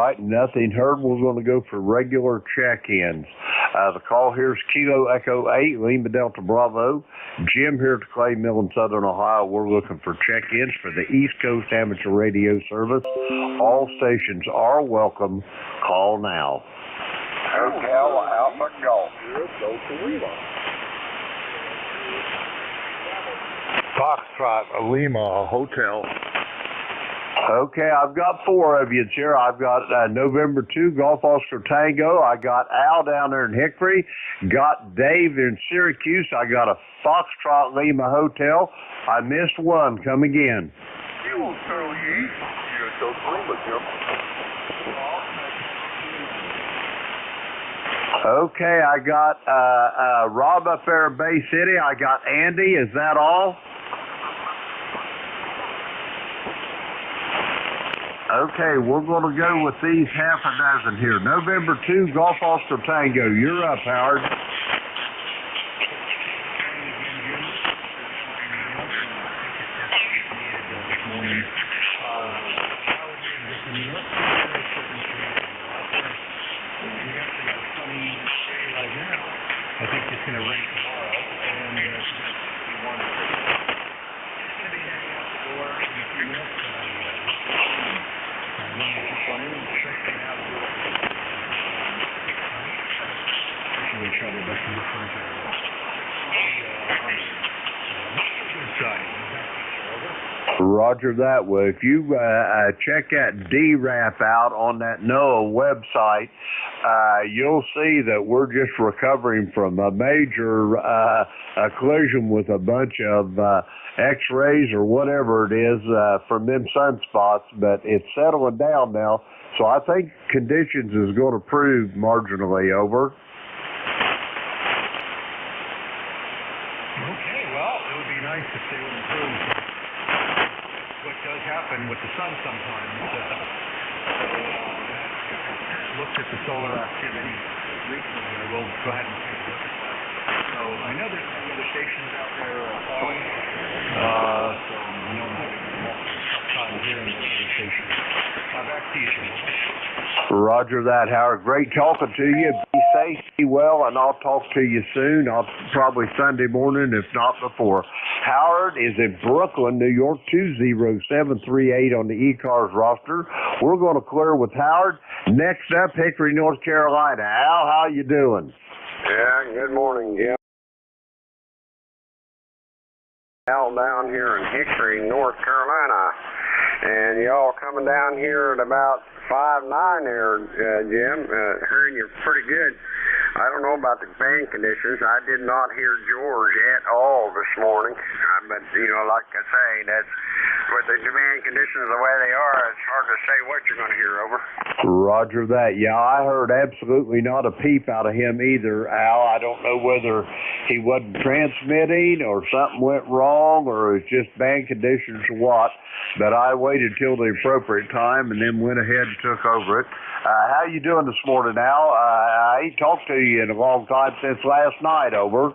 right, nothing heard. We're going to go for regular check-ins. The call here is Kilo Echo 8, Lima Delta Bravo. Jim here at the Clay Mill in Southern Ohio. We're looking for check-ins for the East Coast Amateur Radio Service. All stations are welcome. Call now. Hotel Alpha Golf. Foxtrot Lima Hotel. Okay, I've got 4 of you here. I've got November 2, Golf Oscar Tango. I got Al down there in Hickory. Got Dave in Syracuse. I got a Foxtrot Lima Hotel. I missed one. Come again. Okay, I got Rob up there in Bay City. I got Andy. Is that all? Okay, we're going to go with these half a dozen here. November 2, Golf Oscar Tango. You're up, Howard. I think it's going to rain tomorrow. Roger that. Well, if you check that DRAP out on that NOAA website, you'll see that we're just recovering from a major collision with a bunch of X-rays or whatever it is from them sunspots, but it's settling down now. So I think conditions is going to improve marginally. Over. Okay, well, it would be nice if they would improve. What does happen with the sun sometimes. Looked at the solar activity recently. We'll go ahead and take a look at that. So I know there's some other stations out there calling. So I know I'm having multiple tough time hearing the other stations. Back to you, Jim. Roger that, Howard. Great talking to you. Be safe, be well, and I'll talk to you soon. I'll probably Sunday morning, if not before. Howard is in Brooklyn, New York, 20738 on the ECARS roster. We're going to clear with Howard. Next up, Hickory, North Carolina. Al, how you doing? Yeah, good morning, Jim. Al down here in Hickory, North Carolina. And y'all coming down here at about 5-9 there, Jim. Hearing you pretty good. I don't know about the band conditions. I did not hear George at all this morning. But, you know, like I say, that's with the band conditions the way they are, it's hard to say what you're going to hear. Over. Roger that. Yeah, I heard absolutely not a peep out of him either, Al. I don't know whether he wasn't transmitting or something went wrong or it was just band conditions or what. But I waited till the appropriate time and then went ahead and took over it. How you doing this morning, Al? I ain't talked to you in a long time since last night. Over.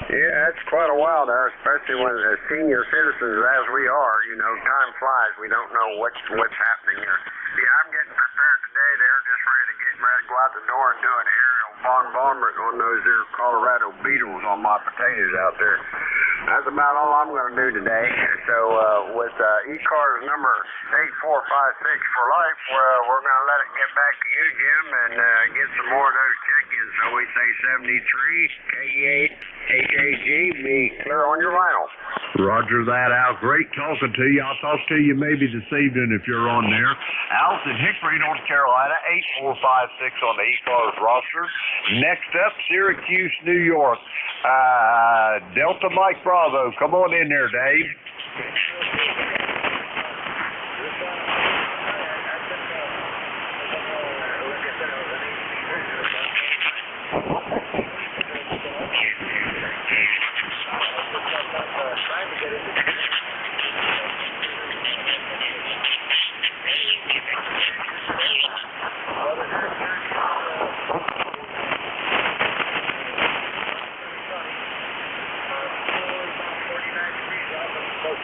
Yeah, it's quite a while there, especially when as senior citizens as we are, you know, time flies. We don't know what's happening here. Yeah, I'm getting prepared today. They're just ready to go out the door and do an aerial bombardment on those there Colorado beetles on my potatoes out there. That's about all I'm going to do today. So with ECARS number 8456 for life, we're going to let it get back to you, Jim, and get some more of those check-ins. So we say 73, K8, HAG, be clear on your vinyl. Roger that, Al. Great talking to you. I'll talk to you maybe this evening if you're on there. Al's in Hickory, North Carolina, 8456 on the ECARS roster. Next up, Syracuse, New York. Delta Mike Bravo. Come on in there, Dave.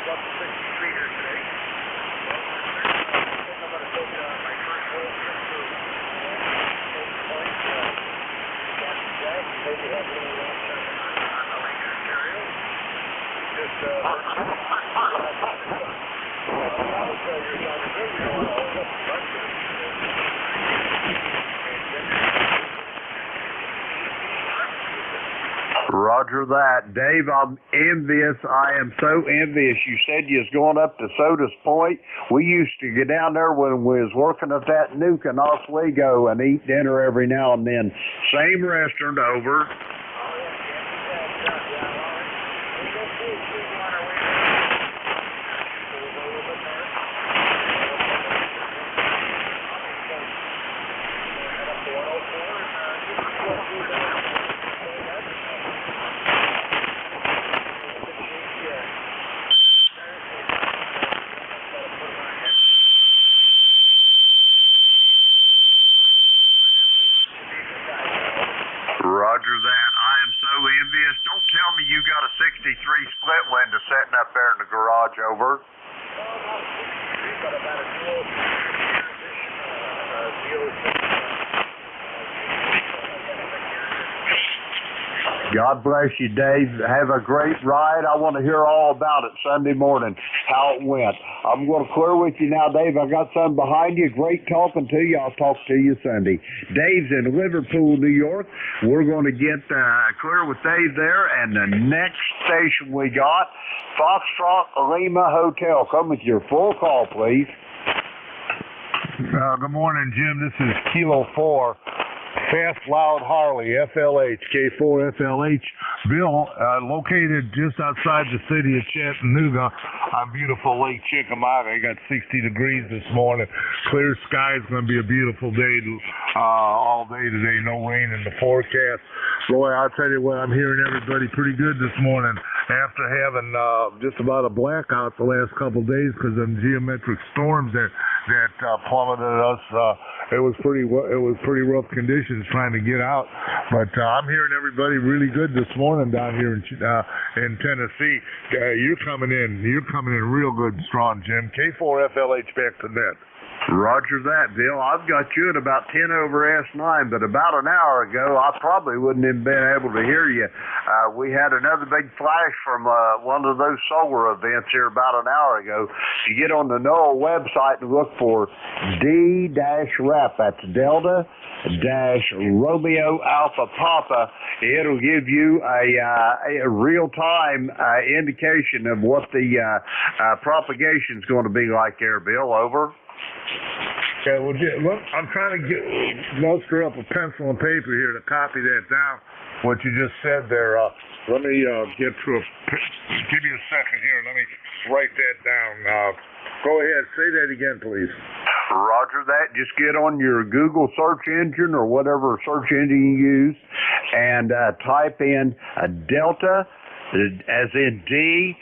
Up to 60. Roger that. Dave, I'm envious. I am so envious. You said you was going up to Sodas Point. We used to get down there when we was working at that Nuke in Oswego and eat dinner every now and then. Same restaurant over. Roger that. I am so envious. Don't tell me you got a 63 split window sitting up there in the garage over. God bless you, Dave. Have a great ride. I want to hear all about it Sunday morning, how it went. I'm going to clear with you now, Dave. I got something behind you. Great talking to you. I'll talk to you Sunday. Dave's in Liverpool, New York. We're going to get clear with Dave there. And the next station we got, Foxtrot Lima Hotel. Come with your full call, please. Good morning, Jim. This is Kilo 4. Fast Loud Harley, FLH, K4 FLH. Bill, located just outside the city of Chattanooga on beautiful Lake Chickamauga. It got 60 degrees this morning. Clear skies, going to be a beautiful day all day today. No rain in the forecast. Boy, I'll tell you what, I'm hearing everybody pretty good this morning after having just about a blackout the last couple days because of geometric storms that plummeted us. It was pretty rough conditions trying to get out, but I'm hearing everybody really good this morning down here in Tennessee. You're coming in real good and strong, Jim. K4 FLH back to net. Roger that, Bill. I've got you at about 10 over S9, but about an hour ago, I probably wouldn't have been able to hear you. We had another big flash from one of those solar events here about an hour ago. If you get on the NOAA website and look for D-RAP, that's Delta Romeo Alpha Papa, it'll give you a real-time indication of what the propagation is going to be like there, Bill. Over. Okay, well, I'm trying to muster up a pencil and paper here to copy that down, what you just said there. Let me give me a second here. Let me write that down. Go ahead, say that again, please. Roger that. Just get on your Google search engine or whatever search engine you use and type in Delta, as in D,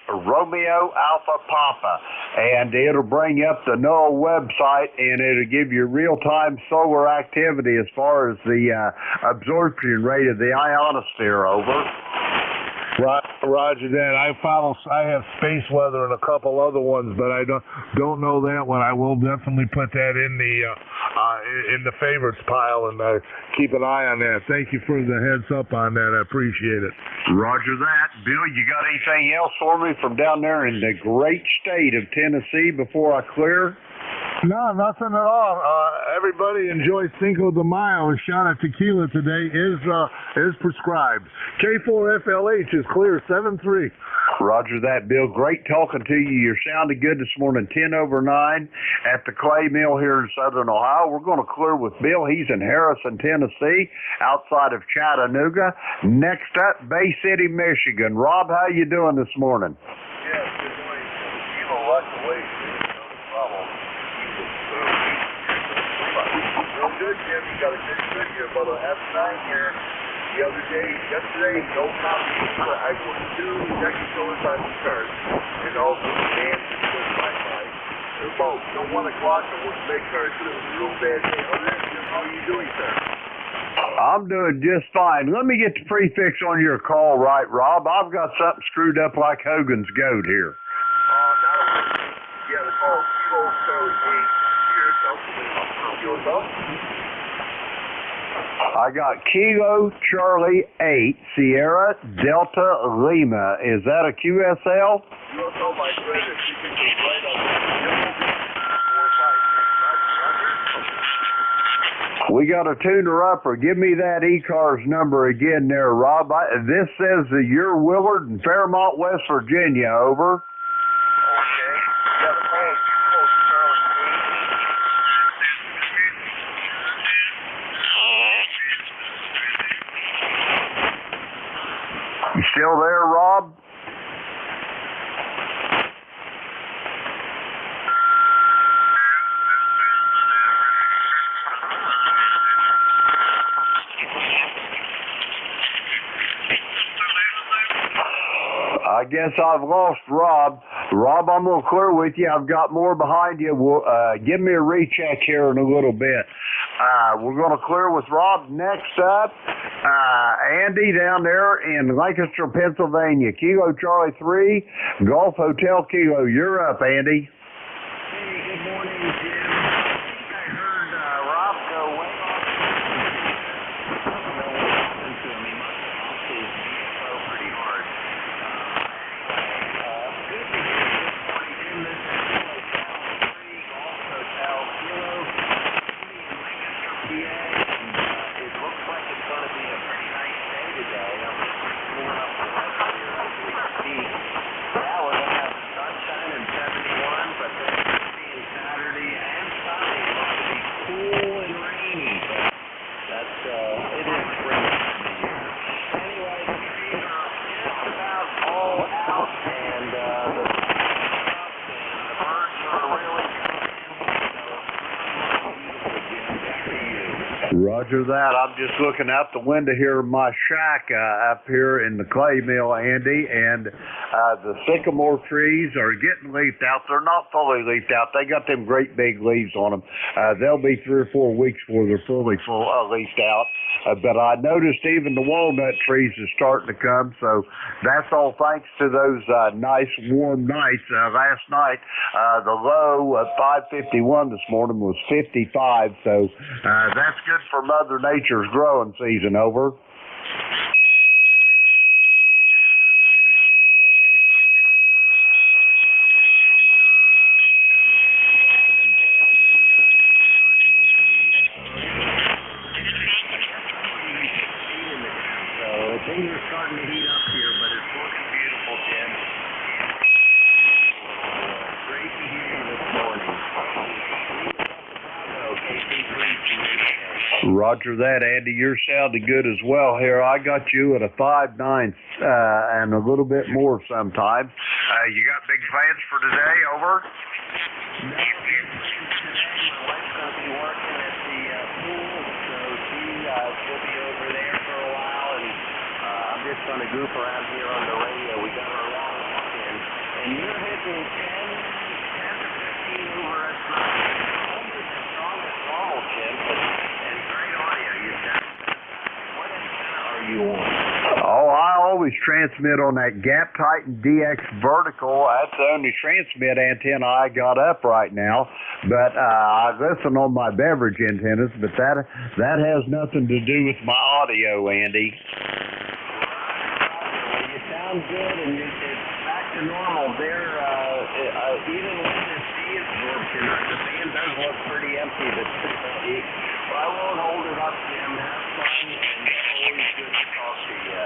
Romeo Alpha Papa, and it'll bring up the NOAA website, and it'll give you real-time solar activity as far as the absorption rate of the ionosphere. Over. Roger that. I have space weather and a couple other ones, but I don't know that one. I will definitely put that in the favorites pile and keep an eye on that. Thank you for the heads up on that. I appreciate it. Roger that. Bill, you got anything else for me from down there in the great state of Tennessee before I clear? No, nothing at all. Everybody enjoy Cinco de Mayo. A shot of tequila today is prescribed. K4 FLH is clear, 7-3. Roger that, Bill. Great talking to you. You're sounding good this morning, 10 over 9 at the Clay Mill here in Southern Ohio. We're going to clear with Bill. He's in Harrison, Tennessee, outside of Chattanooga. Next up, Bay City, Michigan. Rob, how you doing this morning? Yeah, good morning. Kilo lots of weight. No problem. Real good, Jim. You got a good video about an F9 here. Yesterday, no copy. I put 2 technicals on ECARS and also dance with my mic. They're both. So 1 o'clock I wouldn't make cars. It was a real bad day. How are you doing, sir? I'm doing just fine. Let me get the prefix on your call right, Rob. I've got something screwed up like Hogan's goat here. Yeah, the call Kilo Charlie 8 here. Yourself? I got Kilo Charlie 8 Sierra Delta Lima. Is that a QSL? QSL, my friend. If you can get right up We got a tuner upper. Give me that ECARS number again there, Rob. This says that you're Willard in Fairmont, West Virginia. Over. Okay. Yeah, the call is Charlie. You still there, Rob? I guess I've lost Rob. Rob, I'm going to clear with you. I've got more behind you. Give me a recheck here in a little bit. We're going to clear with Rob. Next up, Andy down there in Lancaster, Pennsylvania. Kilo Charlie 3, Golf Hotel Kilo. You're up, Andy. Hey, good morning, Jim. I think I heard Rob go way off. He must have lost his VFO pretty hard. Good to hear this morning, Jim. This is Kilo 3, Golf Hotel Kilo, in Lancaster, PA. And it looks like it's going to be a pretty nice day today. I'm just pulling up the weather here as we speak. Yeah, we're going to have sunshine and 71, but then being Saturday and Sunday, it's going to be cool and rainy. But that's, it is spring time of year. Anyway, the trees are just about all out, and the birds are really coming in. So, beautiful, Jim. Back to you. Roger that. I'm just looking out the window here of my shack up here in the clay mill, Andy, and the sycamore trees are getting leafed out. They're not fully leafed out. They got them great big leaves on them. They'll be 3 or 4 weeks before they're fully leafed out. But I noticed even the walnut trees are starting to come, so that's all thanks to those nice warm nights. Last night, the low at 5:51 this morning was 55, so that's good for Mother Nature's growing season. Over. Things are starting to heat up here, but it's looking beautiful, Jim. Great to hear you this morning. Roger that, Andy. You're sounding good as well here. I got you at a 5.9 and a little bit more sometimes. You got big plans for today? Over. No, big plans today. My wife's going to be working at the pool, so she'll be over there for a while, and I'm just going to goof around here on the radio. We got our long walk in, and you're hitting 10 to 15 over us. Almost as strong as normal, Jim, and great audio. What antenna are you on? Oh, I always transmit on that Gap Titan DX vertical. That's the only transmit antenna I got up right now. But I listen on my beverage antennas, but that has nothing to do with my audio, Andy. You sound good, and it's back to normal. They're even with this de-absorption, the band does look pretty empty, but I won't hold it up, Jim. Have fun, and always good to talk to you.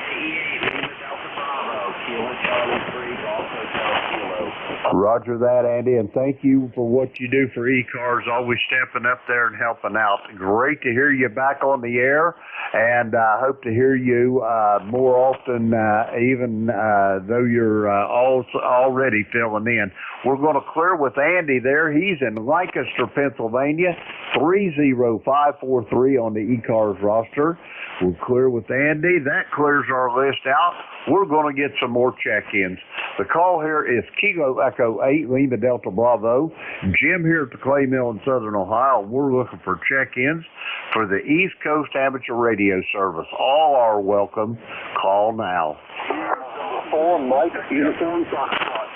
KE8, Lima Delta Bravo, Kilo Charlie 3, Golf Hotel Kilo. Roger that, Andy, and thank you for what you do for ECARS, always stepping up there and helping out. Great to hear you back on the air, and I hope to hear you more often, even though you're already filling in. We're going to clear with Andy there. He's in Lancaster, Pennsylvania, 30543 on the ECARS roster. We'll clear with Andy. That clears our list out. We're going to get some more check-ins. The call here is Kilo Echo 8, Lima Delta Bravo. Jim here at the Clay Mill in Southern Ohio. We're looking for check-ins for the East Coast Amateur Radio Service. All are welcome. Call now. 4 Mike Uniform Foxtrot.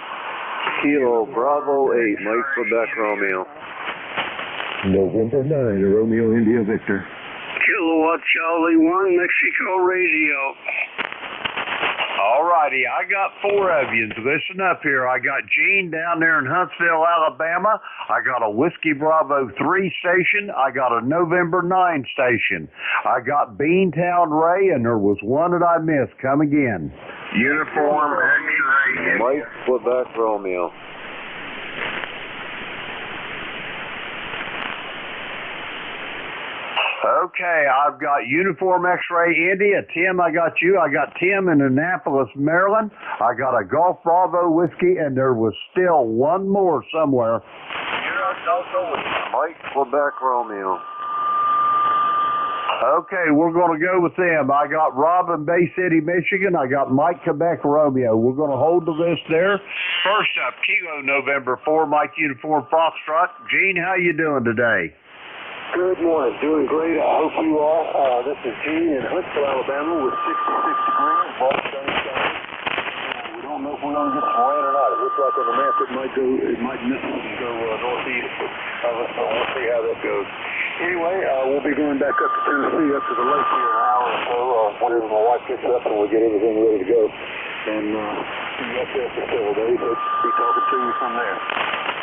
Kilo Bravo 8, Mike Quebec Romeo. November 9, Romeo India Victor. Kilowatt Charlie 1, Mexico Radio. All righty, I got 4 of you. Listen up here. I got Gene down there in Huntsville, Alabama. I got a Whiskey Bravo 3 station. I got a November 9 station. I got Beantown Ray, and there was one that I missed. Come again. Uniform X-ray. Mike, Quebec, Romeo. Okay, I've got Uniform X-ray Indy. Tim, I got you. I got Tim in Annapolis, Maryland. I got a Golf Bravo whiskey, and there was still one more somewhere. Mike, Quebec, Romeo. Okay, we're going to go with them. I got Rob in Bay City, Michigan. I got Mike, Quebec, Romeo. We're going to hold the list there. First up, Kilo November 4, Mike Uniform Foxtrot. Gene, how you doing today? Good morning. Doing great. I hope you are. This is Gene in Huntsville, Alabama with 66 degrees, bright sunshine. We don't know if we're going to get some rain or not. It looks like on the map it might miss us and go northeast. So we'll see how that goes. Anyway, we'll be going back up to Tennessee, up to the lake here in an hour or so, whenever my wife gets up and we get everything ready to go. And be up there for several days. Let's be talking to you from there.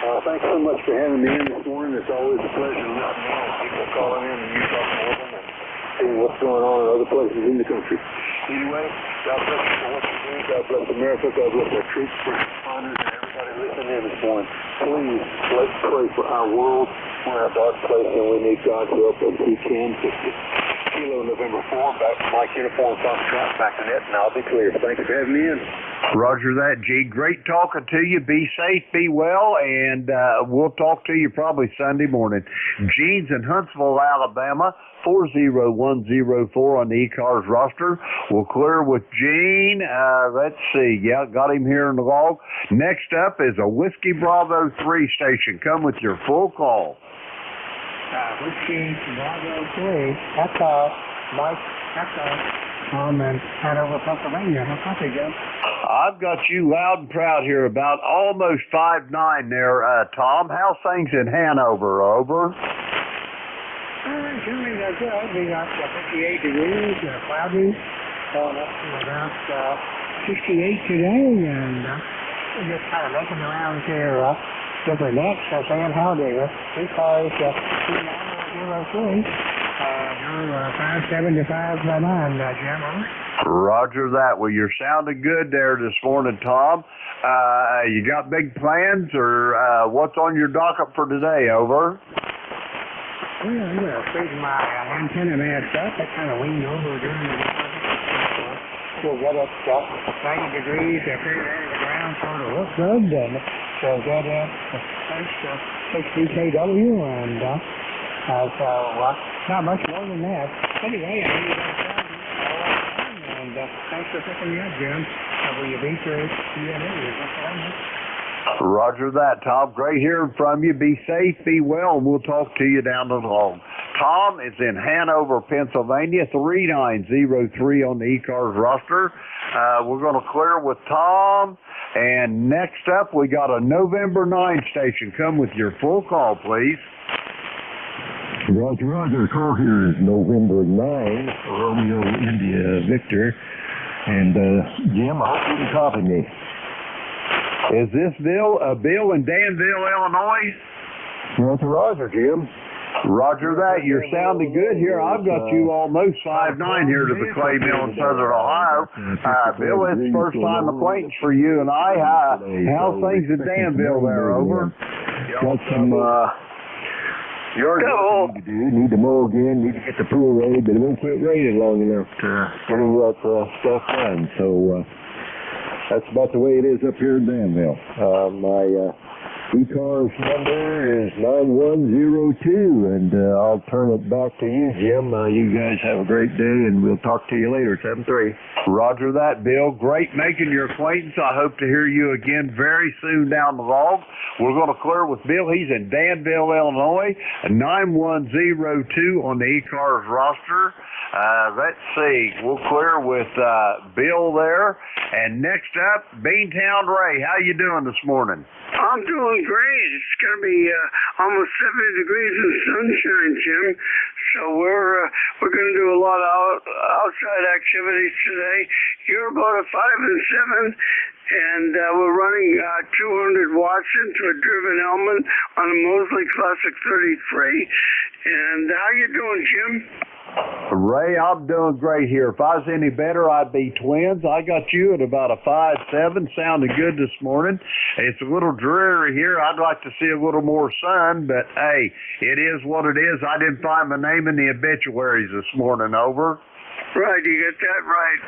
Thanks so much for having me in this morning. It's always a pleasure to listen in and people calling in and you talking with them and seeing what's going on in other places in the country. Anyway, God bless you for what you do. God bless America. God bless our troops, first responders, and everybody listening in this morning. Please, let's pray for our world. We're in a dark place and we need God's help as we can fix it. Kilo November 4, back to Mike Uniform Foxtrot, back to net, and I'll be clear. Thanks for having me in. Roger that, G. Great talking to you. Be safe, be well, and we'll talk to you probably Sunday morning. Gene's in Huntsville, Alabama, 40104 on the ECARS roster. We'll clear with Gene. Let's see. Yeah, got him here in the log. Next up is a Whiskey Bravo 3 station. Come with your full call. Whiskey Bravo 3. That's Mike. That's I'm in Hanover, Pennsylvania. How about you, Jim? I've got you loud and proud here, about almost 5'9" there, Tom. How's things in Hanover? Over. Doing good. We got 58 degrees, cloudy, going up to about 68 today, and we're just kind of looking around here, different necks, saying howdy. ECARS 2903. 575 by 9, Jim. Roger that. Well, you're sounding good there this morning, Tom. You got big plans, or what's on your docket for today? Over. Well, I'm going to freeze my antenna mast up. I kind of leaned over during the we'll get it 90 degrees up here to the ground, sort of look good, and so get it first 60 kW, and so not much more than that. Anyway, I need to and thanks for picking me up, Jim. Will you be through Roger that, Tom. Great hearing from you. Be safe, be well, and we'll talk to you down the road. Tom is in Hanover, Pennsylvania, 3903 on the ECARS roster. We're going to clear with Tom. And next up, we got a November 9 station. Come with your full call, please. Roger, Roger. Call here is November 9, Romeo India Victor. And, Jim, I hope you can copy me. Is this Bill in Danville, Illinois? Roger, Roger, Jim. Roger that. You're sounding good here. I've got you almost 5'9" here to the clay mill in Southern Ohio. Bill, it's first time acquaintance for you and I. How's things in Danville there? Over. Got some yard work to do. Need to mow again. Need to get the pool ready, but it won't quit raining long enough to get all that stuff done. So that's about the way it is up here in Danville. My ECARS number is 9102, and I'll turn it back to you, Jim. You guys have a great day, and we'll talk to you later, 7-3. Roger that, Bill. Great making your acquaintance. I hope to hear you again very soon down the log. We're going to clear with Bill. He's in Danville, Illinois, 9102 on the ECARS roster. Let's see. We'll clear with Bill there. And next up, Beantown Ray. How you doing this morning? I'm doing doing great. It's going to be almost 70 degrees in sunshine, Jim. So we're going to do a lot of outside activities today. You're about a 5 and 7, and we're running 200 watts into a driven element on a Mosley Classic 33. And how you doing, Jim? Ray, I'm doing great here. If I was any better, I'd be twins. I got you at about a 5'7", sounding good this morning. It's a little dreary here. I'd like to see a little more sun, but hey, it is what it is. I didn't find my name in the obituaries this morning. Over. Right, you got that right.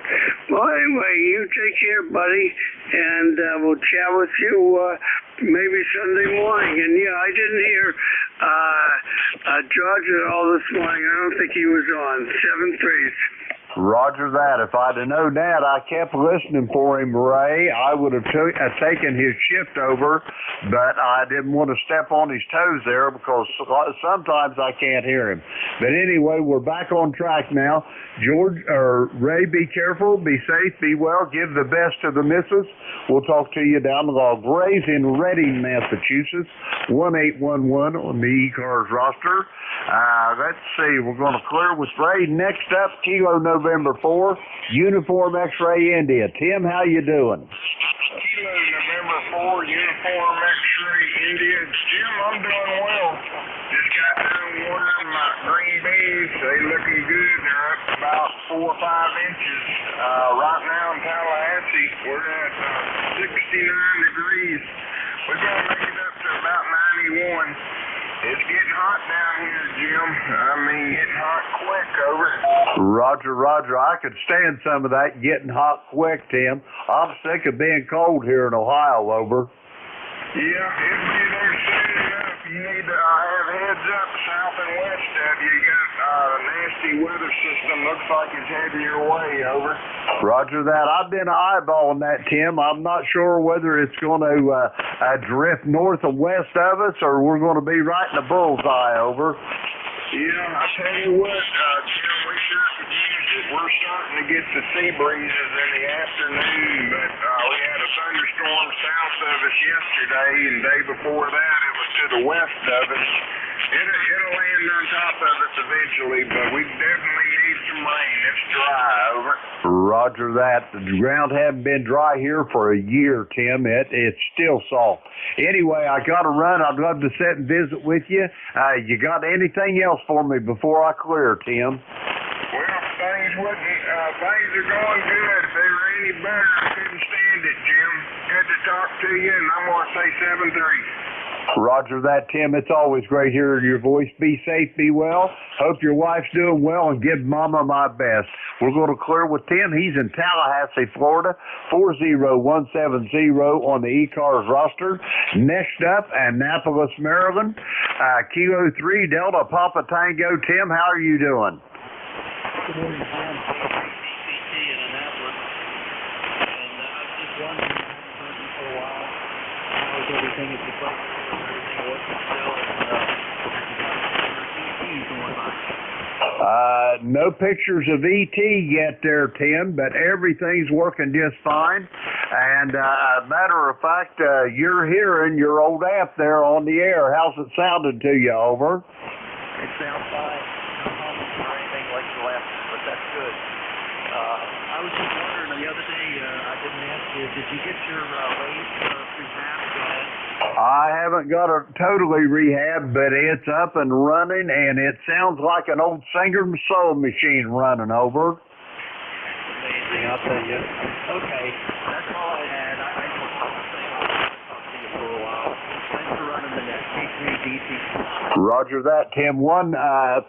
Well, anyway, you take care, buddy, and we'll chat with you maybe Sunday morning. And yeah, I didn't hear George at all this morning. I don't think he was on. 7-3. Roger that. If I'd have known that, I kept listening for him, Ray. I would have taken his shift over, but I didn't want to step on his toes there because sometimes I can't hear him. But anyway, we're back on track now. Ray, be careful, be safe, be well, give the best to the missus. We'll talk to you down the log. Ray's in Reading, Massachusetts, 1811 on the ECARS roster. Let's see, we're going to clear with Ray. Next up, Kilo November 4, Uniform X-Ray India. Tim, how you doing? Kilo November 4, Uniform X-Ray India. Jim, I'm doing well. Just got done watering my green beans. They looking good. They're up about 4 or 5 inches. Right now in Tallahassee, we're at 69 degrees. We're going to make it up to about 91. It's getting hot down here, Jim. I mean, getting hot quick, over. Roger. I could stand some of that getting hot quick, Tim. I'm sick of being cold here in Ohio, over. Yeah, it'll be there soon enough. You need to have heads up south and west of you. You got a nasty weather system. Looks like it's heading your way, over. Roger that. I've been eyeballing that, Tim. I'm not sure whether it's going to drift north and west of us or we're going to be right in the bullseye, over. Yeah, I tell you what, Jim, we sure could use it. We're starting to get the sea breezes in the afternoon, but we had a thunderstorm south of us yesterday, and the day before that it was to the west of us. It'll land on top of us eventually, but we definitely need some rain. It's dry, over. Roger that. The ground hasn't been dry here for a year, Tim. It's still soft. Anyway, I got to run. I'd love to sit and visit with you. You got anything else for me before I clear, Tim? Well, things are going good. If they were any better, I couldn't stand it, Jim. Good to talk to you, and I'm going to say 7-3. Roger that, Tim. It's always great hearing your voice. Be safe, be well. Hope your wife's doing well, and give Mama my best. We're going to clear with Tim. He's in Tallahassee, Florida, 40170 on the ECARS roster. Next up, Annapolis, Maryland, Kilo 3 Delta Papa Tango. Tim, how are you doing? Good morning, Jim. CT in Annapolis. And I was just wondering, I haven't heard you for a while. How's everything at the club? Everything working still? No pictures of ET yet there, Tim, but everything's working just fine. And matter of fact, you're hearing your old amp there on the air. How's it sounding to you, over? It sounds fine. No hummus or anything like the last one, but that's good. I was just wondering, the other day, I didn't ask you, did you get your waves rehabbed yet? I haven't got it totally rehabbed, but it's up and running, and it sounds like an old Singer Soul machine running, over. Amazing, I'll tell you. Okay, that's all I had. I just want to say I'll talk to you for a while. Thanks for running the T3DT. Roger that, Tim. One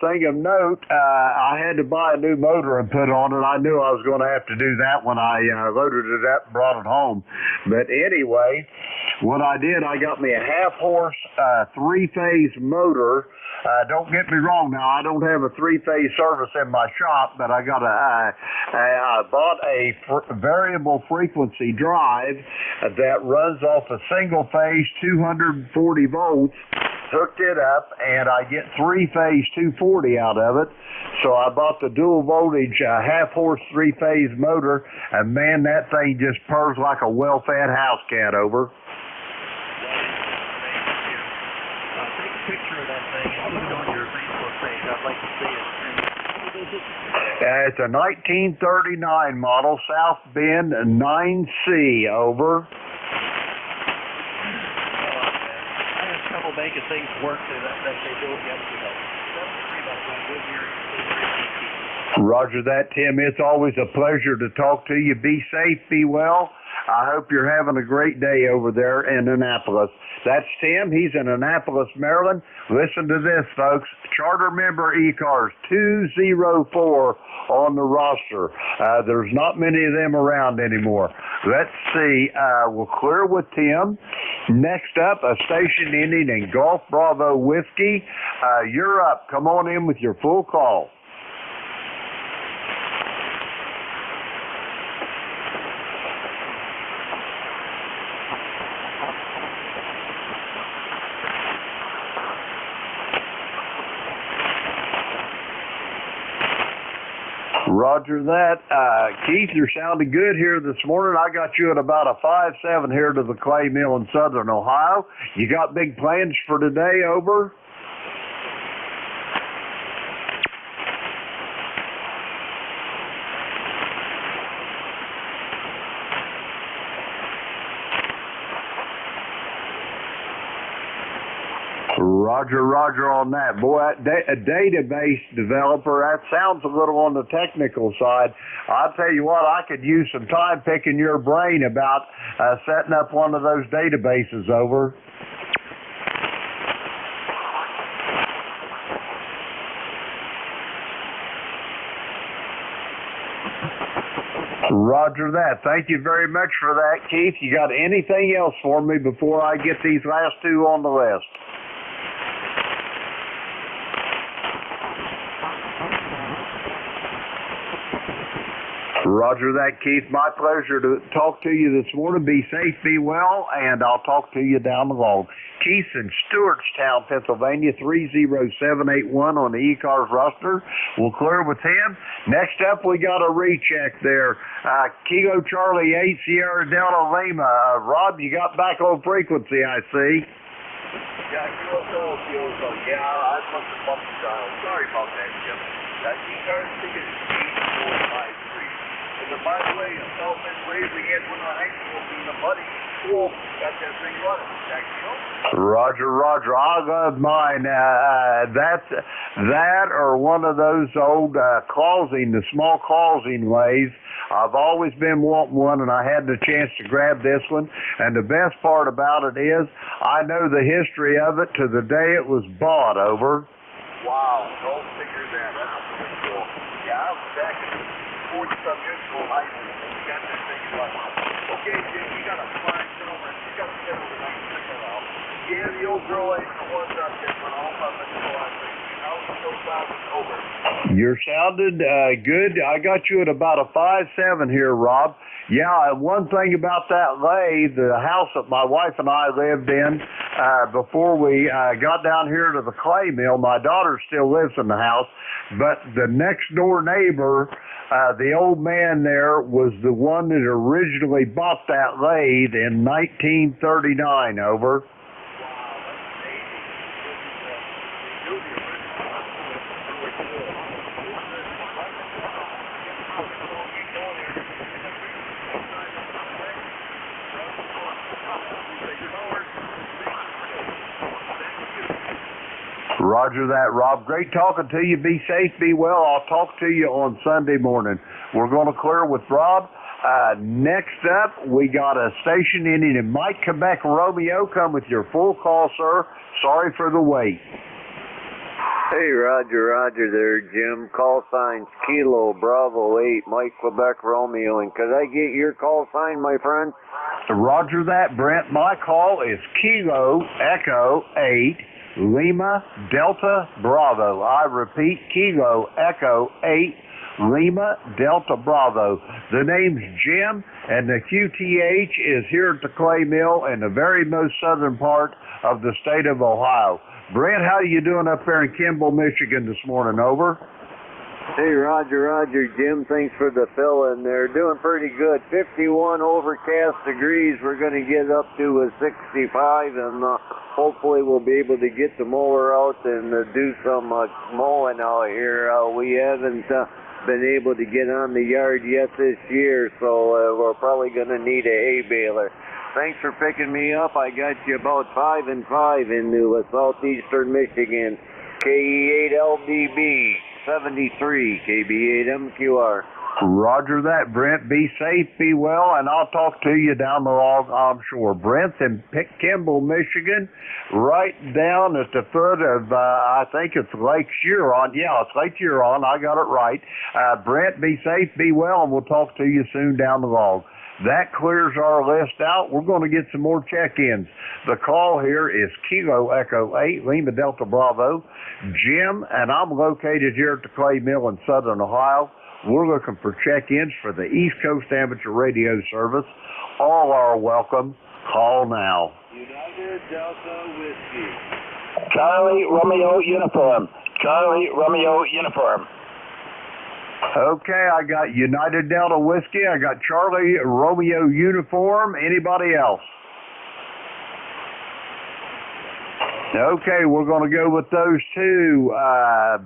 thing of note, I had to buy a new motor and put on it. I knew I was going to have to do that when I loaded it up and brought it home. But anyway, what I did, I got me a half-horse, three-phase motor. Don't get me wrong now, I don't have a three-phase service in my shop, but I bought a variable frequency drive that runs off a single-phase 240 volts, hooked it up, and I get three-phase 240 out of it. So I bought the dual voltage half-horse three-phase motor, and man, that thing just purrs like a well-fed house cat, over. picture of that thing and put it on your Facebook page. I'd like to see it. It's a 1939 model, South Bend 9C, over. I had a couple making things work that they built yesterday. Roger that, Tim. It's always a pleasure to talk to you. Be safe, be well. I hope you're having a great day over there in Annapolis. That's Tim. He's in Annapolis, Maryland. Listen to this, folks. Charter member ECARS 204 on the roster. There's not many of them around anymore. Let's see. We'll clear with Tim. Next up, a station ending in Golf Bravo Whiskey. You're up. Come on in with your full call. Roger that. Keith, you're sounding good here this morning. I got you at about a 5-7 here to the clay mill in southern Ohio. You got big plans for today, over? Roger on that. Boy, a database developer, that sounds a little on the technical side. I'll tell you what, I could use some time picking your brain about setting up one of those databases, over. Roger that. Thank you very much for that, Keith. You got anything else for me before I get these last two on the list? Roger that, Keith. My pleasure to talk to you this morning. Be safe, be well, and I'll talk to you down the road. Keith in Stewartstown, Pennsylvania, 30781 on the ECARS roster. We'll clear with him. Next up, we got a recheck there. Kilo Charlie 8 Sierra Delta Lima. Rob, you got back on frequency, I see. Yeah, Kilo. Yeah, I must have bumped the dial. Sorry about that, Jim. That ECARS ticket is 8453. And by the way, a Southland Brave we had when I high school being a buddy school got that thing running. Jack, Roger. I love mine. That or one of those old the small closing lathes. I've always been wanting one, and I had the chance to grab this one. And the best part about it is I know the history of it to the day it was bought, over. Wow, go figure that. That's pretty cool. Yeah, I was back in 40-some years ago high school when we got that thing running. Okay, Jim, you got to find over. You got to sit over that signal out. Yeah, the old girl ain't the ones up there for all of us. How was so fast over? You're sounded good. I got you at about a 5-7 here, Rob. Yeah, one thing about that lathe, the house that my wife and I lived in before we got down here to the clay mill, my daughter still lives in the house, but the next door neighbor, the old man there, was the one that originally bought that lathe in 1939, over. Roger that, Rob. Great talking to you. Be safe, be well. I'll talk to you on Sunday morning. We're going to clear with Rob. Next up, we got a station ending in Mike, Quebec, Romeo. Come with your full call, sir. Sorry for the wait. Hey, Roger there, Jim. Call signs Kilo Bravo 8, Mike, Quebec, Romeo. And could I get your call sign, my friend? Roger that, Brent. My call is Kilo Echo 8. Lima Delta Bravo. I repeat, Kilo Echo 8 Lima Delta Bravo. The name's Jim, and the QTH is here at the clay mill in the very most southern part of the state of Ohio. Brent, how are you doing up there in Kimball, Michigan this morning, over? Hey, Roger, Jim, thanks for the fill-in there. Doing pretty good. 51 overcast degrees. We're going to get up to a 65, and hopefully we'll be able to get the mower out and do some mowing out here. We haven't been able to get on the yard yet this year, so we're probably going to need a hay baler. Thanks for picking me up. I got you about 5 and 5 into southeastern Michigan. KE8LDB 73, KB8MQR. Roger that, Brent. Be safe, be well, and I'll talk to you down the log, I'm sure. Brent's in Kimball, Michigan, right down at the foot of, I think it's Lake Huron. Yeah, it's Lake Huron. I got it right. Brent, be safe, be well, and we'll talk to you soon down the log. That clears our list out. We're going to get some more check-ins. The call here is Kilo Echo 8, Lima Delta Bravo. Jim, and I'm located here at the Clay Mill in Southern Ohio. We're looking for check-ins for the East Coast Amateur Radio Service. All are welcome. Call now. United Delta Whiskey. Charlie Romeo Uniform. Charlie Romeo Uniform. Okay, I got United Delta Whiskey. I got Charlie Romeo Uniform. Anybody else? Okay, we're going to go with those two.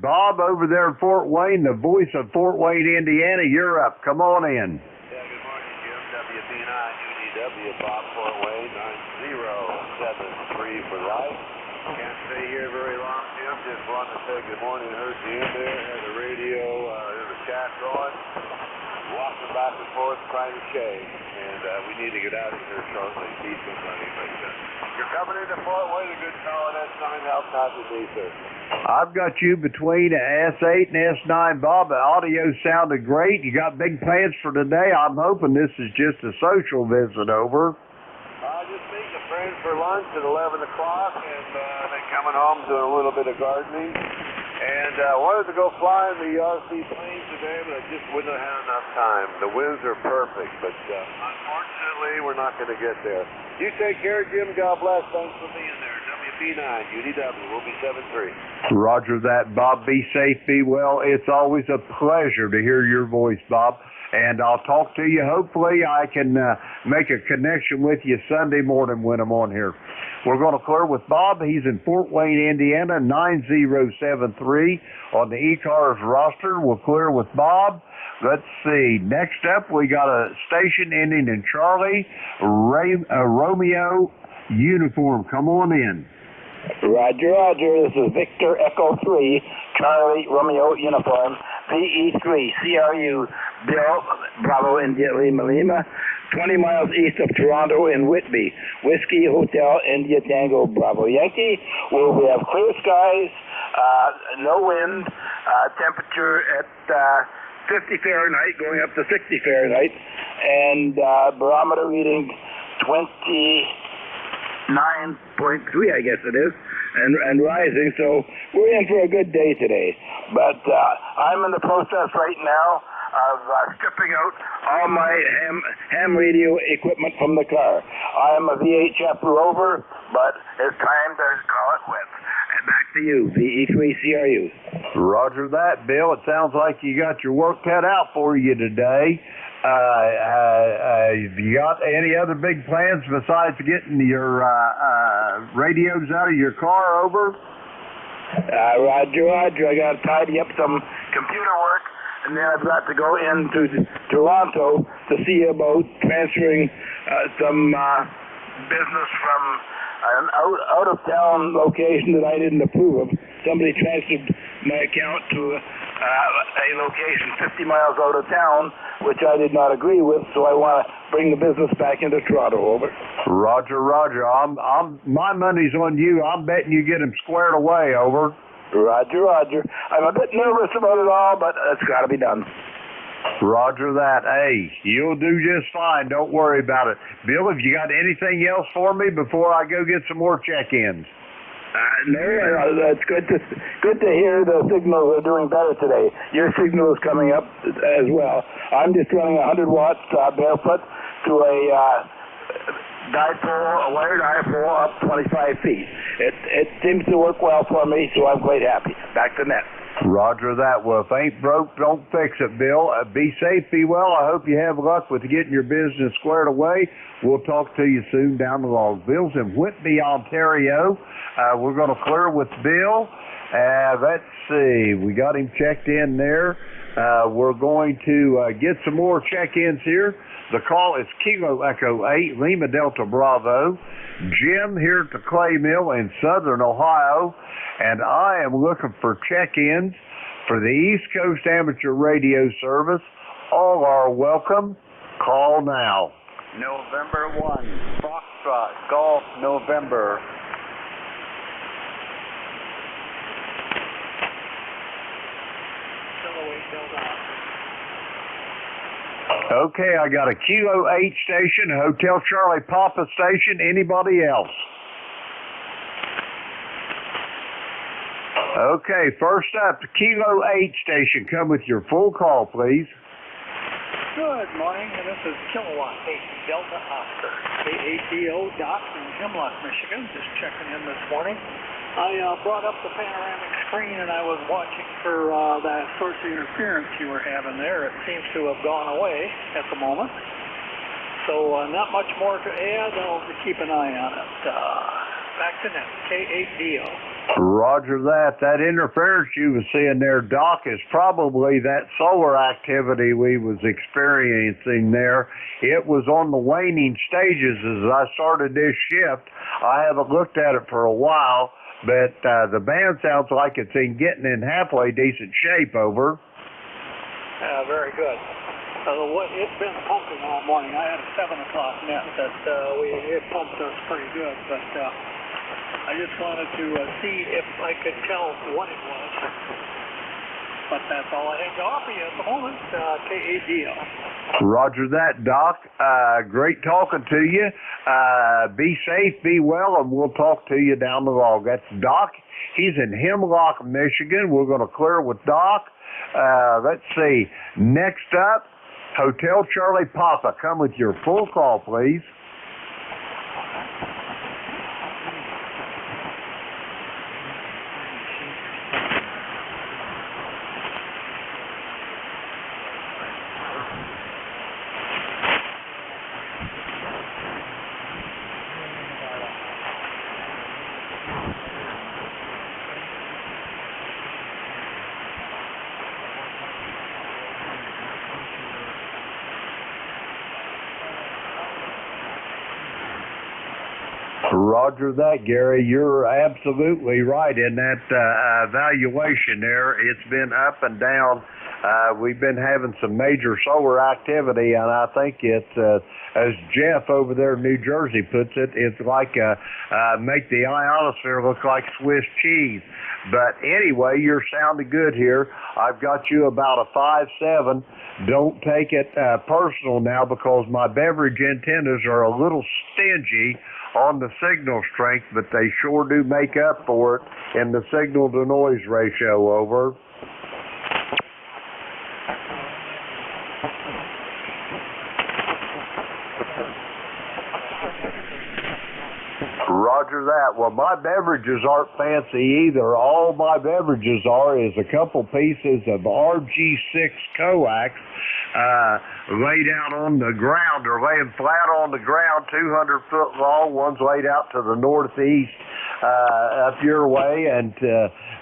Bob over there in Fort Wayne, the voice of Fort Wayne, Indiana, you're up. Come on in. Yeah, good morning, Jim. WB9 UDW, Bob Fort Wayne, 9073 for life. Can't stay here very long, Jim. Just wanted to say good morning. Heard you in there, had the radio, the chat going. Walking back and forth trying to shave. And we need to get out of here shortly. Need some money. But you're coming into Fort Wayne, a good call, and that's something else not to do, sir. I've got you between S8 and S9, Bob. The audio sounded great. You got big plans for today. I'm hoping this is just a social visit over. Just meeting a friend for lunch at 11 o'clock, and then coming home doing a little bit of gardening. And wanted to go fly in the RC plane today, but I just wouldn't have had enough time. The winds are perfect, but unfortunately, we're not going to get there. You take care, Jim. God bless. Thanks for being there. WP9, UDW. We'll be 7-3. Roger that, Bob. Be safe, be well. It's always a pleasure to hear your voice, Bob. And I'll talk to you. Hopefully, I can make a connection with you Sunday morning when I'm on here. We're going to clear with Bob. He's in Fort Wayne, Indiana, 9073 on the ECARS roster. We'll clear with Bob. Let's see. Next up, we got a station ending in Charlie Romeo Uniform. Come on in. Roger. This is Victor Echo 3, Charlie Romeo Uniform, PE3, CRU, Bill Bravo India Lima, 20 miles east of Toronto in Whitby. Whiskey Hotel India Tango Bravo Yankee, where we have clear skies, no wind, temperature at 50 Fahrenheit going up to 60 Fahrenheit, and barometer reading 29.3, I guess it is, and rising. So we're in for a good day today. But I'm in the process right now of stripping out all my ham radio equipment from the car. I am a VHF rover, but it's time to call it quits. And back to you, VE3CRU. Roger that, Bill. It sounds like you got your work cut out for you today. Have you got any other big plans besides getting your radios out of your car over? Roger. I got to tidy up some computer work, and then I've got to go into Toronto to see about transferring some business from an out-of-town location that I didn't approve of. Somebody transferred my account to a location 50 miles out of town, which I did not agree with, so I want to bring the business back into Toronto. Over. Roger. My money's on you. I'm betting you get them squared away. Over. Roger. I'm a bit nervous about it all, but it's got to be done. Roger that. Hey, you'll do just fine. Don't worry about it. Bill, have you got anything else for me before I go get some more check-ins? No, it's good to hear the signals are doing better today. Your signal is coming up as well. I'm just running 100 watts barefoot to a wire dipole up 25 feet. It seems to work well for me, so I'm quite happy. Back to net. Roger that. Well, if ain't broke, don't fix it, Bill. Be safe, be well. I hope you have luck with getting your business squared away. We'll talk to you soon down the log. Bill's in Whitby, Ontario. We're going to clear with Bill. Let's see. We got him checked in there. We're going to get some more check-ins here. The call is Kilo Echo 8, Lima Delta Bravo. Jim here at the Clay Mill in Southern Ohio. And I am looking for check-ins for the East Coast Amateur Radio Service. All are welcome. Call now. November 1, Foxtrot, Golf, November. Okay, I got a Kilo 8 station, a Hotel Charlie Papa station. Anybody else? Okay, first up, the Kilo 8 station. Come with your full call, please. Good morning, and this is Kilowatt 8 Delta Oscar, KATO Doc in Hemlock, Michigan. Just checking in this morning. I brought up the panoramic screen and I was watching for that source of interference you were having there. It seems to have gone away at the moment. So not much more to add. I'll keep an eye on it. Back to net, K8DO. Roger that. That interference you was seeing there, Doc, is probably that solar activity we was experiencing there. It was on the waning stages as I started this shift. I haven't looked at it for a while, but the band sounds like it's getting in halfway decent shape, over. Very good. It's been pumping all morning. I had a 7 o'clock net that it pumped us pretty good, but I just wanted to see if I could tell what it was. But that's all I have to offer you at the moment, KADO. Roger that, Doc. Great talking to you. Be safe, be well, and we'll talk to you down the log. That's Doc. He's in Hemlock, Michigan. We're going to clear with Doc. Let's see. Next up, Hotel Charlie Papa. Come with your full call, please. Roger that, Gary. You're absolutely right in that evaluation there. It's been up and down. We've been having some major solar activity, and I think it's, as Jeff over there in New Jersey puts it, it's like make the ionosphere look like Swiss cheese. But anyway, you're sounding good here. I've got you about a 5.7. Don't take it personal now, because my beverage antennas are a little stingy on the signal strength, but they sure do make up for it in the signal to noise ratio, over. Roger that. Well, my beverages aren't fancy either. All my beverages are is a couple pieces of RG6 coax laid out on the ground, or laying flat on the ground, 200 foot long. One's laid out to the northeast up your way and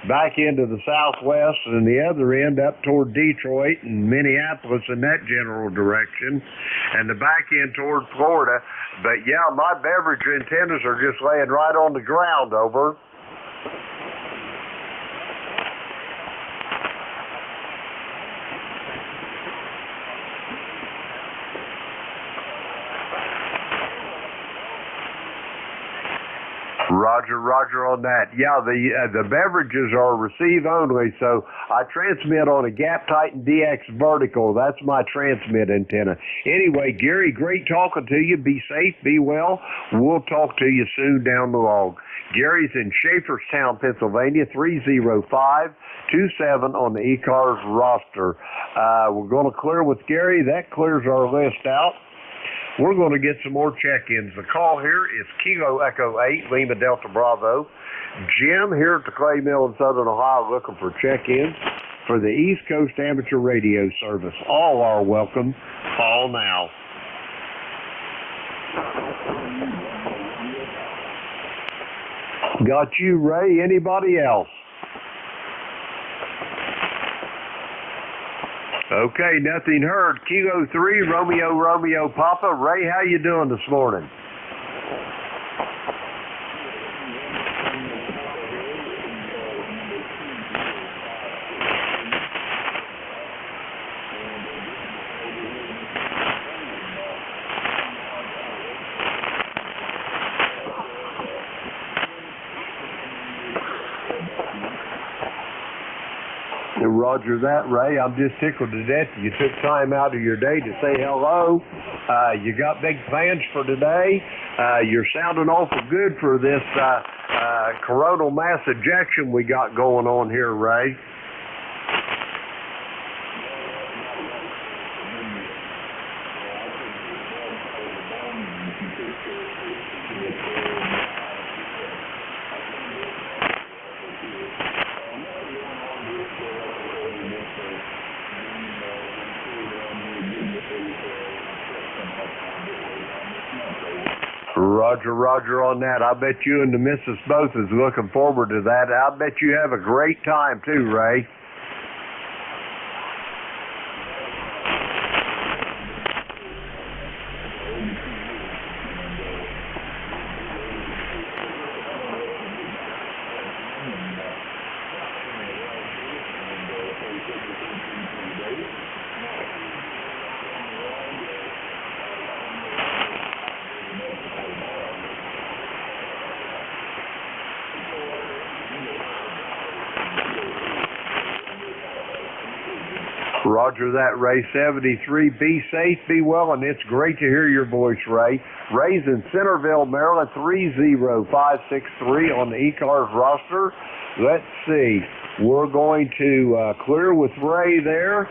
back into the southwest, and the other end up toward Detroit and Minneapolis in that general direction, and the back end toward Florida. But yeah, my beverage antennas are just laying right on the ground, over. Roger on that. Yeah, the beverages are receive only, so I transmit on a Gap Titan DX vertical. That's my transmit antenna. Anyway, Gary, great talking to you. Be safe, be well. We'll talk to you soon down the log. Gary's in Schaeferstown, Pennsylvania, 30527 on the ECARS roster. We're going to clear with Gary. That clears our list out. We're going to get some more check-ins. The call here is Kilo Echo 8, Lima Delta Bravo. Jim here at the Clay Mill in Southern Ohio looking for check-ins for the East Coast Amateur Radio Service. All are welcome. Call now. Got you, Ray. Anybody else? Okay, nothing heard. Kilo 3, Romeo Papa. Ray, how you doing this morning? Roger that, Ray. I'm just tickled to death you took time out of your day to say hello. You got big plans for today. You're sounding awful good for this coronal mass ejection we got going on here, Ray. Roger on that. I bet you and the missus both is looking forward to that. I bet you have a great time too, Ray. Roger that, Ray. 73. Be safe, be well, and it's great to hear your voice, Ray. Ray's in Centerville, Maryland, 30563 on the ECARS roster. Let's see. We're going to clear with Ray there,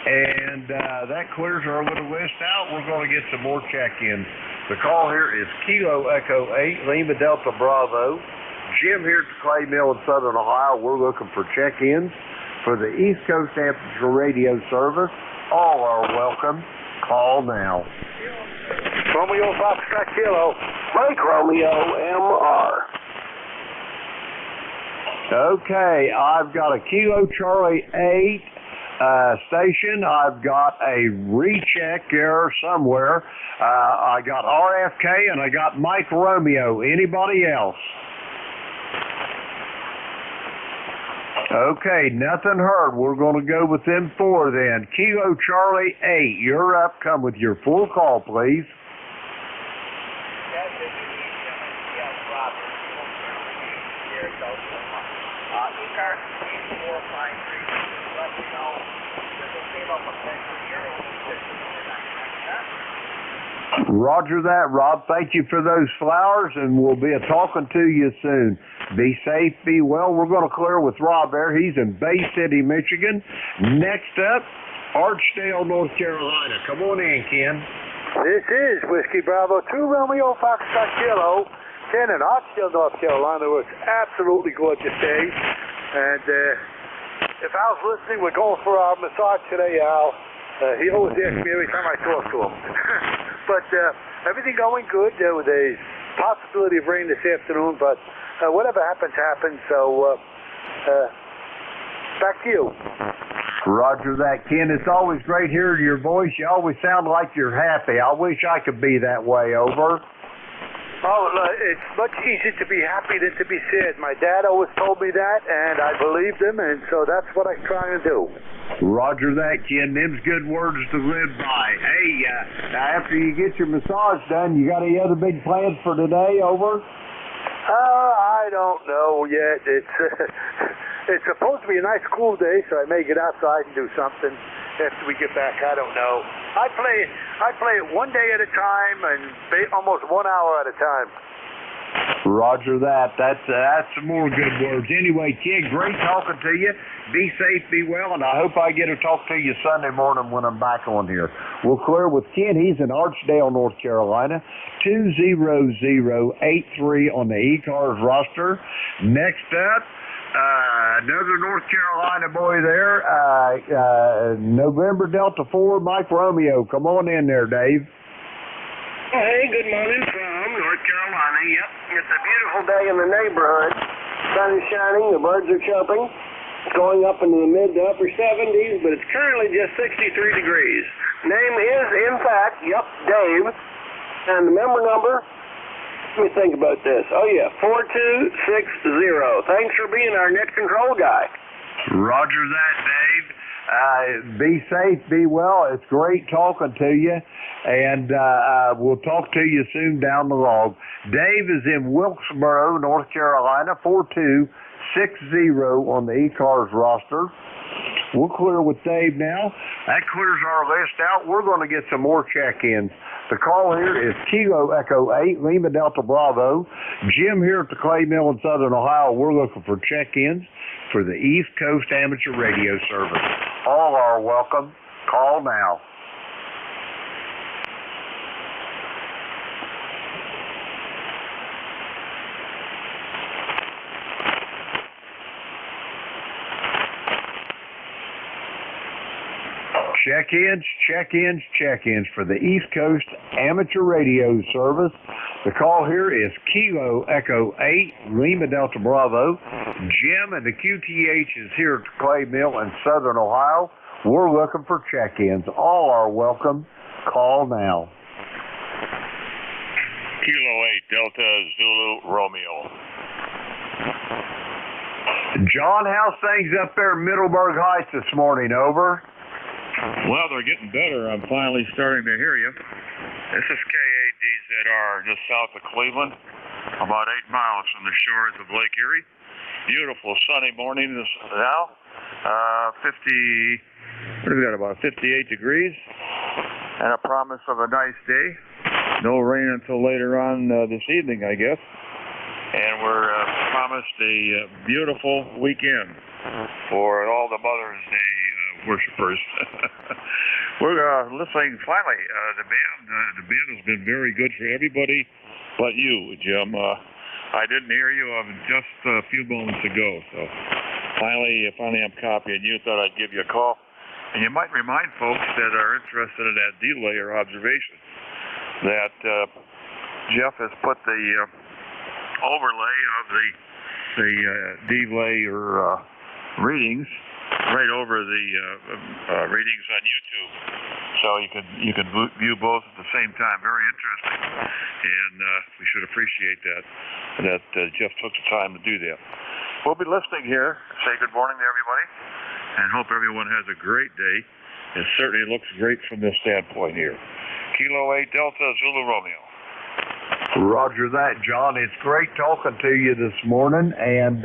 and that clears our little list out. We're going to get some more check-ins. The call here is Kilo Echo 8, Lima Delta Bravo. Jim here at the Clay Mill in Southern Ohio. We're looking for check-ins for the East Coast Amateur Radio Service. All are welcome. Call now. Romeo Foxtrot Kilo, Mike Romeo MR. Okay, I've got a Kilo Charlie 8 station. I've got a recheck error somewhere. I got RFK and I got Mike Romeo. Anybody else? Okay, nothing heard. We're going to go with them four then. Kilo Charlie 8, you're up. Come with your full call, please. Roger that, Rob. Thank you for those flowers, and we'll be talking to you soon. Be safe, be well. We're going to clear with Rob there. He's in Bay City, Michigan. Next up, Archdale, North Carolina. Come on in, Ken. This is Whiskey Bravo 2 Romeo Foxtrot Kilo. Ken in Archdale, North Carolina. It was absolutely gorgeous day. And if Al's listening, we're going for our massage today, Al. He always asks me every time I talk to him. But everything going good. There was a possibility of rain this afternoon, but whatever happens, happens. So back to you. Roger that, Ken. It's always great hearing your voice. You always sound like you're happy. I wish I could be that way. Over. Oh, it's much easier to be happy than to be sad. My dad always told me that, and I believed him, and so that's what I'm trying to do. Roger that, Ken. Them's good words to live by. Hey, after you get your massage done, you got any other big plans for today? Over? I don't know yet. It's supposed to be a nice cool day, so I may get outside and do something after we get back. I don't know. I play it one day at a time and almost 1 hour at a time. Roger that. That's some more good words. Anyway, kid, great talking to you. Be safe, be well, and I hope I get to talk to you Sunday morning when I'm back on here. We'll clear with Ken. He's in Archdale, North Carolina. 20083 on the ECARS roster. Next up, another North Carolina boy there. November Delta 4, Mike Romeo. Come on in there, Dave. Hey, good morning from North Carolina. Yep, it's a beautiful day in the neighborhood. Sun is shining, the birds are chirping. It's going up into the mid to upper 70s, but it's currently just 63 degrees. Name is, in fact, Dave. And the member number, let me think about this. Oh, yeah, 4260. Thanks for being our net control guy. Roger that, Dave. Be safe, be well. It's great talking to you, and we'll talk to you soon down the road. Dave is in Wilkesboro, North Carolina, 4260 on the ECARS roster. We'll clear with Dave now. That clears our list out. We're going to get some more check-ins. The call here is Kilo Echo 8, Lima Delta Bravo. Jim here at the Clay Mill in Southern Ohio. We're looking for check-ins for the East Coast Amateur Radio Service. All are welcome. Call now. Check-ins for the East Coast Amateur Radio Service. The call here is Kilo Echo 8, Lima Delta Bravo. Jim and the QTH is here at the Clay Mill in Southern Ohio. We're looking for check-ins. All are welcome. Call now. Kilo 8, Delta Zulu Romeo. John, how's things up there in Middleburg Heights this morning? Over. Well, they're getting better. I'm finally starting to hear you. This is KADZR, just south of Cleveland, about 8 miles from the shores of Lake Erie. Beautiful sunny morning now. 58 degrees, and a promise of a nice day. No rain until later on this evening, I guess. And we're promised a beautiful weekend for all the Mother's Day worshipers. We're listening finally. The band has been very good for everybody but you, Jim. I didn't hear you just a few moments ago, so finally I'm copying you. Thought I'd give you a call. And you might remind folks that are interested in that delay or observation that Jeff has put the overlay of the delay or readings right over the readings on YouTube, so you can view both at the same time. Very interesting, and we should appreciate that Jeff took the time to do that. We'll be listening here. Say good morning to everybody, and hope everyone has a great day. It certainly looks great from this standpoint here. Kilo 8 Delta Zulu Romeo. Roger that, John. It's great talking to you this morning, and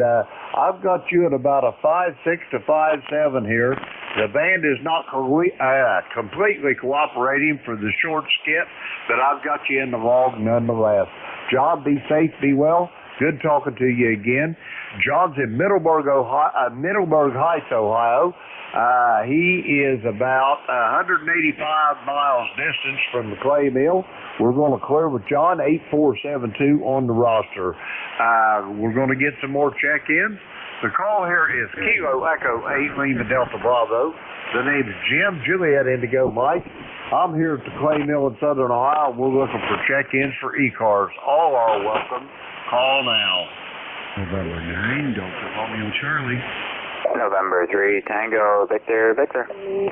I've got you at about a 5.6 to 5.7 here. The band is not completely cooperating for the short skip, but I've got you in the log nonetheless. John, be safe, be well. Good talking to you again. John's in Middleburg Heights, Ohio. He is about 185 miles distance from the Clay Mill. We're going to clear with John, 8472 on the roster. We're going to get some more check-ins. The call here is Kilo Echo 8, Lima Delta Bravo. The name is Jim, Juliet Indigo Mike. I'm here at the Clay Mill in Southern Ohio. We're looking for check-ins for ECARS. All are welcome. Call now. November 9, Delta Romeo Charlie. November 3, Tango, Victor.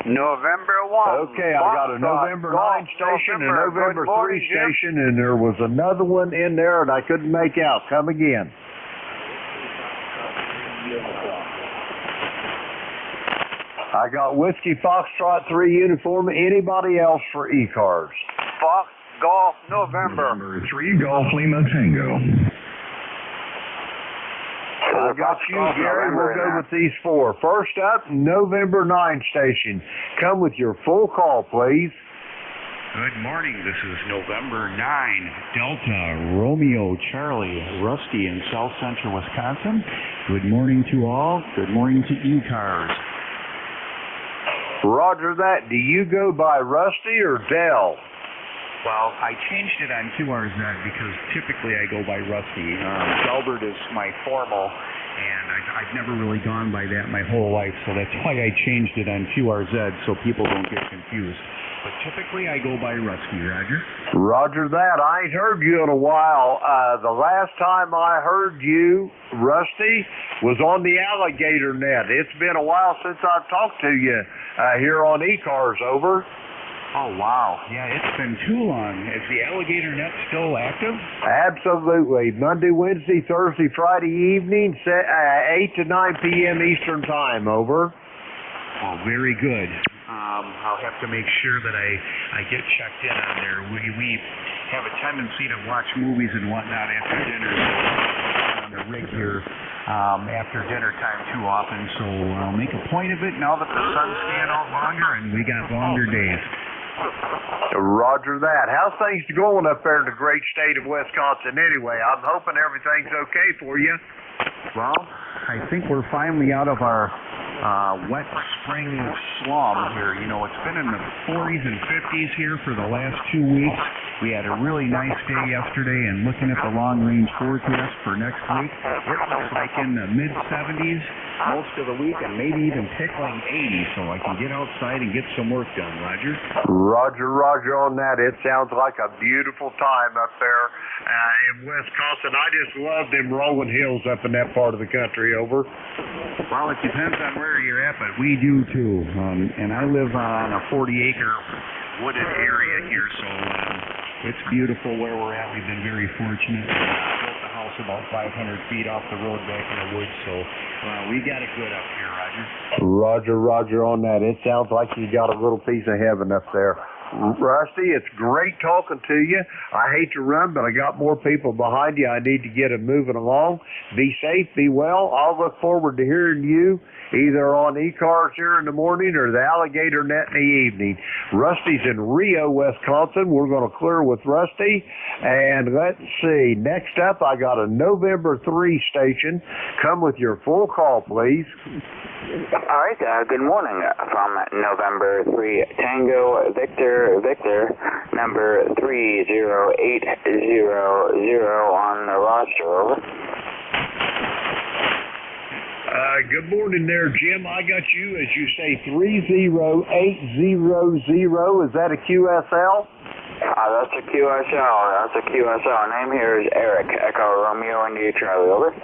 November 1. Okay, I got a November 9 station, a November 3 station, and there was another one in there, and I couldn't make out. Come again. I got Whiskey Foxtrot 3 uniform. Anybody else for ECARS? Fox Golf November. November 3, Golf Lima Tango. I got you, Gary. We'll go with these four. First up, November 9 station. Come with your full call, please. Good morning. This is November 9, Delta Romeo Charlie, Rusty in South Central Wisconsin. Good morning to all. Good morning to ECARS. Roger that. Do you go by Rusty or Dell? Well, I changed it on QRZ because typically I go by Rusty. Delbert is my formal, and I've never really gone by that my whole life, so that's why I changed it on QRZ so people don't get confused. But typically I go by Rusty, Roger. Roger that. I ain't heard you in a while. The last time I heard you, Rusty, was on the alligator net. It's been a while since I've talked to you here on ECARS, over. Oh, wow. Yeah, it's been too long. Is the alligator net still active? Absolutely. Monday, Wednesday, Thursday, Friday evening, 8 to 9 p.m. Eastern Time, over. Oh, very good. I'll have to make sure that I get checked in on there. We have a tendency to watch movies and whatnot after dinner, so on the rig here after dinner time too often, so I'll make a point of it now that the sun's staying out longer and we got longer days. Roger that. How's things going up there in the great state of Wisconsin anyway? I'm hoping everything's okay for you. Well, I think we're finally out of our wet spring slum here. You know, it's been in the 40s and 50s here for the last 2 weeks. We had a really nice day yesterday, and looking at the long-range forecast for next week, it looks like in the mid-70s most of the week, and maybe even tickling 80, so I can get outside and get some work done, Roger. Roger on that. It sounds like a beautiful time up there in Wisconsin. I just love them rolling hills up in that part of the country, over. Well, it depends on where you're at, but we do too. And I live on a 40-acre wooded area here, so it's beautiful where we're at. We've been very fortunate. We built the house about 500 feet off the road back in the woods, so we got it good up here, Roger. Roger on that. It sounds like you got a little piece of heaven up there. Rusty, it's great talking to you. I hate to run, but I got more people behind you. I need to get them moving along. Be safe, be well. I'll look forward to hearing you either on ECARS here in the morning or the alligator net in the evening. Rusty's in Rio, Wisconsin. We're going to clear with Rusty. And let's see. Next up, I got a November 3 station. Come with your full call, please. All right, good morning from November 3 Tango Victor, number 30800 on the roster, over. Good morning there, Jim. I got you, as you say, 30800. Is that a QSL? That's a QSL. Name here is Eric, Echo Romeo India Charlie, over.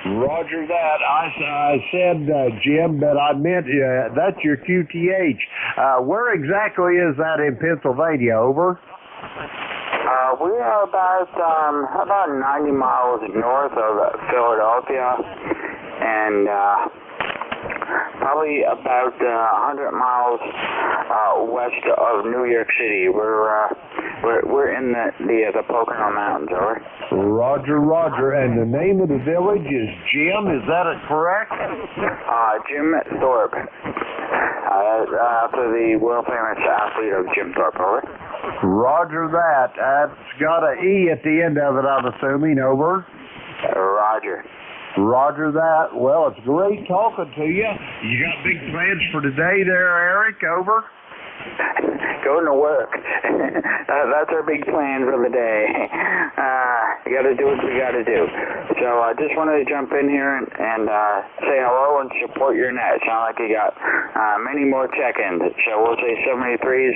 Roger that. I said, Jim, but I meant that's your QTH. Where exactly is that in Pennsylvania, over? We are about 90 miles north of Philadelphia, and probably about 100 miles west of New York City. We're in the Pocono Mountains, over. Roger. And the name of the village is Jim. Is that correct? Jim Thorpe. After the world famous athlete of Jim Thorpe, over. Roger that. That's got an E at the end of it, I'm assuming, over. Roger that. Well, it's great talking to you. You got big plans for today there, Eric, over? Going to work. That's our big plan for the day. You got to do what we got to do. So I just wanted to jump in here and say hello and support your net. Sound like you got many more check-ins. So we'll say 73s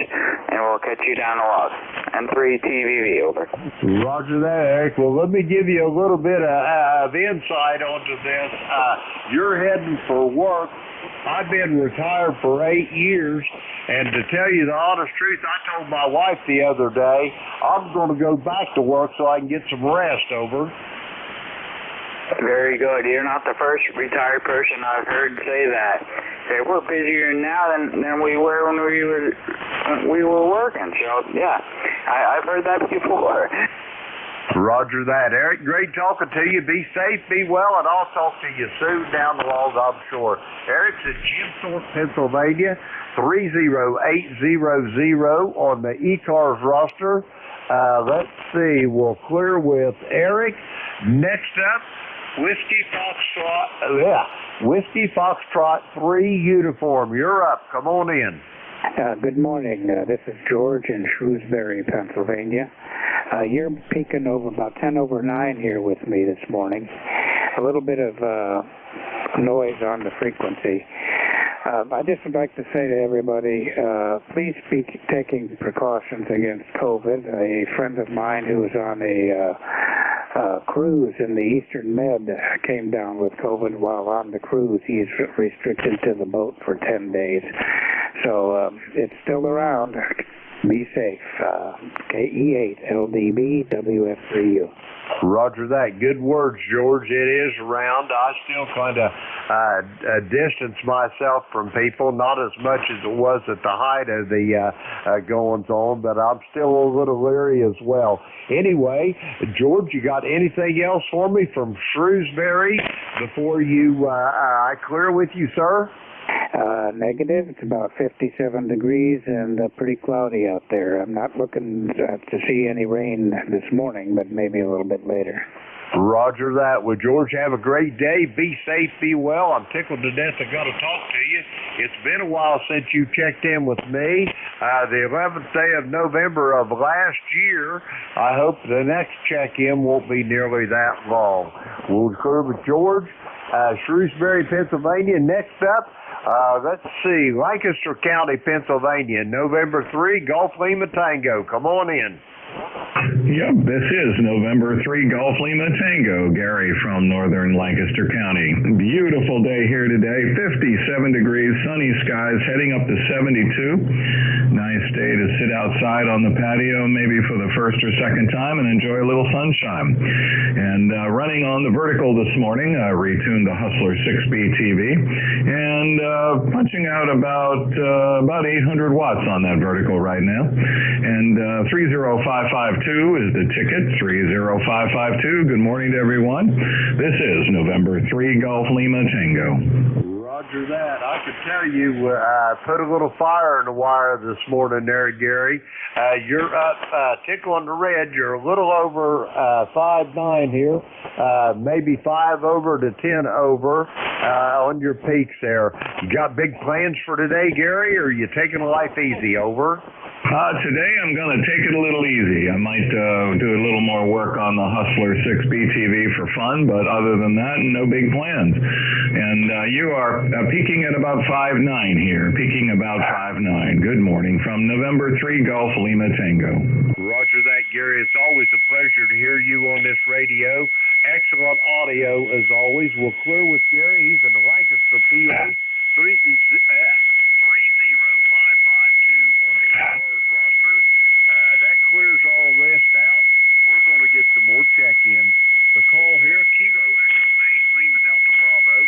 and we'll catch you down the lot. And 3 TVV, over. Roger that, Eric. Well, let me give you a little bit of insight onto this. You're heading for work. I've been retired for 8 years, and to tell you the honest truth, I told my wife the other day, I'm going to go back to work so I can get some rest, over. Very good. You're not the first retired person I've heard say that. Say, we're busier now than we were when we were working. So, yeah, I've heard that before. Roger that. Eric, great talking to you. Be safe, be well, and I'll talk to you soon down the road, I'm sure. Eric's in Jimthorpe, Pennsylvania, 30800 on the ECARS roster. Let's see, we'll clear with Eric. Next up, Whiskey Foxtrot 3 uniform. You're up. Come on in. Good morning. This is George in Shrewsbury, Pennsylvania. You're peaking over about 10 over 9 here with me this morning. A little bit of noise on the frequency. I just would like to say to everybody, please be taking precautions against COVID. A friend of mine who was on a cruise in the Eastern Med came down with COVID while on the cruise. He's restricted to the boat for 10 days. So it's still around. Be safe. KE8LDB WF3U. Roger that. Good words, George. It is around. I still kind of distance myself from people, not as much as it was at the height of the goings on, but I'm still a little leery as well. Anyway, George, you got anything else for me from Shrewsbury before I clear with you, sir? Negative. It's about 57 degrees and pretty cloudy out there. I'm not looking to see any rain this morning, but maybe a little bit later. Roger that. Well, George, have a great day. Be safe, be well. I'm tickled to death I got to talk to you. It's been a while since you checked in with me. The 11th day of November of last year. I hope the next check-in won't be nearly that long. We'll clear with George. Shrewsbury, Pennsylvania. Next up, let's see, Lancaster County, Pennsylvania, November 3, Golf Lima Tango. Come on in. Yep, this is November 3 Golf Lima Tango. Gary from northern Lancaster County. Beautiful day here today. 57 degrees, sunny skies, heading up to 72. Nice day to sit outside on the patio, maybe for the first or second time, and enjoy a little sunshine. And running on the vertical this morning, retuned the Hustler 6B TV, and punching out about 800 watts on that vertical right now. And 30552 is the ticket, 30552. Good morning to everyone. This is November 3 Golf Lima Tango. Roger that. I could tell you, put a little fire in the wire this morning there, Gary. You're up tickling the red. You're a little over 5.9 here, maybe 5 over to 10 over on your peaks there. You got big plans for today, Gary, or are you taking life easy? Over. Today I'm going to take it a little easy. I might do a little more work on the Hustler 6B TV for fun, but other than that, no big plans. And you are peaking at about 5.9 here, peaking about 5.9. Good morning from November 3 Golf Lima Tango. Roger that, Gary. It's always a pleasure to hear you on this radio. Excellent audio as always. We'll clear with Gary. He's in Lancaster, PA. 30552 on the ECARS roster. That clears all the rest out. We're going to get some more check-ins. The call here, Kilo Echo 8, Lima Delta Bravo.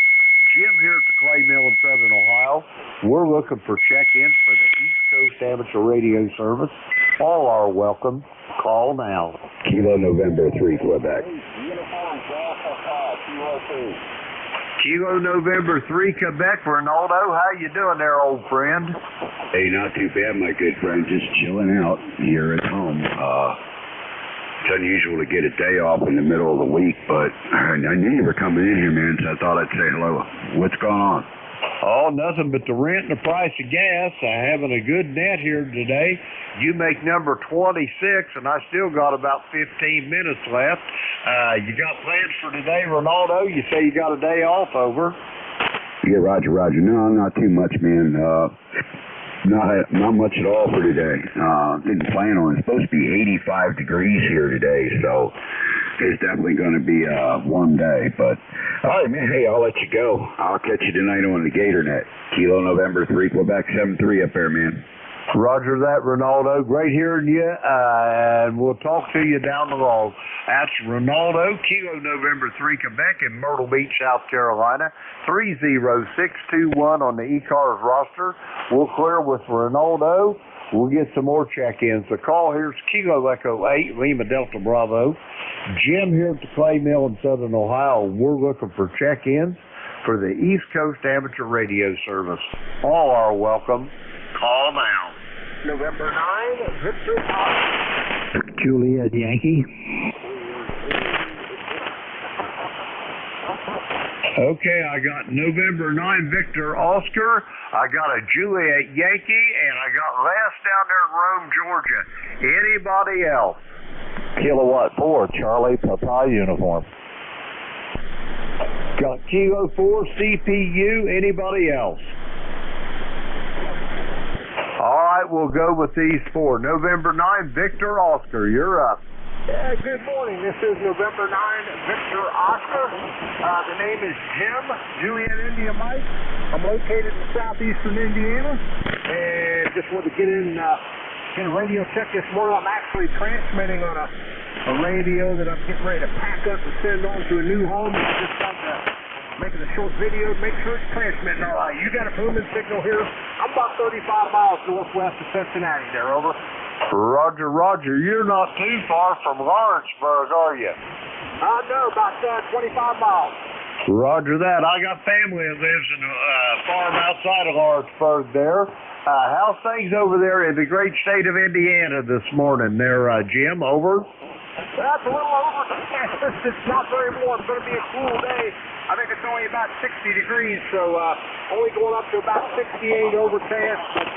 Jim here at the Clay Mill in Southern Ohio. We're looking for check-ins for the East Coast Amateur Radio Service. All are welcome. Call now. Kilo November 3, Quebec. Kilo November 3, Quebec. Ronaldo, how you doing there, old friend? Hey, not too bad, my good friend. Just chilling out here at home. It's unusual to get a day off in the middle of the week, but I knew you were coming in here, man, so I thought I'd say hello. What's going on? Oh, nothing but the rent and the price of gas. Having a good net here today. You make number 26, and I still got about 15 minutes left. You got plans for today, Ronaldo? You say you got a day off, over. Yeah, Roger. No, not too much, man. Not much at all for today. Didn't plan on it. It's supposed to be 85 degrees here today, so it's definitely going to be a warm day. But, all right, man, hey, I'll let you go. I'll catch you tonight on the Gator Net. Kilo November 3, Quebec 73 up there, man. Roger that, Ronaldo. Great hearing you, and we'll talk to you down the road. That's Ronaldo, Kilo November 3, Quebec in Myrtle Beach, South Carolina. 30621 on the ECARS roster. We'll clear with Ronaldo. we'll get some more check-ins. The call here is Kilo Echo 8, Lima Delta Bravo. Jim here at the Clay Mill in Southern Ohio. We're looking for check-ins for the East Coast Amateur Radio Service. All are welcome. Call now. November 9, Victor Oscar. Juliet Yankee. Okay, I got November 9 Victor Oscar. I got a Juliet Yankee, and I got Les down there in Rome, Georgia. Anybody else? Kilowatt 4, Charlie, Papa uniform. Got Kilo 4 CPU. Anybody else? All right, we'll go with these four. November 9 Victor Oscar, you're up. Good morning. This is November 9 Victor Oscar. The name is Jim, Juliet India Mike. I'm located in southeastern Indiana, and just wanted to get in a radio check this morning. I'm actually transmitting on a radio that I'm getting ready to pack up and send on to a new home. I just got making a short video to make sure it's transmitting all right. You got a booming signal here. I'm about 35 miles northwest of Cincinnati there, over. Roger, Roger. You're not too far from Lawrenceburg, are you? No, about 25 miles. Roger that. I got family that lives in a farm outside of Lawrenceburg there. How's things over there in the great state of Indiana this morning there, Jim? Over? That's a little overcast. It's not very warm. It's going to be a cool day. I think it's only about 60 degrees, so only going up to about 68 overcast. But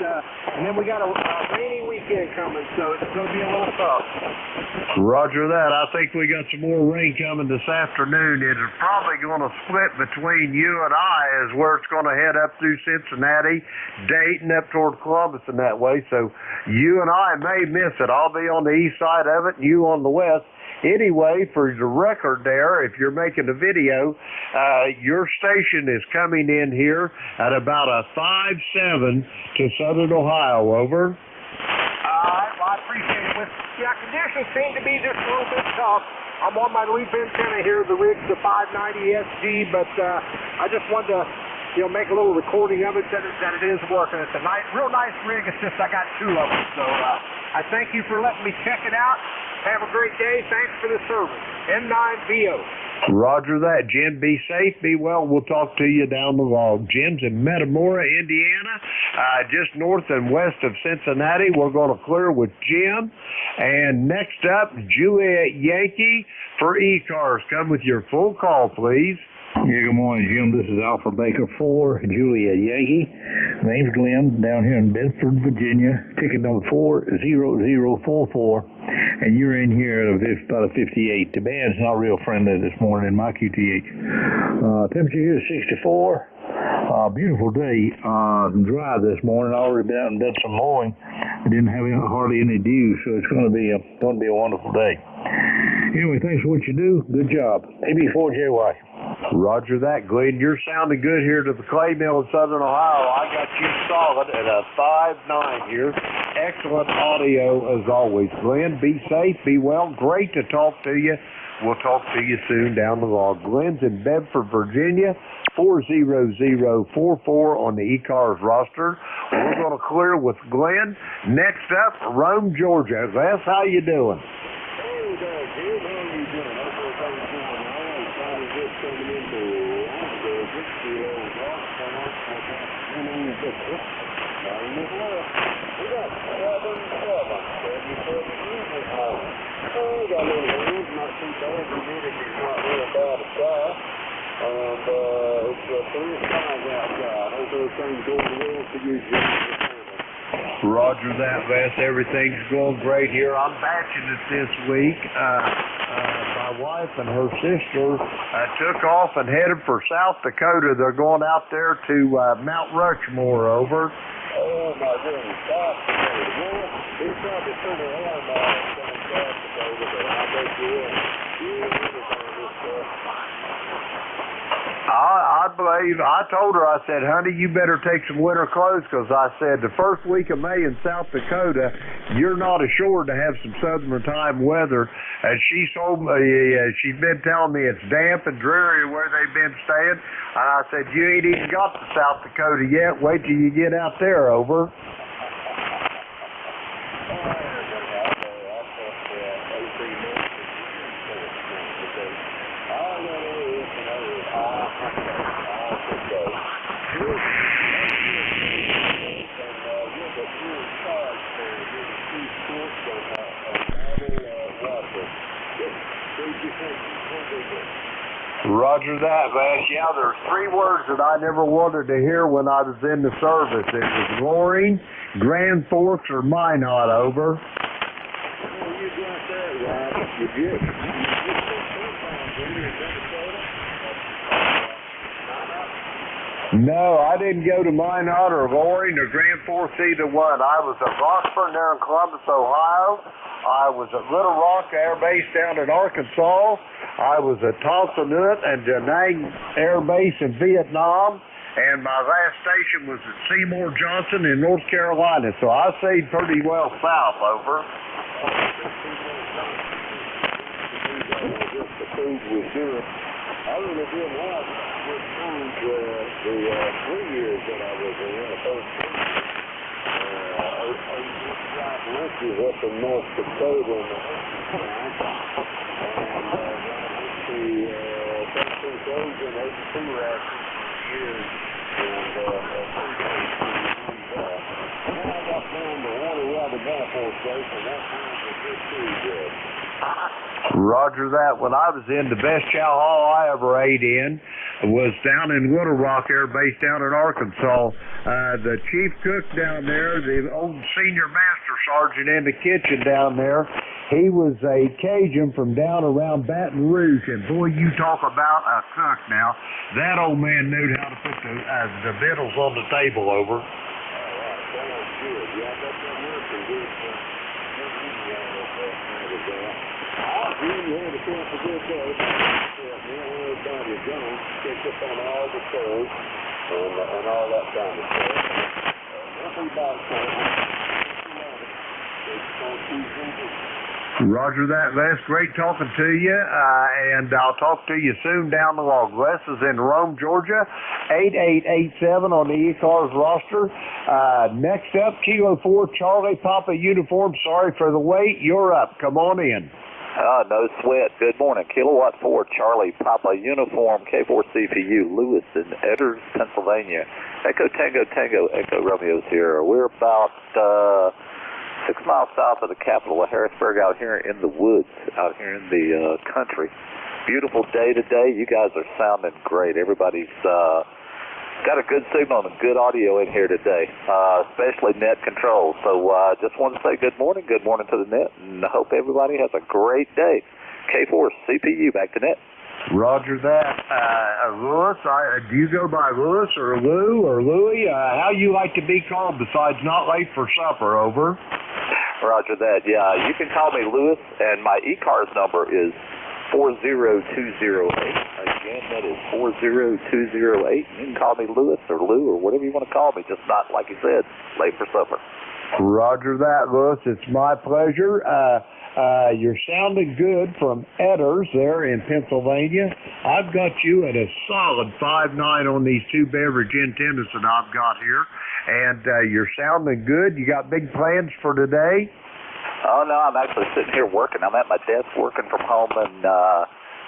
and then we got a rainy weekend coming, so it's going to be a little tough. Roger that. I think we got some more rain coming this afternoon. It's probably going to split between you and I as where it's going to head up through Cincinnati, Dayton, up toward Columbus and that way. So you and I may miss it. I'll be on the east side of it and you on the west. Anyway, for the record there, if you're making a video, your station is coming in here at about a 5-7 to Southern Ohio, over. All right, well, I appreciate it. Yeah, conditions seem to be just a little bit tough. I'm on my loop antenna here. The rig's the 590 SG, but I just wanted to, make a little recording of it that it is working. It's a real nice rig. It's just I got two of them. So I thank you for letting me check it out. Have a great day. Thanks for the service. N9VO. Roger that, Jim. Be safe, be well. We'll talk to you down the log. Jim's in Metamora, Indiana, just north and west of Cincinnati. We're going to clear with Jim. And next up, Juliet Yankee for ECARS. Come with your full call, please. Yeah, good morning, Jim. This is Alpha Baker 4, Juliet Yankee. Name's Glenn, down here in Bedford, Virginia. Ticket number 40044. And you're in here at about a 58. The band's not real friendly this morning in my QTH. Temperature here is 64. Beautiful day. Dry this morning. I already been out and done some mowing. I didn't have hardly any dew, so it's going to be a wonderful day. Anyway, thanks for what you do. Good job. AB4JY. Roger that, Glenn. You're sounding good here to the Clay Mill in Southern Ohio. I got you solid at a 5.9 here. Excellent audio as always, Glenn. Be safe, be well. Great to talk to you. We'll talk to you soon down the log. Glenn's in Bedford, Virginia, 40044 on the ECARS roster. We're going to clear with Glenn. Next up, Rome, Georgia. Les, how you doing? Hey there, Jim. How are you doing? How's everything going? I was trying to get coming into Georgia. We got 77 degrees this morning. We got a little wind, not too bad. Humidity's not real bad at all. And it's 3 skies outside. Hope everything's going well for you, Jim. Roger that, Les. Everything's going great here. I'm batching it this week. My wife and her sister took off and headed for South Dakota. They're going out there to Mount Rushmore, over. Oh, my goodness. South Dakota. Well, he's probably pretty warm out in South Dakota, but I bet you will. I believe, I told her, I said, honey, you better take some winter clothes, because I said the first week of May in South Dakota, you're not assured to have some summertime weather. And she told me, she's been telling me it's damp and dreary where they've been staying. And I said, you ain't even got to South Dakota yet. Wait till you get out there, over. Roger that, Vash. Yeah, there's three words that I never wanted to hear when I was in the service. It was roaring, Grand Forks, or Minot, over. Well, you got that right. You did. No, I didn't go to Minot or Loring or Grand Forks, either one. I was at Rockford there in Columbus, Ohio. I was at Little Rock Air Base down in Arkansas. I was at Tonkinut and Da Nang Air Base in Vietnam. And my last station was at Seymour Johnson in North Carolina. So I stayed pretty well south, over. The food was good. I really didn't have good food the 3 years that I was in the first year. I used to drive lunches up in North Dakota in the and went to 13 days and 82 rations for years. And now I got down to one around the Gunford station. That time was just too good. Roger that. When I was in, the best chow hall I ever ate in was down in Little Rock Air Base down in Arkansas. The chief cook down there, the old senior master sergeant in the kitchen down there, he was a Cajun from down around Baton Rouge. And boy, you talk about a cook now. That old man knew how to put the victuals on the table, over. Sounds good. Yeah, I got that working good. You had a chance to good day. Everybody gone. Picked up on all the toys and all that kind of stuff. Nothing about Roger that, Les. Great talking to you, and I'll talk to you soon down the log. Les is in Rome, Georgia, 8887 on the ECARS roster. Next up, Kilo 4 Charlie Papa uniform. Sorry for the wait. You're up. Come on in. No sweat. Good morning. Kilowatt 4 Charlie Papa uniform K4 CPU Lewis in Edders, Pennsylvania. Echo Tango Tango Echo Romeo's here. We're about 6 miles south of the capital of Harrisburg, out here in the woods, out here in the country. Beautiful day today. You guys are sounding great. Everybody's got a good signal and good audio in here today, especially net control. So just want to say good morning to the net, and I hope everybody has a great day. K4 CPU, back to net. Roger that. Lewis, do you go by Lewis or Lou or Louie? How you like to be called besides not late for supper, over? Roger that. Yeah, you can call me Lewis, and my ECARS number is 40208. Again, that is 40208. You can call me Lewis or Lou or whatever you want to call me, just not, like you said, late for supper. Roger that, Lewis. It's my pleasure. You're sounding good from Edders there in Pennsylvania. I've got you at a solid 5.9 on these two beverage antennas that I've got here. And you're sounding good. You got big plans for today? Oh, no, I'm actually sitting here working. I'm at my desk working from home and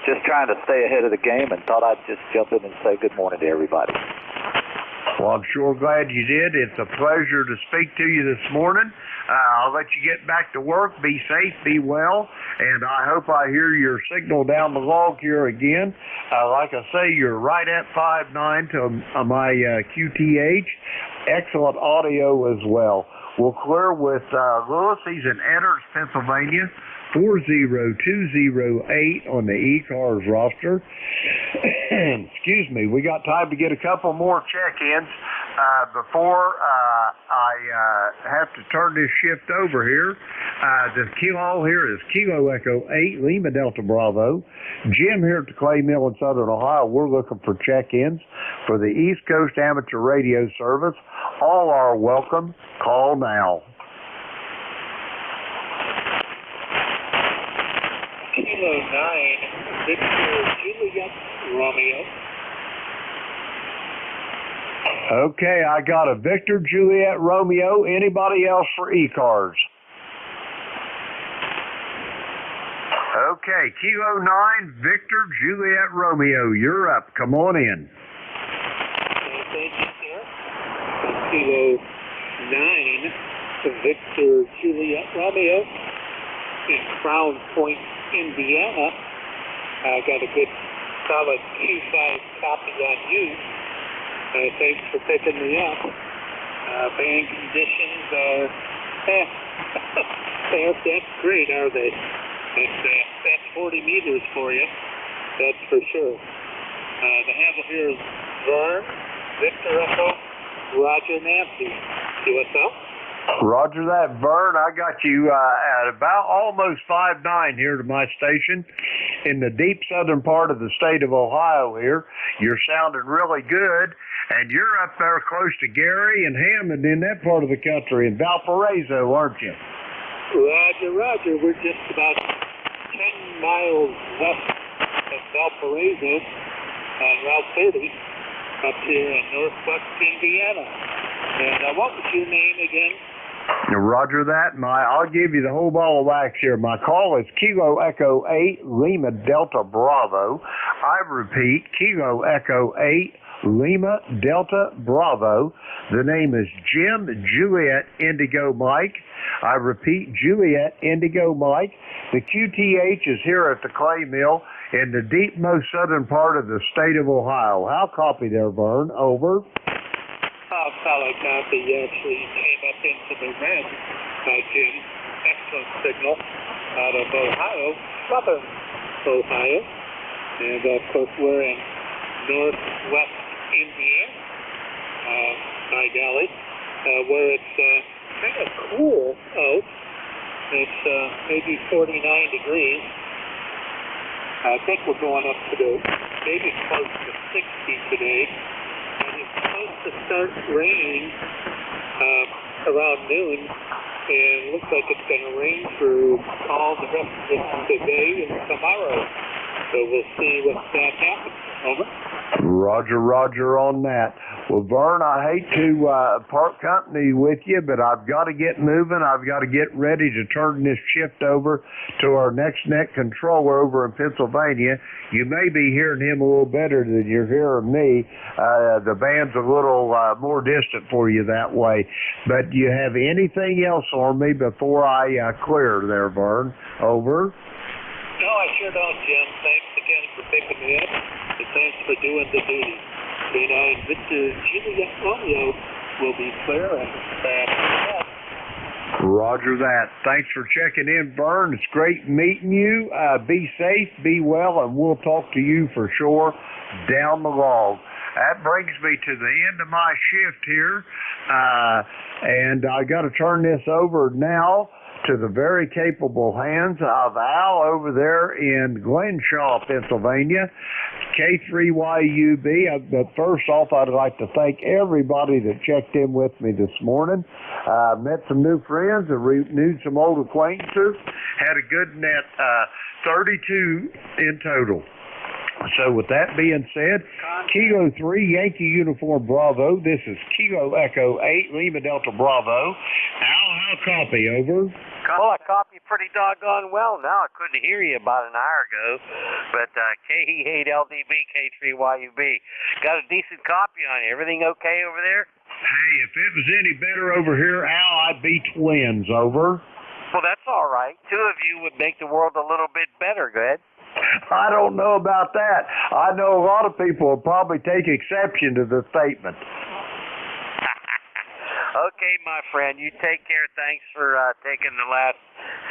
just trying to stay ahead of the game, and thought I'd just jump in and say good morning to everybody. Well, I'm sure glad you did. It's a pleasure to speak to you this morning. I'll let you get back to work. Be safe, be well, and I hope I hear your signal down the log here again. Like I say, you're right at 5.9 to my QTH. Excellent audio as well. We'll clear with Lewis. He's in Edders, Pennsylvania, 40208 on the ECARS roster. Excuse me. We got time to get a couple more check-ins before I have to turn this shift over here. The kilo here is Kilo Echo 8, Lima Delta Bravo. Jim here at the Clay Mill in Southern Ohio. We're looking for check-ins for the East Coast Amateur Radio Service. All are welcome. Call now. Kilo 9, Victor Juliet Romeo. Okay, I got a Victor Juliet Romeo. Anybody else for ECARS? Okay, Kilo 9, Victor Juliet Romeo. You're up. Come on in. Thank you, sir. Kilo 9, Victor Juliet Romeo in Crown Point, Indiana. I got a good solid Q5 copy on you. Thanks for picking me up. Band conditions are, they aren't that great, are they? That's 40 meters for you, that's for sure. The handle here is Vern, Victor Echo, Roger Nancy, USL. Roger that, Vern. I got you at about almost 5'9" here to my station in the deep southern part of the state of Ohio here. You're sounding really good, and you're up there close to Gary and Hammond in that part of the country, in Valparaiso, aren't you? Roger. We're just about 10 miles west of Valparaiso on Route 30 up here in northwest Indiana. And what was your name again? Roger that. I'll give you the whole ball of wax here. My call is Kilo Echo 8 Lima Delta Bravo. I repeat, Kilo Echo 8 Lima Delta Bravo. The name is Jim Juliet Indigo Mike. I repeat, Juliet Indigo Mike. The QTH is here at the clay mill in the deepmost southern part of the state of Ohio. How copy there, Vern? Over. Solid copy. You actually came up into the red, Jim. Excellent signal out of Ohio, southern Ohio. And of course, we're in northwest Indiana, by golly, where it's kind of cool out. It's maybe 49 degrees. I think we're going up to maybe close to 60 today. And it's supposed to start raining around noon, and looks like it's going to rain for all the rest of the day and tomorrow. So we'll see what that happens. Over. Roger on that. Well, Vern, I hate to part company with you, but I've got to get moving. I've got to get ready to turn this shift over to our next net controller over in Pennsylvania. You may be hearing him a little better than you're hearing me. The band's a little more distant for you that way. But do you have anything else for me before I clear there, Vern? Over. No, I sure don't, Jim. Thanks again for picking me up, and thanks for doing the duty. And Victor Juliet Romeo will be clear and Roger that. Thanks for checking in, Vern. It's great meeting you. Be safe, be well, and we'll talk to you for sure down the log. That brings me to the end of my shift here, and I got to turn this over now to the very capable hands of Al over there in Glenshaw, Pennsylvania, K3YUB. But first off, I'd like to thank everybody that checked in with me this morning. Met some new friends and renewed some old acquaintances. Had a good net, 32 in total. So with that being said, Kilo 3 Yankee Uniform Bravo. This is Kilo Echo 8 Lima Delta Bravo. Al, how copy? Over. Well, I copied pretty doggone well now. I couldn't hear you about an hour ago, but KE8LDB, K3YUB. Got a decent copy on you. Everything okay over there? Hey, if it was any better over here, Al, I'd be twins. Over. Well, that's all right. Two of you would make the world a little bit better. Go ahead. I don't know about that. I know a lot of people will probably take exception to the statement. Okay, my friend. You take care. Thanks for taking the last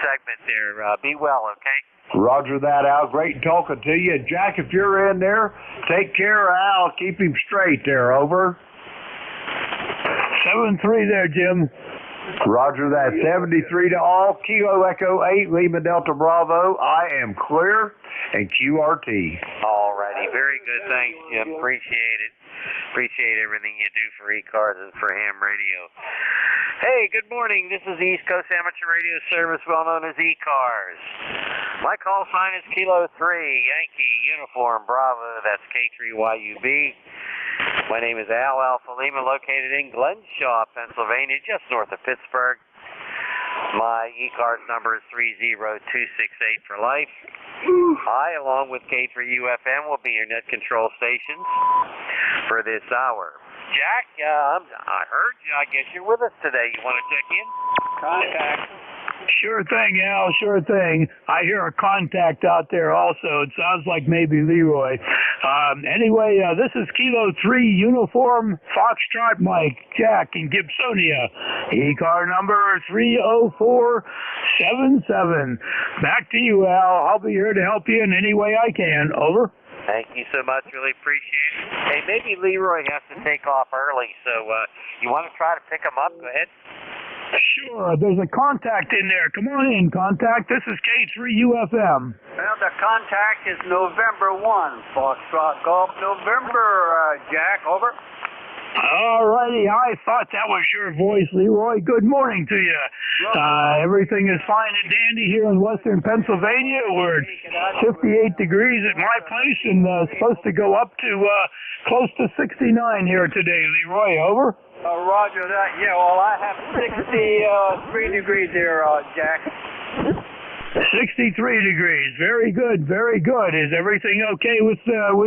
segment there. Be well, okay? Roger that, Al. Great talking to you. Jack, if you're in there, take care of Al. Keep him straight there. Over. 7-3 there, Jim. Roger that. 73 to all. Kilo Echo 8 Lima Delta Bravo. I am clear and QRT. All righty. Very good. Thanks, Jim. Appreciate it. Appreciate everything you do for ECARS and for ham radio. Hey, good morning. This is the East Coast Amateur Radio Service, well known as ECARS. My call sign is Kilo 3 Yankee Uniform Bravo. That's K3YUB. My name is Al Alpha Lima, located in Glenshaw, Pennsylvania, just north of Pittsburgh. My ECARS number is 30268 for life. I, along with K3UFM, will be your net control stations for this hour. Jack, I heard you. I guess you're with us today. You want to check in? Contact. Sure thing, Al, sure thing. I hear a contact out there also. It sounds like maybe Leroy. Anyway, this is Kilo 3 Uniform Foxtrot Mike, Jack in Gibsonia. E-car number 30477. Back to you, Al. I'll be here to help you in any way I can. Over. Thank you so much. Really appreciate it. Hey, maybe Leroy has to take off early, so you want to try to pick him up? Go ahead. Sure, there's a contact in there. Come on in, contact. This is K3UFM. Well, the contact is November 1, Foxtrot Golf November, Jack, over. All righty, I thought that was your voice, Leroy. Good morning to you. Everything is fine and dandy here in western Pennsylvania. We're 58 degrees at my place and supposed to go up to close to 69 here today, Leroy. Over. Roger that. Yeah, well, I have 63 degrees here, Jack. 63 degrees. Very good, very good. Is everything okay with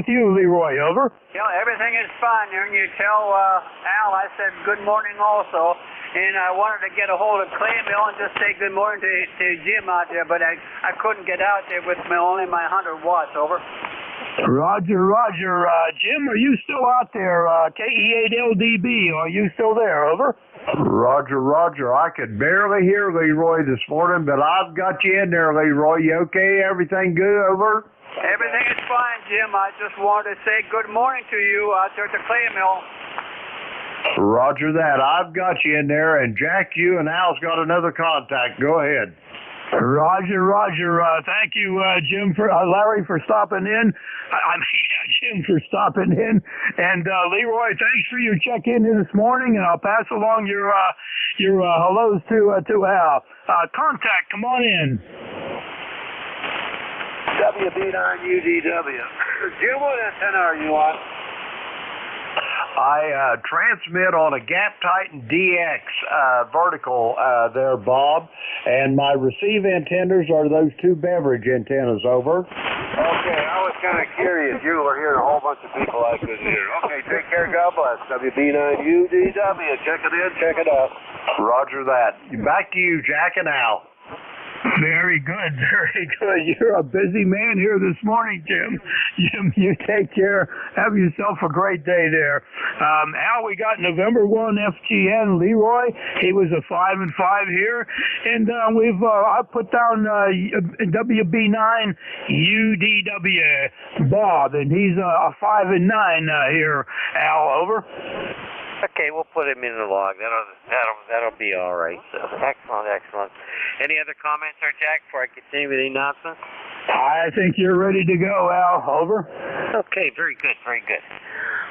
you, Leroy? Over. You know, everything is fine here. And you tell Al I said good morning also. And I wanted to get a hold of Clay Mill and just say good morning to Jim out there, but I couldn't get out there with only my 100 watts. Over. Roger, Roger. Jim, are you still out there? KE8LDB, are you still there? Over. Roger, Roger. I could barely hear Leroy this morning, but I've got you in there, Leroy. You okay? Everything good? Over. Everything is fine, Jim. I just wanted to say good morning to you out there at the Clay Mill. Roger that. I've got you in there, and Jack, you and Al's got another contact. Go ahead. Roger, Roger. Thank you, Jim, Larry, for stopping in. Jim for stopping in. And Leroy, thanks for your check-in here this morning, and I'll pass along your hellos to Al. Contact, come on in. WB9UDW. Jim, what antenna are you on? I transmit on a Gap Titan DX vertical there, Bob, and my receive antennas are those two beverage antennas. Over. Okay, I was kind of curious. You were hearing a whole bunch of people I couldn't hear. Okay, take care. God bless. WB9UDW. Check it in, check it out. Roger that. Back to you, Jack and Al. Very good, very good. You're a busy man here this morning, Jim. Jim, you take care. Have yourself a great day there. Al, we got November 1 FGN Leroy. He was a 5-5 here. And I put down WB9 UDW Bob, and he's a 5-9 here. Al, over. Okay, we'll put him in the log. That'll be all right. So excellent, excellent. Any other comments, there, Jack, before I continue with the announcements? I think you're ready to go, Al. Over. Okay, very good, very good.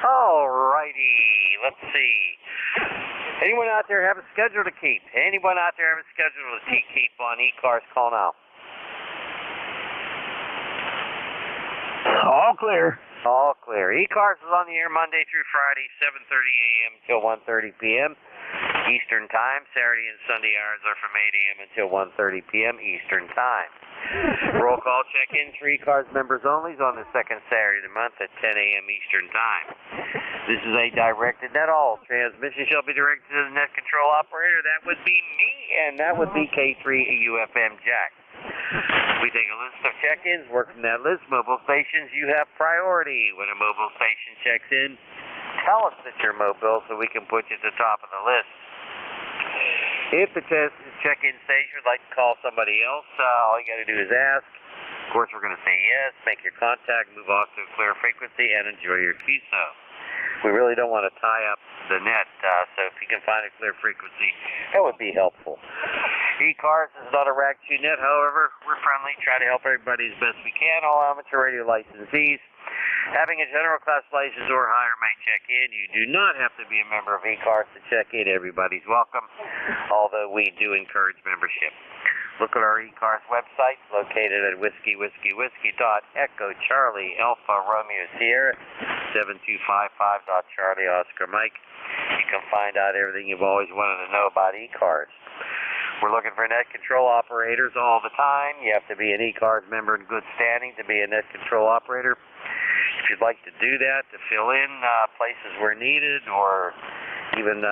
All righty, let's see. Anyone out there have a schedule to keep? Anyone out there have a schedule to keep on ECARS? Call now. All clear. All clear. ECARS is on the air Monday through Friday, 7:30 a.m. until 1:30 p.m. Eastern Time. Saturday and Sunday hours are from 8 a.m. until 1:30 p.m. Eastern Time. Roll call check-in for ECARS members only is on the second Saturday of the month at 10 a.m. Eastern Time. This is a directed net. All transmission shall be directed to the net control operator. That would be me, and that would be K3UFM Jack. We take a list of check-ins, work from that list. Mobile stations, you have priority. When a mobile station checks in, tell us that you're mobile so we can put you at the top of the list. If the check-in station would like to call somebody else, all you got to do is ask. Of course, we're going to say yes, make your contact, move off to a clear frequency, and enjoy your QSO. We really don't want to tie up the net, so if you can find a clear frequency, that would be helpful. ECARS is not a RAC2 net, however, we're friendly, try to help everybody as best we can. All amateur radio licensees having a general class license or higher may check in. You do not have to be a member of ECARS to check in. Everybody's welcome, although we do encourage membership. Look at our ECARS website, located at whiskey.echo Charlie Alpha Romeo Sierra 7255. Charlie Oscar Mike. You can find out everything you've always wanted to know about ECARS. We're looking for net control operators all the time. You have to be an ECARS member in good standing to be a net control operator. If you'd like to do that, to fill in places where needed, or even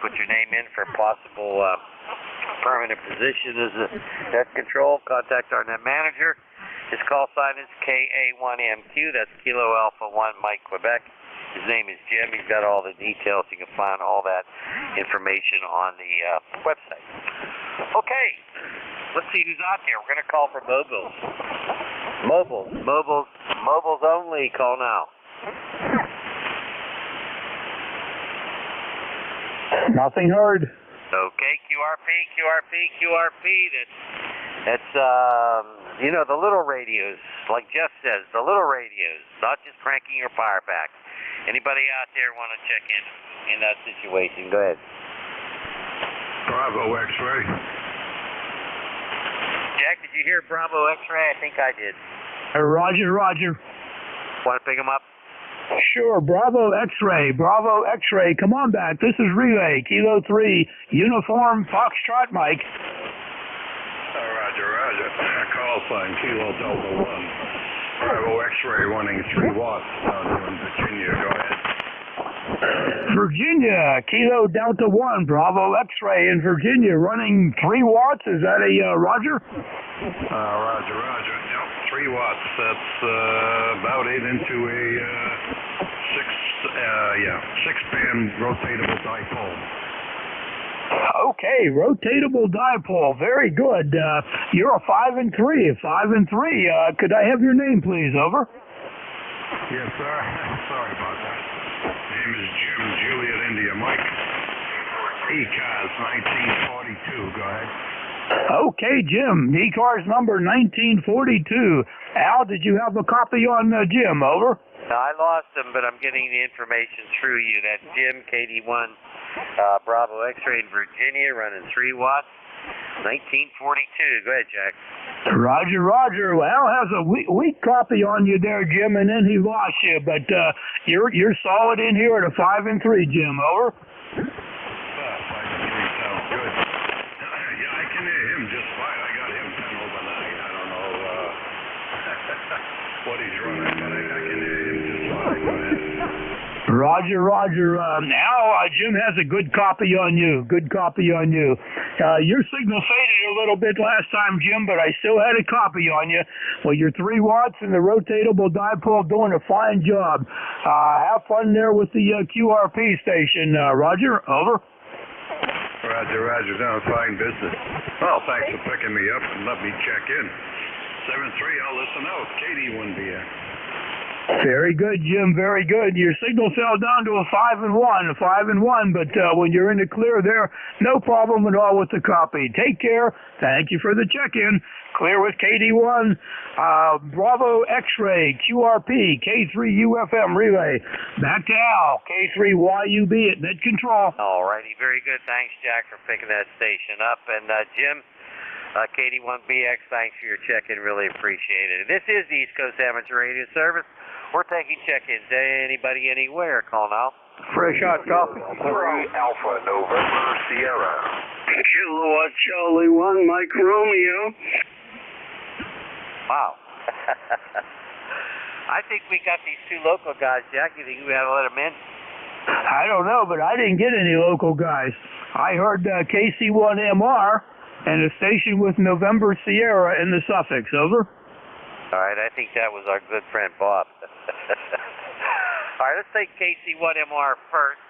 put your name in for possible permanent position as a net control. Contact our net manager. His call sign is KA1MQ. That's Kilo Alpha 1 Mike Quebec. His name is Jim. He's got all the details. You can find all that information on the website. Okay, let's see who's out there. We're going to call for mobiles. Mobiles only. Call now. Nothing heard. Okay, QRP. That's you know, the little radios, like Jeff says, the little radios, not just cranking your power back. Anybody out there want to check in that situation? Go ahead. Bravo X-ray. Jack, did you hear Bravo X-ray? I think I did. Roger. Want to pick them up? Sure, Bravo X-ray, come on back. This is Relay, Kilo 3, Uniform, Foxtrot Mike. Roger. Call sign, Kilo Delta 1. Bravo X-ray running 3 watts down here in Virginia. Go ahead. Virginia, Kilo Delta 1, Bravo X-ray in Virginia, running 3 watts. Is that a Roger? Roger. Yep, 3 watts. That's about 8 into a 6-band rotatable dipole. Okay, rotatable dipole. Very good. You're a 5 and 3. Could I have your name, please? Over. Yes, sir. Sorry about that. Name is Jim, Juliet India Mike. ECARS 1942. Go ahead. Okay, Jim. ECARS number 1942. Al, did you have a copy on Jim? Over. No, I lost him, but I'm getting the information through you. That's Jim, KD1, Bravo X-ray in Virginia, running 3 watts, 1942. Go ahead, Jack. Roger. Well, Al has a weak copy on you there, Jim, and then he lost you. But you're solid in here at a 5 and 3, Jim. Over. 5 and 3 sounds good. Yeah, I can hear him just fine. I got him 10 over 9. I don't know what he's running, but I can hear him just fine. Go ahead. Roger. Now, Jim has a good copy on you. Your signal faded a little bit last time, Jim, but I still had a copy on you. Well, your 3 watts and the rotatable dipole doing a fine job. Have fun there with the QRP station. Roger, over. Roger. Doing fine business. Well, thanks for picking me up and let me check in. 7-3, I'll listen out. Katie wouldn't be here. Very good, Jim. Very good. Your signal fell down to a 5 and 1, but when you're in the clear there, no problem at all with the copy. Take care. Thank you for the check-in. Clear with KD1, Bravo X-ray, QRP, K3UFM relay. Back to Al, K3YUB at net control. All righty. Very good. Thanks, Jack, for picking that station up. And Jim, KD1BX, thanks for your check-in. Really appreciate it. This is the East Coast Amateur Radio Service. We're taking check-ins. Anybody, anywhere. Call now. Fresh hot coffee. 3 Alpha November Sierra. Kilowatt Charlie 1 Mike Romeo. Wow. I think we got these 2 local guys, Jack. You think we ought to let them in? I don't know, but I didn't get any local guys. I heard KC1MR and a station with November Sierra in the suffix. Over. All right, I think that was our good friend Bob. All right, let's take KC1MR first,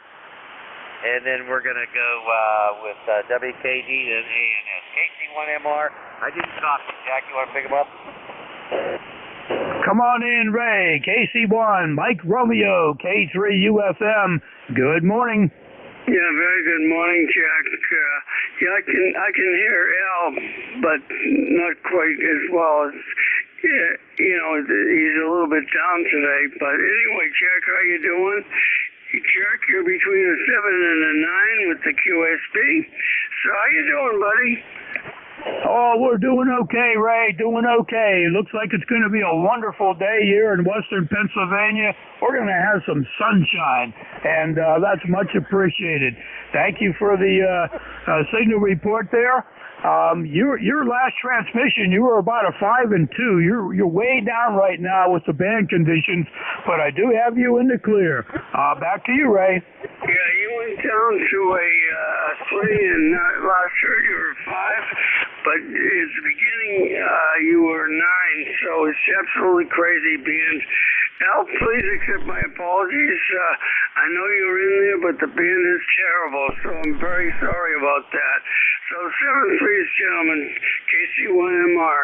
and then we're going to go with WKD and ANS. KC1MR, I didn't copy. Jack, you want to pick him up? Come on in, Ray. KC1, Mike Romeo, K3UFM. Good morning. Yeah, very good morning, Jack. I can hear Al, but not quite as well as, he's a little bit down today. But anyway, Jack, how you doing? Jack, you're between a 7 and a 9 with the QSB. So how you doing, buddy? Oh, we're doing okay, Ray, doing okay. Looks like it's going to be a wonderful day here in western Pennsylvania. We're going to have some sunshine, and that's much appreciated. Thank you for the signal report there. Your last transmission, you were about a 5 and 2. You're way down right now with the band conditions, but I do have you in the clear. Back to you, Ray. Yeah, you went down to a 3, and last year you were 5, but at the beginning you were 9, so it's absolutely crazy being. Al, please accept my apologies. I know you were in there, but the band is terrible, so I'm very sorry about that. So 7-3, gentlemen, KC1MR.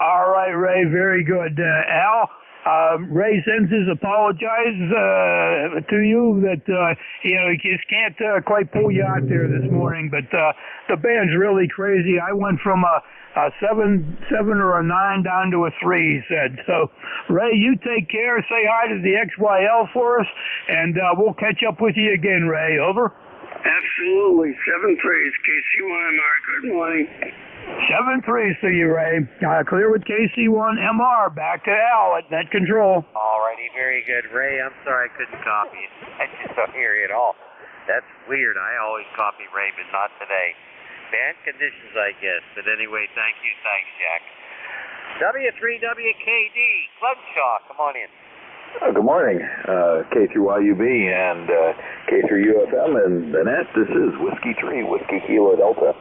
All right, Ray, very good. Al, Ray sends his apologies to you that he just can't quite pull you out there this morning, but the band's really crazy. I went from a 7 or a 9 down to a 3, he said. So, Ray, you take care. Say hi to the XYL for us, and we'll catch up with you again, Ray. Over. Absolutely. 7-3 is KC1MR. Good morning. 7-3, see you, Ray. Clear with KC1MR. Back to Al at Net Control. Alrighty, very good. Ray, I'm sorry I couldn't copy it. I just don't hear you at all. That's weird. I always copy Ray, but not today. Band conditions, I guess. But anyway, thank you. Thanks, Jack. W3WKD, Glenshaw, come on in. Good morning, K3YUB and K3UFM and the net. This is Whiskey 3, Whiskey Kilo Delta.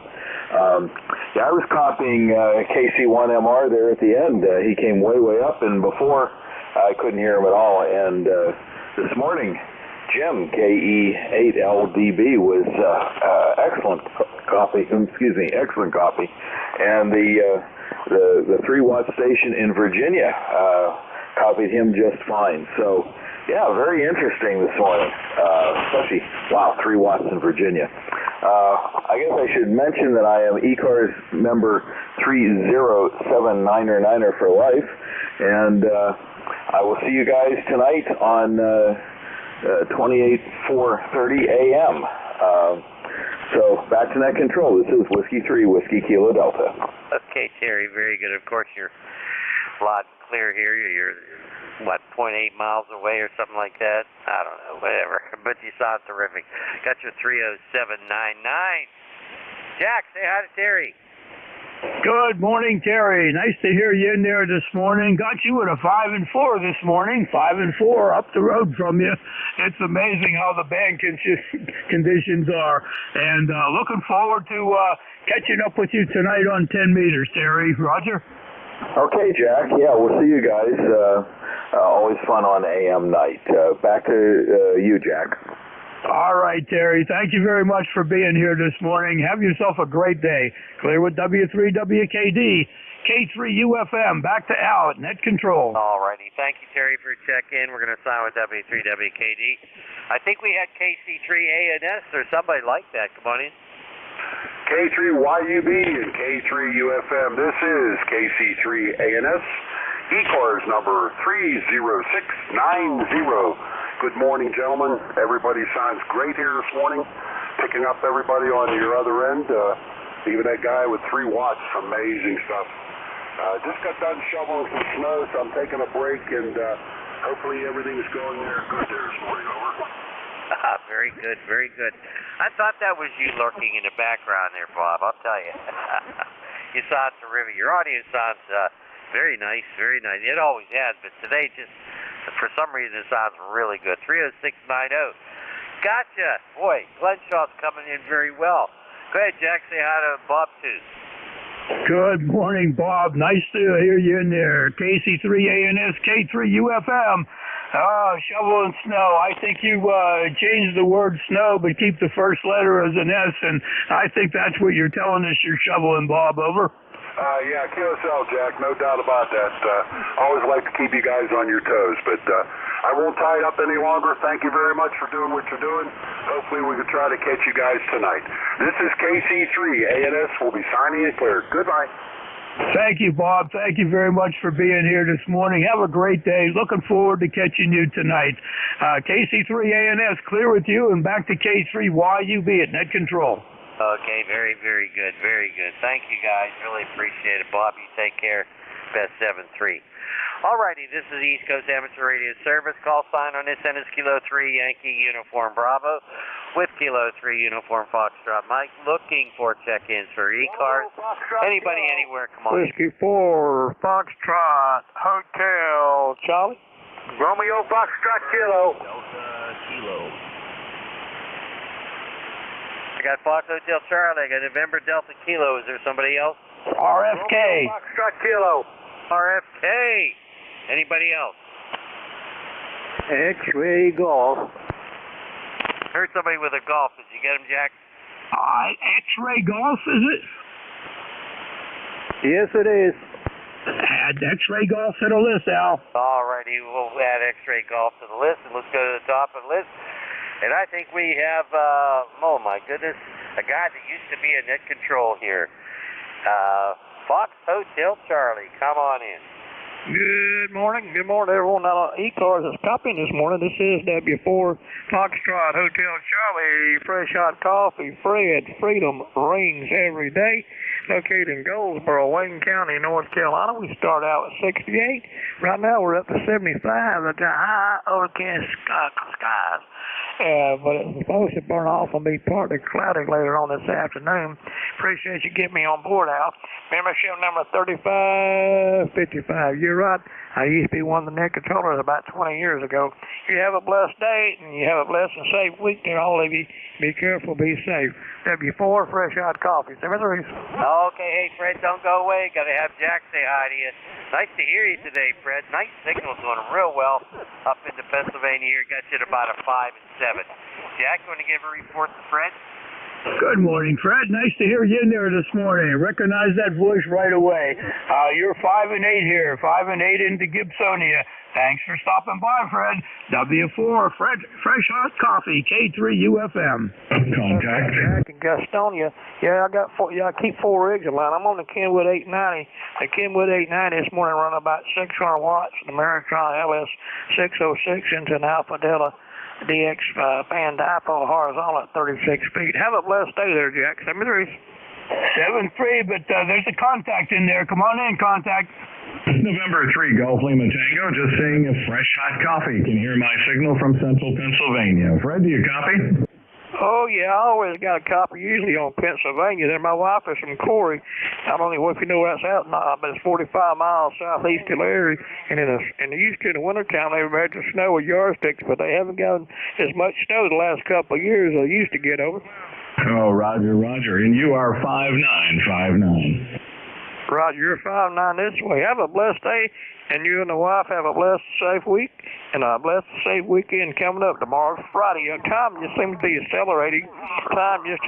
I was copying KC1MR there at the end. He came way up, and before I couldn't hear him at all. And this morning, Jim, KE8LDB, was excellent copy. Excellent copy. And the 3-watt station in Virginia copied him just fine. So, yeah, very interesting this morning. Especially, 3 watts in Virginia. I guess I should mention that I am ECARS member 30799er for life, and I will see you guys tonight on 28430 AM. So back to Net Control. This is Whiskey 3, Whiskey Kilo Delta. Okay, Terry, very good. Of course, you're loud and clear here. You're, 0.8 miles away or something like that? I don't know, whatever. But you sound terrific. Got your 30799. Jack, say hi to Terry. Good morning, Terry. Nice to hear you in there this morning. Got you at a 5 and 4 this morning. 5 and 4 up the road from you. It's amazing how the band conditions are. And looking forward to catching up with you tonight on 10 meters, Terry. Roger? Okay, Jack. Yeah, we'll see you guys. Always fun on AM night. Back to you, Jack. All right, Terry. Thank you very much for being here this morning. Have yourself a great day. Clear with W3WKD, K3UFM. Back to Al at Net Control. All righty. Thank you, Terry, for your check-in. We're going to sign with W3WKD. I think we had KC3ANS or somebody like that. Come on in. K3YUB and K3UFM. This is KC3ANS. ECARS number 30690. Good morning, gentlemen. Everybody sounds great here this morning. Picking up everybody on your other end. Even that guy with 3 watts, amazing stuff. Just got done shoveling some snow, so I'm taking a break, and hopefully everything's going there good there this morning. Over. Very good, very good. I thought that was you lurking in the background there, Bob. I'll tell you. You sound terrific. Your audio sounds very nice, very nice. It always has, but today just for some reason it sounds really good. 30690. Gotcha. Boy, Glenshaw's coming in very well. Go ahead, Jack. Say hi to Bob, too. Good morning, Bob. Nice to hear you in there. KC3ANS, K3UFM. Shoveling snow. I think you changed the word snow, but keep the first letter as an S, and I think that's what you're telling us you're shoveling, Bob. Over. Yeah, QSL, Jack, no doubt about that. Always like to keep you guys on your toes, but I won't tie it up any longer. Thank you very much for doing what you're doing. Hopefully we can try to catch you guys tonight. This is KC3ANS. We'll be signing it clear. Goodbye. Thank you, Bob. Thank you very much for being here this morning. Have a great day. Looking forward to catching you tonight. KC3ANS, clear with you, and back to K3YUB at Net Control. Okay, very, very good, very good. Thank you, guys. Really appreciate it. Bob, you take care. Best 7-3. Alrighty, this is East Coast Amateur Radio Service. Call sign on this end is Kilo 3 Yankee Uniform Bravo with Kilo 3 Uniform Foxtrot Mike, looking for check-ins for ECARS. Anybody, anywhere, come on. Whiskey 4, Foxtrot, Hotel, Charlie. Romeo, Foxtrot, Kilo. Delta Kilo. I got Fox Hotel Charlie, I got November Delta Kilo. Is there somebody else? RFK. Romeo, Foxtrot, Kilo. RFK. Anybody else? X-ray golf. Heard somebody with a golf. Did you get him, Jack? X-ray golf, is it? Yes, it is. Add X-ray golf to the list, Al. Alrighty, we'll add X-ray golf to the list, and let's go to the top of the list. And I think we have, oh my goodness, a guy that used to be a net control here. Fox Hotel Charlie, come on in. Good morning, everyone. Now, ECARS is copying this morning. This is W4 Foxtrot Hotel Charlie, fresh hot coffee, Fred, Freedom rings every day. Located in Goldsboro, Wayne County, North Carolina. We start out at 68. Right now we're up to 75. That's a high overcast skies. But it's supposed to burn off and be partly cloudy later on this afternoon. Appreciate you getting me on board, Al. Membership number 3555. You're right. I used to be one of the net controllers about 20 years ago. You have a blessed day, and you have a blessed and safe week there, all of you. Be careful, be safe. W4 Fresh Hot Coffee. 73. Okay, hey, Fred, don't go away. Got to have Jack say hi to you. Nice to hear you today, Fred. Nice signal, doing real well up into Pennsylvania here. Got you at about a 5 and 7. Jack, you want to give a report to Fred? Good morning, Fred. Nice to hear you in there this morning. I recognize that voice right away. You're 5 and 8 here, 5 and 8 into Gibsonia. Thanks for stopping by, Fred. W4 Fresh Hot Coffee, K3UFM. Contact. Jack in Gastonia. Yeah, I keep 4 rigs in line. I'm on the Kenwood 890. The Kenwood 890 this morning run about 600 watts. The Ameritron LS 606 into an Alpha Delta DX pan dipole horizontal at 36 feet. Have a blessed day there, Jack. 73. 73, but there's a contact in there. Come on in, contact. November 3 Golf Lima Tango, just saying a fresh hot coffee. Can hear my signal from central Pennsylvania. Fred, do you copy? Oh, yeah, I always got a copy, usually on Pennsylvania. Then my wife is from Corey. I don't know if you know where that's at, but it's 45 miles southeast of Larry. And used to in the wintertime, they had to snow with yardsticks, but they haven't gotten as much snow the last couple of years as they used to get over. Oh, Roger. And you are 5'9". Roger, you're 5'9" this way. Have a blessed day, and you and the wife have a blessed, safe week, and a blessed, safe weekend coming up. Tomorrow's Friday. Time just seems to be accelerating. Time just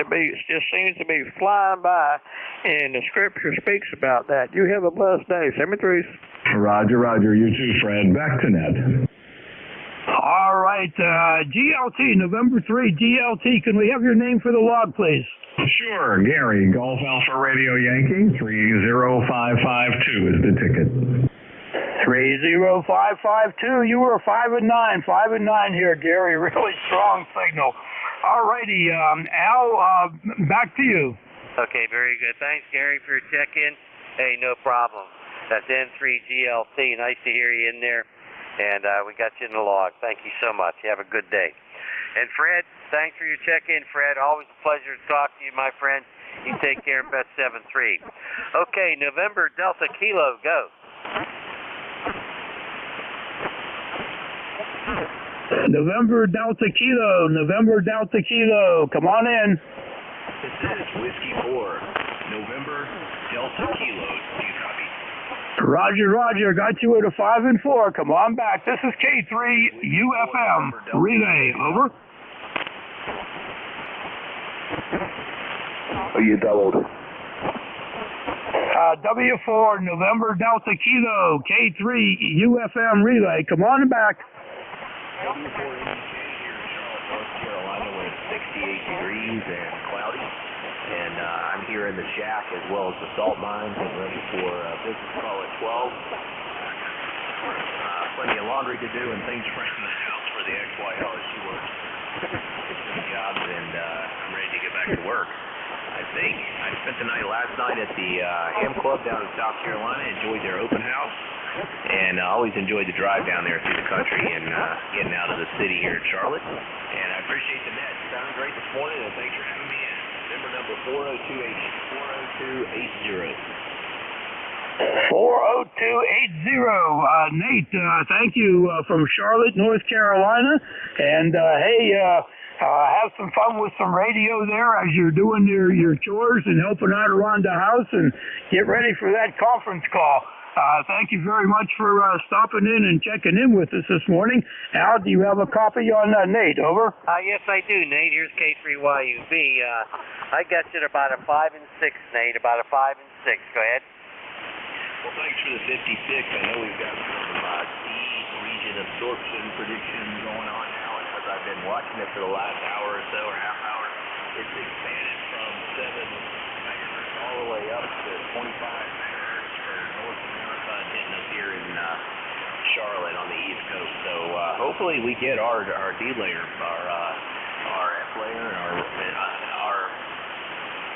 seems to be flying by, and the Scripture speaks about that. You have a blessed day. 73. Roger. You too, Fred. Back to net. All right, GLT, November 3, GLT. Can we have your name for the log, please? Sure, Gary, Golf Alpha Radio Yankee, 30552 is the ticket. 30552, you were 5 and 9 here, Gary. Really strong signal. All righty, Al, back to you. Okay, very good. Thanks, Gary, for your check-in. Hey, no problem. That's N3GLT. Nice to hear you in there. And we got you in the log. Thank you so much. You have a good day. And Fred, thanks for your check-in, Fred. Always a pleasure to talk to you, my friend. You take care and best 7-3. Okay, November Delta Kilo, go. November Delta Kilo. Come on in. This is Whiskey 4, November Delta Kilo. Do you copy? Roger. Got you at a 5 and 4. Come on back. This is K3UFM. Relay, over. Oh, you doubled. W4 November Delta Kilo, K3UFM relay. Come on back. W4 NJ here in Charlotte, North Carolina, where it's 68 degrees and cloudy. And I'm here in the shack as well as the salt mines, getting ready for business call at 12. Plenty of laundry to do and things around the house for the XYL as she works. It's some jobs, and I'm ready to get back to work. I think I spent the night last night at the Ham Club down in South Carolina. Enjoyed their open house. and I always enjoyed the drive down there through the country and getting out of the city here in Charlotte. And I appreciate the net. Sounded great this morning, and thanks for having me in. Member number 40280. 40280. Nate, thank you from Charlotte, North Carolina. And hey, have some fun with some radio there as you're doing your chores and helping out around the house, and get ready for that conference call. Thank you very much for stopping in and checking in with us this morning. Al, do you have a copy on Nate? Over. Yes, I do, Nate. Here's K3YUB. I got you at about a 5 and 6, Nate. About a 5 and 6. Go ahead. Well, thanks for the 56. I know we've got some region absorption predictions going on now, and as I've been watching it for the last hour or so, or half hour, it's expanded from 7 megahertz all the way up to 25 megahertz for North America, hitting us here in Charlotte on the East Coast. So hopefully we get our D layer, our F layer, and our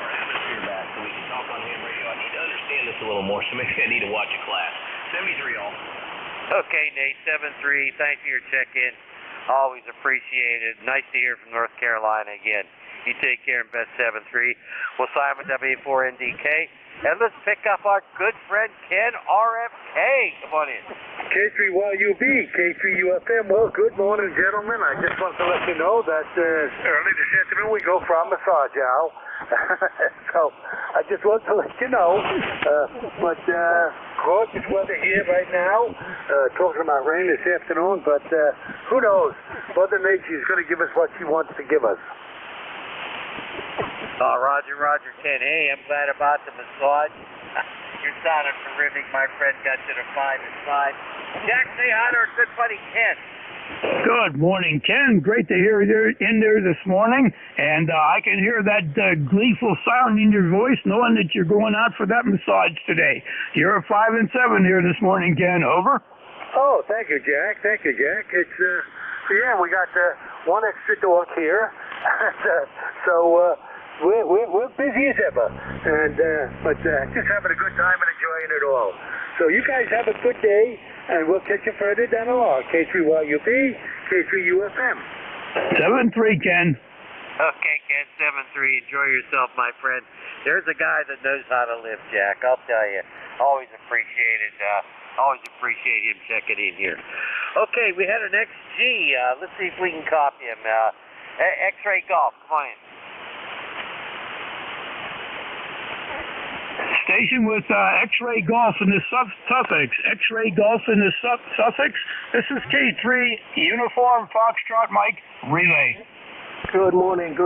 atmosphere back, so we can talk on ham radio. I need to understand this a little more, so maybe I need to watch a class. 73 all. Okay, Nate, 73. Thanks for your check-in. Always appreciated. Nice to hear from North Carolina again. You take care and best 7-3. We'll sign with W4NDK. And let's pick up our good friend Ken RFK. Come on in. K3YUB, K3UFM. Well, good morning, gentlemen. I just want to let you know that early this afternoon we go for our massage, Al. So I just want to let you know. But gorgeous weather here right now. Talking about rain this afternoon, but who knows? Mother Nature is going to give us what she wants to give us. Roger, 10. Hey, I'm glad about the massage. You're sounding terrific. My friend got you to 5 and 5. Jack, say hi to our good buddy Ken. Good morning, Ken. Great to hear you in there this morning. And I can hear that gleeful sound in your voice, knowing that you're going out for that massage today. You're a 5 and 7 here this morning, Ken. Over. Oh, thank you, Jack. It's yeah, we got one extra dog here, so we're busy as ever, and but just having a good time and enjoying it all. So you guys have a good day, and we'll catch you further down the line. K3YUB, K3UFM. 7-3, Ken. Okay, Ken, 7-3. Enjoy yourself, my friend. There's a guy that knows how to live, Jack. I'll tell you. Always appreciate him checking in here. Okay, we had an XG. Let's see if we can copy him. X-Ray Golf, come on in. Station with X-Ray Golf in the Sussex. X-Ray Golf in the Sussex. This is K3 Uniform Foxtrot Mike Relay. Good morning,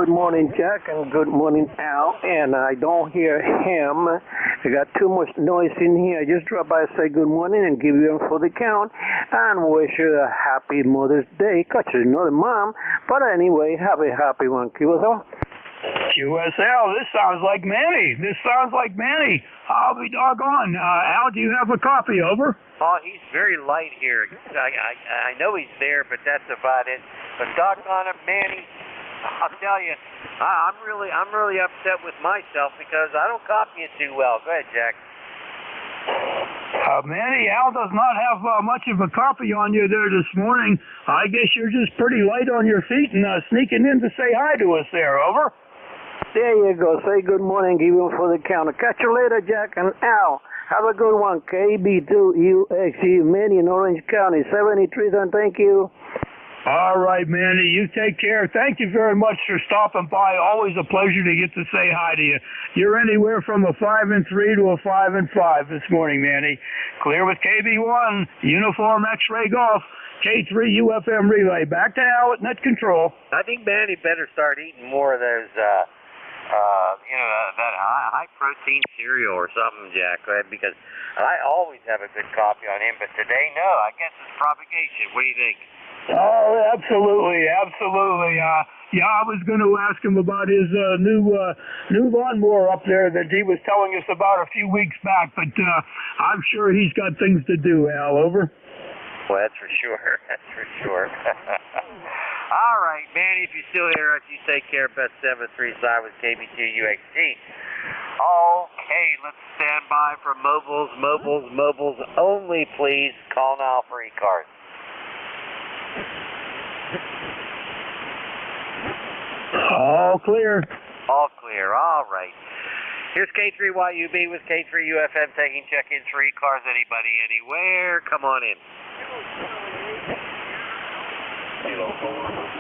Jack, and good morning, Al. And I don't hear him. I got too much noise in here. I just dropped by to say good morning and give you for the count and wish you a happy Mother's Day. Cause you're not a mom, but anyway, have a happy one. QSL. QSL, this sounds like Manny. I'll be doggone. Al, do you have a copy? Over. Oh, he's very light here. I know he's there, but that's about it. But doggone him, Manny. I'll tell you, I'm really upset with myself because I don't copy it too well. Go ahead, Jack. Manny, Al does not have much of a copy on you there this morning. I guess you're just pretty light on your feet and sneaking in to say hi to us there. Over. There you go. Say good morning. Give him for the count. Catch you later, Jack and Al. Have a good one. KB2UXE, Manny in Orange County, 73, and thank you. All right, Manny, you take care. Thank you very much for stopping by. Always a pleasure to get to say hi to you. You're anywhere from a 5 and 3 to a 5 and 5 this morning, Manny. Clear with KB1, Uniform X-Ray Golf, K3 UFM Relay. Back to Al at net control. I think Manny better start eating more of those, that high protein cereal or something, Jack. Go ahead, because I always have a good copy on him, but today, no. I guess it's propagation. What do you think? Oh, absolutely. Yeah, I was going to ask him about his new lawnmower up there that he was telling us about a few weeks back, but I'm sure he's got things to do, Al. Over. Well, that's for sure. All right, Manny, if you're still here, you take care. Best 7-3 side with KB2UXT. Okay. Hey, let's stand by for mobiles only, please. Call now for ECARS. All clear. All clear. All right. Here's K3YUB with K3UFM taking check-ins for ECARS. Anybody, anywhere? Come on in.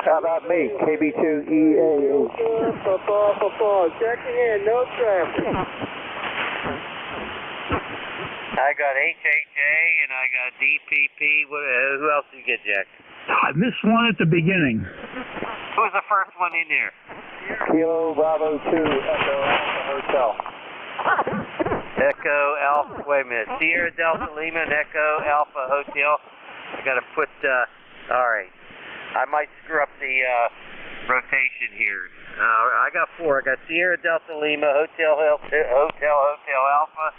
How about me? KB2EA. Checking in, no traffic. I got HHA and I got DPP. Who else did you get, Jack? I missed one at the beginning. Who was the first one in there? Kilo Bravo 2 Echo Alpha Hotel. Echo Alpha, wait a minute. Sierra Delta Lima and Echo Alpha Hotel. I got to put, all right. I might screw up the rotation here. I got 4. I got Sierra Delta Lima, Hotel Alpha,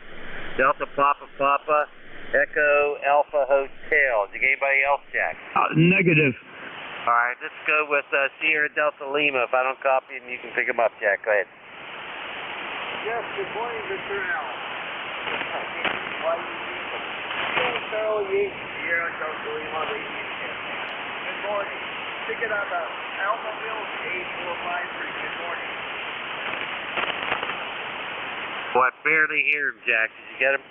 Delta Papa, Echo Alpha Hotel. Did you get anybody else, Jack? Negative. All right, let's go with Sierra Delta Lima. If I don't copy them, you can pick them up, Jack. Go ahead. Yes, good morning, Mr. Al. Sierra Delta Lima, good morning. Ticket on the Alpha Mills 8453. Good morning. Well, I barely hear him, Jack. Did you get him?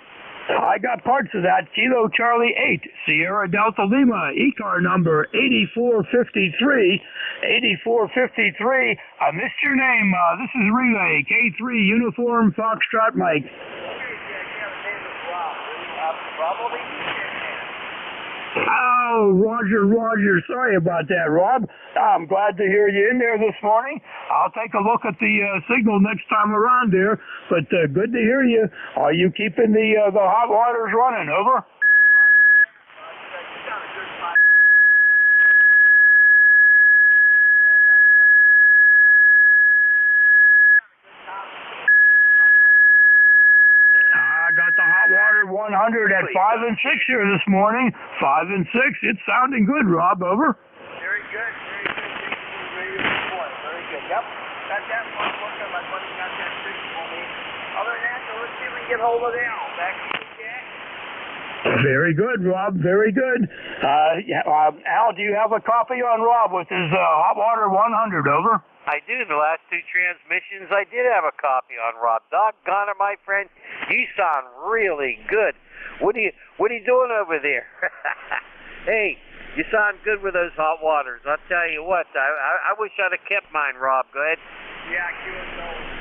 I got parts of that. Kilo Charlie 8, Sierra Delta Lima, ECAR number 8453. 8453. I missed your name. This is Relay, K3 Uniform Foxtrot Mike. Oh, Roger. Sorry about that, Rob. I'm glad to hear you in there this morning. I'll take a look at the signal next time around there, but good to hear you. Are you keeping the hot waters running? Over. I got the hot water 100 at 5 and 6 here this morning. 5 and 6. It's sounding good, Rob. Over. Very good. Very good. Yep. Got that one. My buddy got that fixed for me. Other than that, let's see if we can get hold of Al. Back to you, Jack. Very good, Rob. Very good. Al, do you have a copy on Rob with his hot water 100? Over. I do. The last 2 transmissions, I did have a copy on Rob. Doggone it, my friend. You sound really good. What are you doing over there? Hey, you sound good with those hot waters. I'll tell you what. I wish I'd have kept mine, Rob. Go ahead. Yeah,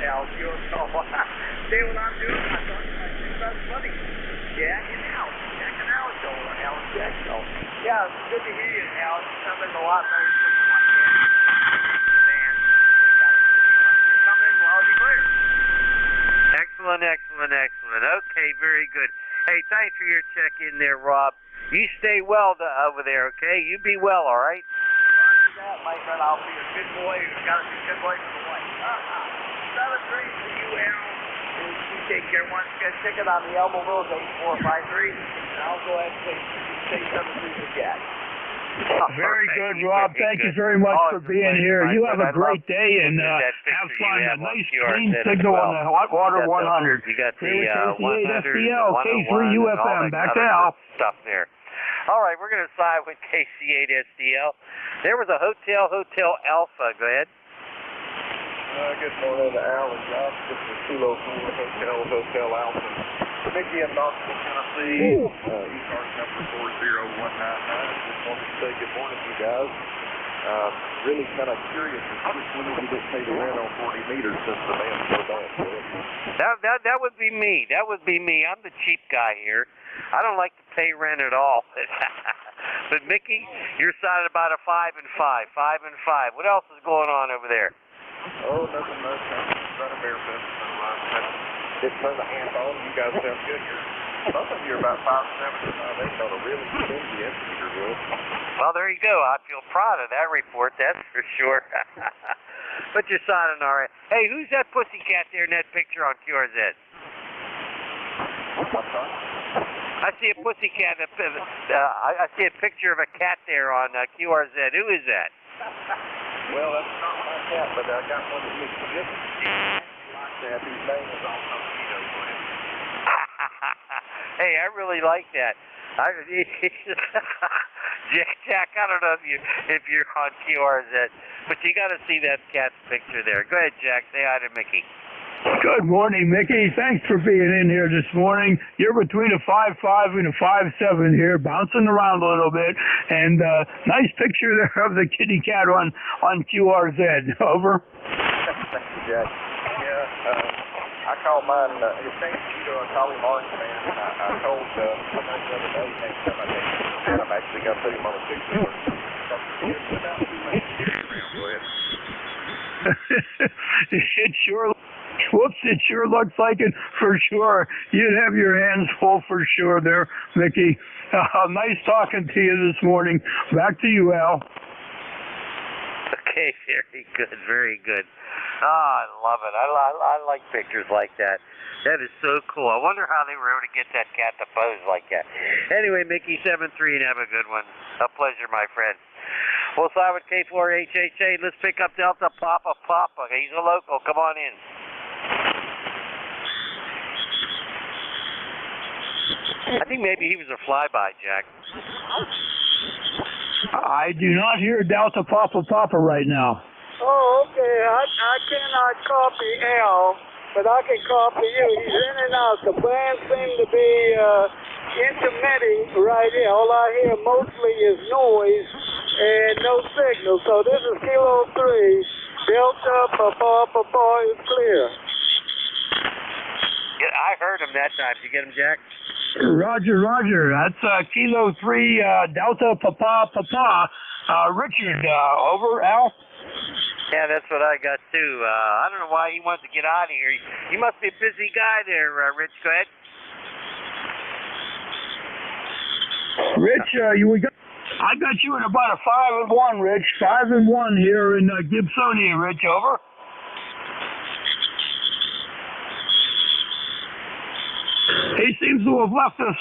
Al. See what I'm doing? I thought that's funny. Jack and Al. Jack and Al show. Al and Jack show. Yeah, it's good to hear you, Al. You sound like a lot better than Excellent. Okay, very good. Hey, thanks for your check-in there, Rob. You stay well over there, okay? You be well, all right? After that, my friend, I'll be a good boy. Got to be a good boy for the wife. 7-3 for you, Al. And you take care. Once you get a ticket on the Elbow Road 8453, and I'll go ahead and say 7-3 for Jack. Very good, Rob. Thank you very much for being here. You have a great day and have fun. A nice clean signal on the hot water 100. You got the 100 SDL, K3UFM. Back to Al. Stuff there. All right, we're going to side with KC8 SDL. There was a Hotel Alpha. Go ahead. Good morning, Al and Josh. This is Kilo 4 Hotel Alpha. Mickey in Knoxville, Tennessee. ECARS number 40199. Just wanted to say good morning to you guys. Really kind of curious as to which one of you didn't pay the rent on 40 meters since the man's so bad. That would be me. I'm the cheap guy here. I don't like to pay rent at all. But Mickey, you're excited about a 5 and 5. 5 and 5. What else is going on over there? Oh, nothing much. I'm running barefoot. Didn't turn the hand on. You guys sound good here. Both of you are about 5'7" and 5'8" on a really stingy estimator rule. Well, there you go. I feel proud of that report, that's for sure. But you're sounding all right. Hey, who's that pussycat there in that picture on QRZ? I see a pussycat. I see a picture of a cat there on QRZ. Who is that? Well, that's not my cat, but I got one that looks good. that. His name is also Tito Glenn. Hey, I really like that. Jack, I don't know if you're on QRZ, but you got to see that cat's picture there. Go ahead, Jack. Say hi to Mickey. Good morning, Mickey. Thanks for being in here this morning. You're between a 5.5 and a 5.7 here, bouncing around a little bit. And nice picture there of the kitty cat on QRZ. Over. Thank you, Jack. Yeah, I called mine. His name's Tito. I call him Orange Man. And I told somebody the other day, next time I take him, I'm actually going to put him on a picture. Go ahead. It sure looks like it for sure. You'd have your hands full for sure there, Mickey. Nice talking to you this morning. Back to you, Al. Okay, very good, very good. I love it. I like pictures like that. That is so cool. I wonder how they were able to get that cat to pose like that. Anyway, Mickey 7-3, and have a good one. A pleasure, my friend. We'll start with K4HHA. Let's pick up Delta Papa. He's a local. Come on in. I think maybe he was a flyby, Jack. I do not hear Delta Papa right now. Oh, okay. I cannot copy Al, but I can copy you. He's in and out. The band seem to be intermitting right here. All I hear mostly is noise and no signal. So this is Kilo 3. Delta Papa is clear. Yeah, I heard him that time. Did you get him, Jack? Roger. That's Kilo 3 Delta Papa. Richard, over, Al? Yeah, that's what I got too. I don't know why he wants to get out of here. He must be a busy guy there, Rich. Go ahead. Rich, I got you at about a 5-1, Rich. 5-1 here in Gibsonia, Rich. Over. He seems to have left us.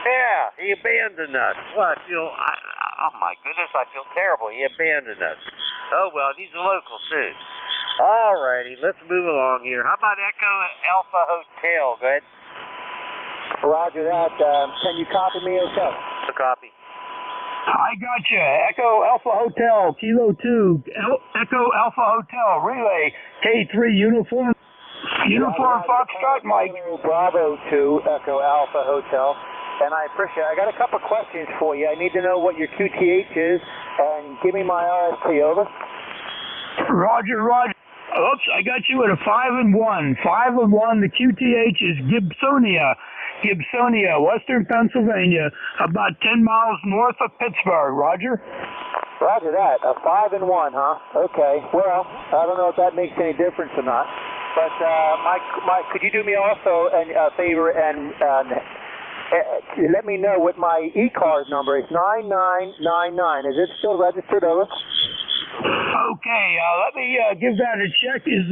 Yeah, he abandoned us. Well, oh my goodness, I feel terrible. He abandoned us. Oh well, he's a local too. All righty, let's move along here. How about Echo Alpha Hotel? Go ahead. Roger that. Can you copy me okay? A copy. I got you. Echo Alpha Hotel, Kilo 2, Echo Alpha Hotel, relay, K3 Uniform Foxtrot, Mike. Bravo 2, Echo Alpha Hotel. And I appreciate it. I got a couple questions for you. I need to know what your QTH is, and give me my RST, over. Roger. Oops, I got you at a 5-1. 5-1. The QTH is Gibsonia, Western Pennsylvania, about 10 miles north of Pittsburgh. Roger. Roger that. A 5-1, huh? Okay. Well, I don't know if that makes any difference or not. But Mike, could you do me also a favor and let me know what my ECARS number is? 9999. Is it still registered, over? Okay, let me give that a check. Is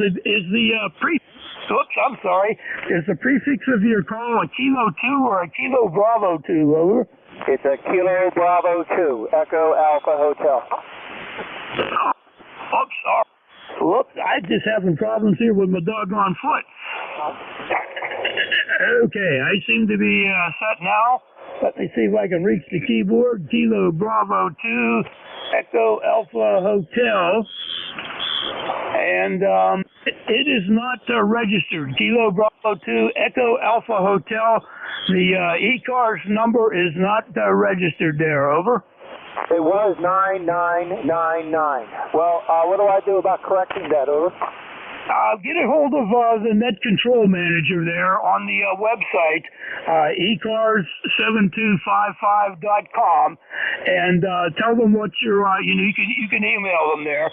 the prefix of your call a Kilo 2 or a Kilo Bravo 2, over? It's a Kilo Bravo 2, Echo Alpha Hotel. Oops, sorry. Whoops, I just having problems here with my doggone foot. Okay, I seem to be set now. Let me see if I can reach the keyboard. Kilo Bravo 2, Echo Alpha Hotel. And it is not registered. Kilo Bravo 2, Echo Alpha Hotel. The ECARS number is not registered there, over. It was 9999. Well, what do I do about correcting that, over? Get a hold of the Net Control Manager there on the website, ECARS7255.com, and tell them what your, you can email them there,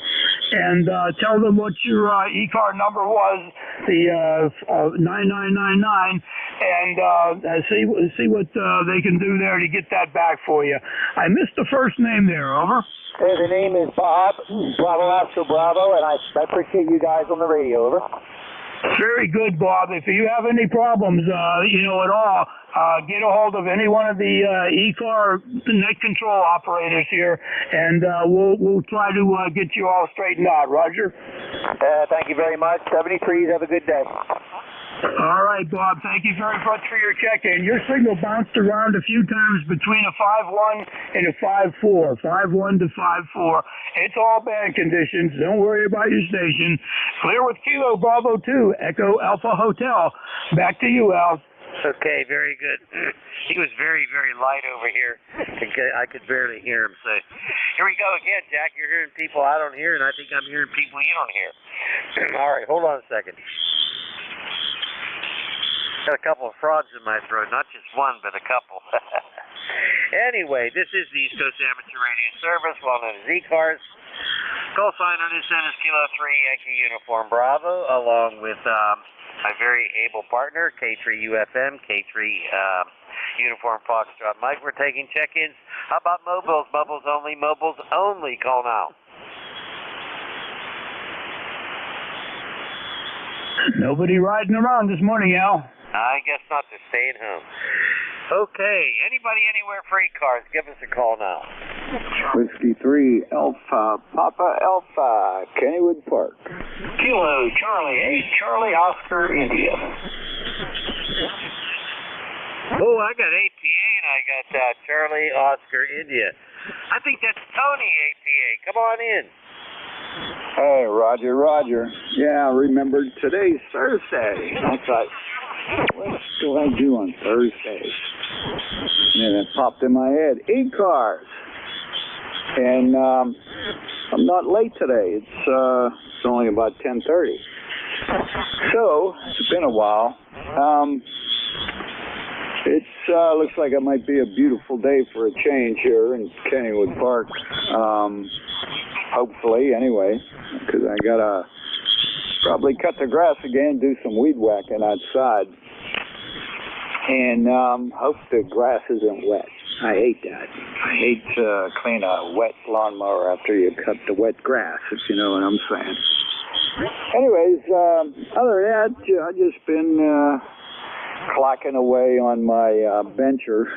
and tell them what your ECAR number was, the 9999, and see what they can do there to get that back for you. I missed the first name there, over. The name is Bob, Bravo Oscar Bravo, and I appreciate you guys on the radio, over. Very good, Bob. If you have any problems, at all, get a hold of any one of the ECAR net control operators here, and we'll try to get you all straightened out. Roger? Thank you very much. 73s, have a good day. All right, Bob. Thank you very much for your check-in. Your signal bounced around a few times between a 5-1 and a 5-4. 5-1 to 5-4. It's all bad conditions. Don't worry about your station. Clear with Kilo Bravo 2, Echo Alpha Hotel. Back to you, Al. Okay, very good. He was very, very light over here. I could barely hear him say, here we go again, Jack. You're hearing people I don't hear, and I think I'm hearing people you don't hear. All right, hold on a second. Got a couple of frogs in my throat, not just one, but a couple. Anyway, this is the East Coast Amateur Radio Service, well known as ECARS. Call sign on this end is Kilo 3 Yankee Uniform Bravo, along with my very able partner, K3UFM, K3 Uniform Foxtrot Mike. We're taking check-ins. How about mobiles? Mobiles only, mobiles only. Call now. Nobody riding around this morning, Al. I guess not. They're staying home. Okay. Anybody anywhere for ECARS, give us a call now. Whiskey 3 Alpha Papa Alpha, Kennywood Park. Kilo Charlie 8 Charlie Oscar India. Oh, I got APA and I got Charlie Oscar India. I think that's Tony APA. Come on in. Hey, Roger. Yeah, I remembered today's Thursday. I thought, what do I do on Thursdays? And it popped in my head, ECARS. And I'm not late today. It's only about 10:30. So, it's been a while. It looks like it might be a beautiful day for a change here in Kennywood Park. Hopefully, anyway, because I gotta probably cut the grass again, do some weed whacking outside, and hope the grass isn't wet. I hate that. I hate to clean a wet lawnmower after you cut the wet grass, if you know what I'm saying. Anyways, other than that, I've just been clocking away on my bencher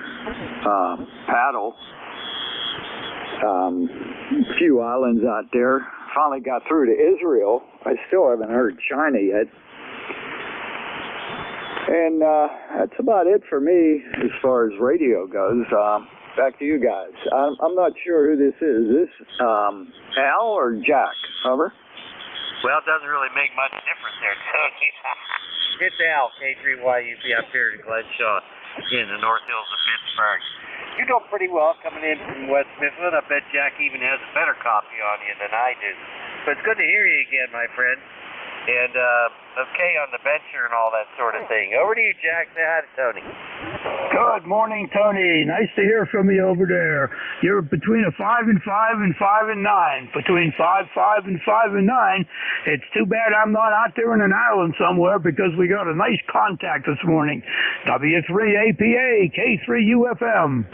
paddle. A few islands out there. Finally got through to Israel. I still haven't heard China yet. And that's about it for me as far as radio goes. Back to you guys. I'm not sure who this is. Is this Al or Jack? Over? Well, it doesn't really make much difference there, Tony. It's Al, K3YUB up here in Glenshaw in the North Hills of Pittsburgh. You're doing pretty well coming in from West Mifflin. I bet Jack even has a better copy on you than I do. But it's good to hear you again, my friend. And okay on the bencher and all that sort of thing. Over to you, Jack. Say hi to Tony. Good morning, Tony. Nice to hear from you over there. You're between a 5 and 5 and 5 and 9. Between 5, 5 and 5 and 9. It's too bad I'm not out there in an island somewhere because we got a nice contact this morning. W3APA, K3UFM.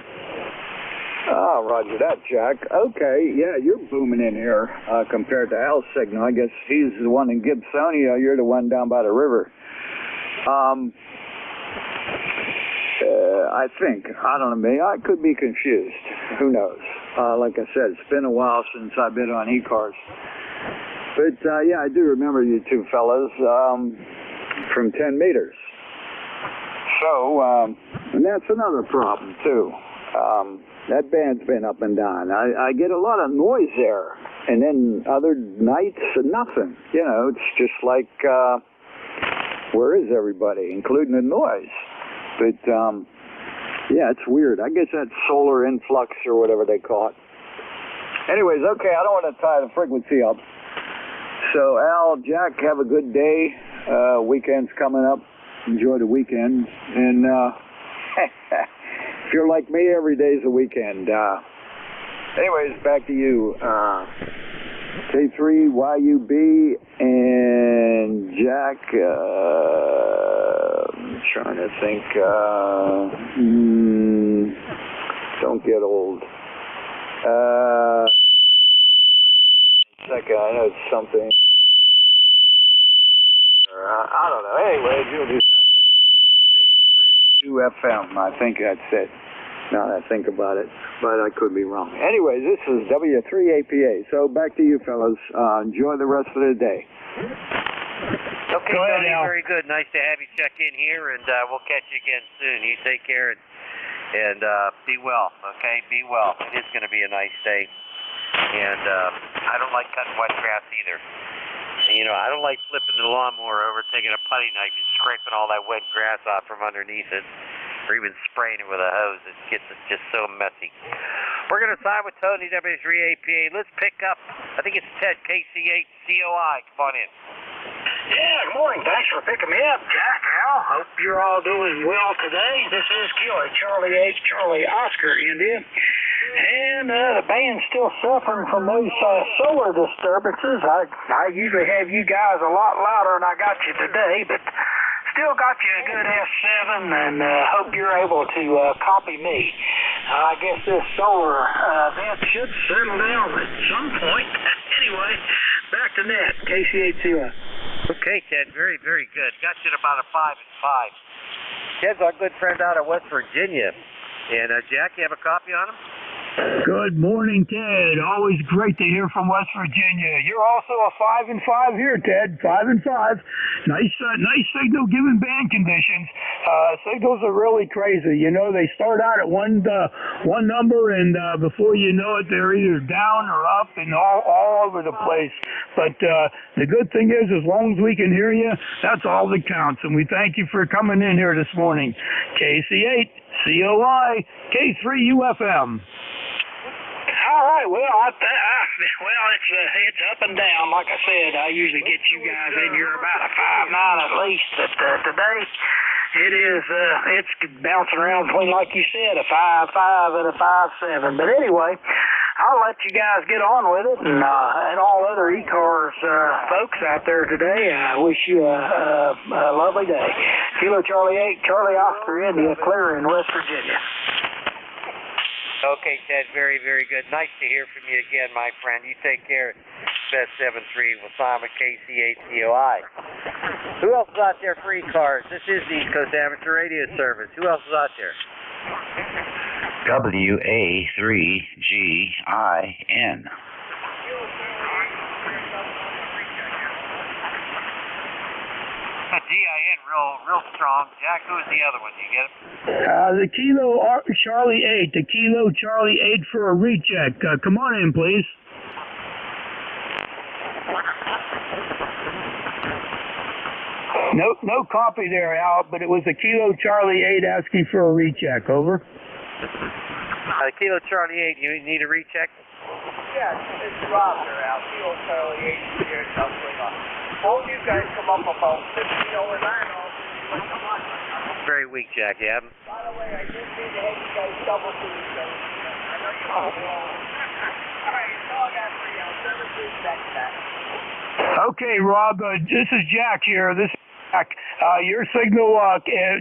Oh, roger that, Jack. Okay, yeah, you're booming in here compared to Al's signal. I guess he's the one in Gibsonia. You're the one down by the river. I think. I don't know. Maybe I could be confused. Who knows? Like I said, it's been a while since I've been on ECARS. But, yeah, I do remember you two fellas from 10 meters. So, and that's another problem, too. That band's been up and down. I get a lot of noise there. And then other nights, nothing. You know, it's just like, where is everybody, including the noise? But, yeah, it's weird. I guess that's solar influx or whatever they call it. Anyways, okay, I don't want to tie the frequency up. So, Al, Jack, have a good day. Weekend's coming up. Enjoy the weekend. And, if you're like me, every day's a weekend. Anyways, back to you. K3YUB and Jack. I'm trying to think. Don't get old. It might pop in my head here in a second. I know it's something with a FM in it, or I I don't know. Anyway, you'll do something. K3UFM, I think that's it. Now that I think about it, but I could be wrong. Anyway, this is W3APA. So back to you, fellas. Enjoy the rest of the day. Okay, Tony, very good. Nice to have you check in here, and we'll catch you again soon. You take care and be well, okay? Be well. It is going to be a nice day. And I don't like cutting wet grass either. And, you know, I don't like flipping the lawnmower over, taking a putty knife and scraping all that wet grass off from underneath it, or even spraying it with a hose. It gets just so messy. We're going to sign with Tony, W3APA. Let's pick up, I think it's Ted, KC8COI. Come on in. Yeah, good morning. Thanks for picking me up, Jack, Al. Hope you're all doing well today. This is Kilo, Charlie H, Charlie Oscar, India. And the band's still suffering from those solar disturbances. I usually have you guys a lot louder than I got you today, but still got you a good S7, and hope you're able to copy me. I guess this solar event should settle down at some point. Anyway, back to net, KC8COI. Okay, Ted, very, very good. Got you at about a 5 and 5. Ted's our good friend out of West Virginia. And Jack, you have a copy on him? Good morning, Ted. Always great to hear from West Virginia. You're also a 5 and 5 here, Ted. 5 and 5. Nice signal given band conditions. Signals are really crazy. You know, they start out at one number, and before you know it, they're either down or up and all over the place. But the good thing is, as long as we can hear you, that's all that counts. And we thank you for coming in here this morning. KC8, COI, K3UFM. All right, well, it's up and down. Like I said, I usually get you guys in here about a 5-9 at least. But today, it's bouncing around between, like you said, a 5-5 and a 5-7. But anyway, I'll let you guys get on with it, and all other ECARS folks out there today, I wish you a lovely day. Kilo Charlie 8, Charlie Oscar, India, clear in West Virginia. Okay, Ted, very, very good. Nice to hear from you again, my friend. You take care. Best 7-3. We'll sign with KC8COI. Who else is out there for ECARS? This is the East Coast Amateur Radio Service. Who else is out there? WA3GIN. GIN, real strong. Jack, who is the other one? You get it? The Kilo Charlie 8. The Kilo Charlie 8 for a recheck. Come on in, please. No copy there, Al, but it was the Kilo Charlie 8 asking for a recheck. Over. Kilo Charlie 8, you need a recheck? Yeah, it's Rob there, Al. Kilo Charlie 8 here in South Carolina. Both you guys come up about 50 over 9 off. Very weak, Jack. You have him? By the way, I just need to have you guys double to each other. I know you all know. All right, that's all I got for you. I'll send it to you back to that. Okay, Rob, this is Jack here. This is Jack. Your signal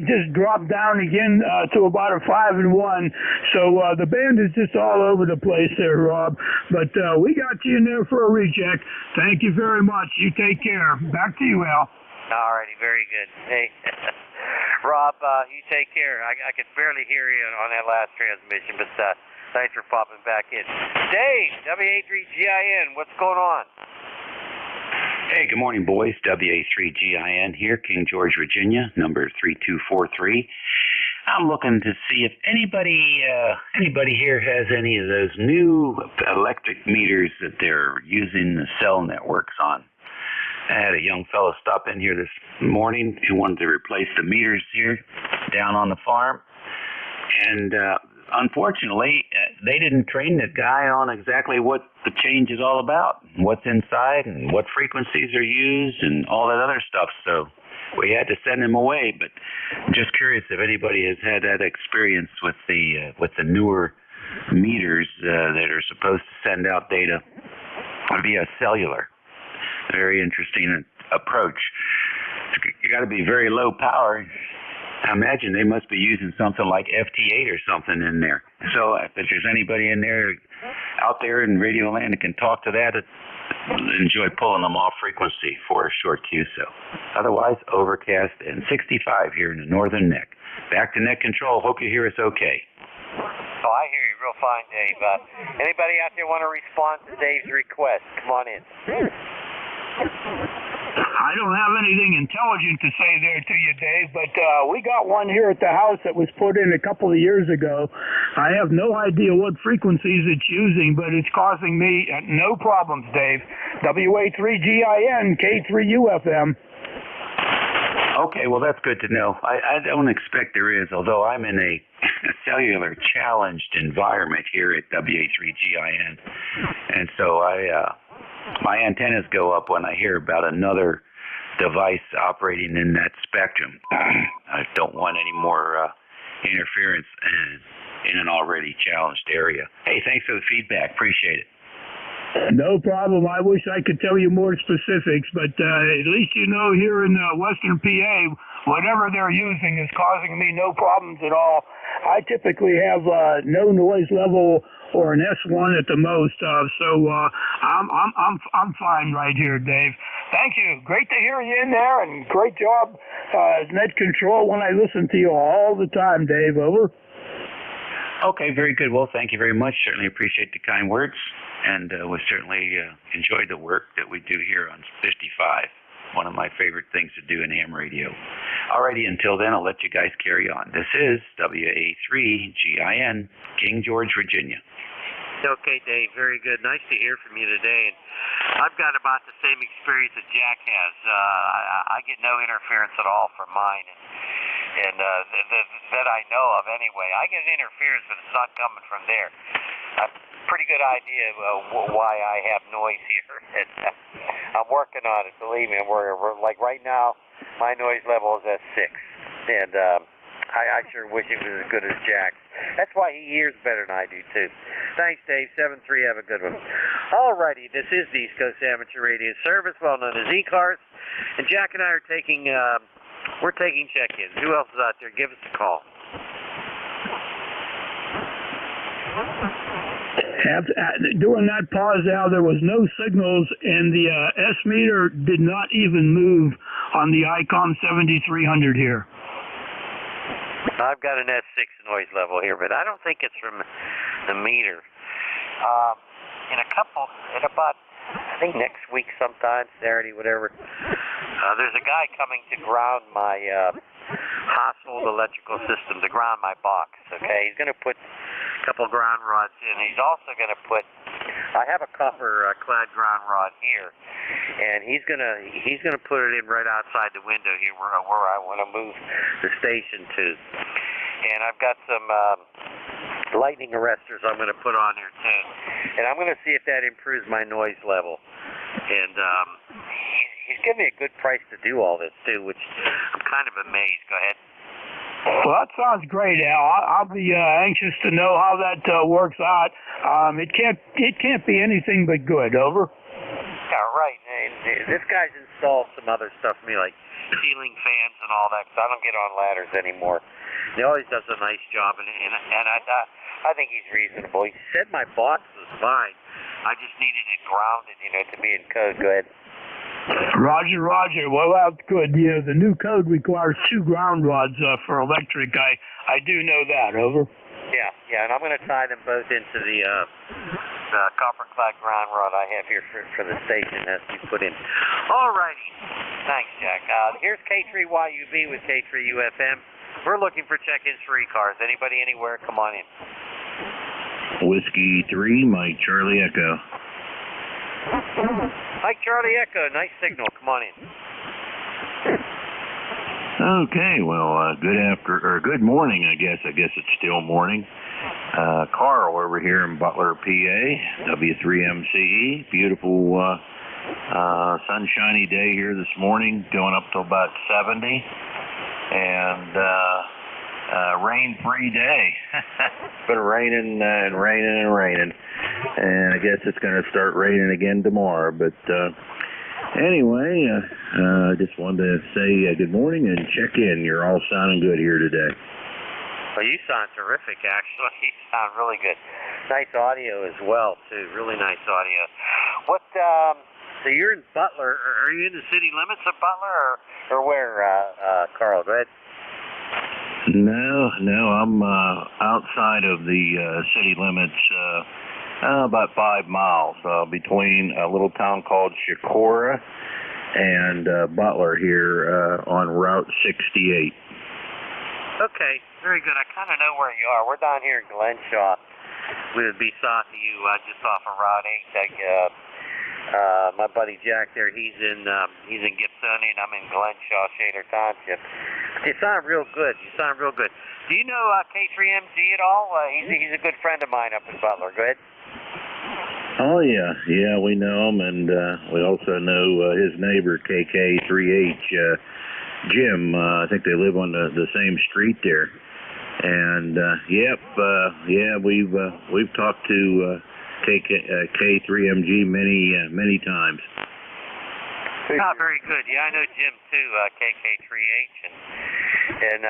just dropped down again to about a 5 and 1. So the band is just all over the place there, Rob. But we got you in there for a recheck. Thank you very much. You take care. Back to you, Al. All righty, very good. Hey, Rob, you take care. I could barely hear you on that last transmission, but thanks for popping back in. Dave, WA3GIN, what's going on? Hey, good morning, boys. WA3GIN here, King George, Virginia, number 3243. I'm looking to see if anybody here has any of those new electric meters that they're using the cell networks on. I had a young fellow stop in here this morning who wanted to replace the meters here down on the farm. And unfortunately, they didn't train the guy on exactly what the change is all about, what's inside and what frequencies are used and all that other stuff. So we had to send him away. But I'm just curious if anybody has had that experience with the newer meters that are supposed to send out data via cellular. Very interesting approach. You got to be very low power. I imagine they must be using something like FT8 or something in there. So if there's anybody out there in Radio Land that can talk to that, enjoy pulling them off frequency for a short QSO. Otherwise, overcast and 65 here in the northern neck. Back to net control. Hope you hear us okay. Oh, I hear you real fine, Dave. Anybody out there want to respond to Dave's request? Come on in. I don't have anything intelligent to say there to you, Dave, but we got one here at the house that was put in a couple of years ago. I have no idea what frequencies it's using, but it's causing me no problems, Dave. WA3GIN, K3UFM. Okay, well, that's good to know. I don't expect there is, although I'm in a cellular challenged environment here at WA3GIN. And so my antennas go up when I hear about another device operating in that spectrum. I don't want any more interference in an already challenged area. Hey, thanks for the feedback. Appreciate it. No problem. I wish I could tell you more specifics, but at least you know here in Western PA, whatever they're using is causing me no problems at all. I typically have no noise level or an S1 at the most, so I'm fine right here, Dave. Thank you. Great to hear you in there, and great job net control when I listen to you all the time, Dave. Over. Okay, very good. Well, thank you very much. Certainly appreciate the kind words, and we certainly enjoy the work that we do here on 55. One of my favorite things to do in ham radio. Alrighty, until then, I'll let you guys carry on. This is WA3GIN, King George, Virginia. Okay, Dave, very good. Nice to hear from you today. And I've got about the same experience that Jack has. I get no interference at all from mine, and that I know of anyway. I get interference, but it's not coming from there. Pretty good idea why I have noise here. I'm working on it, believe me. We're like right now, my noise level is at 6, and I sure wish it was as good as Jack's. That's why he hears better than I do too. Thanks, Dave. 7-3. Have a good one. Alrighty, this is the East Coast Amateur Radio Service, well known as ECARS, and Jack and I are taking we're taking check-ins. Who else is out there? Give us a call. During that pause, Al, there was no signals, and the S meter did not even move on the ICOM 7300 here. I've got an S6 noise level here, but I don't think it's from the meter. In about, I think next week sometime, Saturday, whatever, there's a guy coming to ground my household electrical system, to ground my box, okay? He's going to put a couple ground rods in. He's also going to put, I have a copper clad ground rod here, and he's going to put it in right outside the window here where I want to move the station to. And I've got some lightning arresters I'm going to put on here too, and I'm going to see if that improves my noise level. And he's giving me a good price to do all this too, which I'm kind of amazed. Go ahead. Well, that sounds great, Al. I'll be anxious to know how that works out. It can't be anything but good. Over. Yeah, right. And this guy's installed some other stuff for me, like ceiling fans and all that, because I don't get on ladders anymore. He always does a nice job, and I think he's reasonable. He said my box was fine. I just needed it grounded, to be in code. Go ahead. Roger. Well, that's good. The new code requires 2 ground rods for electric. I do know that. Over. Yeah, and I'm going to tie them both into the copper clad ground rod I have here for the station as we put in. All righty. Thanks, Jack. Here's K3YUB with K3UFM. We're looking for check-ins for ECARS. Anybody, anywhere, come on in. Whiskey 3, Mike Charlie Echo. Mike Charlie Echo, nice signal. Come on in. Okay, well, good morning, I guess. I guess it's still morning. Carl over here in Butler, PA, W3MCE. Beautiful sunshiny day here this morning, going up to about 70. And rain-free day. It's been raining and raining. And I guess it's going to start raining again tomorrow. But anyway, I just wanted to say good morning and check in. You're all sounding good here today. Well, you sound terrific, actually. You sound really good. Nice audio as well, too. Really nice audio. What, so you're in Butler. Are you in the city limits of Butler, or where, Carl? Go ahead. No, I'm outside of the city limits, about 5 miles between a little town called Shakora and Butler here on Route 68. Okay, very good. I kind of know where you are. We're down here in Glenshaw. We would be south of you, just off of Route 8. My buddy Jack there, he's in Gibsonia, and I'm in Glenshaw, Shader Township. You sound real good. Do you know K3MG at all? He's a good friend of mine up in Butler. Go ahead. Oh, yeah, we know him, and we also know his neighbor, KK3H, Jim. I think they live on the same street there. And, we've talked to K3MG many times. Oh, very good. Yeah, I know Jim too, KK3H, and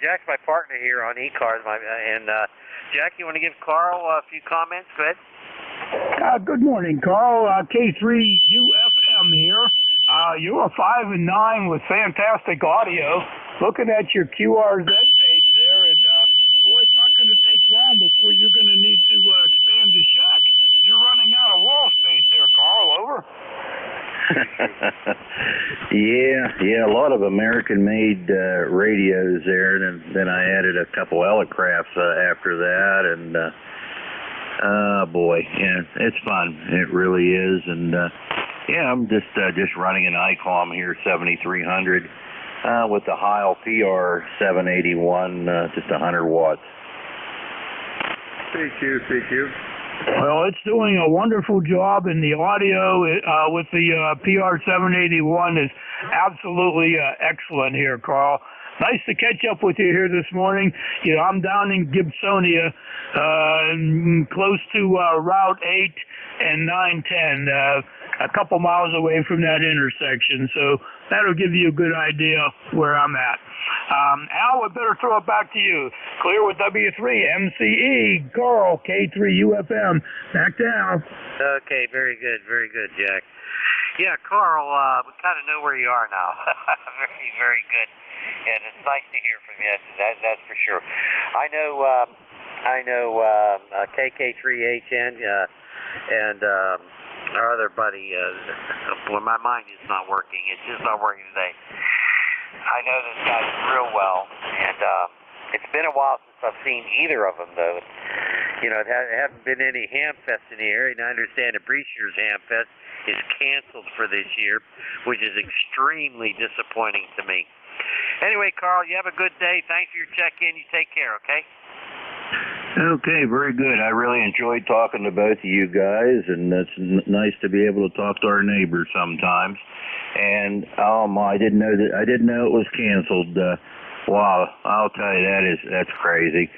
Jack's my partner here on ECARS. Jack, you want to give Carl a few comments? Go ahead. Good morning, Carl. K3UFM here. You are 5 and 9 with fantastic audio. Looking at your QRZ page there, and boy, it's not going to take long before you're going to need to expand the shack. You're running out of wall space there, Carl. Over. Yeah, a lot of American-made radios there, and then I added a couple Elecrafts after that, and boy, yeah, it's fun. It really is, and I'm just running an ICOM here, 7300, with the Heil PR 781, just 100 watts. CQ. Well, it's doing a wonderful job, and the audio with the PR 781 is absolutely excellent here, Carl. Nice to catch up with you here this morning. You know, I'm down in Gibsonia, close to Route 8 and 910, a couple miles away from that intersection. So that'll give you a good idea where I'm at. Al, we better throw it back to you. Clear with W3MCE, Carl, K3UFM. Back to Al. Okay, very good, Jack. Yeah, Carl, we kind of know where you are now. Very, very good. And it's nice to hear from you. That's for sure. I know KK3H and our other buddy. Well, my mind is not working. It's just not working today. I know this guy real well, and it's been a while since I've seen either of them, though. You know, there haven't been any Hamfest in the area, and I understand the Breachers Hamfest is canceled for this year, which is extremely disappointing to me. Anyway, Carl, you have a good day. Thanks for your check-in. You take care, okay? Okay, very good. I really enjoyed talking to both of you guys, and it's nice to be able to talk to our neighbors sometimes. And I didn't know it was canceled. Wow, I'll tell you, that's crazy.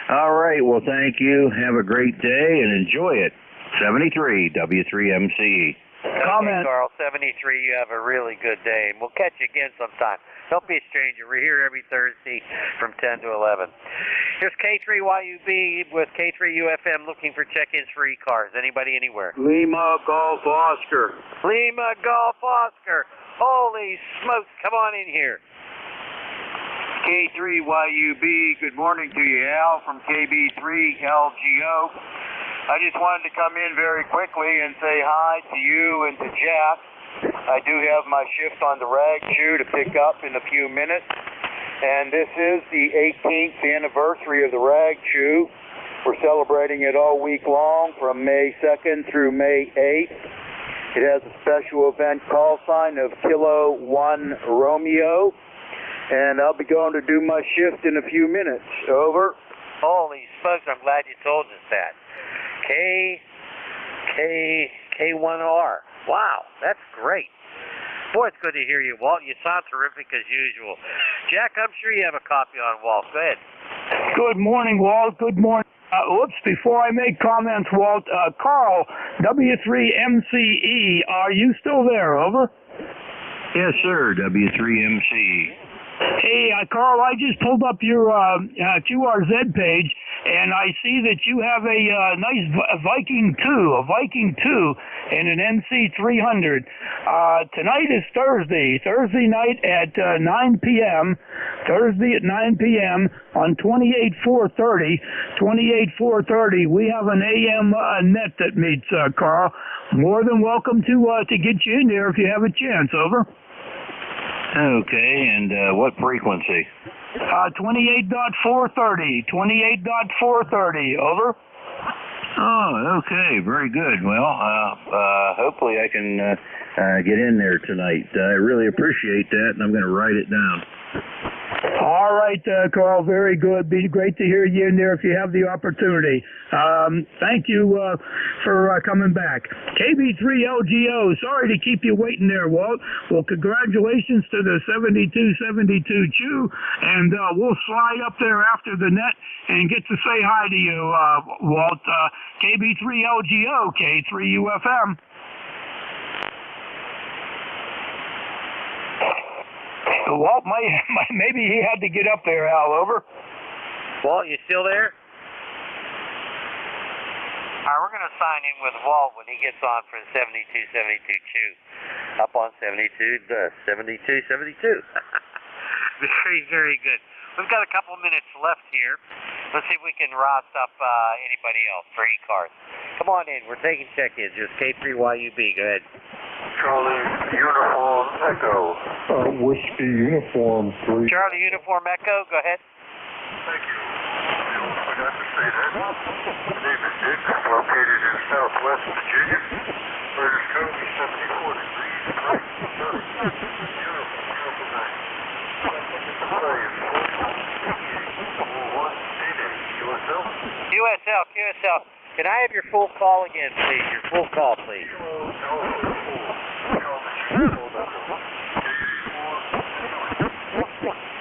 All right, well, thank you. Have a great day and enjoy it. 73 W3MCE. Okay, Carl, 73, you have a really good day, and we'll catch you again sometime. Don't be a stranger. We're here every Thursday from 10 to 11. Here's K3YUB with K3UFM looking for check-ins for ECARS. Anybody, anywhere? Lima Golf Oscar. Lima Golf Oscar. Holy smokes, come on in here. K3YUB, good morning to you, Al, from KB3LGO. I just wanted to come in very quickly and say hi to you and to Jack. I do have my shift on the rag chew to pick up in a few minutes. And this is the 18th anniversary of the rag chew. We're celebrating it all week long from May 2nd through May 8th. It has a special event call sign of Kilo 1 Romeo. And I'll be going to do my shift in a few minutes. Over. Holy smokes, I'm glad you told us that. K1R. Wow, that's great. Boy, it's good to hear you, Walt. You sound terrific as usual. Jack, I'm sure you have a copy on Walt. Go ahead. Good morning, Walt. Good morning. Before I make comments, Walt, Carl, W3MCE, are you still there? Over. Yes, sir, W3MCE. Hey, Carl, I just pulled up your QRZ page, and I see that you have a nice Viking 2, and an NC 300. Tonight is Thursday night at 9 p.m., Thursday at 9 p.m. on 28-430. We have an AM net that meets, Carl. More than welcome to get you in there if you have a chance, over. Okay, and what frequency? 28.430, over. Oh, okay, very good. Well, hopefully I can get in there tonight. I really appreciate that, and I'm going to write it down. All right, Carl, very good. Be great to hear you in there if you have the opportunity. Thank you for coming back. KB3LGO, sorry to keep you waiting there, Walt. Well, congratulations to the 7272 Chew, and we'll slide up there after the net and get to say hi to you, Walt. KB3LGO, K3UFM. Walt, maybe he had to get up there, Al, over. Walt, you still there? All right, we're going to sign in with Walt when he gets on for the 7272 Chew. Up on 7272. Very, very good. We've got a couple minutes left here. Let's see if we can rost up anybody else for ECARS. Come on in. We're taking check-ins. Just K3YUB. Go ahead. Charlie Uniform Echo. Whiskey Uniform 3. Charlie Uniform Echo. Go ahead. Thank you. I forgot to say that. My name is Dick, located in Southwest Virginia, where it is currently 74 degrees. Beautiful night. QSL. Can I have your full call again, please? Your full call, please.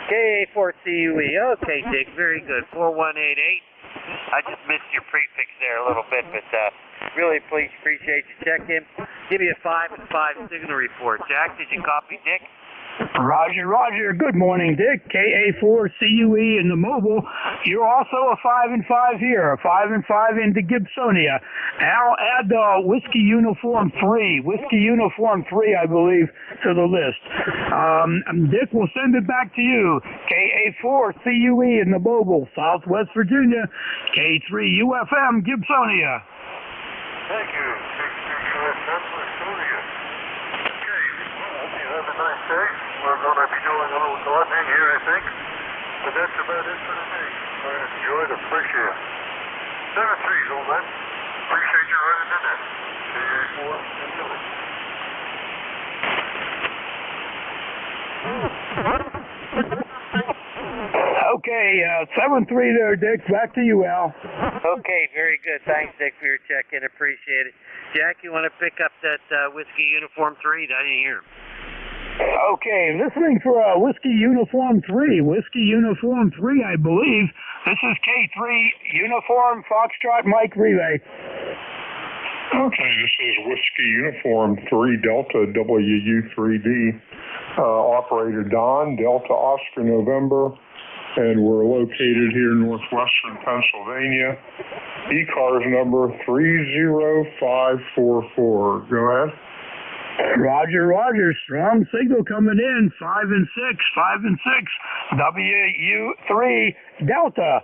KA4CUE. Okay, Dick. Very good. 4188. I just missed your prefix there a little bit, but really please appreciate you checking. Give me a 5 and 5 signal report. Jack, did you copy Dick? Roger. Good morning, Dick. KA4CUE in the mobile. You're also a 5 and 5 here, a 5 and 5 into Gibsonia. Al, add Whiskey Uniform 3, I believe, to the list. Dick, we'll send it back to you. KA4CUE in the mobile, Southwest Virginia. K3UFM, Gibsonia. Thank you. K3UFM, Gibsonia. Okay, well, hope you have a nice day. We're going to be doing a little gardening here, I think. But that's about it for today. Enjoy the fresh air. 7-3's all that. Appreciate you running in there. KA4 and Billy. Okay, 7-3 there, Dick. Back to you, Al. Okay, very good. Thanks, Dick, for your check-in. Appreciate it. Jack, you want to pick up that Whiskey Uniform 3? I didn't hear him. Okay, listening for Whiskey Uniform 3. Whiskey Uniform 3, I believe. This is K3 Uniform Foxtrot Mike Relay. Okay, this is Whiskey Uniform 3 Delta WU3D. Operator Don, Delta Oscar November. And we're located here in northwestern Pennsylvania. ECARS number 30544. Go ahead. Roger. Strong signal coming in. 5 and 6. WU3 Delta.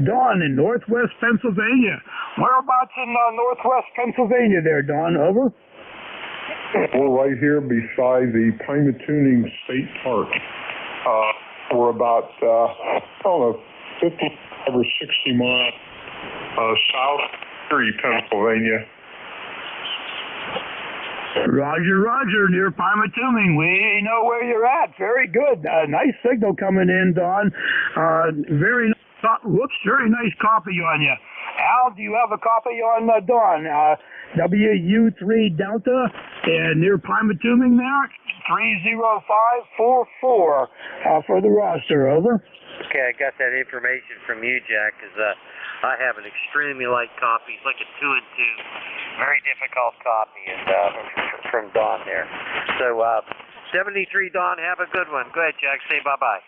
Don in northwest Pennsylvania. Whereabouts in northwest Pennsylvania there, Don? Over. We're right here beside the Pymatuning State Park. We're about, 55 or 60 miles south of Pennsylvania. Roger, near Pymatuning. We know where you're at. Very good. Nice signal coming in, Don. Very nice copy on you. Al, do you have a copy on Don? WU3 Delta and near Pymatuning there? 30544 for the roster. Over. Okay, I got that information from you, Jack, because I have an extremely light copy. It's like a 2 and 2. Very difficult copy and from Don there. So, 73 Don, have a good one. Go ahead, Jack. Say bye-bye.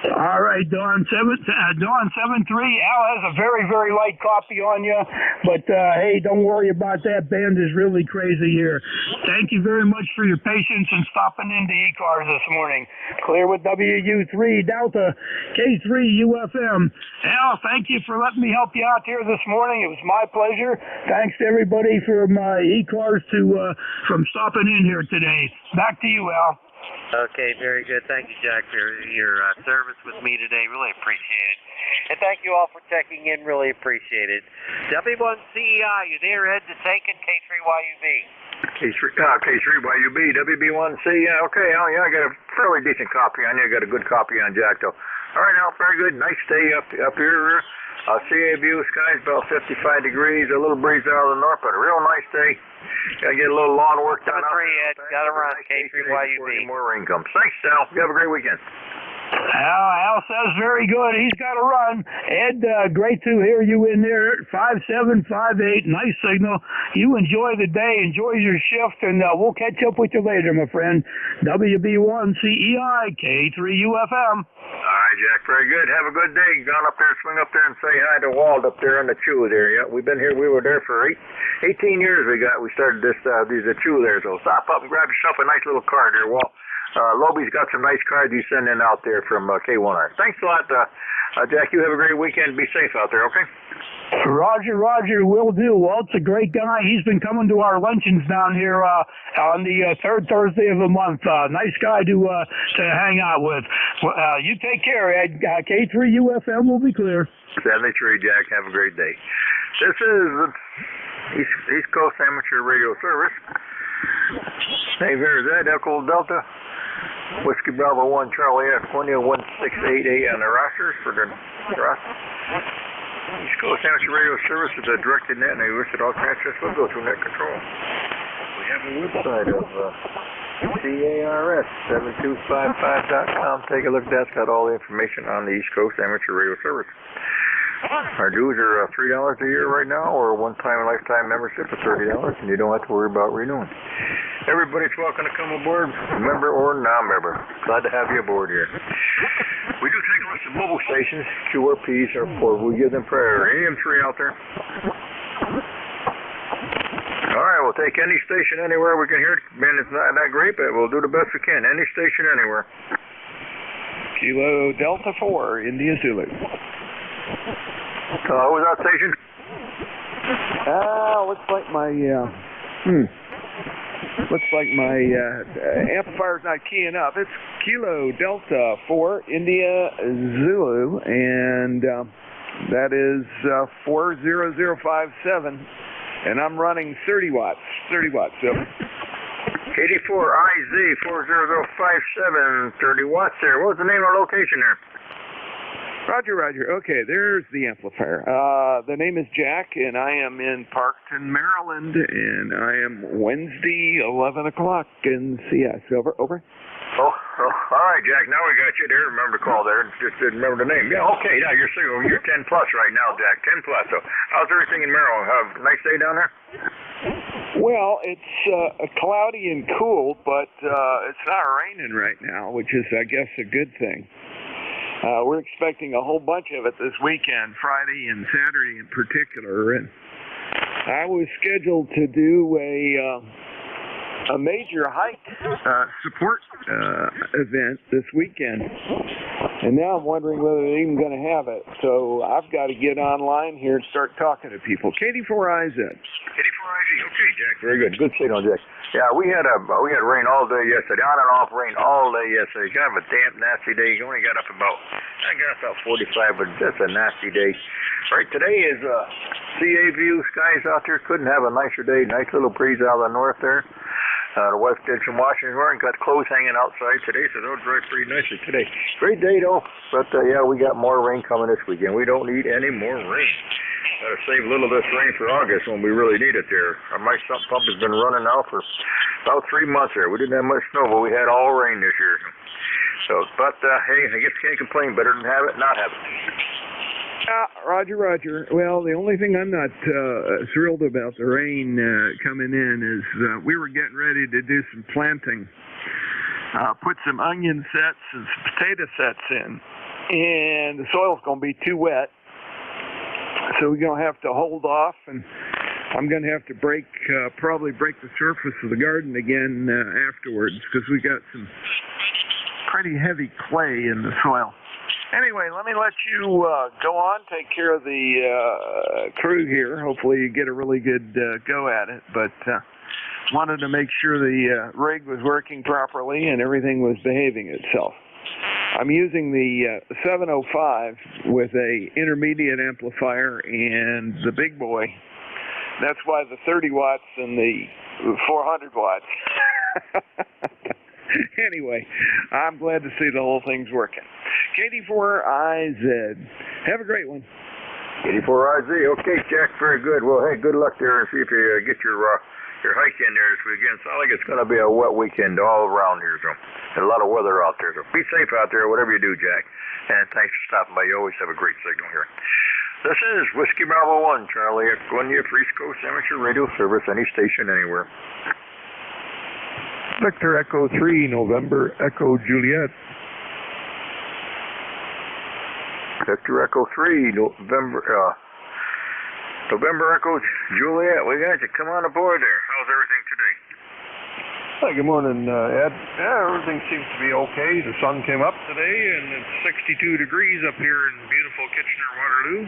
All right, Dawn 7-3. Al has a very, very light copy on you, but hey, don't worry about that. Band is really crazy here. Thank you very much for your patience and stopping into ECARS this morning. Clear with WU3 Delta K3UFM. Al, thank you for letting me help you out here this morning. It was my pleasure. Thanks to everybody from ECARS from stopping in here today. Back to you, Al. Okay, very good. Thank you, Jack, for your service with me today. Really appreciate it. And thank you all for checking in. Really appreciate it. W1CEI, you there, Ed to take it? K3YUB. K3YUB, WB1C. Okay, oh, yeah, I got a fairly decent copy on you. I got a good copy on Jack, though. All right, Al, very good. Nice day up here. CA view, skies about 55 degrees, a little breeze out of the north, but a real nice day. Got to get a little lawn work done. Ed, got to run. K3YUB. More rain comes. Thanks, Al. You have a great weekend. Al says very good. He's got to run. Ed, great to hear you in there. 5758, nice signal. You enjoy the day, enjoy your shift, and we'll catch up with you later, my friend. WB1CEI, K3UFM. All right, Jack, very good. Have a good day. Gone up there, swing up there and say hi to Wald up there in the chew there. Yeah, we've been here. We were there for 18 years. We started this the chew there. So stop up and grab yourself a nice little card there, Walt. Lobie's got some nice cards he's sending out there from K1R. Thanks a lot, Jack. You have a great weekend. Be safe out there, okay? Roger, will do. Walt's a great guy. He's been coming to our luncheons down here on the third Thursday of the month. Nice guy to hang out with. You take care, Ed. K3UFM will be clear. 73, Jack. Have a great day. This is East Coast Amateur Radio Service. Hey, there's Ed, Echo Delta. Whiskey Bravo 1 Charlie F 16168 on the rosters for the roster. East Coast Amateur Radio Service is a directed net, and I wish that all transfers will go through net control. We have a website of ECARS7255.com. Take a look. That's got all the information on the East Coast Amateur Radio Service. Our dues are $3 a year right now, or a one-time lifetime membership of $30, and you don't have to worry about renewing. Everybody's welcome to come aboard, member or non-member. Glad to have you aboard here. We do take a list of mobile stations, QRPs, or we give them priority. AM3 out there. All right, we'll take any station anywhere we can hear it. Man, it's not that great, but we'll do the best we can. Any station anywhere. Kilo Delta 4, India Zulu. What was that station? Looks like my amplifier's not keying up. It's Kilo Delta 4 India Zulu, and that is 40057, and I'm running 30 watts. So 84IZ 40057, 30 watts there. What was the name of the location there? Roger. Okay, there's the amplifier. The name is Jack, and I am in Parkton, Maryland, and I am Wednesday, 11 o'clock in CS. Over. Oh, all right, Jack. Now we got you there. Remember to call there. Just didn't remember the name. Yeah, okay. Now you're 10 plus right now, Jack. 10 plus. So how's everything in Maryland? Have a nice day down there? Well, it's cloudy and cool, but it's not raining right now, which is, I guess, a good thing. We're expecting a whole bunch of it this weekend, Friday and Saturday in particular. And I was scheduled to do a major hike support event this weekend, and now I'm wondering whether they're even going to have it. So I've got to get online here and start talking to people. K84IZ. K84IZ. Okay, Jack. Very good. Good signal, Jack. Yeah, we had rain all day yesterday, on and off rain all day yesterday. Kind of a damp, nasty day. You only got up about 45, but just a nasty day. Right, today is CA view. Skies out there. Couldn't have a nicer day. Nice little breeze out of the north there. The west did some washing and got clothes hanging outside today, so they'll dry pretty nicely today. Great day, though. But, yeah, we got more rain coming this weekend. We don't need any more rain. Got to save a little of this rain for August when we really need it there. My sump pump has been running now for about 3 months there. We didn't have much snow, but we had all rain this year. So, but, hey, I guess can't complain. Better than have it, not have it. Roger. Well, the only thing I'm not thrilled about the rain coming in is we were getting ready to do some planting, put some onion sets and some potato sets in. and the soil's going to be too wet. So we're going to have to hold off, and I'm going to have to probably break the surface of the garden again afterwards, because we got some pretty heavy clay in the soil. Anyway, let me let you go on, take care of the crew here. Hopefully you get a really good go at it, but wanted to make sure the rig was working properly and everything was behaving itself. I'm using the 705 with a intermediate amplifier and the big boy. That's why the 30 watts and the 400 watts. Anyway, I'm glad to see the whole thing's working. KD4IZ. Have a great one. KD4IZ. Okay, Jack, very good. Well, hey, good luck there, and see if you get your hike in there this weekend. Sounds like it's going to be a wet weekend all around here, so there's a lot of weather out there. So be safe out there, whatever you do, Jack. And thanks for stopping by. You always have a great signal here. This is Whiskey Bravo 1, Charlie Echo, for East Coast Amateur Radio Service, any station, anywhere. Victor Echo 3, November Echo Juliet. Victor Echo 3, November Echo Juliet. We got you. Come on aboard there. How's everything today? Hi, good morning, Ed. Yeah, everything seems to be okay. The sun came up today, and it's 62 degrees up here in beautiful Kitchener-Waterloo.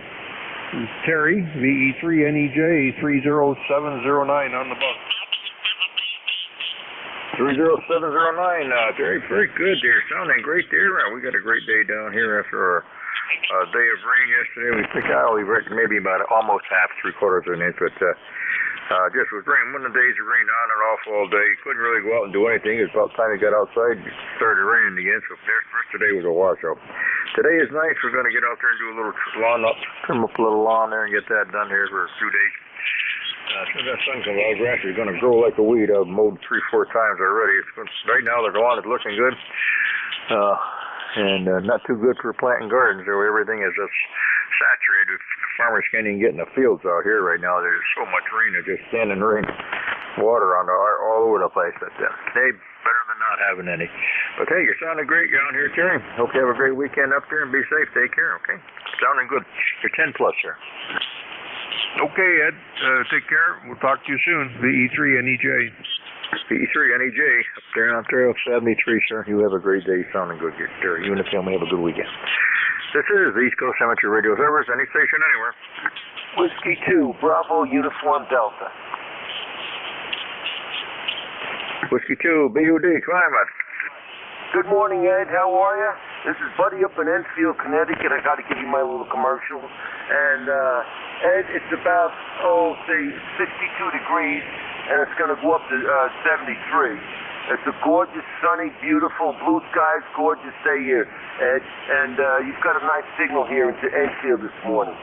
This is Terry, VE3NEJ 30709 on the bus. 30709, Terry, very good there. Sounding great there. We got a great day down here after a day of rain yesterday. We think we reckon maybe about almost half, 3/4 of an inch, but just was rain. One of the days it rained on and off all day. Couldn't really go out and do anything. It was about time we got outside, it started raining again, so first today was a washout. Today is nice. We're going to get out there and do a little lawn up, trim up a little lawn there and get that done here for a few days. As soon as that sun comes out, grass is going to grow like a weed. I've mowed 3-4 times already. Right now, the lawn is looking good, and not too good for planting gardens. So everything is just saturated. Farmers can't even get in the fields out here right now. There's so much rain. It's just standing rain, water all over the place. But hey, better than not having any. But hey, you're sounding great down here, Terry. Hope you have a great weekend up there and be safe. Take care, okay? Sounding good. You're 10 plus, sir. Okay, Ed. Take care. We'll talk to you soon. VE3NEJ. VE3NEJ up there on Trail 73, sir. You have a great day. Sounding good, Terry. You and the family have a good weekend. This is the East Coast Amateur Radio Service, any station, anywhere. Whiskey 2, Bravo, Uniform Delta. Whiskey 2, BUD, climate. Good morning, Ed. How are you? This is Buddy up in Enfield, Connecticut. I got to give you my little commercial. And, Ed, it's about, say, 62 degrees, and it's going to go up to 73. It's a gorgeous, sunny, beautiful, blue skies, gorgeous day here, Ed. And you've got a nice signal here into Enfield this morning.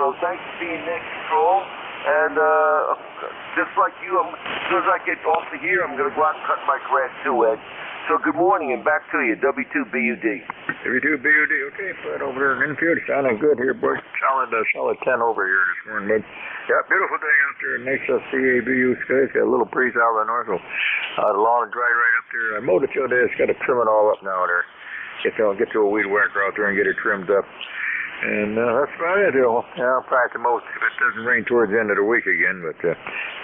So thanks for being next control. And just like you, as soon as I get off of here, I'm going to go out and cut my grass too, Ed. So good morning, and back to you, W2BUD. W2BUD, okay, right over there in Enfield, sounding good here, boy. Solid 10 over here this morning, bud. Yeah, beautiful day out there, nice CABU skies, got a little breeze out of the north, so the lawn is dry right up there. I mowed it the other day, it's got to trim it all up now there. Get to a weed whacker out there and get it trimmed up. And that's about it. I'll probably at the most if it doesn't rain towards the end of the week again, but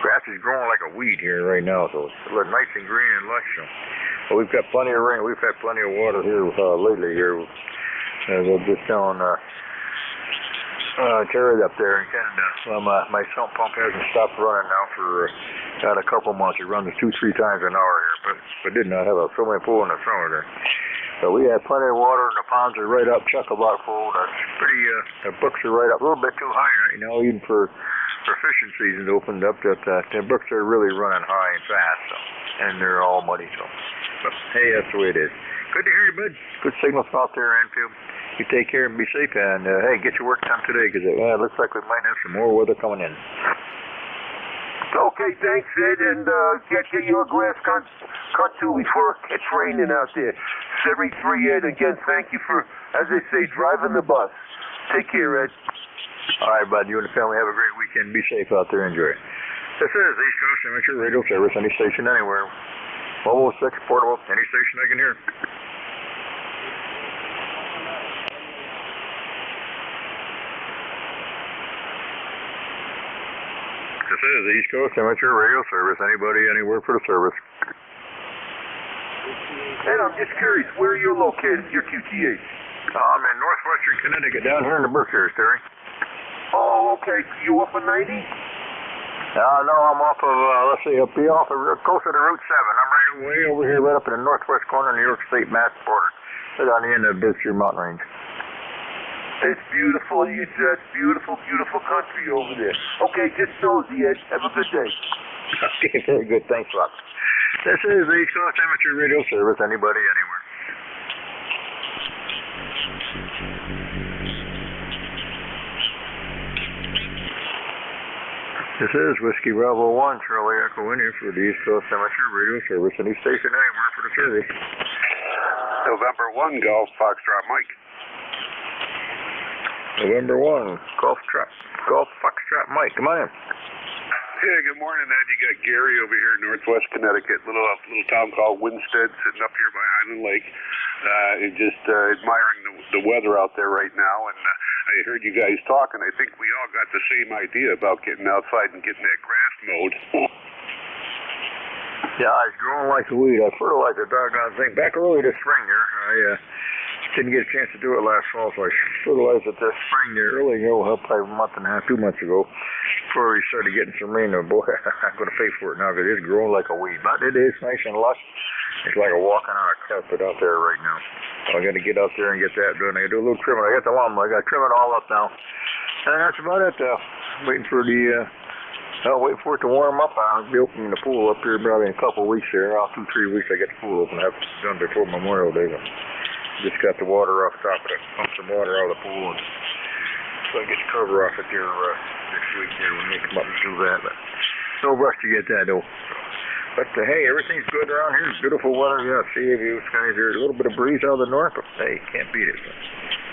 grass is growing like a weed here right now, so it's nice and green and lush. So. Well, we've got plenty of rain. We've had plenty of water here lately here. We're just telling Terry up there in Canada. Well, my sump pump hasn't stopped running now for about a couple months. It runs 2-3 times an hour here, but did not have a swimming pool in the summer there. So we have plenty of water, and the ponds are right up, chock-a-block full. The brooks are right up, a little bit too high right now, even for fishing season's opened up. The brooks are really running high and fast, so, and they're all muddy. So, but hey, that's the way it is. Good to hear you, bud. Good signals out there, Enfield. You take care and be safe, and hey, get your work done today, because it looks like we might have some more weather coming in. Okay, thanks, Ed, and get your grass cut too before it gets raining out there. 73, Ed, again, thank you for, as they say, driving the bus. Take care, Ed. All right, bud. You and the family have a great weekend. Be safe out there. Enjoy it. This is East Coast Amateur Radio Service, any station, anywhere. 1206, portable, any station I can hear. This is East Coast Amateur Radio Service. Anybody, anywhere for the service. And I'm just curious, where are you located, your QTH? I'm in northwestern Connecticut, down here in the Berkshires, Terry. Oh, okay. You up on 90? No, I'm off of, let's see, up off of, closer to Route 7. I'm right away over here, right up in the northwest corner of New York State, Mass border. Right on the end of the Berkshire Mountain Range. It's beautiful. It's beautiful, beautiful country over there. Okay, just nosy, Ed. Have a good day. Okay, very good. Thanks a lot. This is the East Coast Amateur Radio Service. Anybody, anywhere. This is Whiskey Bravo 1, Charlie Echo India for the East Coast Amateur Radio Service. Any station anywhere for the service. November 1, Golf Foxtrot Mike. November 1, Golf Foxtrot Mike. Come on in. Hey, good morning, Ed. You got Gary over here in northwest Connecticut, little town called Winstead, sitting up here by Highland Lake, and just admiring the weather out there right now. And I heard you guys talking. I think we all got the same idea about getting outside and getting that grass mowed. Yeah, it's growing like a weed. I fertilized the doggone thing back early this spring here. I didn't get a chance to do it last fall, so I fertilized it this spring here early, probably a month and a half, 2 months ago, before we started getting some rain. Boy, I'm going to pay for it now because it's growing like a weed. But it is nice and lush. It's like a walking on a carpet out there right now. So I got to get out there and get that done. I got to do a little trimming. I got the lawnmower. I got to trim it all up now. And that's about it. Waiting for waiting for it to warm up. I'll be opening the pool up here probably in a couple of weeks here. 2-3 weeks I get the pool open. I have it done before Memorial Day. Just got the water off top of it. Pump some water out of the pool. And so I get the cover off it there next week here when they come up and do that. But no rush to get that though. But hey, everything's good around here. It's beautiful weather. Yeah, sea view skies here. A little bit of breeze out of the north, but hey, can't beat it.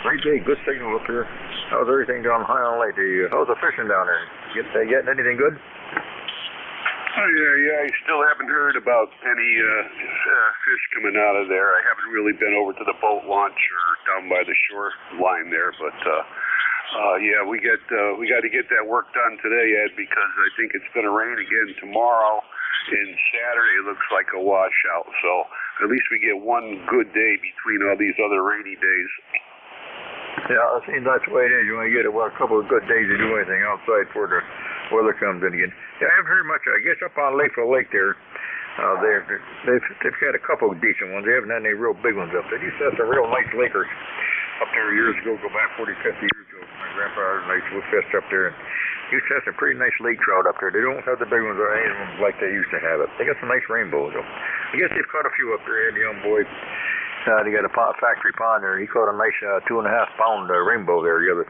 Great day, good signal up here. How's everything down high on lake? How's the fishing down there? Getting anything good? Oh, yeah, I still haven't heard about any fish coming out of there. I haven't really been over to the boat launch or down by the shore line there, but yeah, we got to get that work done today, Ed, because I think it's going to rain again tomorrow, and Saturday looks like a washout. So at least we get one good day between all these other rainy days. Yeah, it seems that's the way it is. You want to get a couple of good days to do anything outside before the weather comes in again. Yeah, I haven't heard much. I guess up on Lakeville Lake there, they've had a couple of decent ones. They haven't had any real big ones up there. They used to have some real nice lakers up there years ago, go back 40, 50 years ago. My grandpa had a nice little fest up there. And used to have some pretty nice lake trout up there. They don't have the big ones or any of them like they used to have it. They got some nice rainbows though. I guess they've caught a few up there. And the young boy, they got a factory pond there. He caught a nice 2.5-pound rainbow there the other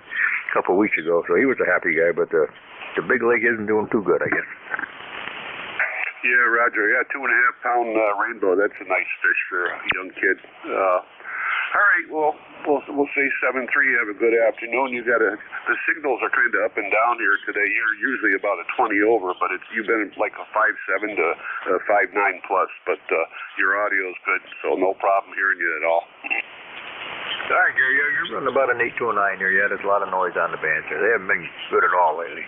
couple of weeks ago. So he was a happy guy, but the big lake isn't doing too good, I guess. Yeah, Roger. Yeah, 2.5-pound rainbow. That's a nice fish for a young kid. All right. Well, we'll say 7-3. Have a good afternoon. The signals are kind of up and down here today. You're usually about a 20 over, but you've been like a 5.7 to 5.9 plus. But your audio's good, so no problem hearing you at all. All right, Gary, you're running about an 8 to a 9 here. Yeah, there's a lot of noise on the bands here. They haven't been good at all lately.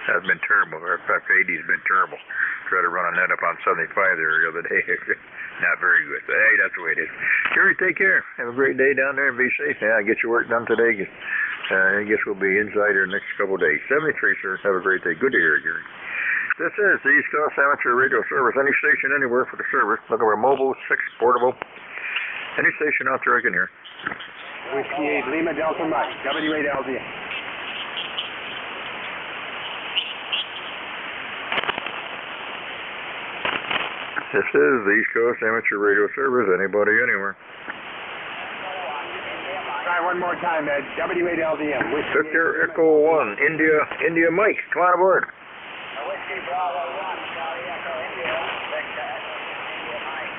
That's been terrible. In fact, 80's been terrible. Tried to run a net up on 75 there the other day. Not very good. But hey, that's the way it is. Gary, take care. Have a great day down there and be safe. Yeah, get your work done today. I guess we'll be inside here next couple of days. 73, sir. Have a great day. Good to hear you, Gary. This is the East Coast Amateur Radio Service. Any station anywhere for the service. Look over mobile, 6, portable. Any station out there I can hear. Whiskey 8, Lima Delta Mike, W8LD. This is the East Coast Amateur Radio Service. Anybody, anywhere. Try one more time, Ed. W8LDM. Victor Echo 1, India Mike. Come on aboard. Whiskey Bravo 1, Charlie Echo India, Victor India Mike.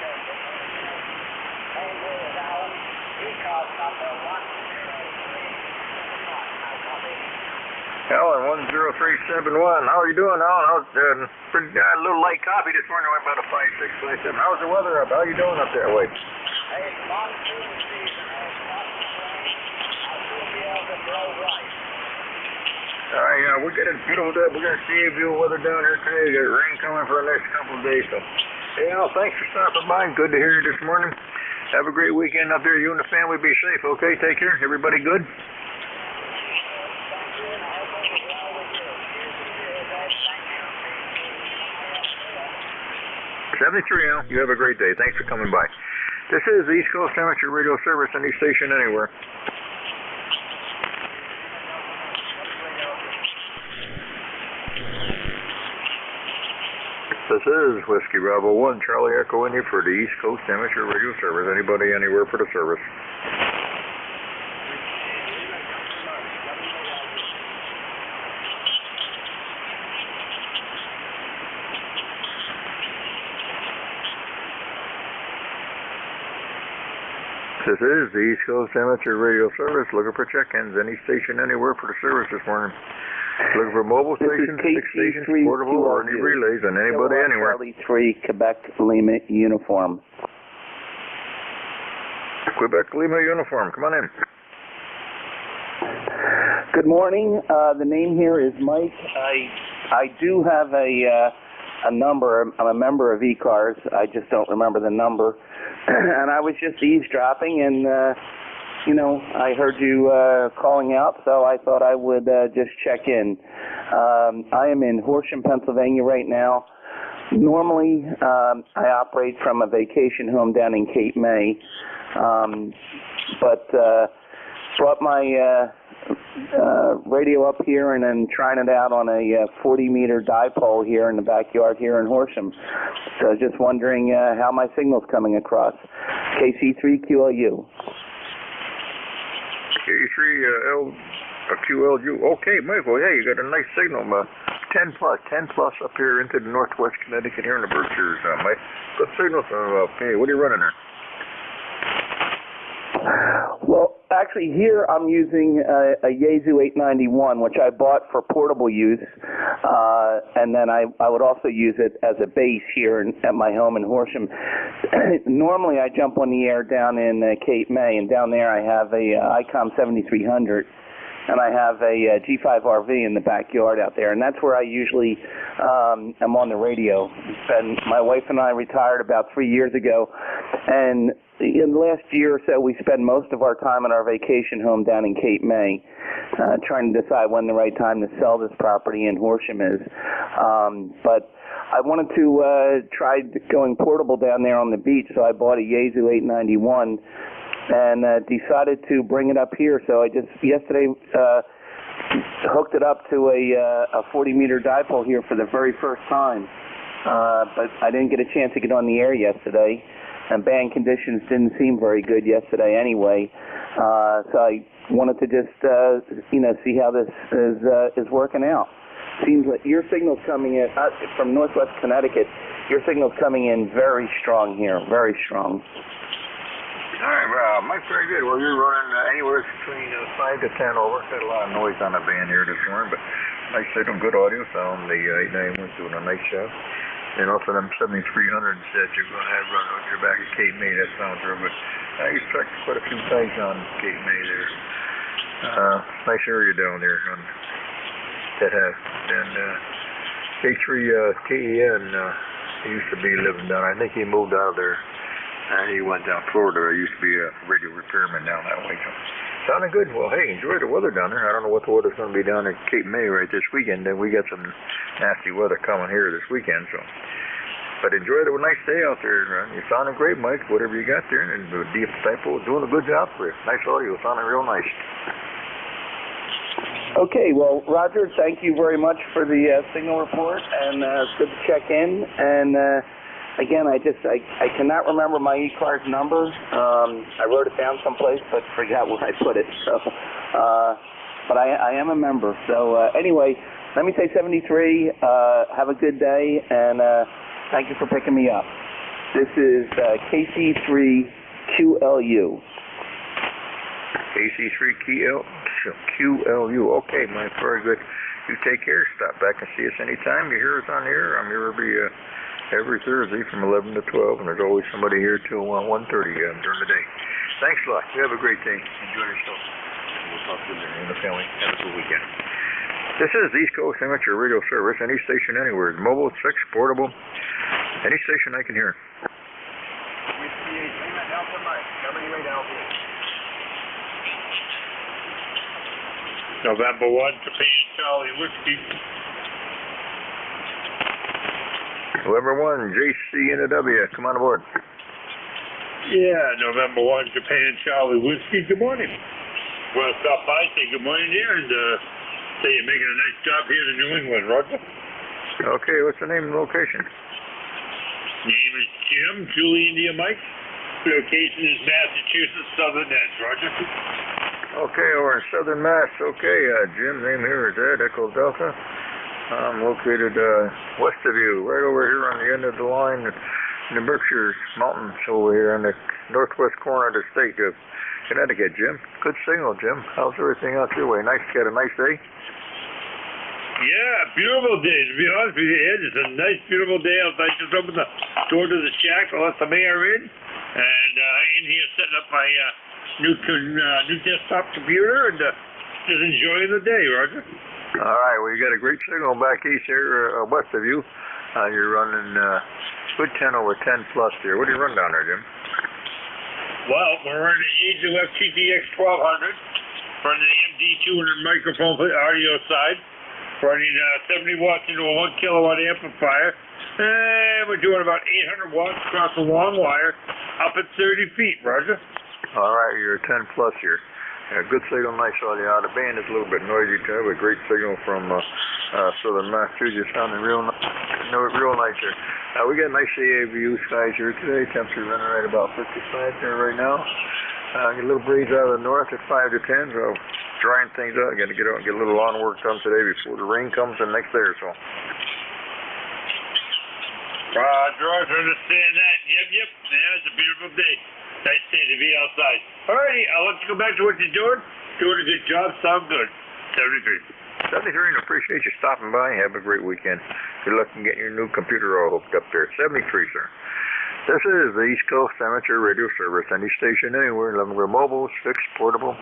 Same rules, Alan. ECARS number 10371. Alan, 10371. How are you doing, Alan? How's a little light coffee this morning? Went about a 5, 6, 5, 7. How's the weather up? How are you doing up there, Wade? Hey, it's monsoon season. It's not rain. I should be able to blow right. Yeah, we're gonna see if you'll weather down here today. Got rain coming for the next couple of days. So, hey Al, thanks for stopping by. Good to hear you this morning. Have a great weekend up there. You and the family be safe. Okay, take care. Everybody good? 73, Al. You have a great day. Thanks for coming by. This is the East Coast Amateur Radio Service, any station, anywhere. This is Whiskey Bravo 1, Charlie Echo in you for the East Coast Amateur Radio Service. Anybody, anywhere for the service. This is the East Coast Amateur Radio Service, looking for check-ins, any station, anywhere for the service this morning. Looking for mobile stations, fixed stations, portable, or any relays, and anybody, anywhere. Charlie 3, Quebec Lima uniform. Quebec Lima uniform, come on in. Good morning. The name here is Mike. I do have a number. I'm a member of ECARS. I just don't remember the number. And I was just eavesdropping, and I heard you calling out, so I thought I would just check in. I am in Horsham, Pennsylvania right now. Normally, I operate from a vacation home down in Cape May, but brought my radio up here and then trying it out on a 40-meter dipole here in the backyard here in Horsham. So just wondering how my signal's coming across. KC3QLU. KC3QLU. Okay, Michael, yeah, you got a nice signal. 10 plus up here into the northwest Connecticut here in the Berkshires, Mike. Good signal. Okay, what are you running there? Well, actually here I'm using a Yaesu 891, which I bought for portable use, and then I would also use it as a base here at my home in Horsham. Normally I jump on the air down in Cape May, and down there I have a ICOM 7300, and I have a G5RV in the backyard out there, and that's where I usually am on the radio. And my wife and I retired about 3 years ago, and in the last year or so, we spend most of our time in our vacation home down in Cape May, trying to decide when the right time to sell this property in Horsham is. But I wanted to try going portable down there on the beach, so I bought a Yaesu 891 and decided to bring it up here. So I just yesterday hooked it up to a 40-meter dipole here for the very first time. But I didn't get a chance to get on the air yesterday. And band conditions didn't seem very good yesterday anyway, so I wanted to just see how this is working out. Seems like your signal's coming in from Northwest Connecticut. Your signal's coming in very strong here, very strong. All right, Mike, very good. Well, you're running anywhere between 5 to 10 over. Got a lot of noise on the band here this morning, but nice signal, good audio sound. The 891's doing a nice job. And also them 7300s that you're going to have running on your back at Cape May, that sounds real good. You struck quite a few times on Cape May there. Nice area down there on that has. And K3KEN he used to be living down. I think he moved out of there. And he went down Florida. He used to be a radio repairman down that way. So, sounding good. Well, hey, enjoy the weather down there. I don't know what the weather's going to be down at Cape May right this weekend. Then we got some nasty weather coming here this weekend. So, but enjoy the nice day out there. You're sounding great, Mike. Whatever you got there, and the deep typo doing a good job for you. Nice audio, sounding real nice. Okay, well, Roger, thank you very much for the signal report, and it's good to check in. And again, I cannot remember my ECARS number. I wrote it down someplace, but forgot where I put it. So, but I am a member. So anyway, let me say 73. Have a good day, and thank you for picking me up. This is KC3QLU. KC3QLU. Okay, Mike, very good. You take care. Stop back and see us anytime. You hear us on air. I'm here every Thursday from 11 to 12, and there's always somebody here till 1:30 during the day. Thanks a lot. You have a great day. Enjoy yourself. And we'll talk to you in the family. Have a good weekend. This is East Coast Amateur Radio Service. Any station anywhere. Mobile, fixed, portable. Any station I can hear. November 1, Japan Charlie Whiskey. November 1, JC and a W. Come on aboard. Yeah, November 1, Japan Charlie Whiskey. Good morning. Well, stop by, say good morning there, and say you're making a nice job here in New England, Roger. Okay, what's the name and location? Name is Jim, Julie India Mike. Location is Massachusetts, Southern End, Roger. Okay, over in Southern Mass. Okay, Jim, name here is Ed, Echo Delta. I'm located west of you, right over here on the end of the line in the Berkshire Mountains over here on the northwest corner of the state of Connecticut, Jim. Good signal, Jim. How's everything out your way? Nice, had a nice day? Yeah, beautiful day. To be honest with you, Ed, it's a nice, beautiful day outside. Just opened the door to the shack to let the mayor in. And in here setting up my new desktop computer and just enjoying the day, Roger. All right, well, you got a great signal back east here, west of you. You're running good 10 over 10 plus here. What do you run down there, Jim? Well, we're running the Yaesu FTDX 1200, running the MD200 microphone for the audio side, running 70 watts into a 1 kilowatt amplifier, and we're doing about 800 watts across the long wire, up at 30 feet, Roger. All right, you're 10 plus here. Good signal, nice audio. The band is a little bit noisy too, but great signal from southern Massachusetts, sounding real nice here. We got nice AAVU skies here today. Temperature running right about 55 there right now. Get a little breeze out of the north at 5 to 10, so drying things out. Got to get out and get a little lawn work done today before the rain comes the next day or so. Roger, I understand that. Yep. Yeah, it's a beautiful day. Nice day to be outside. Alrighty, I'll let you go back to what you're doing. Doing a good job. Sound good. 73. 73, and appreciate you stopping by. Have a great weekend. Good luck in getting your new computer all hooked up there. 73, sir. This is the East Coast Amateur Radio Service. Any station anywhere. We're mobile, fixed, portable.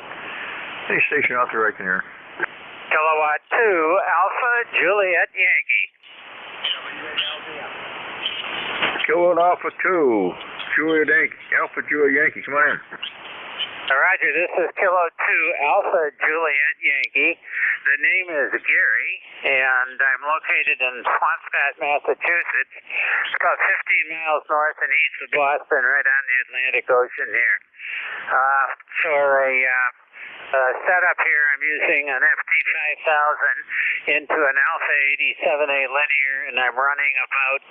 Any station out there I can hear. Kilowatt 2, Alpha Juliet Yankee. Kilowatt Alpha 2, Juliet Yankee, Alpha Juliet Yankee. Come on in. Roger, this is Kilo 2 Alpha Juliet Yankee. The name is Gary, and I'm located in Swampscott, Massachusetts. It's about 15 miles north and east of Boston, right on the Atlantic Ocean here. For a setup here, I'm using an FT5000 into an Alpha 87A linear, and I'm running about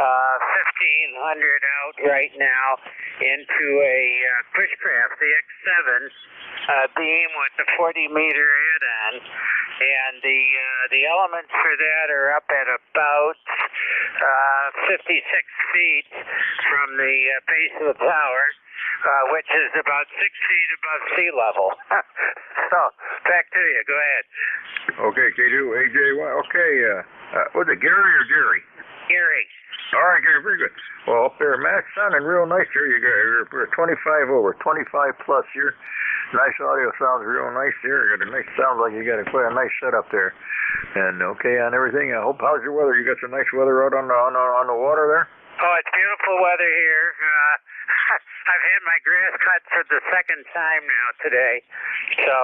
1,500 out right now into a Cushcraft, the X7 beam with the 40-meter head-on, and the elements for that are up at about 56 feet from the base of the tower, which is about 6 feet above sea level. So, back to you. Go ahead. Okay, K2, AJY. Okay, was it Gary or Jerry? Gary. All right, Gary, very good. Well, up there, Max, sounding real nice here. You're 25 over, 25 plus here. Nice audio, sounds real nice here. Got a nice, sounds like you got quite a nice setup there. And okay on everything. I hope. How's your weather? You got some nice weather out on the water there? Oh, it's beautiful weather here. I've had my grass cut for the second time now today, so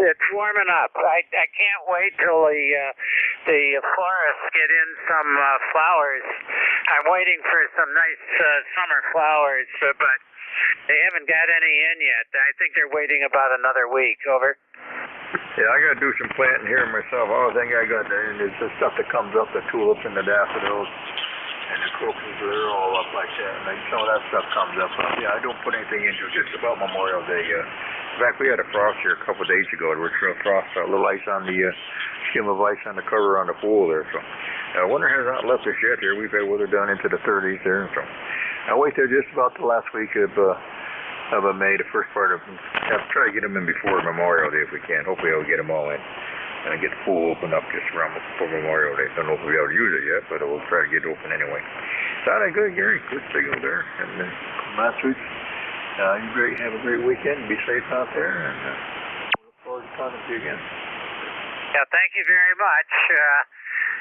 it's warming up. I can't wait till the florists get in some flowers. I'm waiting for some nice summer flowers, but they haven't got any in yet. I think they're waiting about another week. Over. Yeah, I got to do some planting here myself. All the thing I got there is the stuff that comes up, the tulips and the daffodils. And the crocus, they're all up like that. And some of that stuff comes up. Yeah, I don't put anything into it. Just about Memorial Day. In fact, we had a frost here a couple of days ago. There was real frost, a little ice on the skim of ice on the cover on the pool there. So, winter has not left us yet here. We've had weather down into the 30s there. So, I'll wait till just about the last week of May, the first part of. Try to get them in before Memorial Day if we can. Hopefully, I'll get them all in. And get the pool opened up just around before Memorial Day. Don't know if we'll be able to use it yet, but we'll try to get it open anyway. Sounded good, Gary. Good signal there. And then last week, you have a great weekend. Be safe out there, and we look forward to talking to you again. Yeah, thank you very much.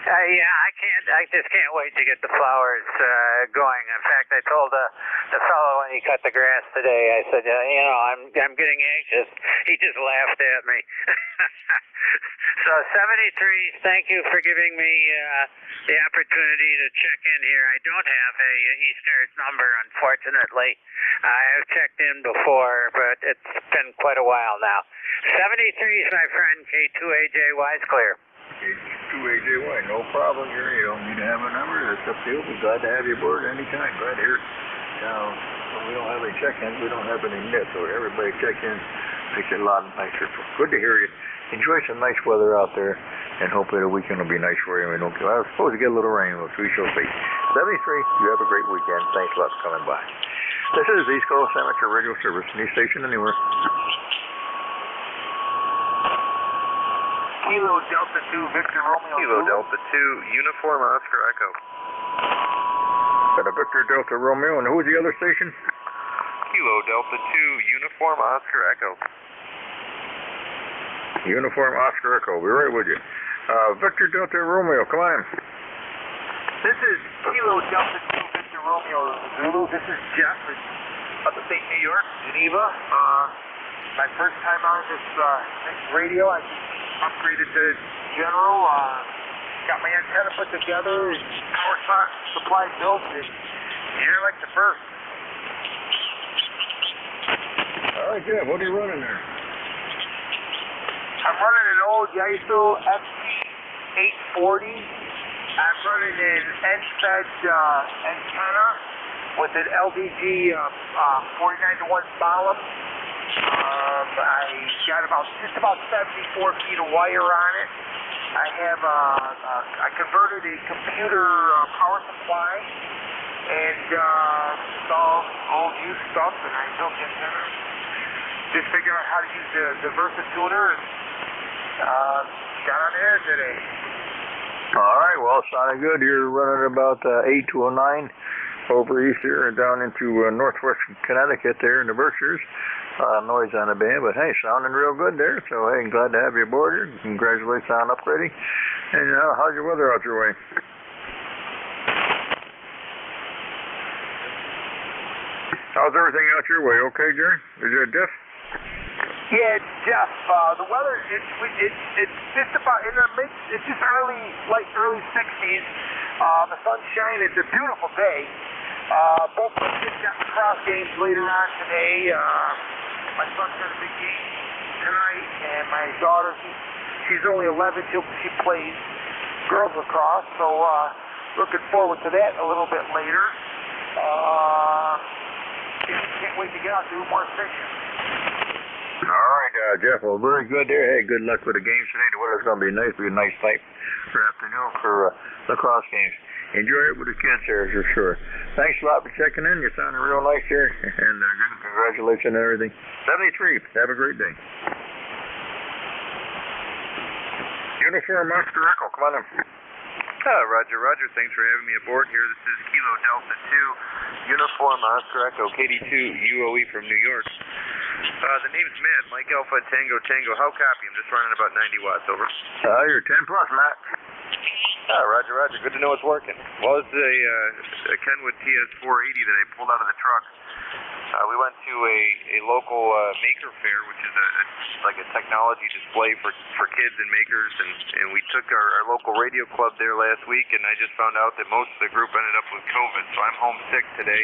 I just can't wait to get the flowers going. In fact, I told the fellow when he cut the grass today, I said, I'm getting anxious. He just laughed at me. So 73, thank you for giving me the opportunity to check in here. I don't have a ECARS number, unfortunately. I have checked in before, but it's been quite a while now. 73 is my friend, K2AJY is clear. K2AJY, no problem. You don't need to have a number. It's up to you. We're glad to have you aboard anytime. Glad to hear. Now, when we don't have any check-ins, we don't have any nits, so everybody check-in makes it a lot nicer. Good to hear you. Enjoy some nice weather out there, and hopefully the weekend will be nice for you. I was supposed to get a little rain, but we shall see. 73, you have a great weekend. Thanks a lot for coming by. This is East Coast Amateur Radio Service. Any station anywhere. Kilo Delta 2, Victor Romeo. Kilo Delta 2, Uniform Oscar Echo. Got a Victor Delta Romeo, and who's the other station? Kilo Delta 2, Uniform Oscar Echo. Uniform Oscar Echo. We're right with you. Victor Delta Romeo, come on in. This is Kilo Delta 2, Victor Romeo Zulu. This is Jeff in upstate New York, Geneva. My first time on this radio. I upgraded to General. Got my antenna put together, power supply built, and you're like the first. All right, Jeff, what are you running there? I'm running an old Yaesu FT840. I'm running an NFED antenna with an LDG 49-to-1 Solemn. I got just about 74 feet of wire on it. I converted a computer power supply and installed old used stuff, and I built the antenna. Just figured out how to use the Versatuner and got on air today. All right, well, sounding good. You're running about 8 to 9 over east here and down into northwest Connecticut there in the Berkshires. Noise on the band, but hey, sounding real good there. So hey, glad to have you aboard here. Congratulations on upgrading. And how's your weather out your way? How's everything out your way? Okay, Jerry? Is it Jeff? Yeah, Jeff. The weather it's just about in the mid. It's just early 60s. The sun's shining. It's a beautiful day. Both of us just got lacrosse games later on today. My son's got a big game tonight, and my daughter, she's only 11. She plays girls lacrosse, so looking forward to that a little bit later. Can't wait to get out and do more fishing. All right, Jeff. Well, very good there. Hey, good luck with the games today. The weather's going to be nice. Be a nice night for afternoon for lacrosse games. Enjoy it with the kids there, for sure. Thanks a lot for checking in. You're sounding real nice here, and congratulations and everything. 73. Have a great day. Uniform Oscar Echo, come on in. Roger. Thanks for having me aboard here. This is Kilo Delta 2, Uniform Oscar Echo, KD2 UOE from New York. The name's Matt, Mike Alpha Tango. How copy? I'm just running about 90 watts, over. You're 10 plus, Matt. Roger. Good to know it's working. Well, it's a Kenwood TS480 that I pulled out of the truck. We went to a local maker fair, which is like a technology display for kids and makers, and we took our local radio club there last week, and I just found out that most of the group ended up with COVID, so I'm homesick today.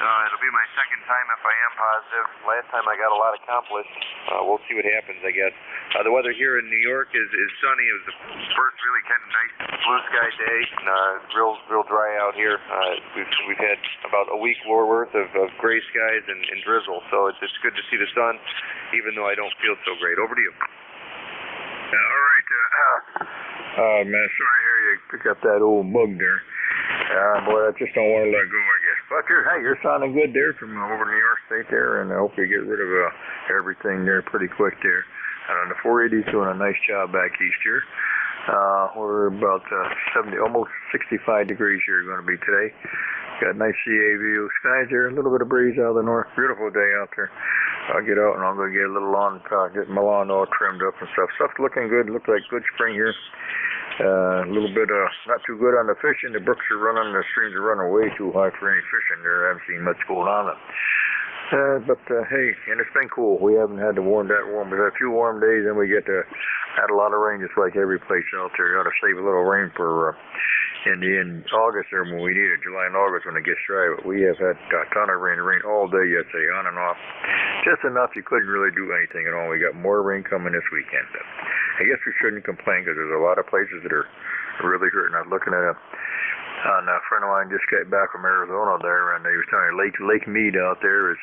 It'll be my second time if I am positive. Last time I got a lot accomplished. We'll see what happens, I guess. The weather here in New York is sunny. It was the first really kind of nice blue sky day. Real dry out here. We've had about a week worth of gray skies and drizzle, so it's good to see the sun, even though I don't feel so great. Over to you. All right. Man, sorry to hear you pick up that old bug there. Boy, I just don't want to let go, I guess. But you're sounding good there from over New York State there, and I hope you get rid of everything there pretty quick there. The 480's doing a nice job back east here. We're about 70, almost 65 degrees here going to be today. Got nice CA view. Skies here, a little bit of breeze out of the north. Beautiful day out there. I'll get out and I'll go get a little lawn, get my lawn all trimmed up and stuff. Stuff's looking good. Looks like good spring here. A little bit not too good on the fishing. The brooks are running, the streams are running way too high for any fishing there. I haven't seen much going on. But hey, and it's been cool. We haven't had that warm. We've had a few warm days, and we had a lot of rain, just like every place out there. You got to save a little rain for in August there when we need it, July and August when it gets dry. But we have had a ton of rain all day yesterday, on and off. Just enough you couldn't really do anything at all. We got more rain coming this weekend. But I guess we shouldn't complain because there's a lot of places that are really hurting. I was looking at a friend of mine just got back from Arizona there, and he was telling me Lake Mead out there is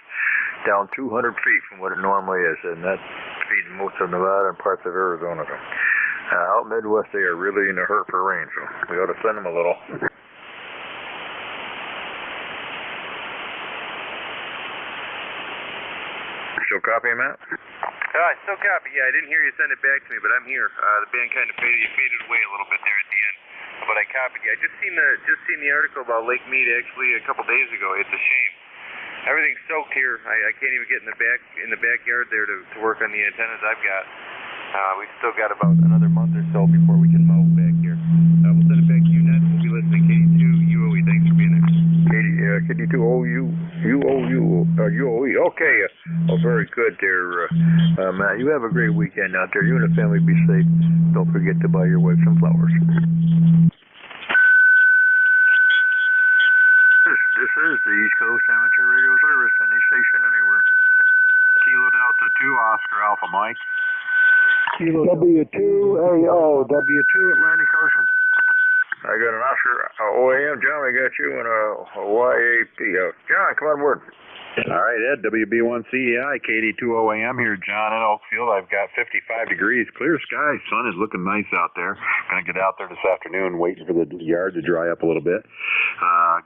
down 200 feet from what it normally is, and that's feeding most of Nevada and parts of Arizona. So, out Midwest, they are really in a hurt for rain, so we ought to send them a little. Still copying, Matt? Still copy. Yeah, I didn't hear you send it back to me, but I'm here. The band kind of faded away a little bit there at the end, but I copied you. I just seen the article about Lake Mead actually a couple days ago. It's a shame. Everything's soaked here. I can't even get in the backyard there to work on the antennas I've got. We've still got about another month or so before we can mow back here. We'll send it back to you next. We'll be listening to KD2UOE. Thanks for being there. KD2UOE. Okay. Oh, very good there, Matt. You have a great weekend out there. You and the family be safe. Don't forget to buy your wife some flowers. This is the East Coast Amateur Radio Service, any station anywhere. Kilo Delta 2 Oscar Alpha Mike. Kilo W2AO, W2 Atlantic Ocean. I got an Oscar OAM. John, I got you, and a YAP. John, come on board. All right, Ed, WB1CEI, KD2OAM here, John in Oakfield. I've got 55 degrees, clear sky, sun is looking nice out there. Gonna get out there this afternoon, waiting for the yard to dry up a little bit.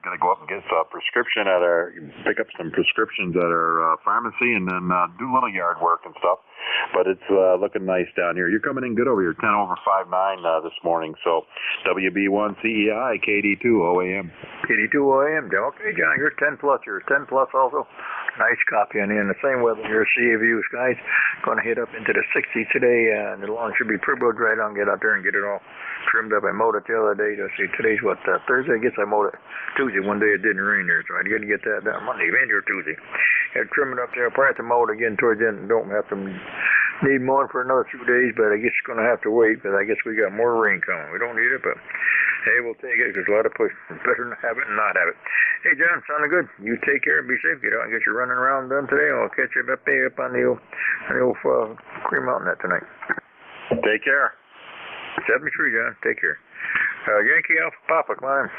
Gonna go up and get a prescription pick up some prescriptions at our pharmacy, and then do a little yard work and stuff. But it's looking nice down here. You're coming in good over here, 10 over 59 this morning. So WB1CEI, KD2OAM. KD2OAM. Okay, John, you're 10 plus. You're 10 plus also. Nice copy. And in the same weather, your sea views, guys. Going to hit up into the 60s today, and the lawn should be pretty good right on. Get out there and get it all trimmed up. I mowed it the other day. Let's see, today's what, Thursday? I guess I mowed it Tuesday. One day it didn't rain there, so I got to get that done Monday, Monday or Tuesday. And trim it up there. I'll probably have to mow it again towards the end. Don't have to need mowing for another 2 days, but I guess it's going to have to wait, but I guess we got more rain coming. We don't need it, but hey, we'll take it because a lot of push. Better to have it and not have it. Hey, John, sounding good. You take care and be safe. Get out and get your running around done today, and I'll catch you up on the old Cream Mountain net tonight. Take care. 73, John. Take care. Yankee Alpha Papa, come on in.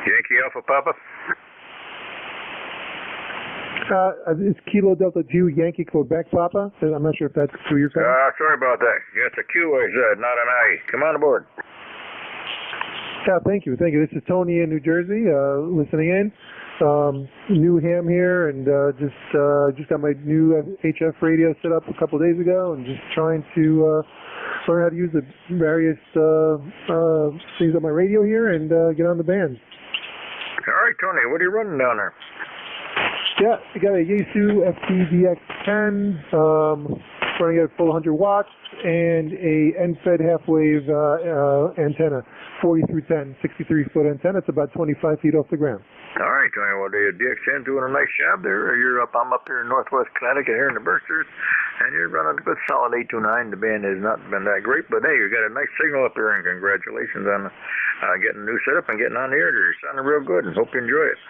Yankee Alpha Papa. It's Kilo Delta 2 Yankee Quebec Papa. I'm not sure if that's who you're calling. Sorry about that. Yeah, it's a QAZ, not an I. Come on aboard. Thank you. This is Tony in New Jersey, listening in. New ham here, and just got my new HF radio set up a couple of days ago, and just trying to learn how to use the various things on my radio here and get on the band. All right, Tony, what are you running down there? Yeah, I got a Yaesu FTDX10, running at full 100 watts, and a NFED half-wave antenna, 40 through 10, 63-foot antenna. It's about 25 feet off the ground. All right, Tony, well, the DX10 doing a nice job there. I'm up here in northwest Connecticut, here in the Berkshires, and you're running a good solid 829. The band has not been that great, but hey, you got a nice signal up here, and congratulations on getting a new setup and getting on the air. You're sounding real good, and hope you enjoy it.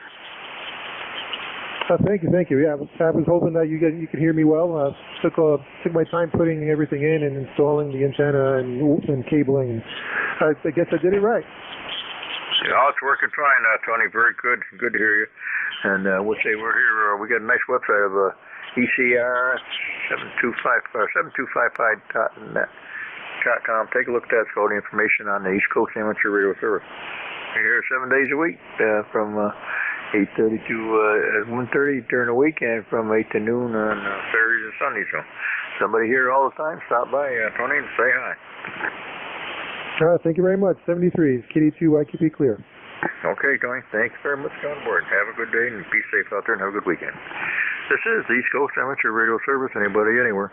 Thank you. Yeah, I was hoping that you could hear me well. Took my time putting everything in and installing the antenna and cabling. I guess I did it right. Yeah, it's working fine, Tony. Very good. Good to hear you. And we'll say we're here. We got a nice website of ECARS 7255.net.com. Take a look at that. It's all the information on the East Coast Amateur Radio Service. We're here 7 days a week from 8:30 to 1:30 during the weekend, from 8 to noon on Saturdays and Sundays. So somebody here all the time. Stop by, Tony, and say hi. Thank you very much. 73 is KD2YQP clear. Okay, Tony. Thanks very much for on board. Have a good day and be safe out there and have a good weekend. This is the East Coast Amateur Radio Service. Anybody, anywhere.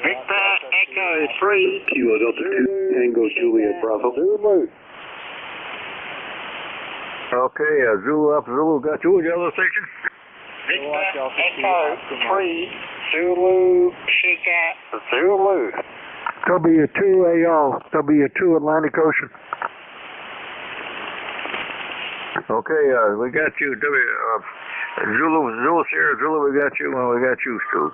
Victor Echo 3. Kilo Delta 2, Tango Juliet Bravo. Okay, Zulu up, Zulu got you. Yellow station. Victor Echo 3. Zulu Sugar Zulu. W2AO, W2 Atlantic Ocean. Okay, we got you. Zulu Sierra Zulu, we got you. We got you, Stu.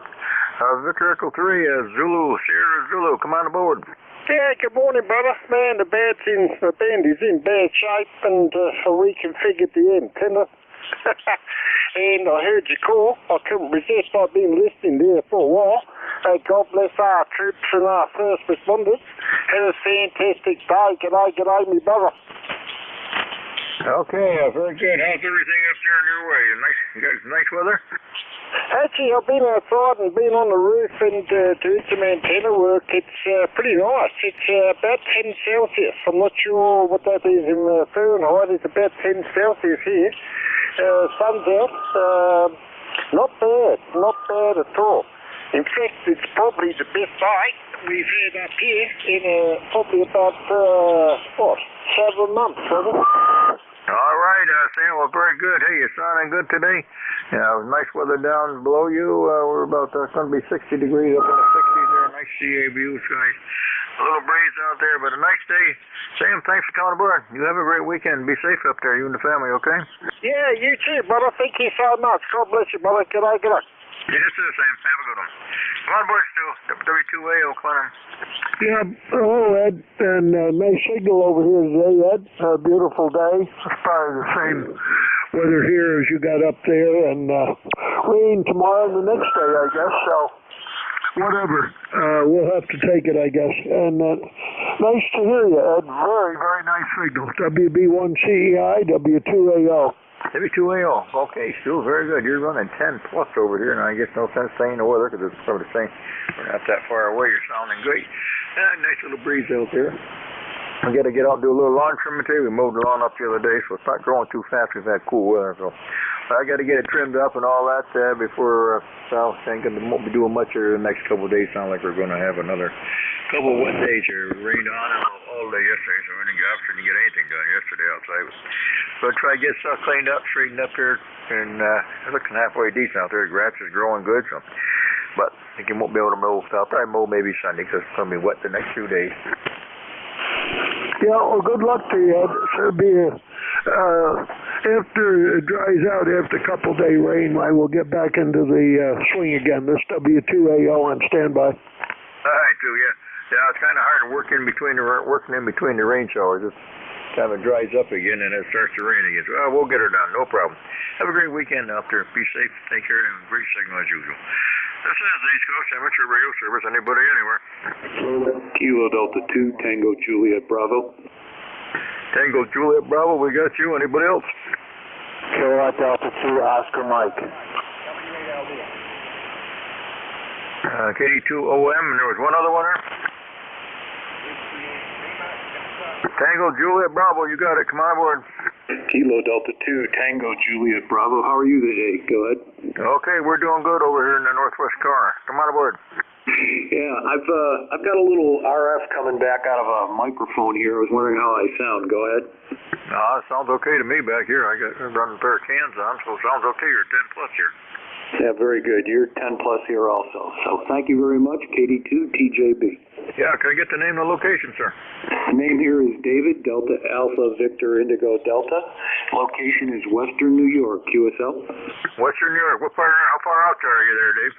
Victor Echo 3, Zulu Sierra Zulu, come on aboard. Yeah, good morning, brother. Man, the band is in bad shape, and I reconfigured the antenna. And I heard you call. I couldn't resist. I've been listening there for a while. God bless our troops and our first responders. Have a fantastic day. G'day, me brother. Okay, very good. How's everything up there in your way? You got nice weather? Actually, I've been outside and been on the roof and doing some antenna work. It's pretty nice. It's about 10 Celsius. I'm not sure what that is in Fahrenheit. It's about 10 Celsius here. Sun's out. Not bad at all. In fact, it's probably the best day we've had up here in probably about, 7 months, hasn't it? All right, Sam, well, very good. Hey, you're sounding good today. Yeah, it was nice weather down below you. We're about, it's going to be 60 degrees up in the 60s there. Nice CA view. It's nice. A little breeze out there, but a nice day. Sam, thanks for coming aboard. You have a great weekend. Be safe up there, you and the family, okay? Yeah, you too, brother. Thank you so much. God bless you, brother. G'day. Yes, sir, Sam. Have a good one. Come on board, Stu. W2AO, Clinton. Yeah, hello, Ed. And nice signal over here today, Ed. Beautiful day. It's probably the same weather here as you got up there, and rain tomorrow and the next day, I guess. So, whatever. We'll have to take it, I guess. And nice to hear you, Ed. Very, very nice signal. WB1CEI, W2AO. W2AO. Okay, Stu, very good. You're running 10 plus over here, and I guess no sense saying the weather because it's sort of the same. We're not that far away. You're sounding great. Nice little breeze out there. We got to get out and do a little lawn trimming today. We mowed the lawn up the other day, so it's not growing too fast. We've had cool weather, so I got to get it trimmed up and all that before. I think we won't be doing much here the next couple of days. Sound like we're going to have another couple of wet days here. It rained on and all day yesterday, so we didn't get anything done yesterday outside. So I try to get stuff cleaned up, straightened up here, and it's looking halfway decent out there. The grass is growing good, so. But I think you won't be able to mow. So I'll probably mow maybe Sunday because it's going to be wet the next 2 days. Yeah, well, good luck to you, Ed. It'll be after it dries out, after a couple day rain, I will get back into the swing again. This W2AO on standby. All right, too, yeah. Yeah, it's kind of hard working in between the rain showers. It's kind of dries up again and it starts to rain again. So we'll get her done, no problem. Have a great weekend out there. Be safe, take care, and great signal as usual. This is the East Coast Amateur Radio Service. Anybody, anywhere. Kilo Delta 2, Tango Juliet Bravo. Tango Juliet Bravo, we got you. Anybody else? Kilo Delta 2, Oscar Mike. KD2OM, and there was one other one there. Tango Juliet Bravo, you got it. Come on aboard. Kilo Delta 2, Tango Juliet Bravo. How are you today? Go ahead. Okay, we're doing good over here in the Northwest Corner. Come on aboard. Yeah, I've got a little RF coming back out of a microphone here. I was wondering how I sound. Go ahead. No, it sounds okay to me back here. I'm running a pair of cans on, so it sounds okay. You're 10 plus here. Yeah, very good. You're 10 plus here also. So thank you very much, KD2 TJB. Yeah, can I get the name and the location, sir? The name here is David, Delta Alpha Victor Indigo Delta. Location is Western New York, QSL. Western New York. How far out there are you there, Dave?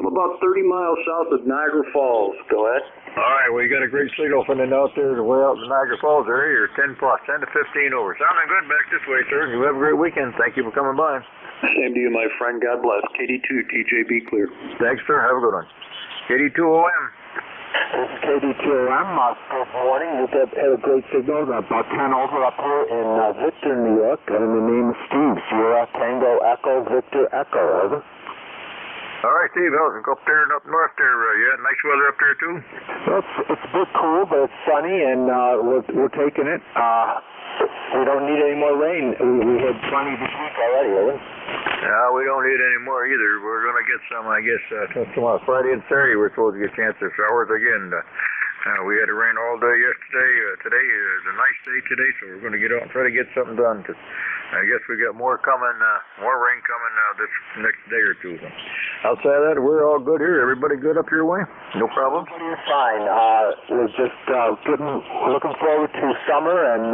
I'm about 30 miles south of Niagara Falls. Go ahead. All right, well, you got a great signal sending out there, way out in Niagara Falls area. You're 10 plus, 10 to 15 over. Sounding good back this way, sir. You have a great weekend. Thank you for coming by. Same to you, my friend. God bless. KD2 TJB clear. Thanks, sir. Have a good one. KD2OM. This is KD2OM. Good morning. We had a great signal. About 10 over up here in Victor, New York. And the name is Steve. Sierra Tango Echo Victor Echo. Over. All right, Steve, go up there and up north there. You had nice weather up there, too? Well, it's a bit cool, but it's sunny, and we're taking it. We don't need any more rain. We had plenty this week already, haven't we? No, we don't need any more either. We're going to get some, I guess, tomorrow, Friday and Saturday, we're supposed to get a chance of showers again. We had it rain all day yesterday. Today is a nice day today, so we're going to get out and try to get something done. Cause I guess we got more coming, more rain coming this next day or two. So outside of that, we're all good here. Everybody good up your way? No problem? Everybody's fine. We're just looking forward to summer, and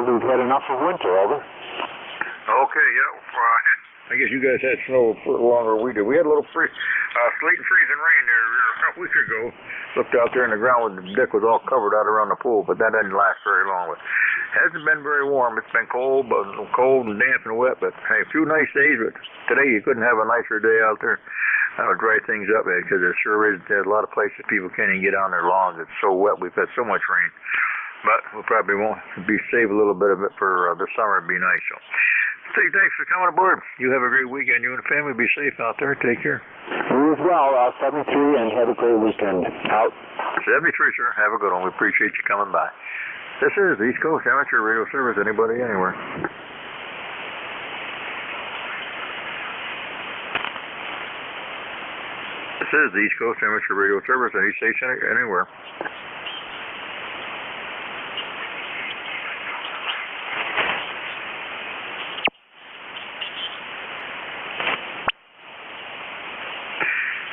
we've had enough of winter, over. Okay, yeah. I guess you guys had snow for longer than we did. We had a little sleet and freezing rain there a week ago. Looked out there in the ground when the deck was all covered out around the pool, but that didn't last very long. But it hasn't been very warm. It's been cold and damp and wet, but hey, a few nice days. But today you couldn't have a nicer day out there. That would dry things up, because it sure is. There's a lot of places people can't even get on their lawns. It's so wet. We've had so much rain. But we probably won't save a little bit of it for the summer. It'd be nice. So, thanks for coming aboard. You have a great weekend. You and the family be safe out there. Take care. You as well, 73, and have a great weekend. Out. 73, sir. Have a good one. We appreciate you coming by. This is East Coast Amateur Radio Service. Anybody, anywhere. This is the East Coast Amateur Radio Service. Any station, anywhere.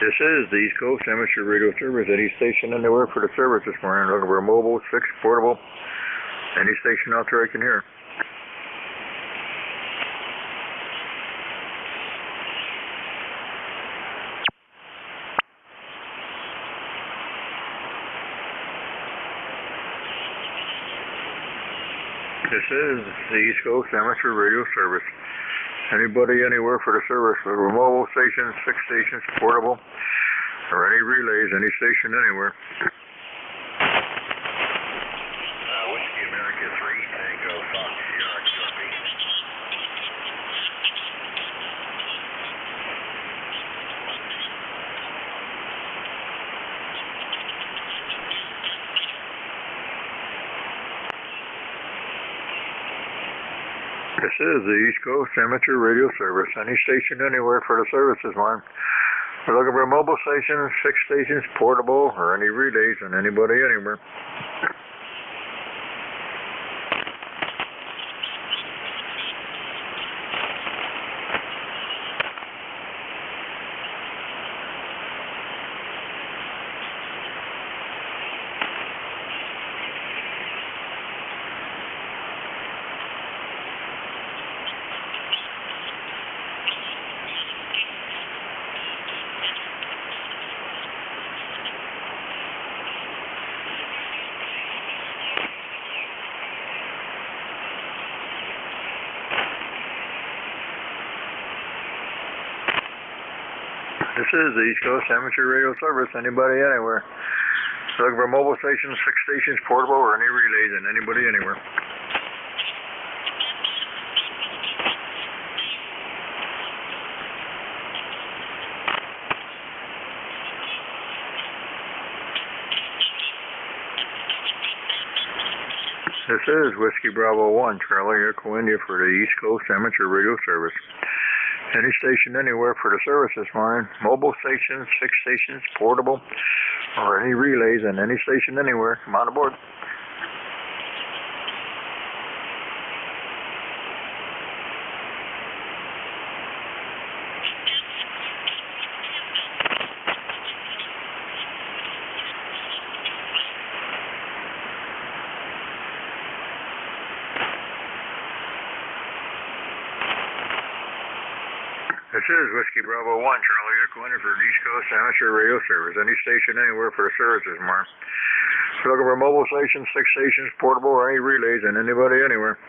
This is the East Coast Amateur Radio Service. Any station anywhere for the service this morning. Looking for a mobile, fixed, portable. Any station out there I can hear. This is the East Coast Amateur Radio Service. Anybody, anywhere for the service. Looking for mobile stations, fixed stations, portable, or any relays, any station anywhere. Whiskey America 3, Tango, Fox, Sierra, QRP. This is the East Coast Amateur Radio Service. Any station anywhere for the service this morning. We're looking for mobile stations, fixed stations, portable, or any relays, and anybody anywhere. This is the East Coast Amateur Radio Service. Anybody, anywhere. Looking for mobile stations, fixed stations, portable, or any relays, and anybody, anywhere. This is Whiskey Bravo 1, Charlie Echo India for the East Coast Amateur Radio Service. Any station anywhere for the service this morning. Mobile stations, fixed stations, portable, or any relays, and any station anywhere. Come on aboard. This is Whiskey Bravo 1, Charlie Echo India for the East Coast Amateur Radio Service. Any station anywhere for the service this morning. We're looking for mobile stations, fixed stations, portable, or any relays, and anybody anywhere.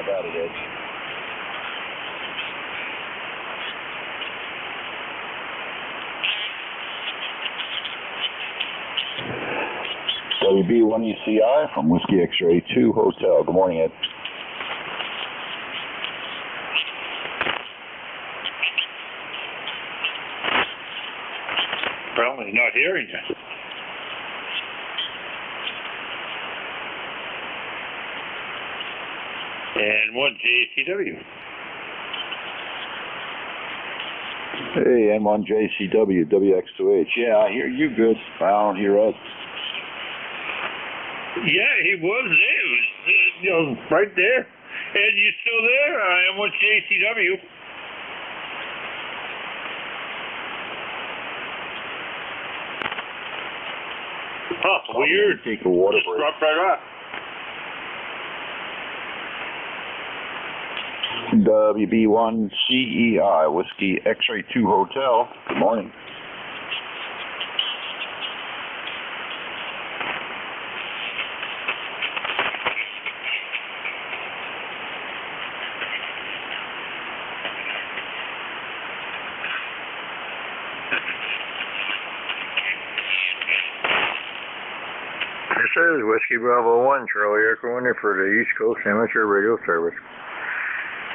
about it, Ed. WB1ECI from Whiskey X-Ray 2 Hotel. Good morning, Ed. Well, he's not hearing you. And one JCW. Hey, N1JCW, WX2H. Yeah, I hear you good. I don't hear Ed. Yeah, he was there. Right there. Ed, you still there? I am with JCW. Huh, weird. Take a water break. Dropped right off. WB1CEI, Whiskey X-Ray 2 Hotel. Good morning. This is Whiskey Bravo 1, Charlie Echo in there for the East Coast Amateur Radio Service.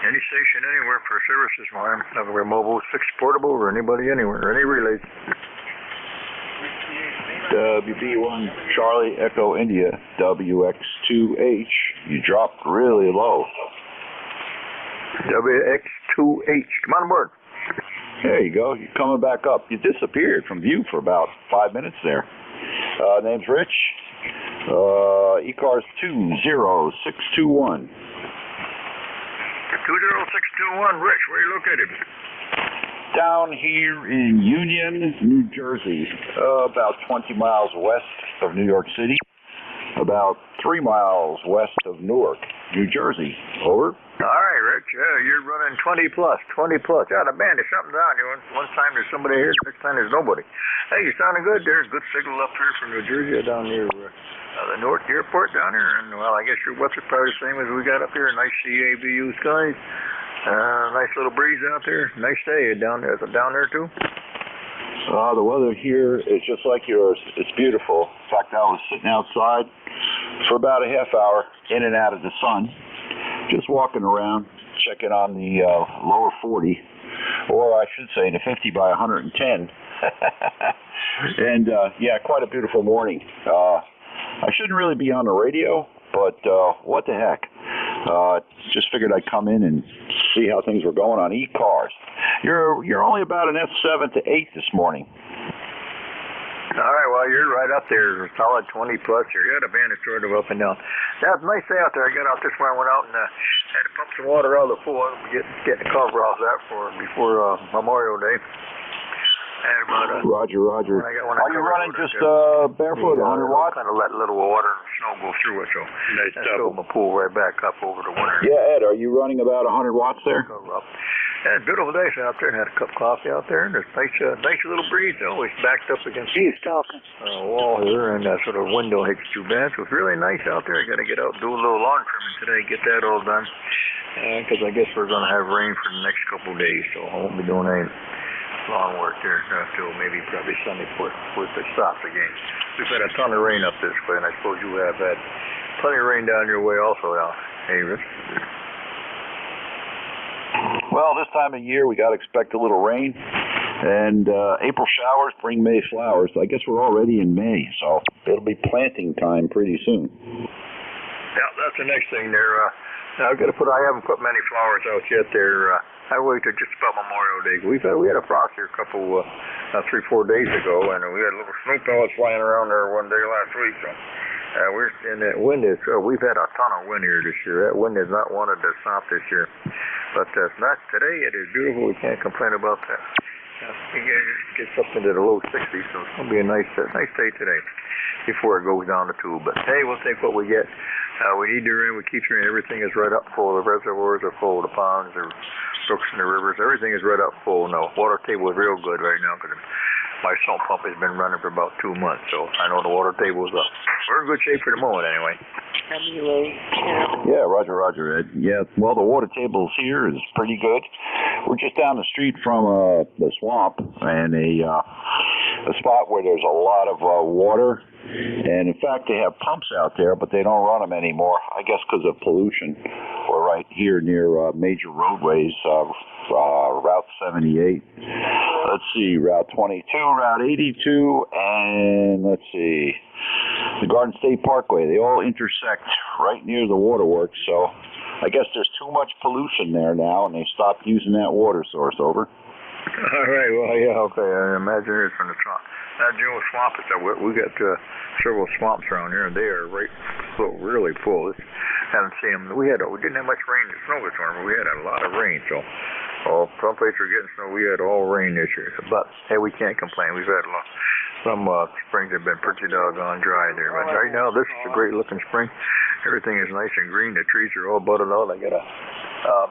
Any station anywhere for services, ma'am. We're mobile, fixed, portable, or anybody anywhere. Any relays. WB1 Charlie Echo India, WX2H. You dropped really low. WX2H. Come on board. There you go. You're coming back up. You disappeared from view for about 5 minutes there. Name's Rich. ECARS 20621. 20621, Rich, where are you located? Down here in Union, New Jersey, about 20 miles west of New York City, about 3 miles west of Newark, New Jersey. Over. All right, Rich. Yeah, you're running 20 plus. Yeah, the band is something down here. One time there's somebody here, next time there's nobody. Hey, you're sounding good. There's good signal up here from New Jersey down near the Newark Airport down here. And, well, I guess your weather's probably the same as we got up here. Nice CABU skies. Nice little breeze out there. Nice day down there too. The weather here is just like yours. It's beautiful. In fact, I was sitting outside for about a half hour, in and out of the sun, just walking around, checking on the lower 40, or I should say the 50 by 110. And, yeah, quite a beautiful morning. I shouldn't really be on the radio, but what the heck. Just figured I'd come in and see how things were going on ECARS. You're only about an F7 to 8 this morning. All right, well, you're right up there, solid 20 plus here. You had a band sort of up and down. That was a nice day out there. I got out this morning, went out and had to pump some water out of the pool. Get the cover off that before Memorial Day. Roger. Are you running just barefoot, 100 watts? Kind of let a little water and snow go through it, so nice I filled my pool right back up over the winter. Yeah, Ed, are you running about 100 watts there? Yeah, beautiful day out there. Had a cup of coffee out there, and there's nice little breeze. Always backed up against He's talking. Wall here, and that sort of window hits too bad. So it's really nice out there. I got to get out and do a little lawn trimming today, get that all done. Because I guess we're going to have rain for the next couple of days, so I won't be doing any lawn work there until maybe probably Sunday before it stops again. We've had a ton of rain up this way, and I suppose you have had plenty of rain down your way also now. Hey, Rich. Well, this time of year we got to expect a little rain, and April showers bring May flowers. I guess we're already in May, so it'll be planting time pretty soon. Yeah, that's the next thing there. I haven't put many flowers out yet there. I wait till just about Memorial Day. We had a frost here a couple 3-4 days ago, and we had little snow pellets flying around there one day last week. So we're in that wind we've had a ton of wind here this year. That wind has not wanted to stop this year. But not today. It is beautiful. We can't complain about that. It gets up into the low 60s, so it's going to be a nice day today before it goes down the tube. But hey, we'll take what we get. We need the rain. We keep hearing everything is right up full. The reservoirs are full. The ponds, the brooks, and the rivers. Everything is right up full. No, water table is real good right now because My sump pump has been running for about 2 months, so I know the water table's up. We're in good shape for the moment, anyway. Yeah, Roger, Ed. Yeah, well, the water table here is pretty good. We're just down the street from the swamp and a spot where there's a lot of water. And in fact, they have pumps out there, but they don't run them anymore, I guess because of pollution. We're right here near major roadways, Route 78. Let's see, Route 22, Route 82, and let's see, the Garden State Parkway. They all intersect right near the waterworks, so I guess there's too much pollution there now, and they stopped using that water source. Over. All right, well, yeah, okay, I imagine it's from the swamp. That swamp is we got several swamps around here, and they are really full. Haven't seen them. We didn't have much rain and snow this summer, but we had a lot of rain, so some places are getting snow. We had all rain this year, but hey, we can't complain. We've had some springs have been pretty doggone dry there, but right now this is a great looking spring. Everything is nice and green. The trees are all budded out. I got a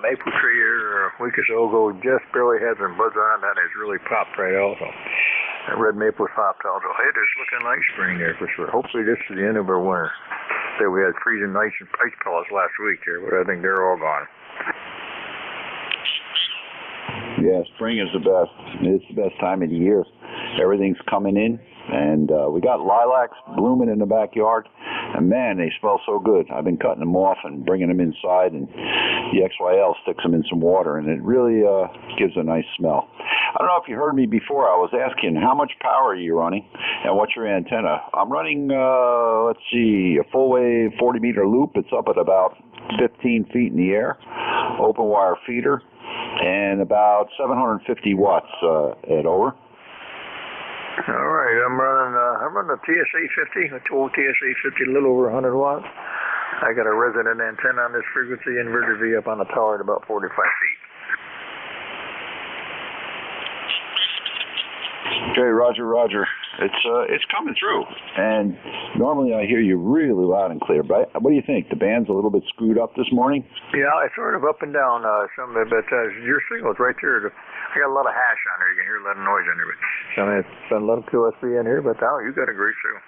maple tree here a week or so ago, just barely had some buds on. That has really popped right out. So that red maple popped out. So it is looking like spring there for sure. Hopefully this is the end of our winter. We had freezing ice and ice pellets last week here, but I think they're all gone. Yeah, spring is the best. It's the best time of the year. Everything's coming in, and we got lilacs blooming in the backyard, and man, they smell so good. I've been cutting them off and bringing them inside, and the XYL sticks them in some water, and it really gives a nice smell. I don't know if you heard me before. I was asking how much power are you running and what's your antenna. I'm running, let's see, a full wave 40-meter loop. It's up at about 15 feet in the air, open wire feeder, and about 750 watts at over. All right, I'm running a TSA 50, a old TSA 50, a little over 100 watts. I got a resident antenna on this frequency, inverter V up on the tower at about 45 feet. Okay, Roger. It's coming through, and normally I hear you really loud and clear. But what do you think? The band's a little bit screwed up this morning. Yeah, it's sort of up and down some, but your signal's right there. I got a lot of hash on there. You can hear a lot of noise on there. But some little QSB in here, but you got a great signal.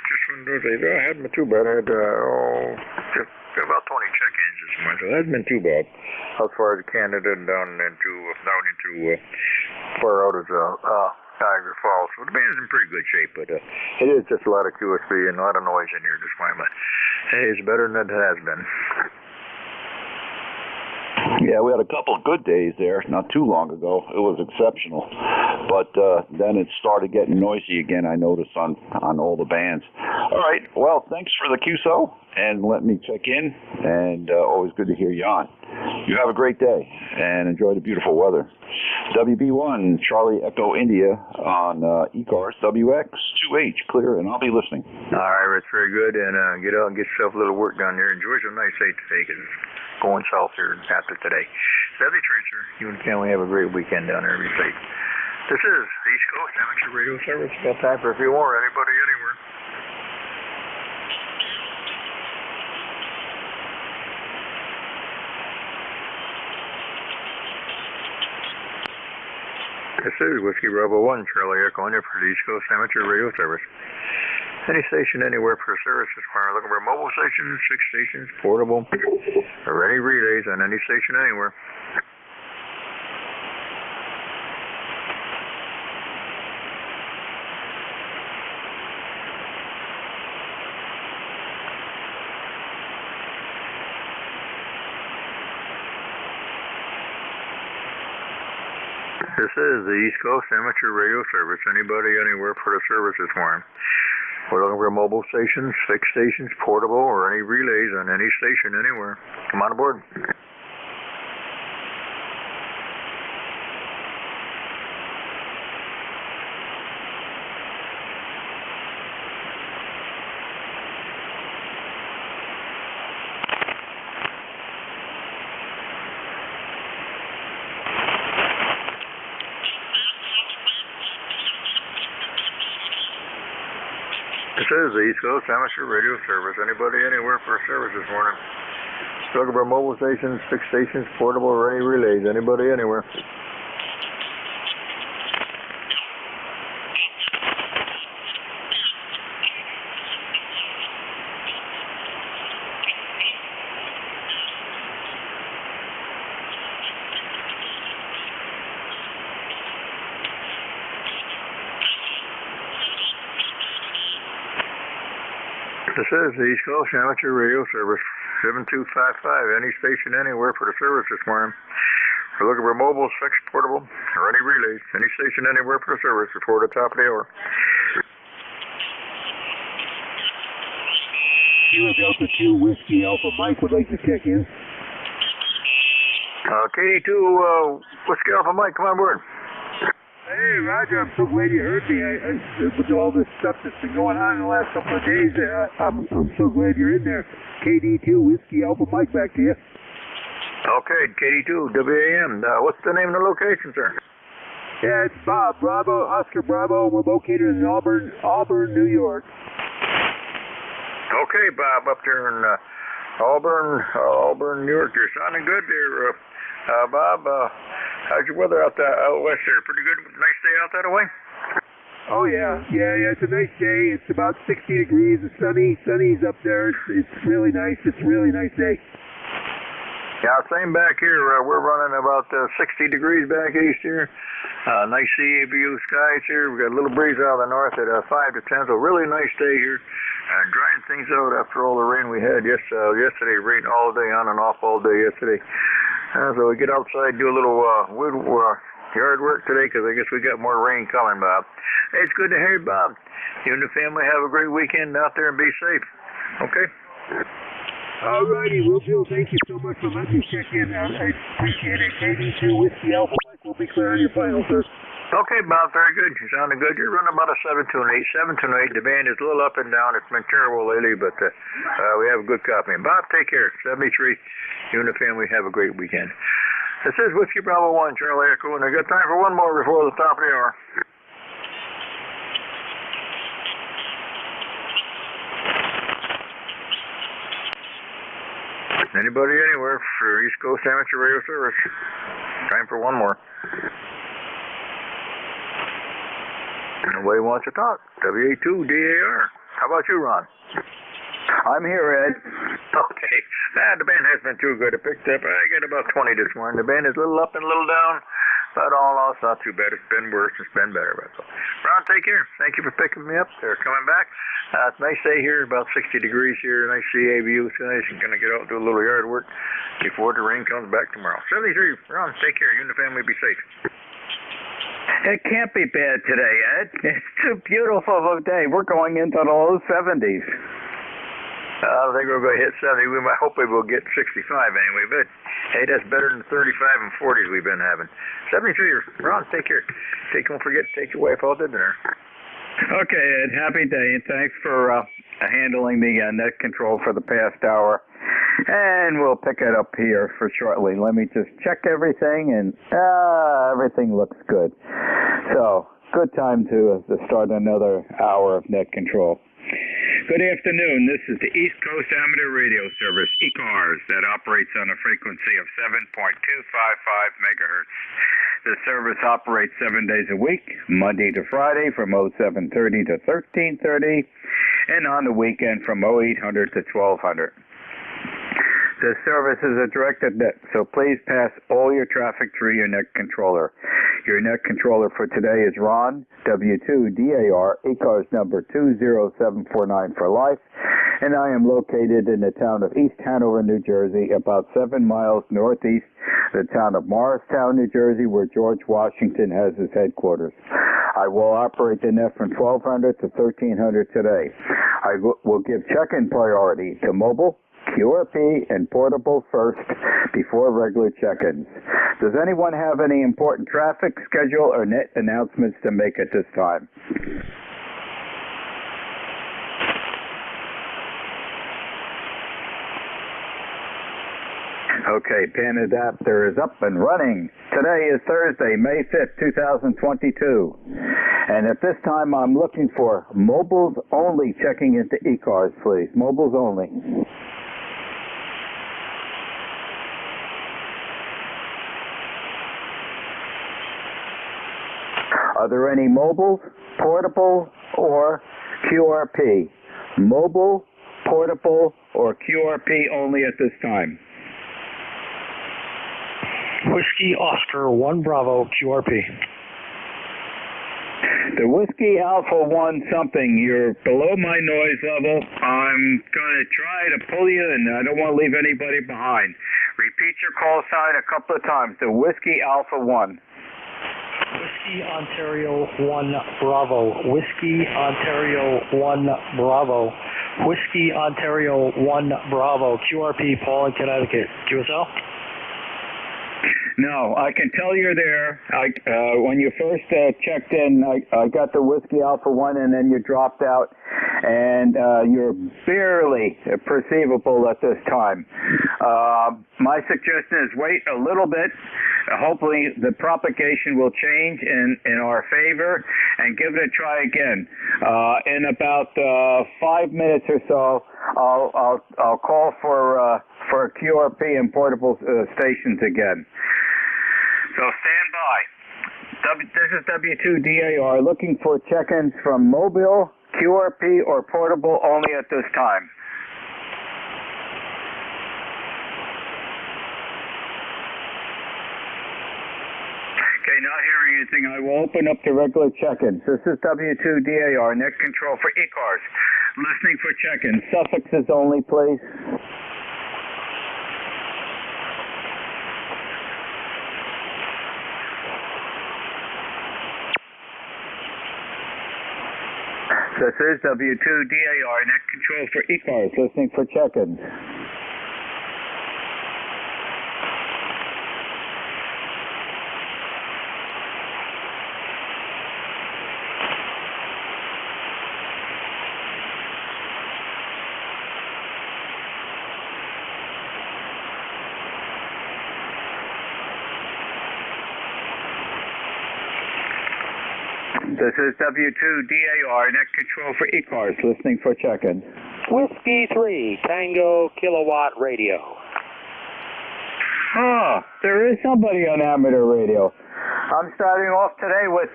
Just one of those days, I hadn't been too bad. I had just about 20 check-ins this morning, so that hasn't been too bad. As far as Canada and down into far out as Niagara Falls. So the band's in pretty good shape, but it is just a lot of QSB and a lot of noise in here this morning. But hey, it's better than it has been. Yeah, we had a couple of good days there not too long ago. It was exceptional. But then it started getting noisy again, I noticed, on all the bands. All right, well, thanks for the QSO, and let me check in, and always good to hear you on. You have a great day, and enjoy the beautiful weather. WB1, Charlie Echo India on ECARS, WX2H, clear, and I'll be listening. All right, Rich, very good, and get out and get yourself a little work done there. Enjoy some nice day today, because it's going south here after today. Steady Tracer, you and Ken, we have a great weekend down there. Be safe. This is East Coast Amateur Radio Service. Got time for a few more. Anybody, anywhere. This is Whiskey Bravo 1, Charlie Echo India for the East Coast Amateur Radio Service. Any station anywhere for service is fine. Looking for mobile stations, 6 stations, portable, or any relays on any station anywhere. This is the East Coast Amateur Radio Service. Anybody, anywhere for the service this morning. We're looking for mobile stations, 6 stations, portable, or any relays on any station anywhere. Come on aboard. This is the East Coast Amateur Radio Service. Anybody, anywhere for service this morning. Looking for mobile stations, 6 stations, portable, or any relays. Anybody, anywhere. This is the East Coast Amateur Radio Service, 7255, any station anywhere for the service this morning. We're looking for mobiles, fixed, portable, or any relays, any station anywhere for the service before the top of the hour. Kilo Delta 2 Whiskey Alpha Mike would like to check in. KD2 Whiskey Alpha Mike, come on board. Hey, Roger, I'm so glad you heard me. With all this stuff that's been going on in the last couple of days, I'm so glad you're in there. KD2 Whiskey Alpha Mike, back to you. Okay, KD2 WAM. What's the name of the location, sir? Yeah, it's Bob Bravo, Oscar Bravo. We're located in Auburn, New York. Okay, Bob, up there in Auburn, New York. You're sounding good there, Bob. How's your weather out west there? Pretty good, nice day out that way? Oh yeah, it's a nice day. It's about 60 degrees. It's sunny's up there. It's really nice. It's a really nice day. Yeah, same back here. We're running about 60 degrees back east here. Nice sea view skies here. We got a little breeze out of the north at 5 to 10, so really nice day here. Drying things out after all the rain we had yesterday. Rain all day, on and off all day yesterday. So we get outside, do a little yard work today because I guess we got more rain coming, Bob. Hey, it's good to hear you, Bob. You and the family have a great weekend out there and be safe. Okay? All righty, will do. Thank you so much for letting me check in. I appreciate it. KD2 Whiskey Alpha Mike will be clear on your final, sir. Okay, Bob, very good. You're sounding good. You're running about a 7 to an 8. 7 to an 8. The band is a little up and down. It's been terrible lately, but we have a good copy. And Bob, take care. 73. You and the family have a great weekend. This is Whiskey Bravo 1, Charlie Echo, and I got time for one more before the top of the hour. Anybody anywhere for East Coast Amateur Radio Service? Time for one more. Nobody wants to talk. WA2DAR. How about you, Ron? I'm here, Ed. Okay. The band has been too good. It picked up. I got about 20 this morning. The band is a little up and a little down, but all in all, it's not too bad. It's been worse. It's been better. Ron, take care. Thank you for picking me up. They're coming back. It's a nice day here, about 60 degrees here. Nice CA view. It's nice. I'm going to get out and do a little yard work before the rain comes back tomorrow. 73. Ron, take care. You and the family be safe. It can't be bad today, Ed. It's too beautiful of a day. We're going into the low 70s. I don't think we're going to hit 70. We might hope we will get 65 anyway, but hey, that's better than the 35 and 40s we've been having. 73. Ron, take care. Don't forget to take your wife out to dinner. Okay, Ed. Happy day, and thanks for handling the net control for the past hour. And we'll pick it up here for shortly. Let me just check everything, and everything looks good. So, good time to start another hour of net control. Good afternoon. This is the East Coast Amateur Radio Service, ECARS, that operates on a frequency of 7.255 megahertz. The service operates 7 days a week, Monday to Friday from 0730 to 1330, and on the weekend from 0800 to 1200. The service is a directed net, so please pass all your traffic through your net controller. Your net controller for today is Ron, W2DAR, ECARS number 20749 for life, and I am located in the town of East Hanover, New Jersey, about 7 miles northeast of the town of Morristown, New Jersey, where George Washington has his headquarters. I will operate the net from 1200 to 1300 today. I will give check-in priority to mobile, QRP, and portable first before regular check-ins. Does anyone have any important traffic, schedule, or net announcements to make at this time? Okay, Pan Adapter is up and running. Today is Thursday, May 5th, 2022. And at this time, I'm looking for mobiles only checking into ECARS, please. Mobiles only. Are there any mobiles, portable, or QRP? Mobile, portable, or QRP only at this time? Whiskey Oscar 1 Bravo QRP. The Whiskey Alpha 1 something, you're below my noise level. I'm going to try to pull you, and I don't want to leave anybody behind. Repeat your call sign a couple of times. The Whiskey Alpha 1. Whiskey Ontario 1 Bravo. Whiskey Ontario 1 Bravo. Whiskey Ontario 1 Bravo. QRP, Paul in Connecticut. QSL? No, I can tell you're there. When you first checked in, I got the Whiskey Alpha 1, and then you dropped out, and you're barely perceivable at this time. My suggestion is wait a little bit. Hopefully the propagation will change in our favor, and give it a try again. In about 5 minutes or so, I'll call for QRP and portable stations again. So stand by. This is W2DAR looking for check-ins from mobile, QRP, or portable only at this time. Okay, not hearing anything. I will open up to regular check-ins. This is W2DAR, net control for ECARS. Listening for check-ins. Suffixes only, please. This is W2DAR, net control for ECARS, listening for check-ins. This is W2DAR, net control for ECARS, listening for check-in. Whiskey 3, Tango Kilowatt Radio. Oh, there is somebody on amateur radio. I'm starting off today with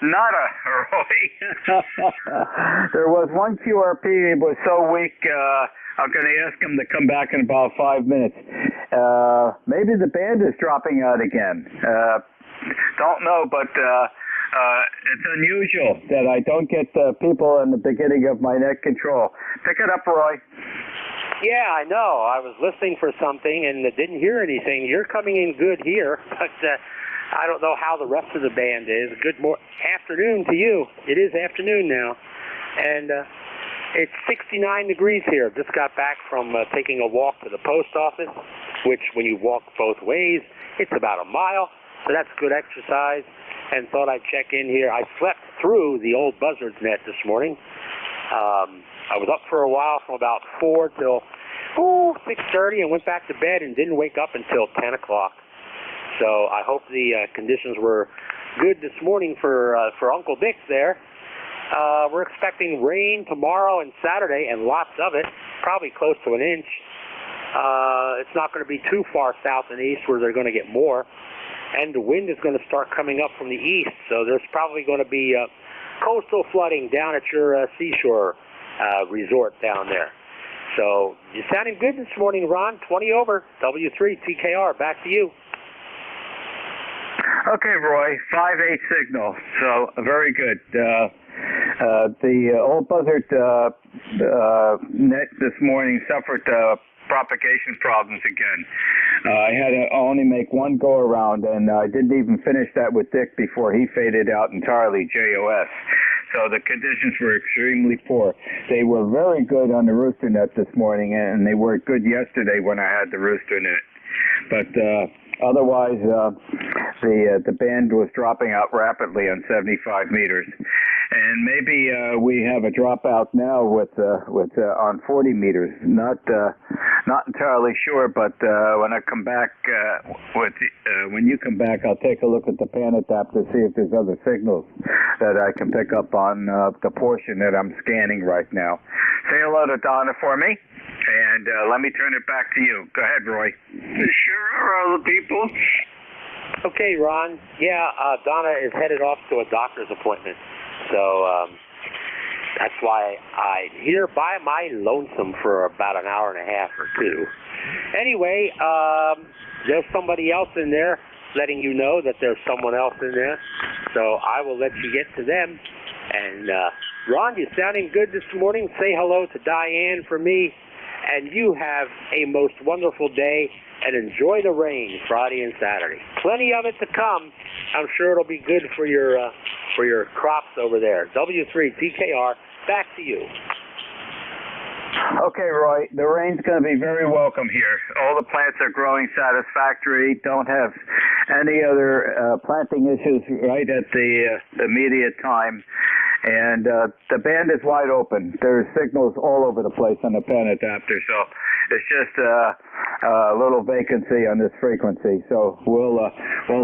nada, Roy. There was one QRP, it was so weak, I'm going to ask him to come back in about 5 minutes. Maybe the band is dropping out again. Don't know, but it's unusual that I don't get people in the beginning of my net control. Pick it up, Roy. Yeah, I know. I was listening for something and didn't hear anything. You're coming in good here, but I don't know how the rest of the band is. Good afternoon to you. It is afternoon now, and it's 69 degrees here. Just got back from taking a walk to the post office, which when you walk both ways, it's about a mile, so that's good exercise. And thought I'd check in here. I slept through the old buzzard's net this morning. I was up for a while from about 4 till 6:30 and went back to bed and didn't wake up until 10 o'clock. So I hope the conditions were good this morning for Uncle Dick's there. We're expecting rain tomorrow and Saturday, and lots of it, probably close to an inch. It's not going to be too far south and east where they're going to get more. And the wind is going to start coming up from the east, so there's probably going to be coastal flooding down at your seashore resort down there. So you're sounding good this morning, Ron. 20 over, W3 TKR. Back to you. Okay, Roy, 5-8 signal, so very good. The old buzzard net this morning suffered propagation problems again. I had to only make one go around, and I didn't even finish that with Dick before he faded out entirely, JOS. So the conditions were extremely poor. They were very good on the rooster net this morning, and they were good yesterday when I had the rooster net. But otherwise, the band was dropping out rapidly on 75 meters. And maybe we have a dropout now with on 40 meters. Not entirely sure, but when I come back when you come back, I'll take a look at the pan adapter to see if there's other signals that I can pick up on the portion that I'm scanning right now. Say hello to Donna for me, and let me turn it back to you. Go ahead, Roy. Sure are other people. Okay, Ron. Yeah, Donna is headed off to a doctor's appointment. So that's why I'm here by my lonesome for about an hour and a half or two. Anyway, there's somebody else in there letting you know that there's someone else in there. So I will let you get to them. And Ron, you're sounding good this morning. Say hello to Diane for me. And you have a most wonderful day and enjoy the rain Friday and Saturday. Plenty of it to come. I'm sure it'll be good for your crops over there. W3TKR, back to you. Okay, Roy, the rain's going to be very welcome here. All the plants are growing satisfactory, don't have any other planting issues right at the immediate time. And the band is wide open. There's signals all over the place on the pen adapter, so it's just a little vacancy on this frequency. So we'll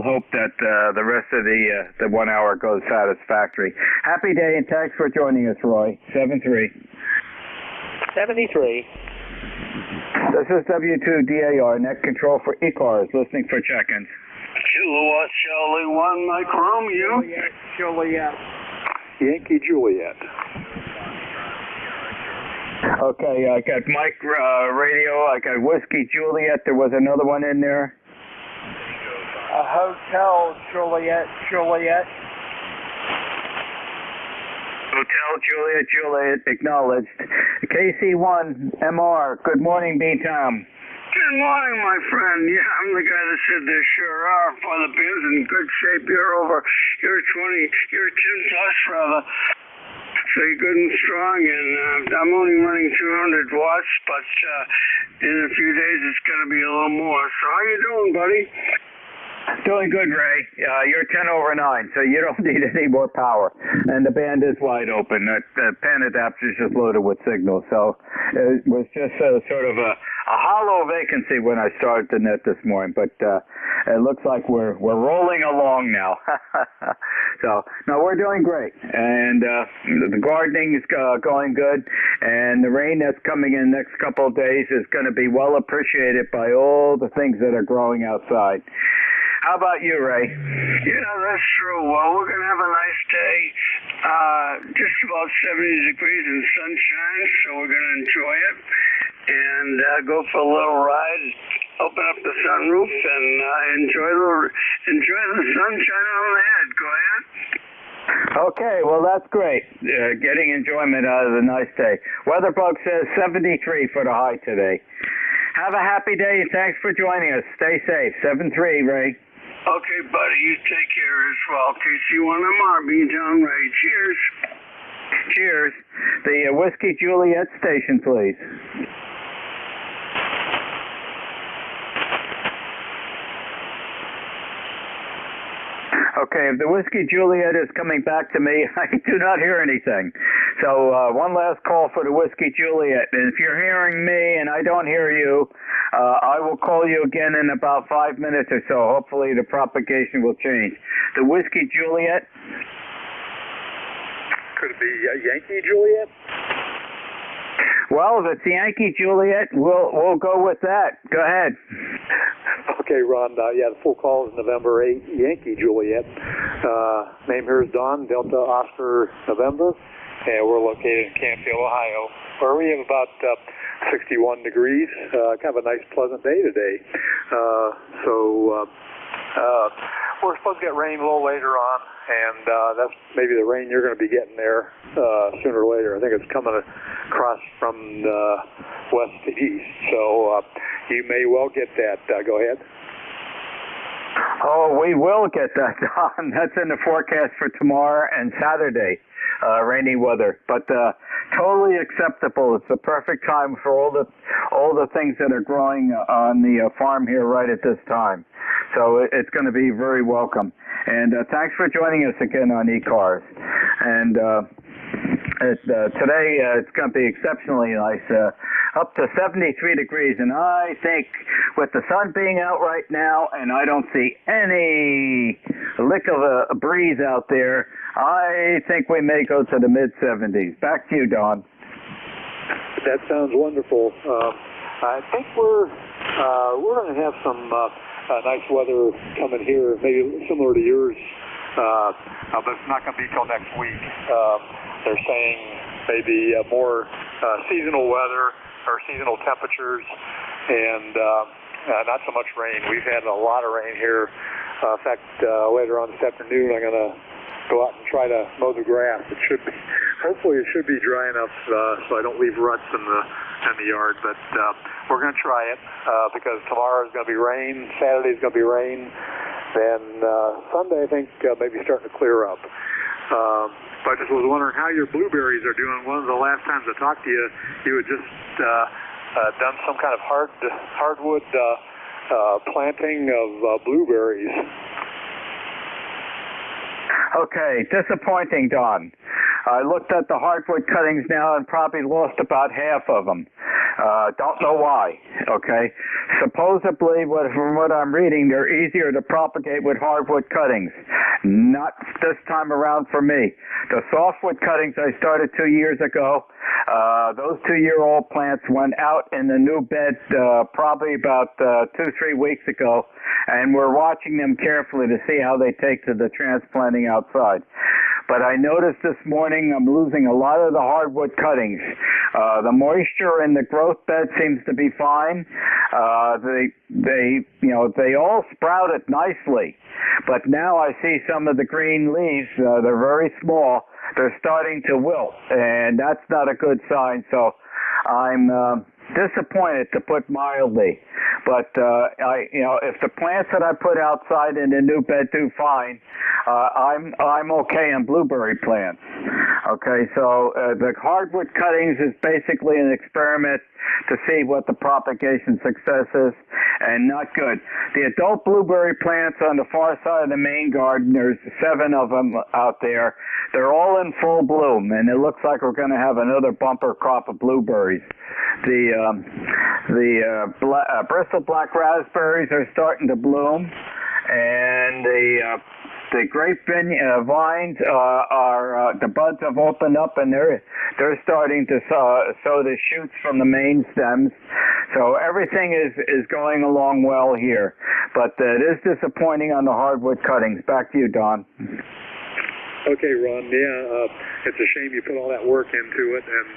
hope that the rest of the 1 hour goes satisfactory. Happy day and thanks for joining us, Roy. 73. This is W2DAR, net control for ECARS, listening for check-ins. Kilowatt Charlie 1, Mike Romeo. Juliet. Yankee Juliet. Okay, I got Mike radio, I got Whiskey Juliet, there was another one in there. Hotel Juliet. Hotel Juliet acknowledged. KC1 MR, good morning, B-Tom. Good morning, my friend. Yeah, I'm the guy that said there sure are for the bins in good shape. You're 10 plus rather. So you're good and strong, and I'm only running 200 watts, but in a few days it's going to be a little more. So how you doing, buddy? Doing good, Ray. You're 10 over 9, so you don't need any more power. And the band is wide open. The pen adapter is just loaded with signals. So it was just sort of a hollow vacancy when I started the net this morning. But it looks like we're rolling along now. So, no, we're doing great. And the gardening is going good. And the rain that's coming in the next couple of days is going to be well appreciated by all the things that are growing outside. How about you, Ray? Yeah, that's true. Well, we're going to have a nice day, just about 70 degrees and sunshine, so we're going to enjoy it and go for a little ride, open up the sunroof, and enjoy the sunshine on the head. Go ahead. Okay, well, that's great. Getting enjoyment out of the nice day. Weatherbug says 73 for the high today. Have a happy day, and thanks for joining us. Stay safe. 7-3, Ray. Okay, buddy, you take care as well. KC1MR, B-Town Ray. Cheers. Cheers. The Whiskey Juliet station, please. Okay, if the Whiskey Juliet is coming back to me, I do not hear anything. So one last call for the Whiskey Juliet. And if you're hearing me and I don't hear you, I will call you again in about 5 minutes or so. Hopefully the propagation will change. The Whiskey Juliet? Could it be Yankee Juliet? Well, if it's Yankee Juliet, we'll go with that. Go ahead. Okay, Ron. Yeah, the full call is November 8, Yankee Juliet. Name here is Don, Delta Oscar November, and we're located in Canfield, Ohio, where we have about 61 degrees. Kind of a nice, pleasant day today. We're supposed to get rain a little later on, and that's maybe the rain you're going to be getting there sooner or later. I think it's coming across from west to east, so you may well get that. Go ahead. Oh, we will get that, Don. That's in the forecast for tomorrow and Saturday, rainy weather. But totally acceptable. It's the perfect time for all the things that are growing on the farm here right at this time. So it's going to be very welcome. And thanks for joining us again on ECARS. And today it's going to be exceptionally nice. Up to 73 degrees, and I think with the sun being out right now, and I don't see any lick of a breeze out there, I think we may go to the mid-70s. Back to you, Don. That sounds wonderful. I think we're going to have some nice weather coming here, maybe similar to yours, but it's not going to be till next week. They're saying maybe more seasonal weather, or seasonal temperatures, and not so much rain. We've had a lot of rain here. In fact, later on this afternoon, I'm going to go out and try to mow the grass. It should be, hopefully it should be dry enough so I don't leave ruts in the yard. But we're going to try it because tomorrow is going to be rain, Saturday is going to be rain, and Sunday I think maybe starting to clear up. But I just was wondering how your blueberries are doing. One of the last times I talked to you, you had just done some kind of hardwood planting of blueberries. Okay, disappointing, Don. I looked at the hardwood cuttings now and probably lost about half of them. Don't know why, okay? Supposedly, from what I'm reading, they're easier to propagate with hardwood cuttings. Not this time around for me. The softwood cuttings I started 2 years ago, those 2-year-old plants went out in the new bed probably about 2-3 weeks ago, and we're watching them carefully to see how they take to the transplanting outside. But I noticed this morning I'm losing a lot of the hardwood cuttings. The moisture in the growth bed seems to be fine. They all sprouted nicely, but now I see some of the green leaves. They're very small. They're starting to wilt, and that's not a good sign. So I'm disappointed, to put mildly. But if the plants that I put outside in the new bed do fine, I'm okay on blueberry plants. Okay, so the hardwood cuttings is basically an experiment to see what the propagation success is, and not good. The adult blueberry plants on the far side of the main garden, there's 7 of them out there. They're all in full bloom, and it looks like we're going to have another bumper crop of blueberries. The bristle black raspberries are starting to bloom, and the grape vines are the buds have opened up, and they're starting to sow the shoots from the main stems. So everything is going along well here, but it is disappointing on the hardwood cuttings. Back to you, Don. Okay, Ron. Yeah, it's a shame you put all that work into it, and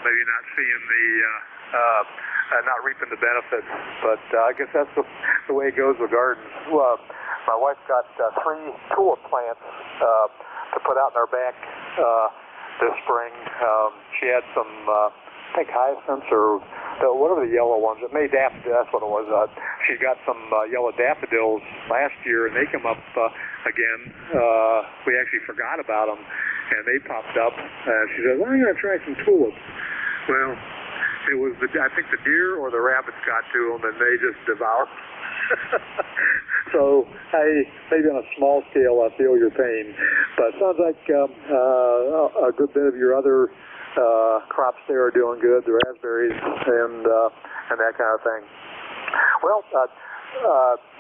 maybe not seeing not reaping the benefits. But I guess that's the way it goes with gardens. My wife got 3 tulip plants to put out in our back this spring. She had some, I think, hyacinths or whatever the yellow ones. It may daffodils. That's what it was. She got some yellow daffodils last year, and they come up again. We actually forgot about them, and they popped up. She said, "Well, I'm going to try some tulips." Well, it was I think the deer or the rabbits got to them, and they just devoured. So, maybe on a small scale, I feel your pain. But it sounds like a good bit of your other crops there are doing good, the raspberries and that kind of thing. Well,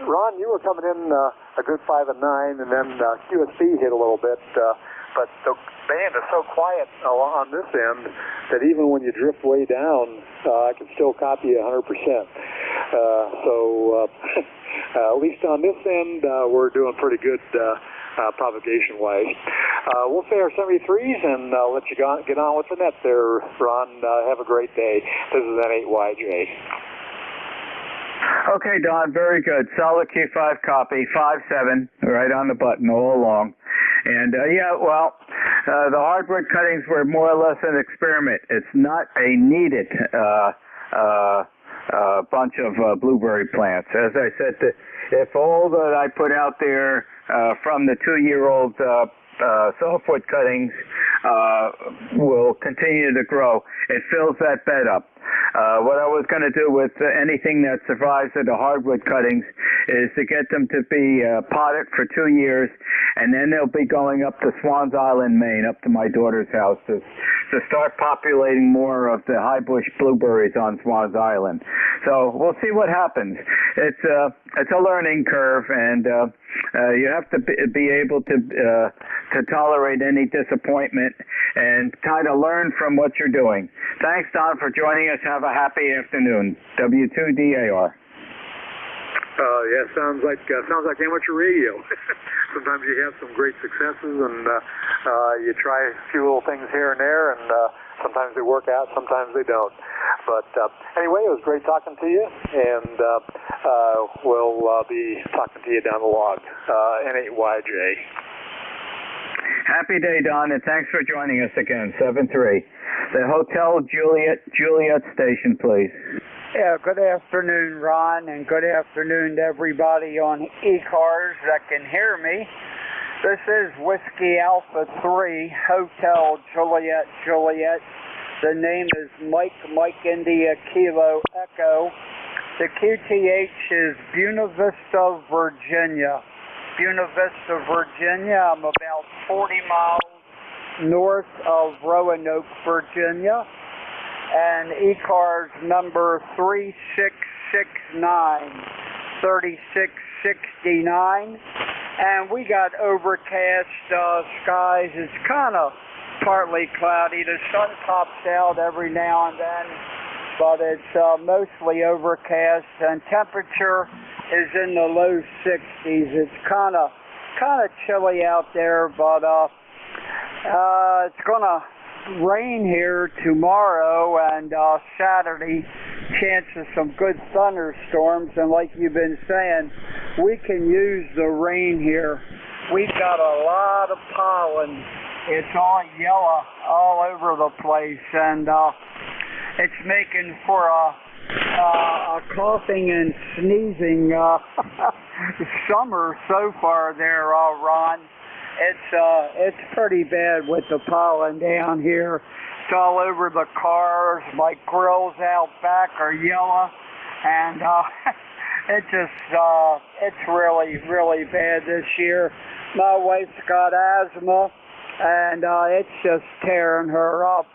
Ron, you were coming in a good 5 and 9, and then QSC hit a little bit. But the band is so quiet on this end that even when you drift way down, I can still copy 100%. So at least on this end, we're doing pretty good propagation-wise. We'll say our 73s and let you get on with the net there, Ron. Have a great day. This is N8YJ. Okay, Don, very good. Solid Q5 copy, 5-7, right on the button all along. And the hardwood cuttings were more or less an experiment. It's not a needed bunch of blueberry plants. As I said, if all that I put out there from the 2-year-old softwood cuttings will continue to grow, it fills that bed up. What I was going to do with anything that survives of the hardwood cuttings is to get them to be potted for 2 years, and then they'll be going up to Swans Island, Maine, up to my daughter's house to start populating more of the high bush blueberries on Swans Island. So we'll see what happens. It's a learning curve, and you have to be able to tolerate any disappointment and kind of learn from what you're doing. Thanks, Don, for joining us. Have a happy afternoon. W2DAR. Yeah, sounds like amateur radio. Sometimes you have some great successes, and you try a few little things here and there, and sometimes they work out, sometimes they don't. But anyway, it was great talking to you, and we'll be talking to you down the log. N8YJ. Happy day, Don, and thanks for joining us again. 7-3. The Hotel Juliet Station, please. Yeah, good afternoon, Ron, and good afternoon to everybody on ECARS that can hear me. This is Whiskey Alpha 3, Hotel Juliet. The name is Mike India Kilo Echo. The QTH is Buena Vista, Virginia. Buena Vista, Virginia. I'm about 40 miles north of Roanoke, Virginia. And ECARS number 3669. And we got overcast skies. It's kind of partly cloudy. The sun pops out every now and then, but it's mostly overcast, and temperature is in the low 60s. It's kind of chilly out there, but it's gonna rain here tomorrow and Saturday. Chance of some good thunderstorms, and like you've been saying, we can use the rain here. We've got a lot of pollen. It's all yellow all over the place, and it's making for a coughing and sneezing summer so far there, Ron. It's pretty bad with the pollen down here. It's all over the cars. My grills out back are yellow, and it's really bad this year. My wife's got asthma, and it's just tearing her up.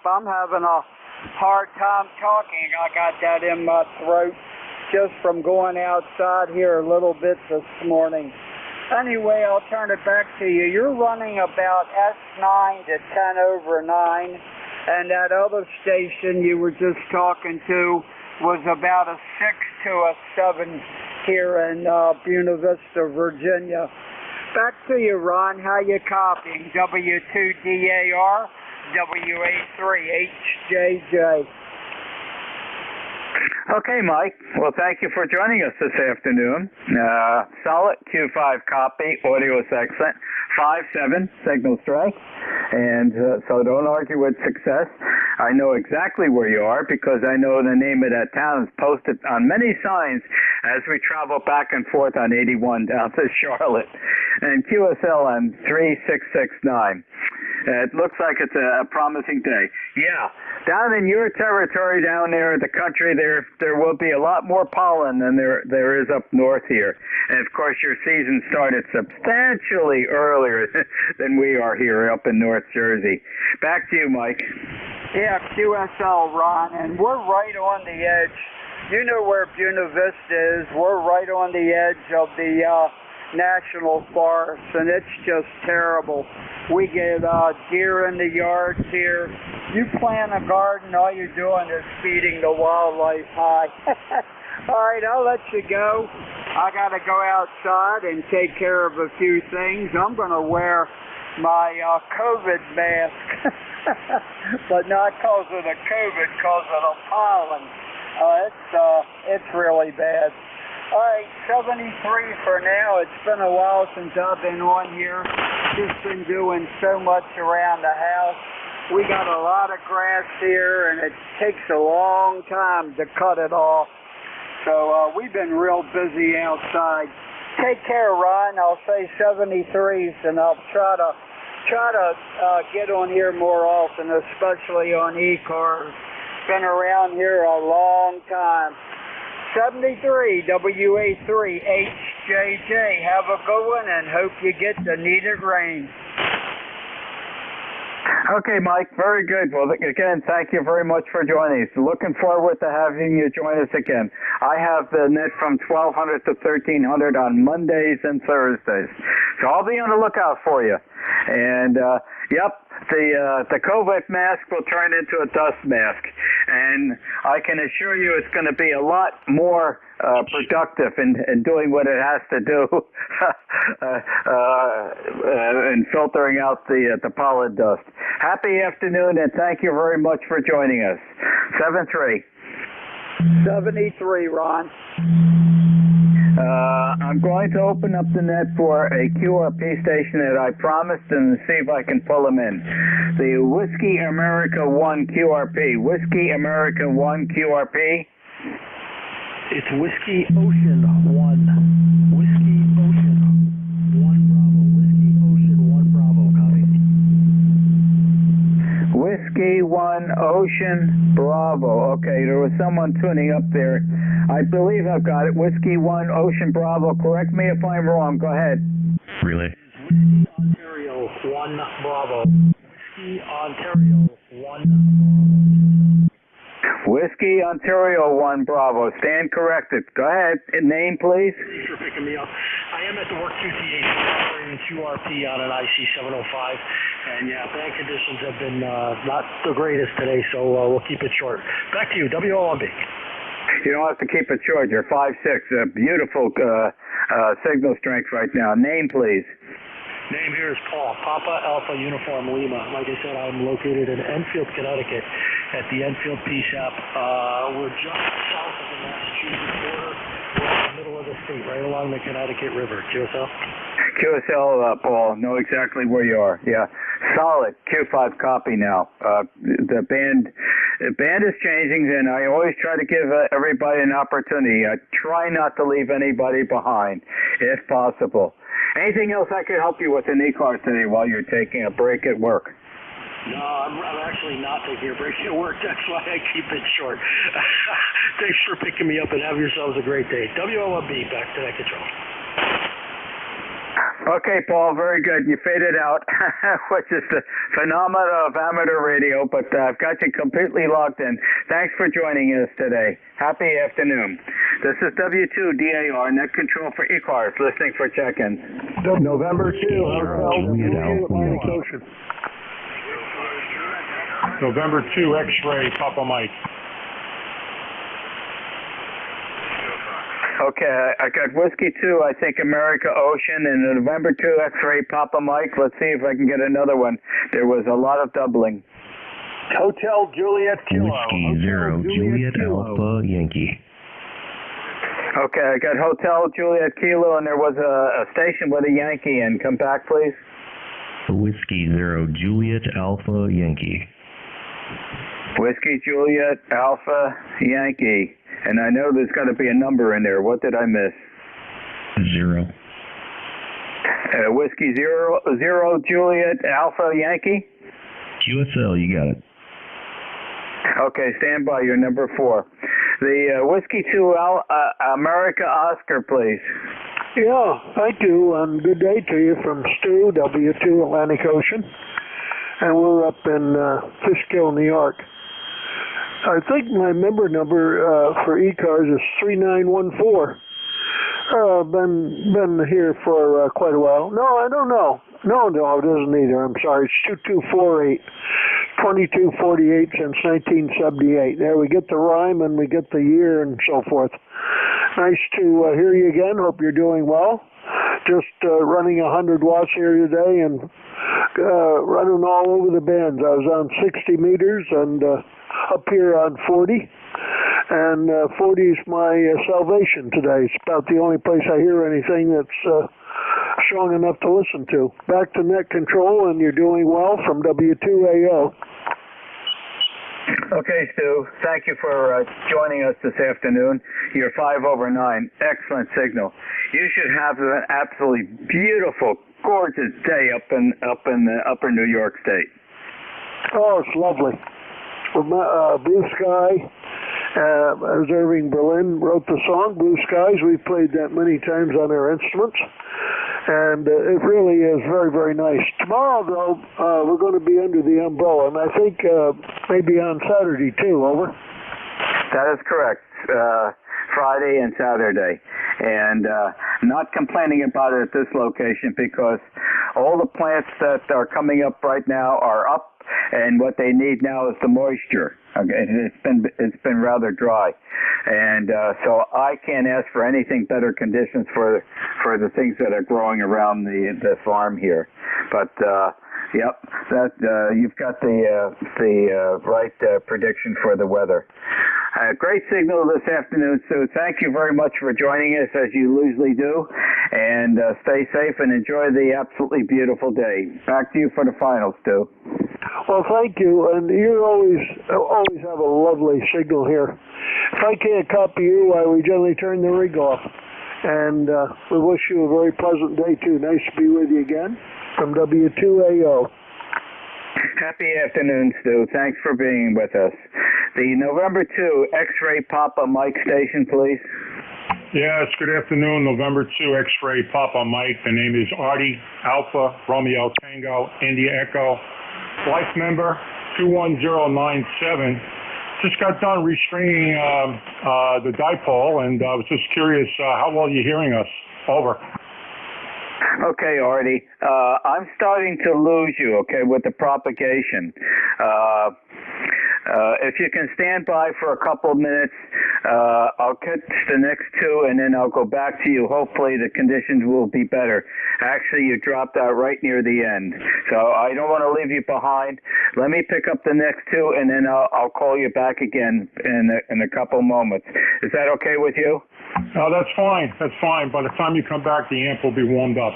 I'm having a hard time talking. I got that in my throat just from going outside here a little bit this morning. Anyway, I'll turn it back to you. You're running about S9 to 10/9, and that other station you were just talking to was about a 6 to a 7 here in Buena Vista, Virginia. Back to you, Ron. How you copying? W2DAR, WA3HJJ. Okay, Mike. Well, thank you for joining us this afternoon. Solid Q5 copy. Audio is excellent. 5-7 signal strength. And so don't argue with success. I know exactly where you are because I know the name of that town is posted on many signs as we travel back and forth on 81 down to Charlotte. And QSLM 3669. It looks like it's a promising day. Yeah, down in your territory down there in the country, there will be a lot more pollen than there is up north here. And of course, your season started substantially earlier than we are here up in North Jersey. Back to you, Mike. Yeah, QSL, Ron, and we're right on the edge. You know where Buena Vista is. We're right on the edge of the national forest, and it's just terrible. We get deer in the yards here. You plant a garden, all you're doing is feeding the wildlife high. All right, I'll let you go. I got to go outside and take care of a few things. I'm going to wear my COVID mask, but not because of the COVID, because of the pollen. It's really bad. All right, 73 for now. It's been a while since I've been on here. Just been doing so much around the house. We got a lot of grass here, and it takes a long time to cut it off. So we've been real busy outside. Take care, Ron. I'll say 73s, and I'll try to get on here more often, especially on ECARS. Been around here a long time. 73 WA3HJJ. Have a good one and hope you get the needed rain. Okay, Mike, very good. Well, again, thank you very much for joining us. Looking forward to having you join us again. I have the net from 1200 to 1300 on Mondays and Thursdays. So I'll be on the lookout for you. And, yep, the COVID mask will turn into a dust mask. And I can assure you it's going to be a lot more productive in doing what it has to do in filtering out the pollen dust. Happy afternoon, and thank you very much for joining us. 73, Ron. I'm going to open up the net for a QRP station that I promised and see if I can pull them in. The Whiskey America 1 QRP. Whiskey America 1 QRP. It's Whiskey Ocean 1. Whiskey Ocean 1 Bravo. Whiskey Ocean 1 Bravo. Copy. Whiskey 1 Ocean Bravo. Okay, there was someone tuning up there. I believe I've got it. Whiskey 1 Ocean Bravo. Correct me if I'm wrong. Go ahead. Relay. Whiskey Ontario 1 Bravo. Whiskey Ontario 1 Bravo. Whiskey Ontario 1 Bravo. Stand corrected. Go ahead. Name, please. Thanks for picking me up. I am at the work QTA operating QRP on an IC 705. And yeah, band conditions have been not the greatest today, so we'll keep it short. Back to you, WOMB. You don't have to keep it short. You're 5'6". Beautiful signal strength right now. Name, please. Name here is Paul, Papa Alpha Uniform Lima. Like I said, I'm located in Enfield, Connecticut, at the Enfield PSAP. We're just south of the Massachusetts border. We're in the middle of the state, right along the Connecticut River. QSL? QSL, Paul. Know exactly where you are. Yeah. Solid. Q5 copy now. The band is changing, and I always try to give everybody an opportunity. I try not to leave anybody behind, if possible. Anything else I could help you with in ECARS today while you're taking a break at work? No, I'm actually not taking a break at work. That's why I keep it short. Thanks for picking me up, and have yourselves a great day. WOMB, back to that control. Okay, Paul, very good. You faded out, which is the phenomenon of amateur radio, but I've got you completely logged in. Thanks for joining us today. Happy afternoon. This is W2DAR, net control for ECARS, listening for check-ins. November 2, Atlantic Ocean. November 2, X-ray, Papa Mike. Okay, I got Whiskey 2, I think America Ocean, and the November 2 X-ray Papa Mike. Let's see if I can get another one. There was a lot of doubling. Hotel Juliet Kilo. Whiskey 0, Juliet Alpha Yankee. Okay, I got Hotel Juliet Kilo, and there was a station with a Yankee in. Come back, please. Whiskey 0, Juliet Alpha Yankee. Whiskey Juliet Alpha Yankee. And I know there's got to be a number in there. What did I miss? 0. Whiskey 0 Juliet Alpha Yankee? QSL, you got it. Okay, stand by. You're number 4. The Whiskey 2 America Oscar, please. Yeah, thank you, and good day to you from Stu, W2 Atlantic Ocean. And we're up in Fishkill, New York. I think my member number for ECARS is 3914. Been here for quite a while. No, I don't know. No, it isn't either. I'm sorry. It's 2248. 2248 since 1978. There, we get the rhyme and we get the year and so forth. Nice to hear you again. Hope you're doing well. Just running 100 watts here today and running all over the bands. I was on 60 meters and up here on 40. And 40 is my salvation today. It's about the only place I hear anything that's strong enough to listen to. Back to net control, and you're doing well from W2AO. Okay, Stu. Thank you for joining us this afternoon. You're 5 over 9. Excellent signal. You should have an absolutely beautiful, gorgeous day up in the upper New York State. Oh, it's lovely. Blue Sky. Irving Berlin wrote the song, Blue Skies. We've played that many times on our instruments. And it really is very, very nice. Tomorrow, though, we're going to be under the umbrella, and I think maybe on Saturday, too. Over? That is correct. Friday and Saturday. And not complaining about it at this location because all the plants that are coming up right now are up, and what they need now is the moisture. Okay, it's been rather dry, and so I can't ask for anything better conditions for the things that are growing around the farm here. But yep, you've got the right prediction for the weather. Great signal this afternoon, Stu. Thank you very much for joining us, as you usually do. And stay safe and enjoy the absolutely beautiful day. Back to you for the final, Stu. Well, thank you, and you always have a lovely signal here. If I can't copy you, we generally turn the rig off. And we wish you a very pleasant day, too. Nice to be with you again from W2AO. Happy afternoon, Stu. Thanks for being with us. The November 2 X-Ray Papa Mike station, please. Yes, good afternoon, November 2 X-Ray Papa Mike. The name is Artie Alpha Romeo Tango India Echo. Life member 21097. Just got done restringing the dipole, and I was just curious, how well are you hearing us? Over. Okay, Artie. I'm starting to lose you, okay, with the propagation. If you can stand by for a couple of minutes, I'll catch the next two, and then I'll go back to you. Hopefully the conditions will be better. Actually, you dropped out right near the end, so I don't want to leave you behind. Let me pick up the next two, and then I'll call you back again in a couple moments. Is that okay with you? Oh, that's fine. That's fine. By the time you come back, the amp will be warmed up.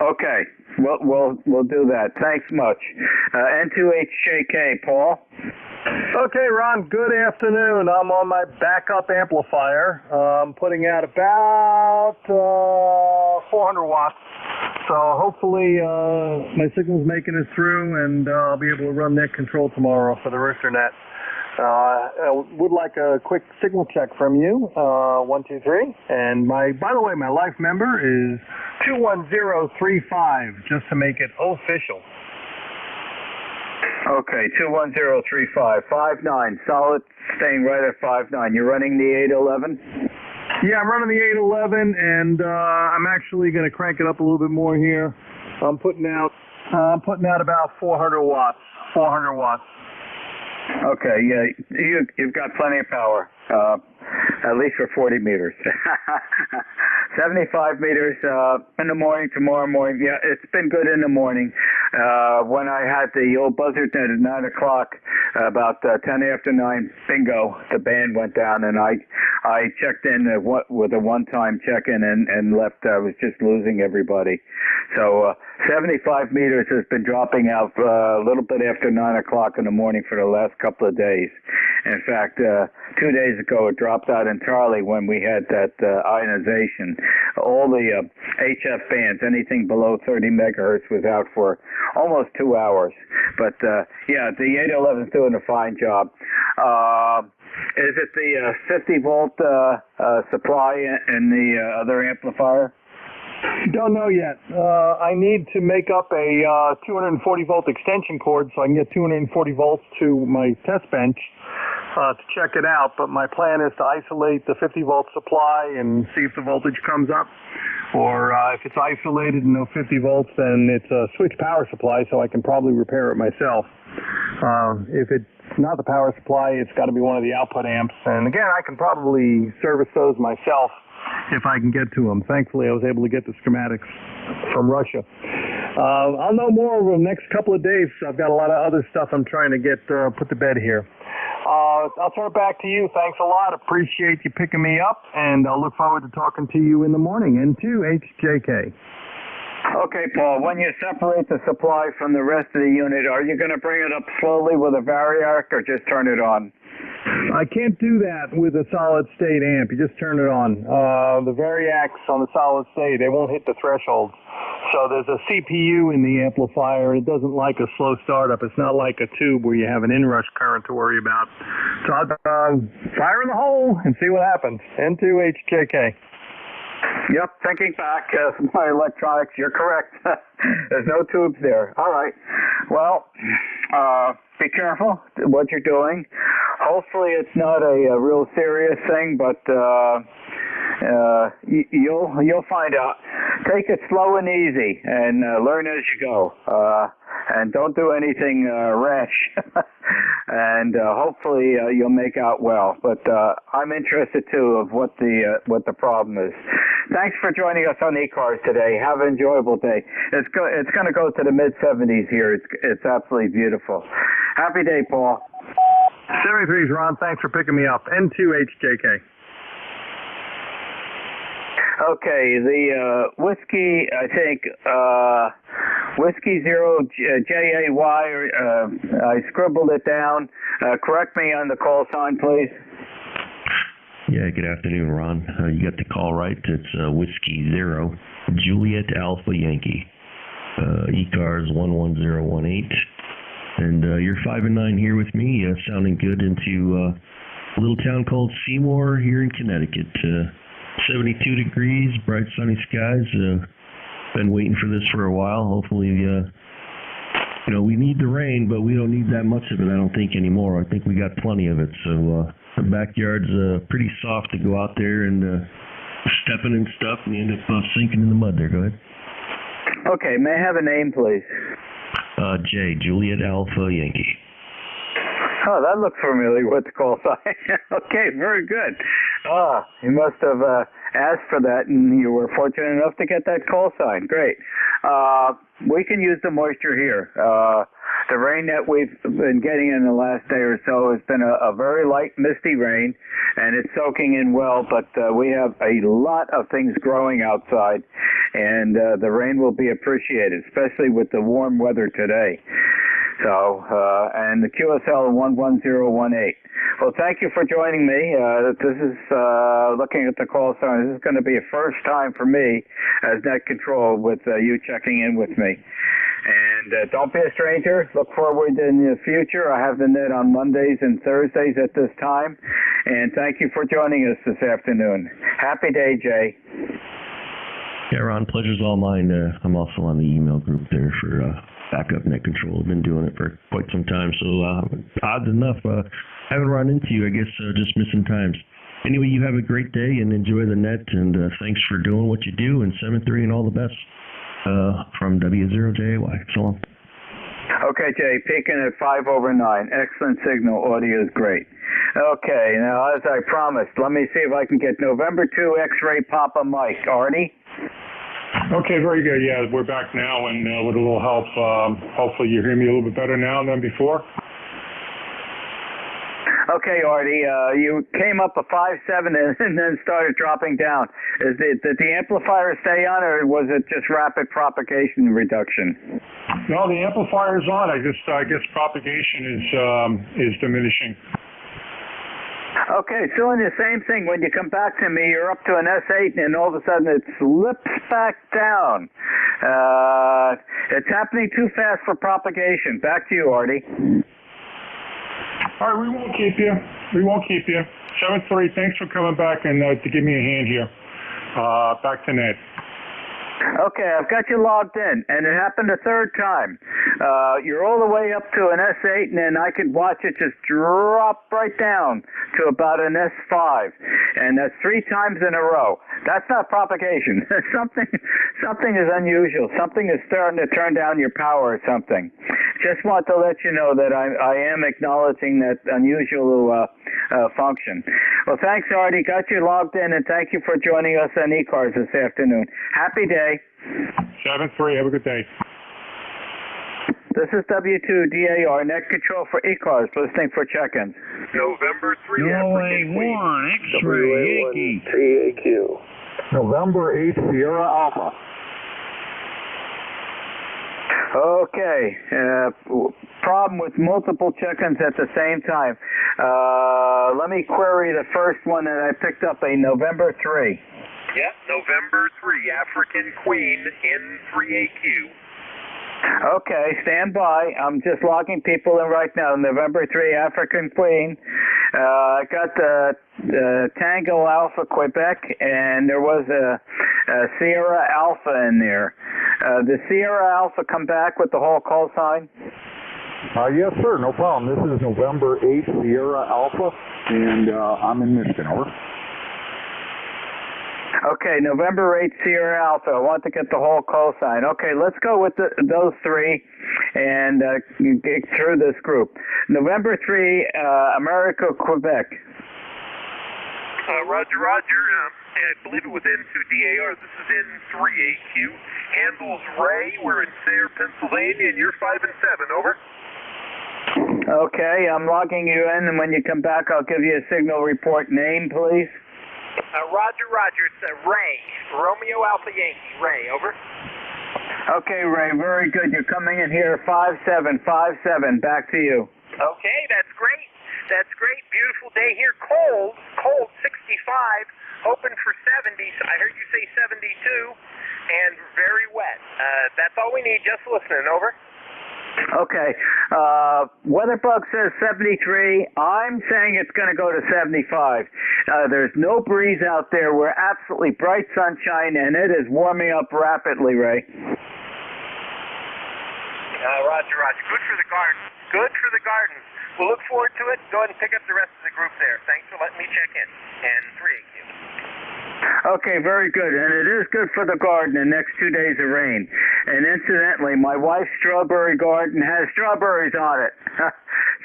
Okay. We'll do that. Thanks much. N2HJK, Paul. Okay, Ron, good afternoon. I'm on my backup amplifier. I'm putting out about 400 watts. So hopefully my signal's making it through, and I'll be able to run net control tomorrow for the rooster net. I would like a quick signal check from you, 1, 2, 3. And by the way, my life member is 21035, just to make it official. Okay, 21035, 59, solid, staying right at 59. You're running the 811? Yeah, I'm running the 811, and I'm actually going to crank it up a little bit more here. I'm putting out about 400 watts. 400 watts. Okay, yeah, you've got plenty of power, at least for 40 meters. 75 meters in the morning, tomorrow morning. Yeah, it's been good in the morning. When I had the old buzzard net at 9 o'clock, about 10 after 9, bingo, the band went down, and I checked in with a one-time check-in and left. I was just losing everybody. So 75 meters has been dropping out a little bit after 9 o'clock in the morning for the last couple of days. In fact, 2 days ago, it dropped out entirely when we had that ionization. All the HF bands, anything below 30 megahertz, was out for almost 2 hours. But, yeah, the 811 is doing a fine job. Is it the 50-volt supply in the other amplifier? Don't know yet. I need to make up a 240-volt extension cord so I can get 240 volts to my test bench to check it out. But my plan is to isolate the 50-volt supply and see if the voltage comes up. Or if it's isolated and no 50 volts, then it's a switch power supply, so I can probably repair it myself. If it's not the power supply, it's got to be one of the output amps. And again, I can probably service those myself if I can get to them. Thankfully, I was able to get the schematics from Russia. I'll know more over the next couple of days. I've got a lot of other stuff I'm trying to get put to bed here. I'll turn it back to you. Thanks a lot. Appreciate you picking me up, and I'll look forward to talking to you in the morning. N2HJK. Okay, Paul, when you separate the supply from the rest of the unit, are you going to bring it up slowly with a variac or just turn it on? I can't do that with a solid state amp. You just turn it on. The variacs on the solid state, they won't hit the threshold. So there's a CPU in the amplifier. It doesn't like a slow startup. It's not like a tube where you have an inrush current to worry about. So I'll fire in the hole and see what happens. N2HJK. Yep, thinking back, my electronics, you're correct. There's no tubes there. All right. Well, be careful what you're doing. Hopefully it's not a real serious thing, but you'll find out. Take it slow and easy, and learn as you go. And don't do anything rash. And hopefully you'll make out well. But I'm interested too of what the problem is. Thanks for joining us on ECARS today. Have an enjoyable day. It's going to go to the mid-70s here. It's absolutely beautiful. Happy day, Paul. 73's Ron, thanks for picking me up. N2HJK. Okay, the whiskey, I think, whiskey 0 JAY, I scribbled it down. Correct me on the call sign, please. Yeah, good afternoon, Ron. You got the call right. It's Whiskey 0, Juliet Alpha Yankee, ECARS 11018. And you're 5 and 9 here with me, sounding good into a little town called Seymour here in Connecticut. 72 degrees, bright sunny skies. Been waiting for this for a while. Hopefully, we need the rain, but we don't need that much of it, I don't think, anymore. I think we got plenty of it. So the backyard's pretty soft to go out there and stepping and stuff, and you end up sinking in the mud there. Go ahead. Okay, may I have a name, please? J, Juliet Alpha Yankee. Oh, that looks familiar with the call sign. Okay, very good. You must have asked for that, and you were fortunate enough to get that call sign. Great. We can use the moisture here. The rain that we've been getting in the last day or so has been a very light, misty rain, and it's soaking in well, but we have a lot of things growing outside, and the rain will be appreciated, especially with the warm weather today. So, and the QSL 11018. Well, thank you for joining me. This is, looking at the call sign, this is going to be a first time for me as net control with you checking in with me. And don't be a stranger. Look forward in the future. I have the net on Mondays and Thursdays at this time. And thank you for joining us this afternoon. Happy day, Jay. Yeah, Ron, pleasure's all mine. I'm also on the email group there for backup net control. I've been doing it for quite some time, so odds enough, haven't run into you, I guess, just missing times. Anyway, you have a great day and enjoy the net, and thanks for doing what you do, and 7-3 and all the best from W0JAY. So long. Okay, Jay, peaking at 5 over 9. Excellent signal. Audio is great. Okay, now as I promised, let me see if I can get November 2 X-ray Papa Mike. Artie? Okay, very good. Yeah, we're back now, and with a little help, hopefully you hear me a little bit better now than before. Okay, Artie, you came up a 5.7 and then started dropping down. Did the amplifier stay on, or was it just rapid propagation reduction? No, the amplifier is on. I guess propagation is diminishing. Okay, so in the same thing, when you come back to me, you're up to an S8, and all of a sudden it slips back down. It's happening too fast for propagation. Back to you, Artie. All right, we won't keep you. 7-3, thanks for coming back and to give me a hand here. Back to Ned. Okay, I've got you logged in, and it happened a third time. You're all the way up to an S8, and then I could watch it just drop right down to about an S5, and that's 3 times in a row. That's not propagation. Something is unusual. Something is starting to turn down your power or something. Just want to let you know that I am acknowledging that unusual function. Well, thanks, Artie. Got you logged in, and thank you for joining us on ECARS this afternoon. Happy day. 7-3. Have a good day. This is W2DAR, net control for ECARS, listening for check-ins. November 3, African Queen. X-ray Yankee. TAQ. November 8 Sierra Alpha. Okay, problem with multiple check-ins at the same time. Let me query the first one that I picked up, a November 3. Yeah, November 3, African Queen in 3AQ. Okay, stand by. I'm just logging people in right now. November 3, African Queen. I got the Tango Alpha Quebec, and there was a Sierra Alpha in there. The Sierra Alpha come back with the whole call sign? Yes, sir. No problem. This is November 8 Sierra Alpha, and I'm in Michigan. Over. Okay, November 8 Sierra Alpha. I want to get the whole call sign. Okay, let's go with those 3 and get through this group. November 3, America, Quebec. Roger. I believe it was N2DAR. This is in 3AQ. Handles Ray. We're in Sayre, Pennsylvania, and you're 5 and 7. Over. Okay, I'm logging you in, and when you come back, I'll give you a signal report. Name, please. Roger. It's Ray. Romeo Alpha Yankee. Ray, over. Okay, Ray, very good. You're coming in here 5757. Back to you. Okay, that's great. Beautiful day here. Cold 65. Hoping for 70. I heard you say 72. And very wet. That's all we need. Just listening. Over. Okay. WeatherBug says 73. I'm saying it's going to go to 75. There's no breeze out there. We're absolutely bright sunshine, and it is warming up rapidly, Ray. Roger. Good for the garden. We'll look forward to it. Go ahead and pick up the rest of the group there. Thanks for letting me check in. And 3AQ. Okay, very good. And it is good for the garden the next 2 days of rain. And incidentally, my wife's strawberry garden has strawberries on it.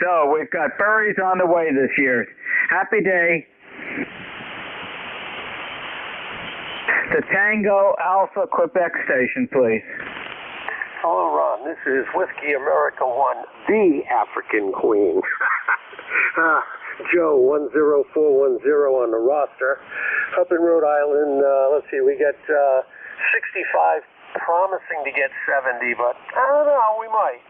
So we've got berries on the way this year. Happy day. The Tango Alpha Quebec station, please. Hello, Ron. This is Whiskey America 1, the African Queen. Joe 10410 on the roster. Up in Rhode Island, let's see, we get 65, promising to get 70, but I don't know, we might.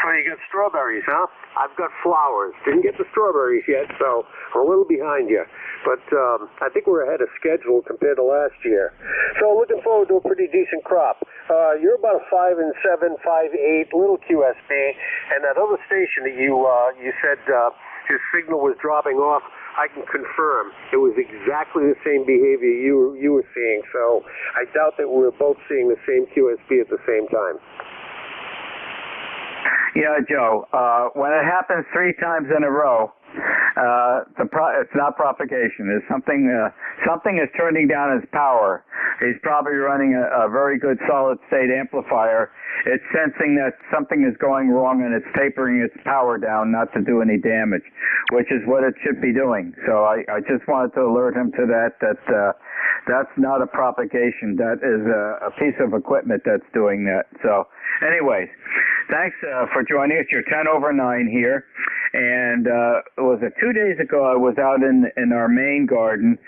So you got strawberries, huh? I've got flowers. Didn't get the strawberries yet, so we're a little behind you. But I think we're ahead of schedule compared to last year. So looking forward to a pretty decent crop. You're about a 5 and 7, 5, 8, little QSB, and that other station that you said his signal was dropping off, I can confirm it was exactly the same behavior you were seeing. So I doubt that we're both seeing the same QSB at the same time. Yeah, Joe. When it happens 3 times in a row, it's not propagation. It's something is turning down his power. He's probably running a very good solid state amplifier. It's sensing that something is going wrong and it's tapering its power down not to do any damage, which is what it should be doing. So I just wanted to alert him to that that's not a propagation. That is a piece of equipment that's doing that. So anyways, thanks for joining us. You're 10 over 9 here. And was it 2 days ago I was out in our main garden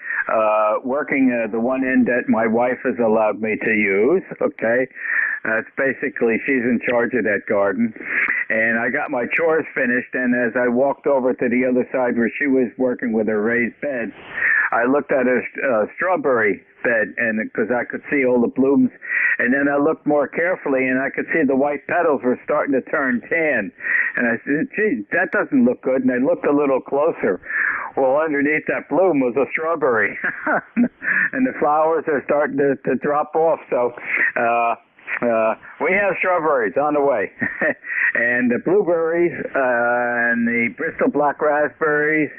working the one end that my wife has allowed me to use, okay? That's basically, she's in charge of that garden. And I got my chores finished, and as I walked over to the other side where she was working with her raised bed, I looked at her strawberry bed, and because I could see all the blooms, and then I looked more carefully, and I could see the white petals were starting to turn tan. And I said, gee, that doesn't look good, and I looked a little closer. Well, underneath that bloom was a strawberry, and the flowers are starting to drop off, so we have strawberries on the way. And the blueberries, and the Bristol black raspberries,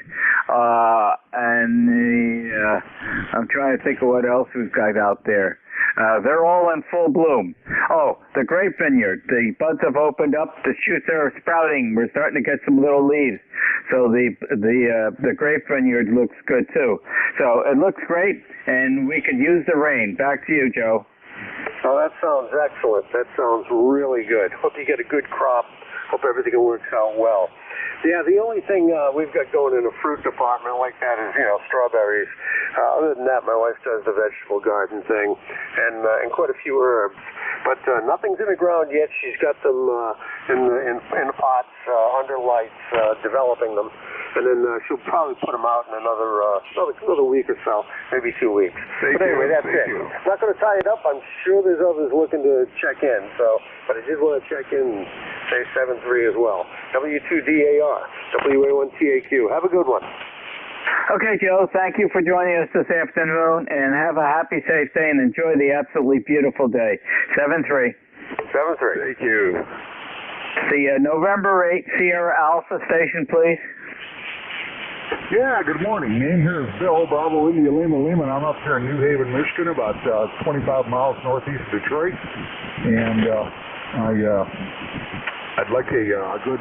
and the, I'm trying to think of what else we've got out there. They're all in full bloom. Oh, the grape vineyard. The buds have opened up. The shoots are sprouting. We're starting to get some little leaves. So the grape vineyard looks good too. So it looks great, and we could use the rain. Back to you, Joe. Oh, that sounds excellent. That sounds really good. Hope you get a good crop. Hope everything works out well. Yeah, the only thing we've got going in the fruit department like that is, strawberries. Other than that, my wife does the vegetable garden thing and quite a few herbs. But nothing's in the ground yet. She's got them in pots under lights, developing them. And then she'll probably put them out in another week or so, maybe 2 weeks. But anyway, that's it. I'm not going to tie it up. I'm sure there's others looking to check in. But I did want to check in and say 7-3 as well. W2DAR, WA1TAQ. Have a good one. Okay, Joe, thank you for joining us this afternoon, and have a happy, safe day, and enjoy the absolutely beautiful day. 7-3. 7-3. Thank you. The November 8 Sierra Alpha station, please. Yeah, good morning. Name here is Bill, Bravo India Lima Lima, and I'm up here in New Haven, Michigan, about 25 miles northeast of Detroit. And I'd like a good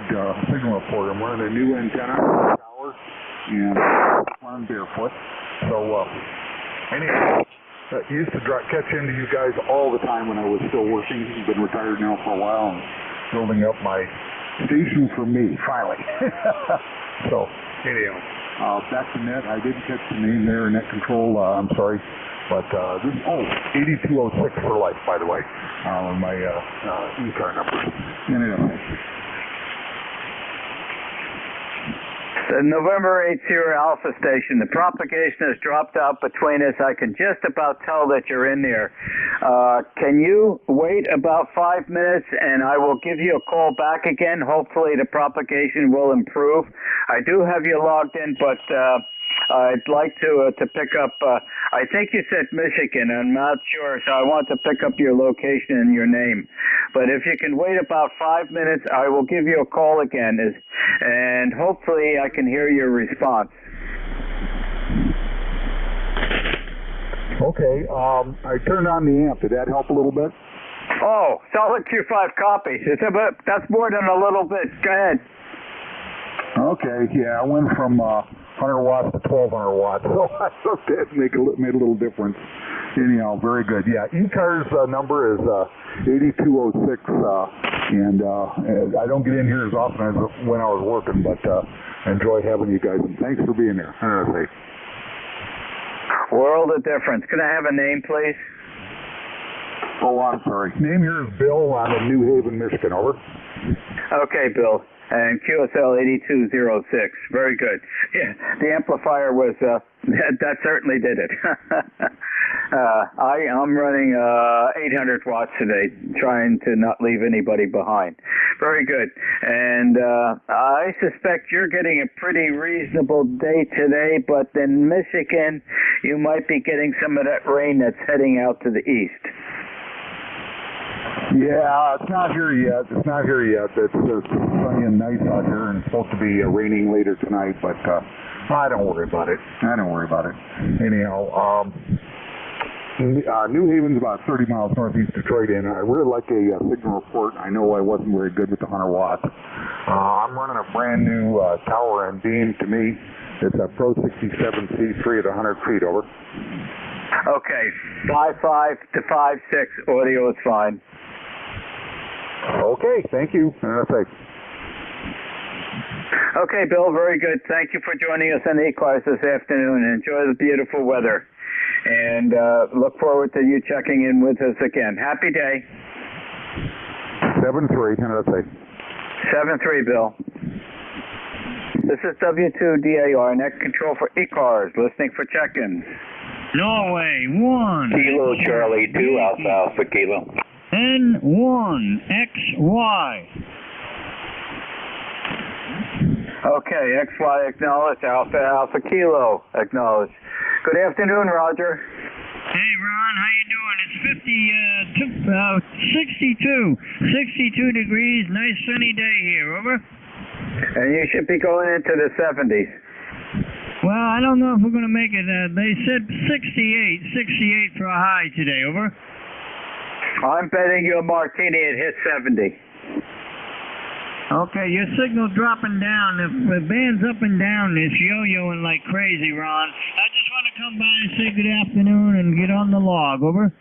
signal report. I'm running a new antenna tower and flying barefoot. So anyway, I used to catch into you guys all the time when I was still working. I've been retired now for a while and building up my station for me, finally. So, anyhow, back to net. I didn't catch the name there, net control. I'm sorry. But this, 8206 for life, by the way, my ECAR number. Anyhow. The November 80 Alpha station, the propagation has dropped out between us. I can just about tell that you're in there. Can you wait about 5 minutes and I will give you a call back again? Hopefully the propagation will improve. I do have you logged in, but I'd like to pick up, I think you said Michigan. I'm not sure, so I want to pick up your location and your name. But if you can wait about 5 minutes, I will give you a call again, and hopefully I can hear your response. Okay, I turned on the amp. Did that help a little bit? Oh, solid Q5 copy. That's more than a little bit. Go ahead. Okay, yeah, I went from 100 watts to 1200 watts, so I thought that made a little difference. Anyhow, very good. Yeah, ECARS number is 8206, and I don't get in here as often as when I was working, but enjoy having you guys, and thanks for being here. World of difference. Can I have a name, please? Oh, I'm sorry. Name here is Bill. I'm in New Haven, Michigan. Over. Okay, Bill. And QSL 8206. Very good. Yeah, the amplifier was, that certainly did it. I'm running 800 watts today, trying to not leave anybody behind. Very good. And I suspect you're getting a pretty reasonable day today, but in Michigan, you might be getting some of that rain that's heading out to the east. Yeah, it's not here yet. It's sunny and nice out here, and it's supposed to be raining later tonight, but I don't worry about it. Anyhow, New Haven's about 30 miles northeast Detroit, and I really like a signal report. I know I wasn't very good with the 100 watts. I'm running a brand new tower and beam. To me, it's a Pro 67C3 at 100 feet, over. Okay, 5.5 to 5.6 audio is fine. Okay, thank you. Thanks. Okay, Bill, very good. Thank you for joining us on ECARS this afternoon. Enjoy the beautiful weather. And look forward to you checking in with us again. Happy day. 7-3, 7-3, Bill. This is W2DAR, net control for ECARS, listening for check-ins. Norway, 1. Kilo Charlie 2, Alpha Alpha Kilo. N1XY. Okay, XY acknowledged, Alpha Alpha Kilo acknowledged. Good afternoon, Roger. Hey, Ron, how you doing? It's 62 degrees, nice sunny day here, over. And you should be going into the 70s. Well, I don't know if we're going to make it. They said 68 for a high today, over. I'm betting you a martini it hit 70. Okay, your signal dropping down. The band's up and down. It's yo-yoing like crazy, Ron. I just want to come by and say good afternoon and get on the log, over.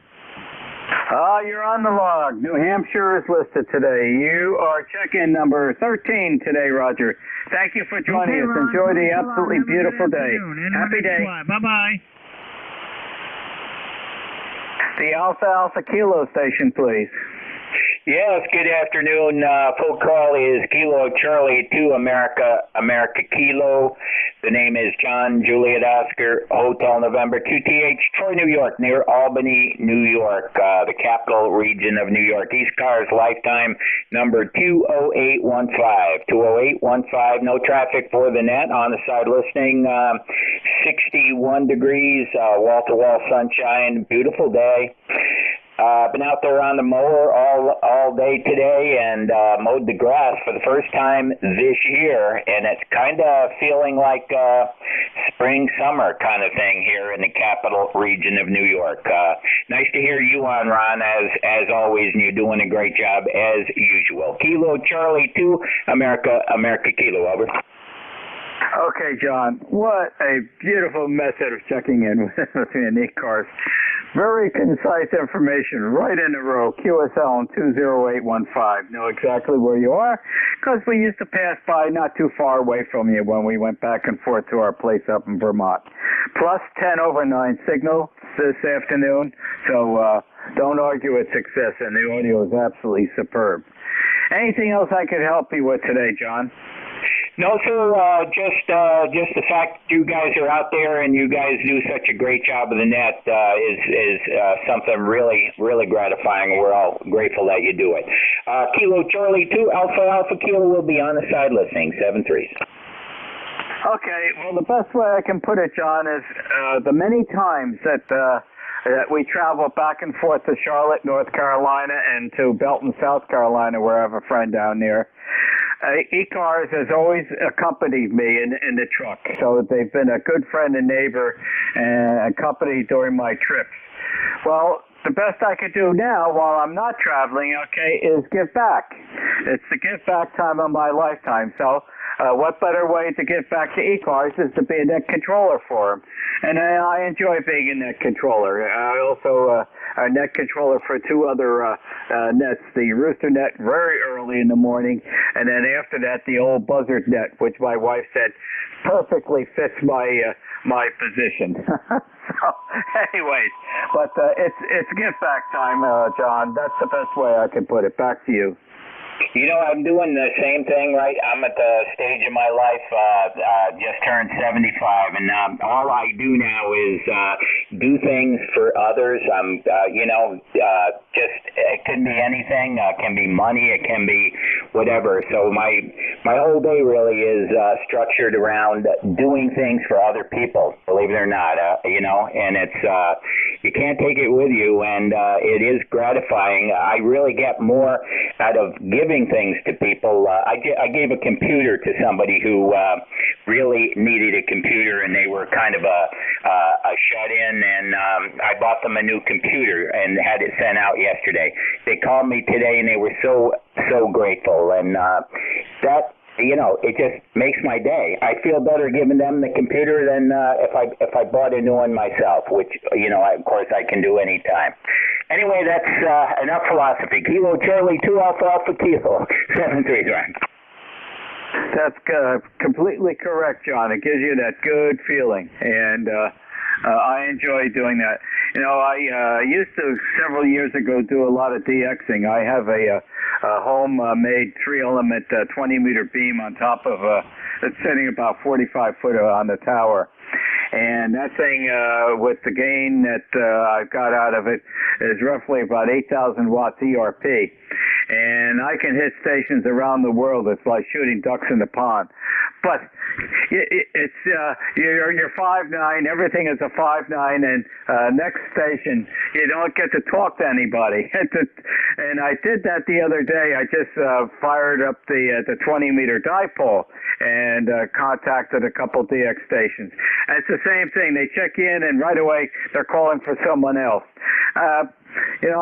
You're on the log. New Hampshire is listed today. You are check-in number 13 today, Roger. Thank you for joining us. Ron, enjoy the absolutely beautiful day. Happy day. Bye-bye. The Alpha Alpha Kilo station, please. Yes, good afternoon. Full call is Kilo Charlie 2 America Kilo. The name is John Juliet Oscar, Hotel November 2TH, Troy, New York, near Albany, New York, the capital region of New York. ECARS lifetime number 20815. 20815, no traffic for the net. On the side listening, 61 degrees, wall-to-wall sunshine, beautiful day. Been out there on the mower all day today and mowed the grass for the first time this year, and it's kind of feeling like spring, summer kind of thing here in the capital region of New York. Nice to hear you on, Ron, as always, and you're doing a great job as usual. Kilo Charlie 2, America Kilo, over. Okay, John, what a beautiful method of checking in with me in ECARS. Very concise information, right in a row. QSL on 20815. Know exactly where you are, because we used to pass by not too far away from you when we went back and forth to our place up in Vermont. Plus 10 over 9 signal this afternoon, so don't argue with success, and the audio is absolutely superb. Anything else I could help you with today, John? No, sir. Just the fact you guys are out there and you guys do such a great job of the net is something really, really gratifying. We're all grateful that you do it. Kilo Charlie 2 Alpha Kilo will be on the side listening. 7-3. Okay. Well, the best way I can put it, John, is the many times that we travel back and forth to Charlotte, North Carolina, and to Belton, South Carolina, where I have a friend down there. ECARS has always accompanied me in the truck, so they've been a good friend and neighbor and accompanied during my trips. Well, the best I could do now while I'm not traveling, okay, is give back. It's the give back time of my lifetime, so what better way to give back to ECARS is to be a net controller for them. And I enjoy being a net controller. I also a net controller for 2 other nets, the Rooster net very early in the morning, and then after that the old Buzzard net, which my wife said perfectly fits my position. So, anyways, but it's give back time, John. That's the best way I can put it. Back to you. You know, I'm doing the same thing, right? I'm at the stage of my life, just turned 75, and all I do now is do things for others. Just it can be anything. It can be money. It can be whatever. So my whole day really is structured around doing things for other people, believe it or not, and it's you can't take it with you, and it is gratifying. I really get more out of giving things to people. I gave a computer to somebody who really needed a computer, and they were kind of a shut-in, and I bought them a new computer and had it sent out yesterday. They called me today, and they were so grateful, and that, it just makes my day. I feel better giving them the computer than if I bought a new one myself, which, of course I can do anytime. Anyway, that's enough philosophy. Kilo Charlie 2 Alpha Kilo 7-3, John. That's completely correct, John. It gives you that good feeling, and I enjoy doing that. I used to, several years ago, do a lot of DXing. I have a home-made 3-element 20-meter beam on top of it's sitting about 45 foot on the tower. And that thing, with the gain that I've got out of it, is roughly about 8,000 watts ERP. And I can hit stations around the world. It's like shooting ducks in the pond. But it's you're 5'9", everything is a 5'9", and next station you don't get to talk to anybody. And I did that the other day. I just fired up the 20-meter dipole and contacted a couple DX stations. And it's the same thing. They check in, and right away they're calling for someone else. I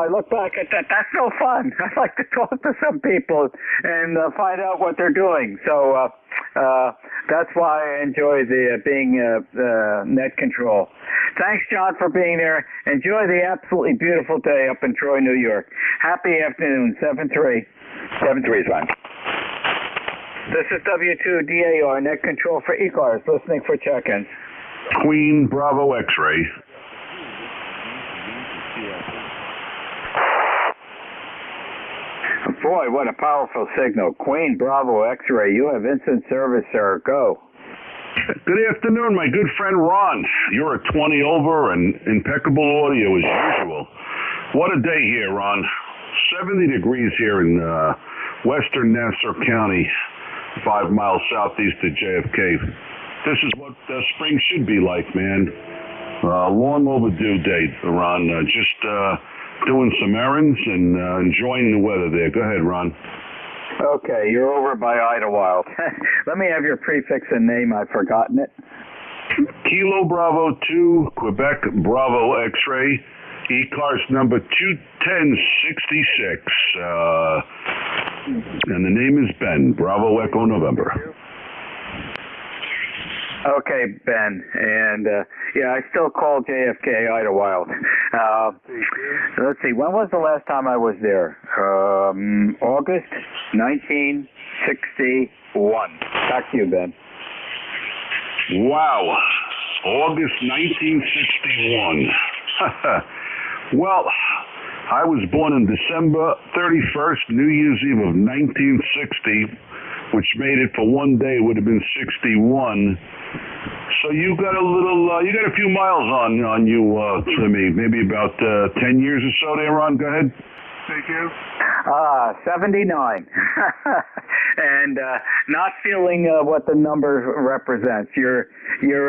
look back at that. That's no fun. I like to talk to some people and find out what they're doing. So that's why I enjoy being net control. Thanks, John, for being there. Enjoy the absolutely beautiful day up in Troy, New York. Happy afternoon. 7-3. 7-3 is fine. This is W2DAR, net control for ECARS, listening for check-ins. Queen Bravo X-ray. Boy, what a powerful signal. Queen Bravo X-ray, you have instant service, sir. Go. Good afternoon, my good friend Ron. You're a 20 over and impeccable audio as usual. What a day here, Ron. 70 degrees here in western Nassau County, 5 miles southeast of JFK. This is what spring should be like, man. Long overdue day, Ron. Just doing some errands and enjoying the weather there. Go ahead, Ron. Okay, you're over by Idlewild. Let me have your prefix and name. I've forgotten it. Kilo Bravo 2, Quebec Bravo X-ray, ECARS number 21066. And the name is Ben, Bravo Echo November. Okay, Ben, and yeah, I still call JFK Idlewild. Let's see, when was the last time I was there? August 1961. Back to you, Ben. Wow, August 1961. Well, I was born on December 31st, New Year's Eve of 1960, which made it for one day would have been 61. So you got a few miles on you to me, maybe about 10 years or so there, Ron. Go ahead. Thank you. 79. And not feeling what the number represents. You're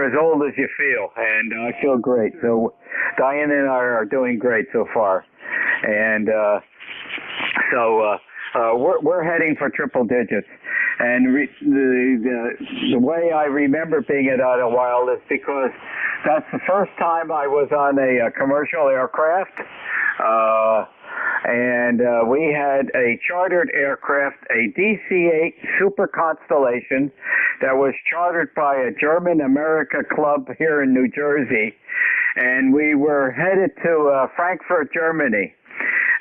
as old as you feel, and I feel great. So Diane and I are doing great so far. And we're heading for triple digits. And the way I remember being at Idlewild is because that's the first time I was on a commercial aircraft. And we had a chartered aircraft, a DC-8 Super Constellation that was chartered by a German America club here in New Jersey. And we were headed to Frankfurt, Germany.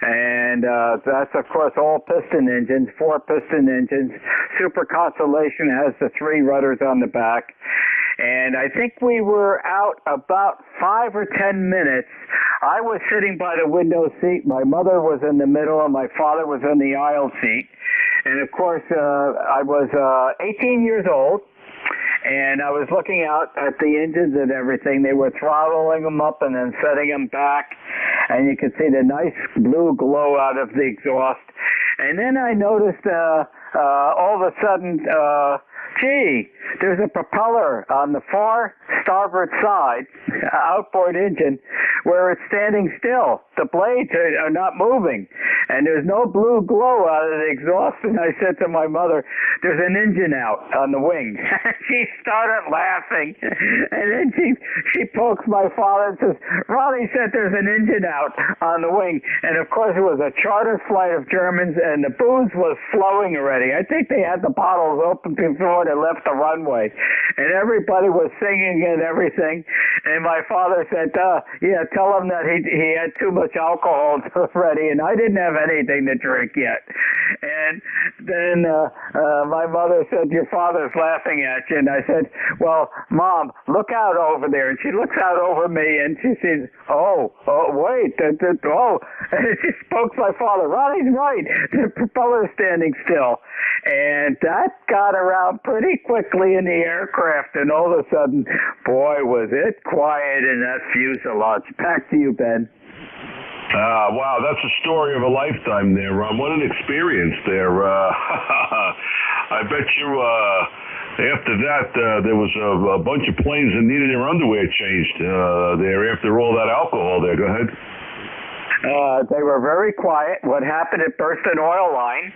And that's, of course, all piston engines, 4 piston engines. Super Constellation has the 3 rudders on the back. And I think we were out about 5 or 10 minutes. I was sitting by the window seat. My mother was in the middle, and my father was in the aisle seat. And, of course, I was 18 years old. And I was looking out at the engines and everything. They were throttling them up and then setting them back. And you could see the nice blue glow out of the exhaust. And then I noticed all of a sudden, gee, there's a propeller on the far starboard side, outboard engine, where it's standing still. The blades are not moving, and there's no blue glow out of the exhaust. And I said to my mother, there's an engine out on the wing. She started laughing, and then she pokes my father and says, Ronnie said there's an engine out on the wing. And of course it was a charter flight of Germans, and the booze was flowing already. I think they had the bottles open before they left the runway, and everybody was singing and everything. And my father said, yeah, tell him that he had too much alcohol already, and I didn't have anything to drink yet. And then my mother said, your father's laughing at you. And I said, well, Mom, look out over there. And she looks out over me, and she says, wait, and she spoke to my father. Ronnie's right. The propeller's standing still. And that got around pretty quickly in the aircraft, and all of a sudden, boy, was it quiet in that fuselage. Back to you, Ben. Wow, that's a story of a lifetime there, Ron. What an experience there. I bet you after that there was a bunch of planes that needed their underwear changed there after all that alcohol there. Go ahead. They were very quiet. What happened, it burst an oil line.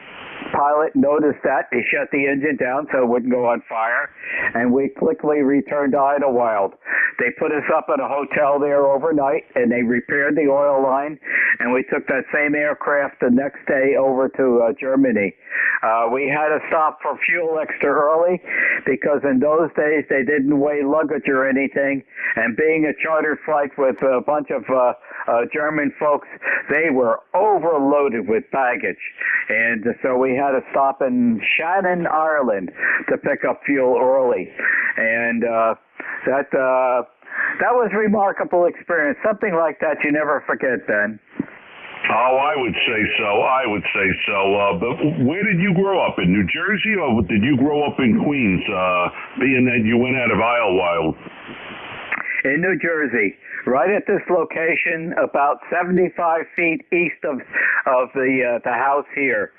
Pilot noticed that. He shut the engine down so it wouldn't go on fire, and we quickly returned to Idlewild. They put us up at a hotel there overnight, and they repaired the oil line, and we took that same aircraft the next day over to Germany. We had to stop for fuel extra early because in those days they didn't weigh luggage or anything, and being a chartered flight with a bunch of German folks, they were overloaded with baggage, and so we had to stop in Shannon, Ireland to pick up fuel early. And that was a remarkable experience. Something like that you never forget, Ben. Oh, I would say so. But where did you grow up? In New Jersey, or did you grow up in Queens, being that you went out of Idlewild? In New Jersey, right at this location, about 75 feet east of the house here.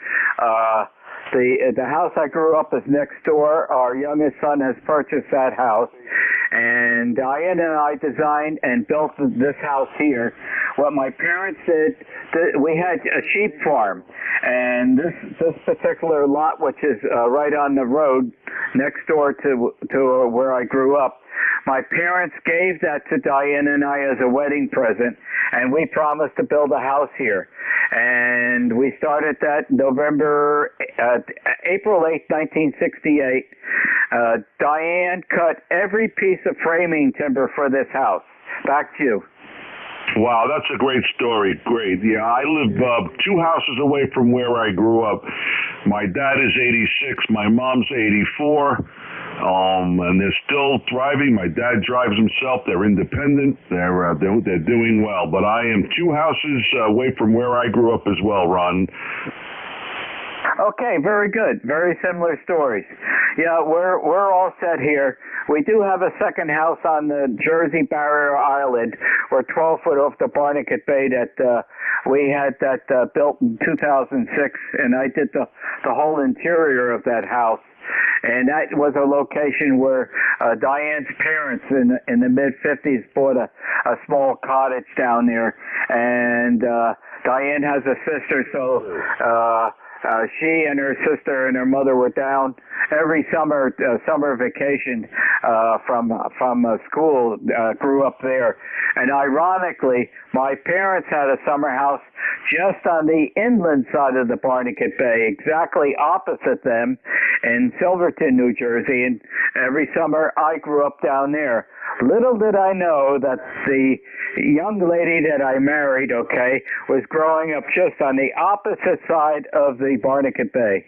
The house I grew up is next door. Our youngest son has purchased that house, and Diane and I designed and built this house here. What my parents did, we had a sheep farm, and this particular lot, which is right on the road next door to where I grew up, my parents gave that to Diane and I as a wedding present, and we promised to build a house here. And we started that April 8, 1968. Diane cut every piece of framing timber for this house. Back to you. Wow, that's a great story. Great. Yeah, I live 2 houses away from where I grew up. My dad is 86. My mom's 84. And they're still thriving. My dad drives himself. They're independent. They're doing well. But I am 2 houses away from where I grew up as well, Ron. Okay, very good. Very similar stories. Yeah, we're all set here. We do have a second house on the Jersey Barrier Island. We're 12 foot off the Barnegat Bay that we had that built in 2006, and I did the whole interior of that house. And that was a location where Diane's parents in the mid-50s bought a small cottage down there. And Diane has a sister, so she and her sister and her mother were down every summer vacation from school, grew up there. And ironically, my parents had a summer house just on the inland side of the Barnegat Bay, exactly opposite them in Silverton, New Jersey. And every summer I grew up down there. Little did I know that the young lady that I married, was growing up just on the opposite side of the Barnegat Bay.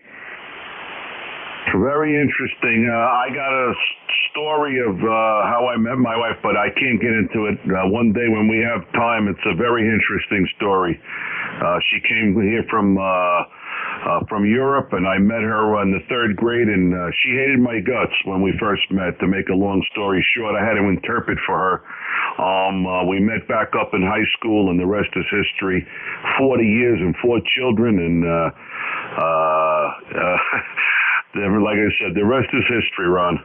Very interesting. I got a story of how I met my wife, but I can't get into it. One day when we have time, it's a very interesting story. She came here from Europe, and I met her in the 3rd grade, and she hated my guts when we first met. To make a long story short, I had to interpret for her. We met back up in high school, and the rest is history. 40 years and 4 children, and like I said, the rest is history, Ron.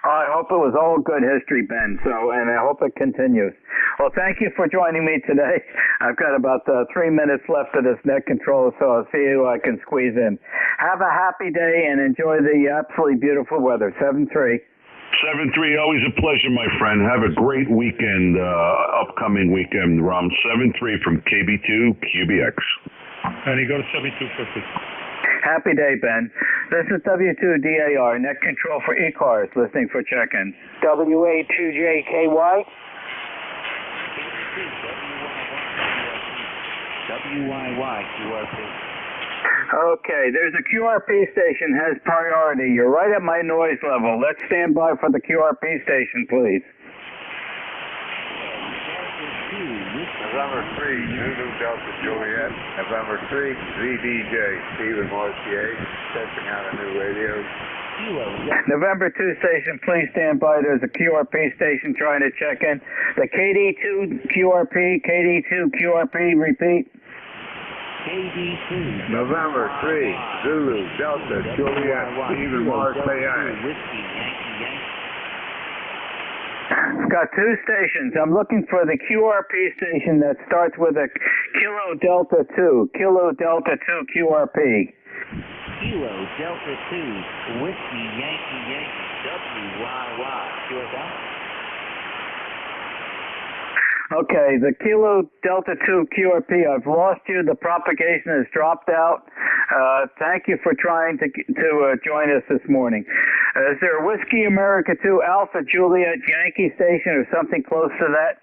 I hope it was all good history, Ben, and I hope it continues. Well, thank you for joining me today. I've got about 3 minutes left of this net control, so I'll see who I can squeeze in. Have a happy day and enjoy the absolutely beautiful weather. 7-3. 7-3, always a pleasure, my friend. Have a great weekend, upcoming weekend, Ron. 7-3 from KB2 QBX. And you go to 7250. Happy day, Ben. This is W2DAR, net control for ECARS, listening for check-ins. WA2JKY. WYY QRP. Okay, there's a QRP station, has priority. You're right at my noise level. Let's stand by for the QRP station, please. November 3, Zulu Delta Juliet. November 3, VDJ, Stephen Mortier, testing out a new radio. November 2 station, please stand by. There's a QRP station trying to check in. The KD2 QRP, repeat. KD2. November 3, Zulu Delta Juliet, Stephen Mortier. It's got 2 stations. I'm looking for the QRP station that starts with a Kilo Delta 2. Kilo Delta 2 QRP. Kilo Delta 2, Whiskey Yankee, WYY. QRP? Okay, the Kilo Delta 2 QRP, I've lost you. The propagation has dropped out. Thank you for trying to join us this morning. Is there a Whiskey America 2 Alpha Juliet Yankee station or something close to that?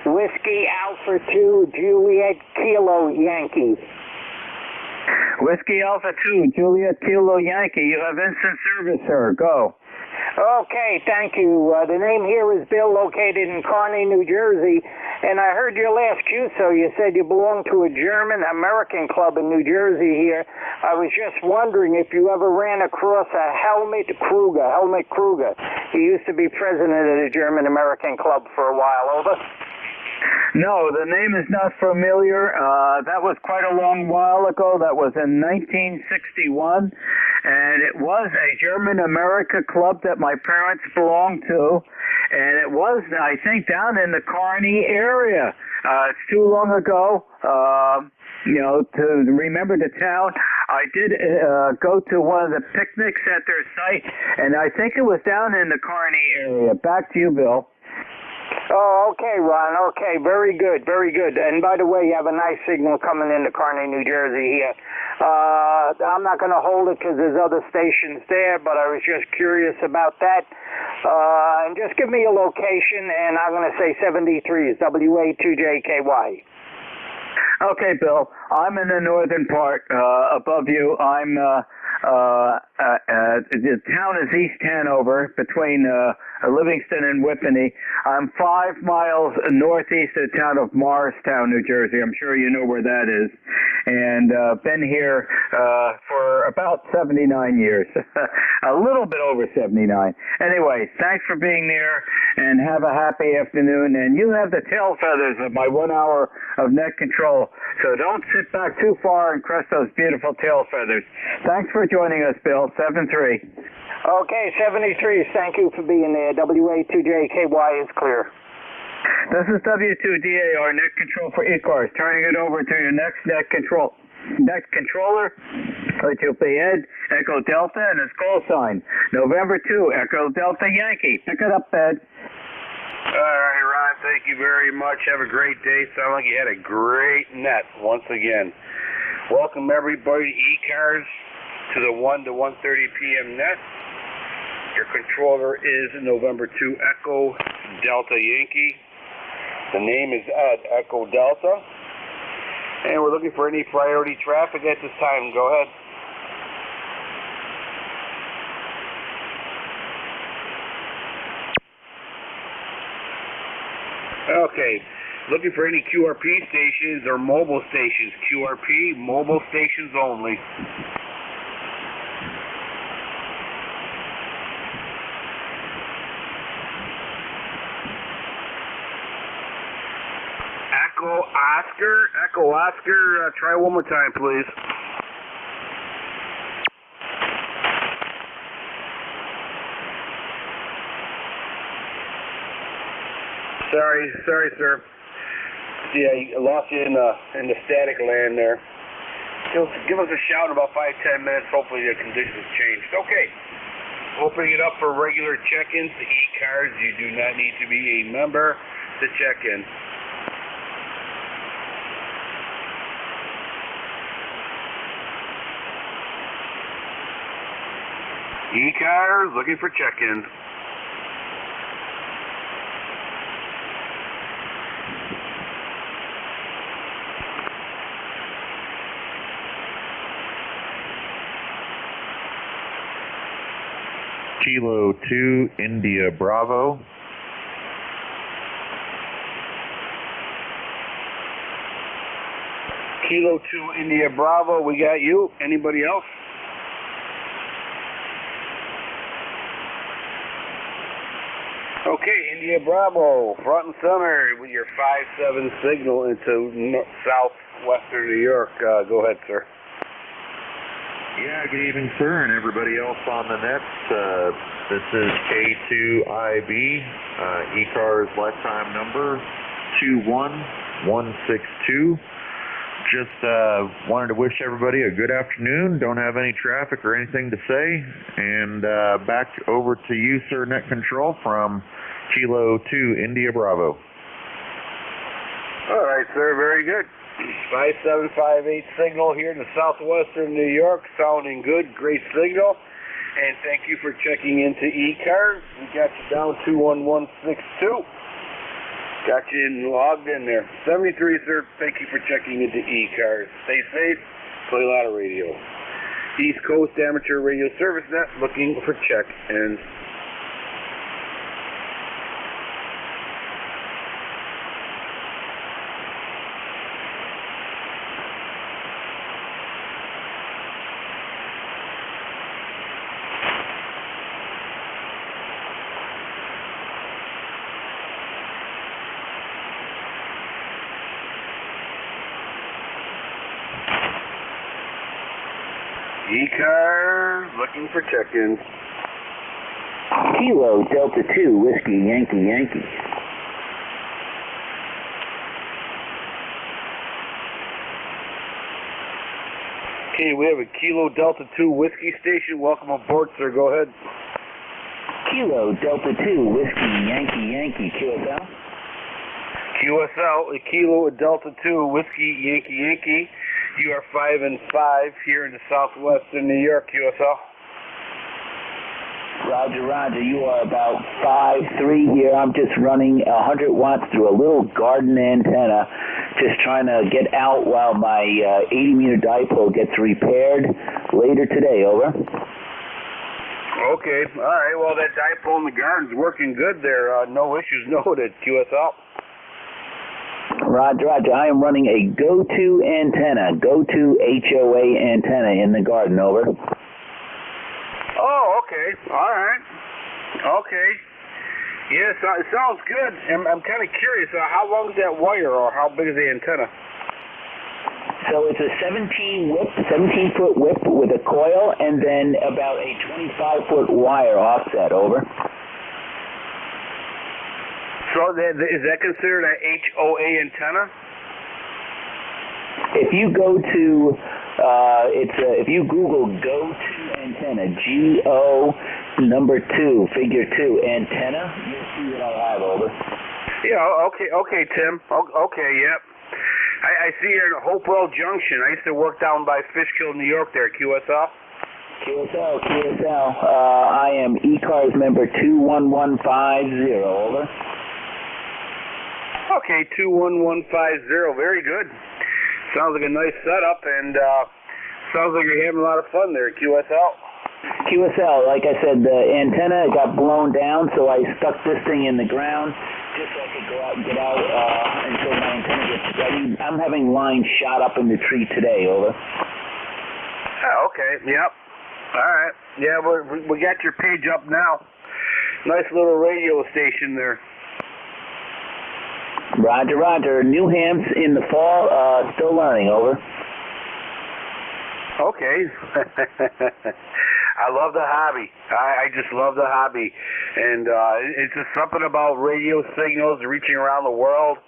Whiskey Alpha 2 Juliet Kilo Yankee. Whiskey Alpha 2 Juliet Kilo Yankee. You have instant service, sir. Go. Okay, thank you. The name here is Bill, located in Kearney, New Jersey, and I heard your last cue, so you said you belong to a German-American club in New Jersey here. I was just wondering if you ever ran across a Helmut Kruger. He used to be president of the German-American club for a while. Over. No, the name is not familiar. That was quite a long while ago. That was in 1961, and it was a German-America club that my parents belonged to, and it was, I think, down in the Kearney area. It's too long ago, to remember the town. I did go to one of the picnics at their site, and I think it was down in the Kearney area. Back to you, Bill. Oh, okay, Ron. Okay, very good, very good. And by the way, you have a nice signal coming into Kearney, New Jersey here. I'm not going to hold it because there's other stations there, but I was just curious about that. And just give me a location, and I'm going to say 73 is WA2JKY. Okay, Bill. I'm in the northern part above you. I'm the town is East Hanover, between Livingston and Whippany. I'm 5 miles northeast of the town of Morristown, New Jersey. I'm sure you know where that is. And been here for about 79 years. A little bit over 79. Anyway, thanks for being there, and have a happy afternoon. And you have the tail feathers of my 1 hour of net control, so don't sit back too far and crush those beautiful tail feathers. Thanks for joining us, Bill. 7-3. Okay, 73. Thank you for being there. WA2JKY is clear. This is W2DAR net control for ECARS. Turning it over to your next net controller, which will be Ed, Echo Delta, and his call sign, November 2, Echo Delta Yankee. Pick it up, Ed. All right, Ron, thank you very much. Have a great day. Sound like you had a great net once again. Welcome everybody to ECARS, to the 1 to 1:30 p.m. net. Your controller is November 2 Echo Delta Yankee. The name is Ed, Echo Delta. And we're looking for any priority traffic at this time. Go ahead. Okay, looking for any QRP stations or mobile stations. QRP, mobile stations only. Echo Oscar, try one more time, please. Sorry, sir. Yeah, I lost you in the static land there. Give us a shout in about 5-10 minutes. Hopefully the conditions changed. Okay. Opening it up for regular check-ins to ECARS. You do not need to be a member to check in. ECARS looking for check-ins. Kilo 2, India Bravo. Kilo 2, India Bravo, we got you. Anybody else? Okay, India Bravo, front and center with your 5-7 signal into southwestern New York. Go ahead, sir. Yeah, good evening, sir, and everybody else on the net. This is K2IB, ECARS lifetime number 21162. Just wanted to wish everybody a good afternoon. Don't have any traffic or anything to say. And back over to you, sir, net control from Kilo 2, India Bravo. All right, sir, very good. 5758 signal here in the southwestern New York, sounding good, great signal. And thank you for checking into ECARS. We got you down 21162. Got you logged in there. 73, sir, thank you for checking into ECARS. Stay safe, play a lot of radio. East Coast Amateur Radio Service Net, looking for check-ins. ECARS, looking for check-ins. Kilo Delta 2, Whiskey Yankee Yankee. Okay, we have a Kilo Delta 2 Whiskey station. Welcome aboard, sir. Go ahead. Kilo Delta 2, Whiskey Yankee Yankee. QSL. QSL, Kilo Delta 2, Whiskey Yankee Yankee. You are 5 and 5 here in the southwestern New York, QSL. Roger, Roger. You are about 5'3" here. I'm just running 100 watts through a little garden antenna, just trying to get out while my 80-meter dipole gets repaired later today. Over. Okay. All right. Well, that dipole in the garden's working good there. No issues noted, QSL. Roger, Roger. I am running a go-to antenna, go-to HOA antenna in the garden. Over. Oh, okay. All right. Okay. Yes, it sounds good. I'm kind of curious. How long is that wire, or how big is the antenna? So it's a 17-foot whip with a coil, and then about a 25-foot wire offset. Over. So is that considered a HOA antenna? If you go to if you Google go-to antenna, GO number 2, figure 2 antenna, you'll see what I have. Over. Yeah. Okay, Tim. Okay. Yep. I see here in Hopewell Junction. I used to work down by Fishkill, New York. There, QSL. QSL. I am ECARS member 21150. Over. Okay, 21150. Very good. Sounds like a nice setup, and sounds like you're having a lot of fun there, QSL. QSL, like I said, the antenna got blown down, so I stuck this thing in the ground just so I could go out and get out until my antenna gets ready. I'm having lines shot up in the tree today. Over. Oh, okay. Yep. All right. Yeah, we got your page up now. Nice little radio station there. Roger, Roger. New hams in the fall, still learning. Over. Okay. I love the hobby. I just love the hobby. And it's just something about radio signals reaching around the world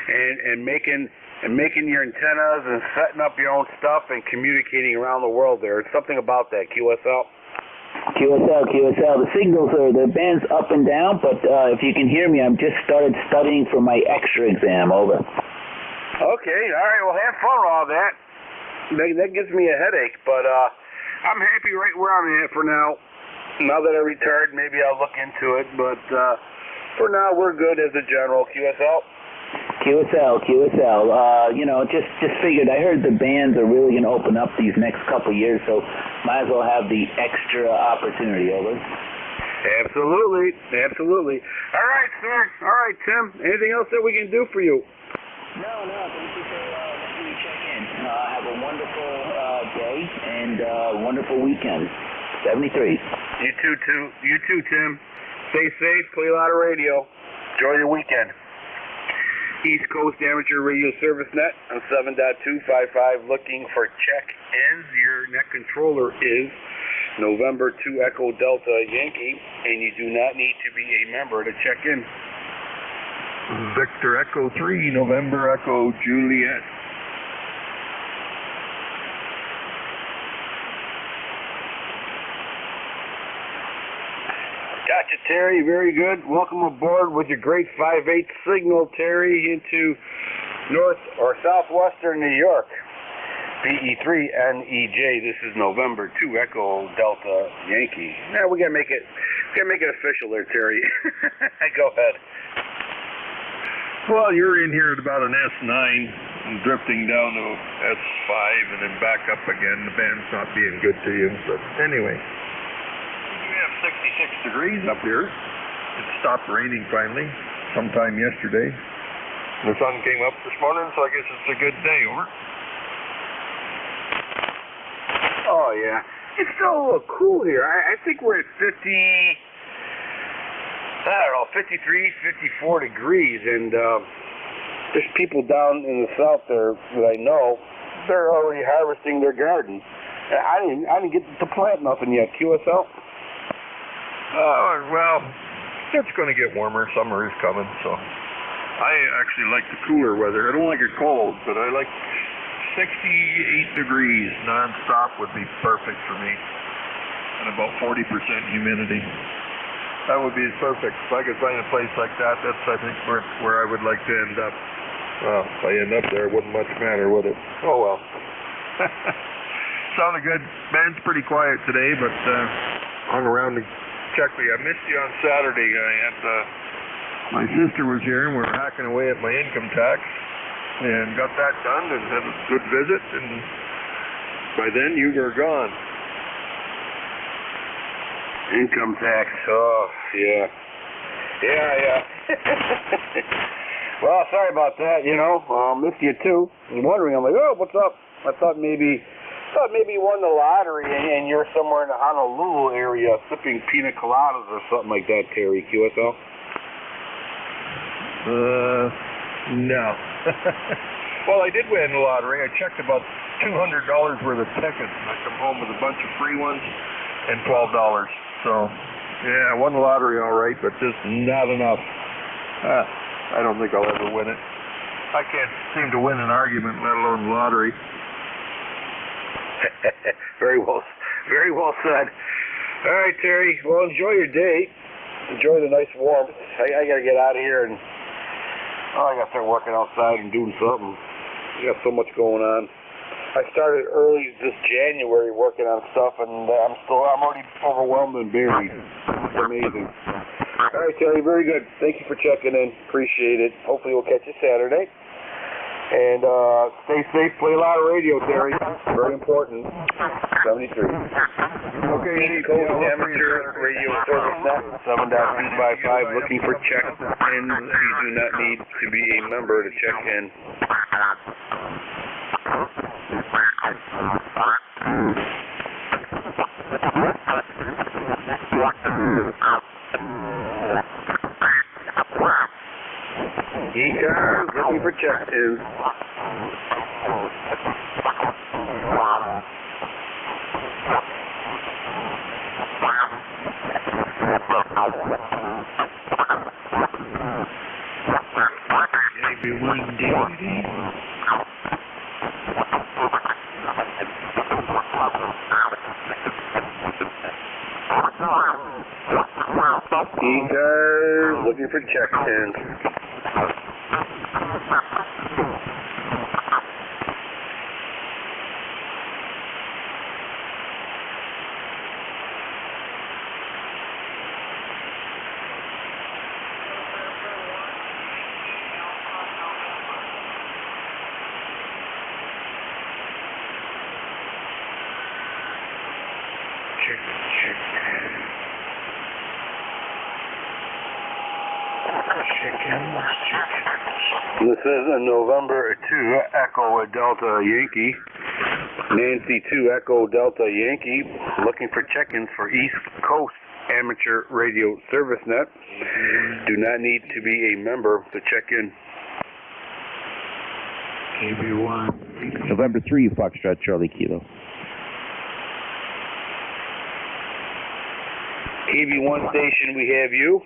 and making your antennas and setting up your own stuff and communicating around the world there. It's something about that, QSL. QSL. The signals the band's up and down, but if you can hear me, I'm just started studying for my extra exam. Over. Okay. All right. Well, have fun with all that. That gives me a headache, but I'm happy right where I'm at for now. Now that I retired, maybe I'll look into it, but for now we're good as a general. QSL. Just figured. I heard the bands are really going to open up these next couple of years, so might as well have the extra opportunity. Over. Absolutely. All right, sir. All right, Tim. Anything else that we can do for you? No. Thank you for letting me check in. Have a wonderful day and wonderful weekend. 73. You too, Tim. Stay safe. Play a lot of radio. Enjoy your weekend. East Coast Amateur Radio Service Net on 7.255 looking for check-ins. Your net controller is November 2 Echo Delta Yankee, and you do not need to be a member to check in. Victor Echo 3, November Echo Juliet. Gotcha, Terry. Very good. Welcome aboard with your great 5/8 signal, Terry, into north or southwestern New York. BE3NEJ. This is November 2 Echo Delta Yankee. Now we gotta make it official there, Terry. Go ahead. Well, you're in here at about an S9 and drifting down to S5 and then back up again. The band's not being good to you, but anyway. We have 66 degrees up here. It stopped raining finally sometime yesterday. The sun came up this morning, so I guess it's a good day. Over. Oh, yeah. It's still a little cool here. I think we're at 53, 54 degrees, and there's people down in the south there that I know, they're already harvesting their garden. I didn't get to plant nothing yet. QSL? Well, it's going to get warmer. Summer is coming, so I actually like the cooler weather. I don't like it cold, but I like 68 degrees nonstop would be perfect for me, and about 40% humidity. That would be perfect. If I could find a place like that, that's, I think, where I would like to end up. Well, if I end up there, it wouldn't much matter, would it? Oh, well. Sounded good. Band's pretty quiet today, but hung around to check me. I missed you on Saturday. I had my sister was here, and we were hacking away at my income tax, and got that done, and had a good visit, and by then you were gone. Income tax. Oh, yeah. Yeah. Well, sorry about that, you know. Missed you too. I'm wondering, I'm like, oh, what's up? I thought maybe you won the lottery and you're somewhere in the Honolulu area sipping pina coladas or something like that, Terry, QSL. No. Well, I did win the lottery. I checked about $200 worth of tickets, and I come home with a bunch of free ones and $12. So, yeah, I won the lottery all right, but just not enough. I don't think I'll ever win it. I can't seem to win an argument, let alone the lottery. Very well said. All right, Terry. Well, enjoy your day. Enjoy the nice warmth. I got to get out of here and I got to start working outside and doing something. We got so much going on. I started early this January working on stuff, and I'm already overwhelmed and buried. It's amazing. All right, Terry, very good. Thank you for checking in. Appreciate it. Hopefully we'll catch you Saturday. And stay safe. Play a lot of radio, Terry. Very important. 73. Okay, East Coast Amateur Radio Service Net 7.255. Looking for check-ins. You do not need to be a member to check in. ECARS looking for check-ins. ECARS looking for check-ins. This is a November 2 Echo Delta Yankee. Nancy 2 Echo Delta Yankee. Looking for check-ins for East Coast Amateur Radio Service Net. Do not need to be a member to check in. KB1. November 3 Foxtrot Charlie Kilo. KB1 station, we have you.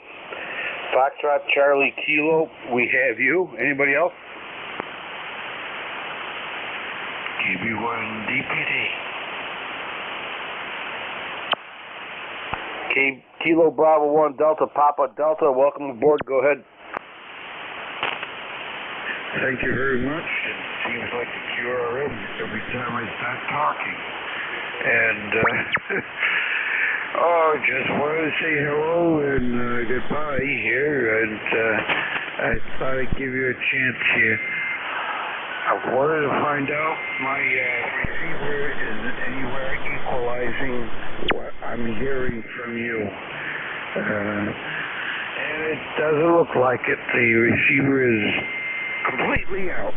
Foxtrot Charlie Kilo, we have you. Anybody else? KB1 DPD. Kilo Bravo 1 Delta Papa Delta, welcome aboard. Go ahead. Thank you very much. It seems like a QRM every time I start talking. And oh, just wanted to say hello and goodbye here, and I thought I'd give you a chance here. I wanted to find out my receiver is anywhere equalizing what I'm hearing from you. And it doesn't look like it. The receiver is completely out.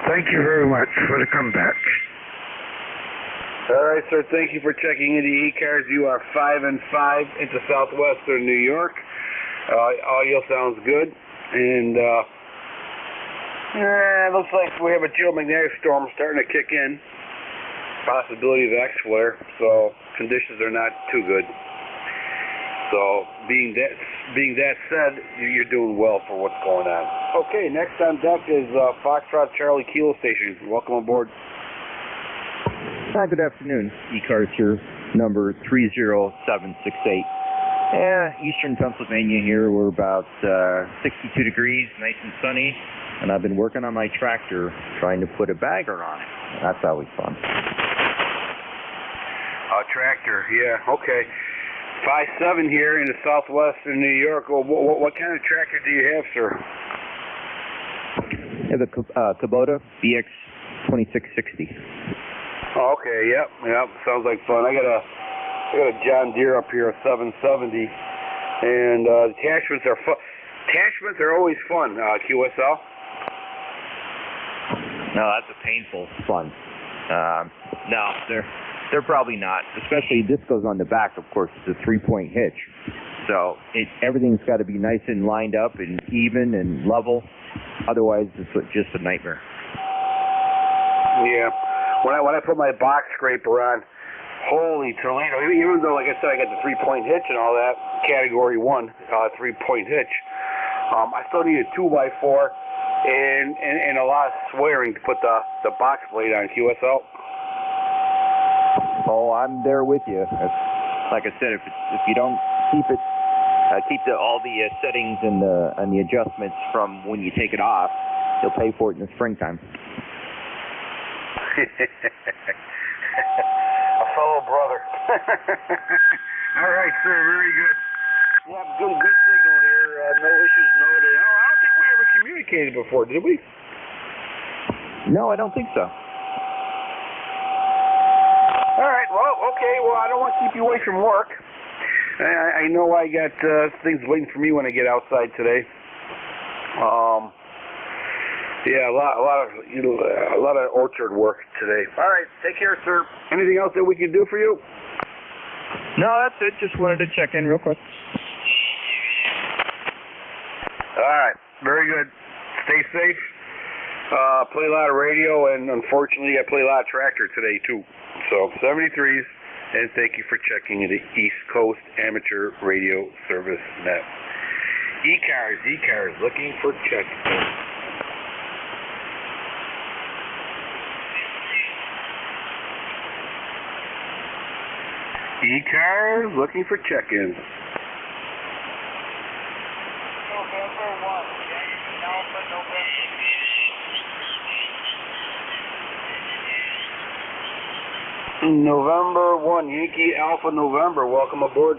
Thank you very much for the comeback. All right, sir. Thank you for checking into ECARS. You are 5 and 5 into southwestern New York. Audio sounds good, and it looks like we have a geomagnetic storm starting to kick in. Possibility of X-flare, so conditions are not too good. So, being that said, you're doing well for what's going on. Okay, next on deck is Foxtrot Charlie Kilo Station. Welcome aboard. Hi, good afternoon. ECARS here. number 30768. Eastern Pennsylvania here. We're about 62 degrees, nice and sunny, and I've been working on my tractor trying to put a bagger on it. That's always fun. Tractor, yeah, okay. 5'7" here in the southwestern New York. What kind of tractor do you have, sir? I have a Kubota BX 2660. Oh, okay, yep, sounds like fun. I got a John Deere up here, a 770, and attachments are fun. Attachments are always fun. QSL. No, that's a painful fun. No, they're probably not. Especially this goes on the back, of course. It's a 3-point hitch, so everything's got to be nice and lined up and even and level. Otherwise, it's just a nightmare. Yeah. When I put my box scraper on, holy Toledo! Even though, like I said, I got the 3-point hitch and all that, Category 1 3-point hitch, I still need a 2x4 and a lot of swearing to put the box blade on. QSL. Oh, I'm there with you. Like I said, if you don't keep it, all the settings and the adjustments from when you take it off, you'll pay for it in the springtime. A fellow brother. All right, sir. Very good. Yeah, good signal here. No issues noted. I don't think we ever communicated before, did we? No, I don't think so. All right. Well, okay. Well, I don't want to keep you away from work. I know I got things waiting for me when I get outside today. Yeah, a lot of orchard work today. All right, take care, sir. Anything else that we can do for you? No, that's it. Just wanted to check in real quick. All right, very good. Stay safe. Play a lot of radio, and unfortunately, I play a lot of tractor today too. So 73s, and thank you for checking the East Coast Amateur Radio Service Net. ECARS, looking for check. ECARS looking for check-ins. November 1, Yankee Alpha November. November 1, Yankee Alpha November. Welcome aboard.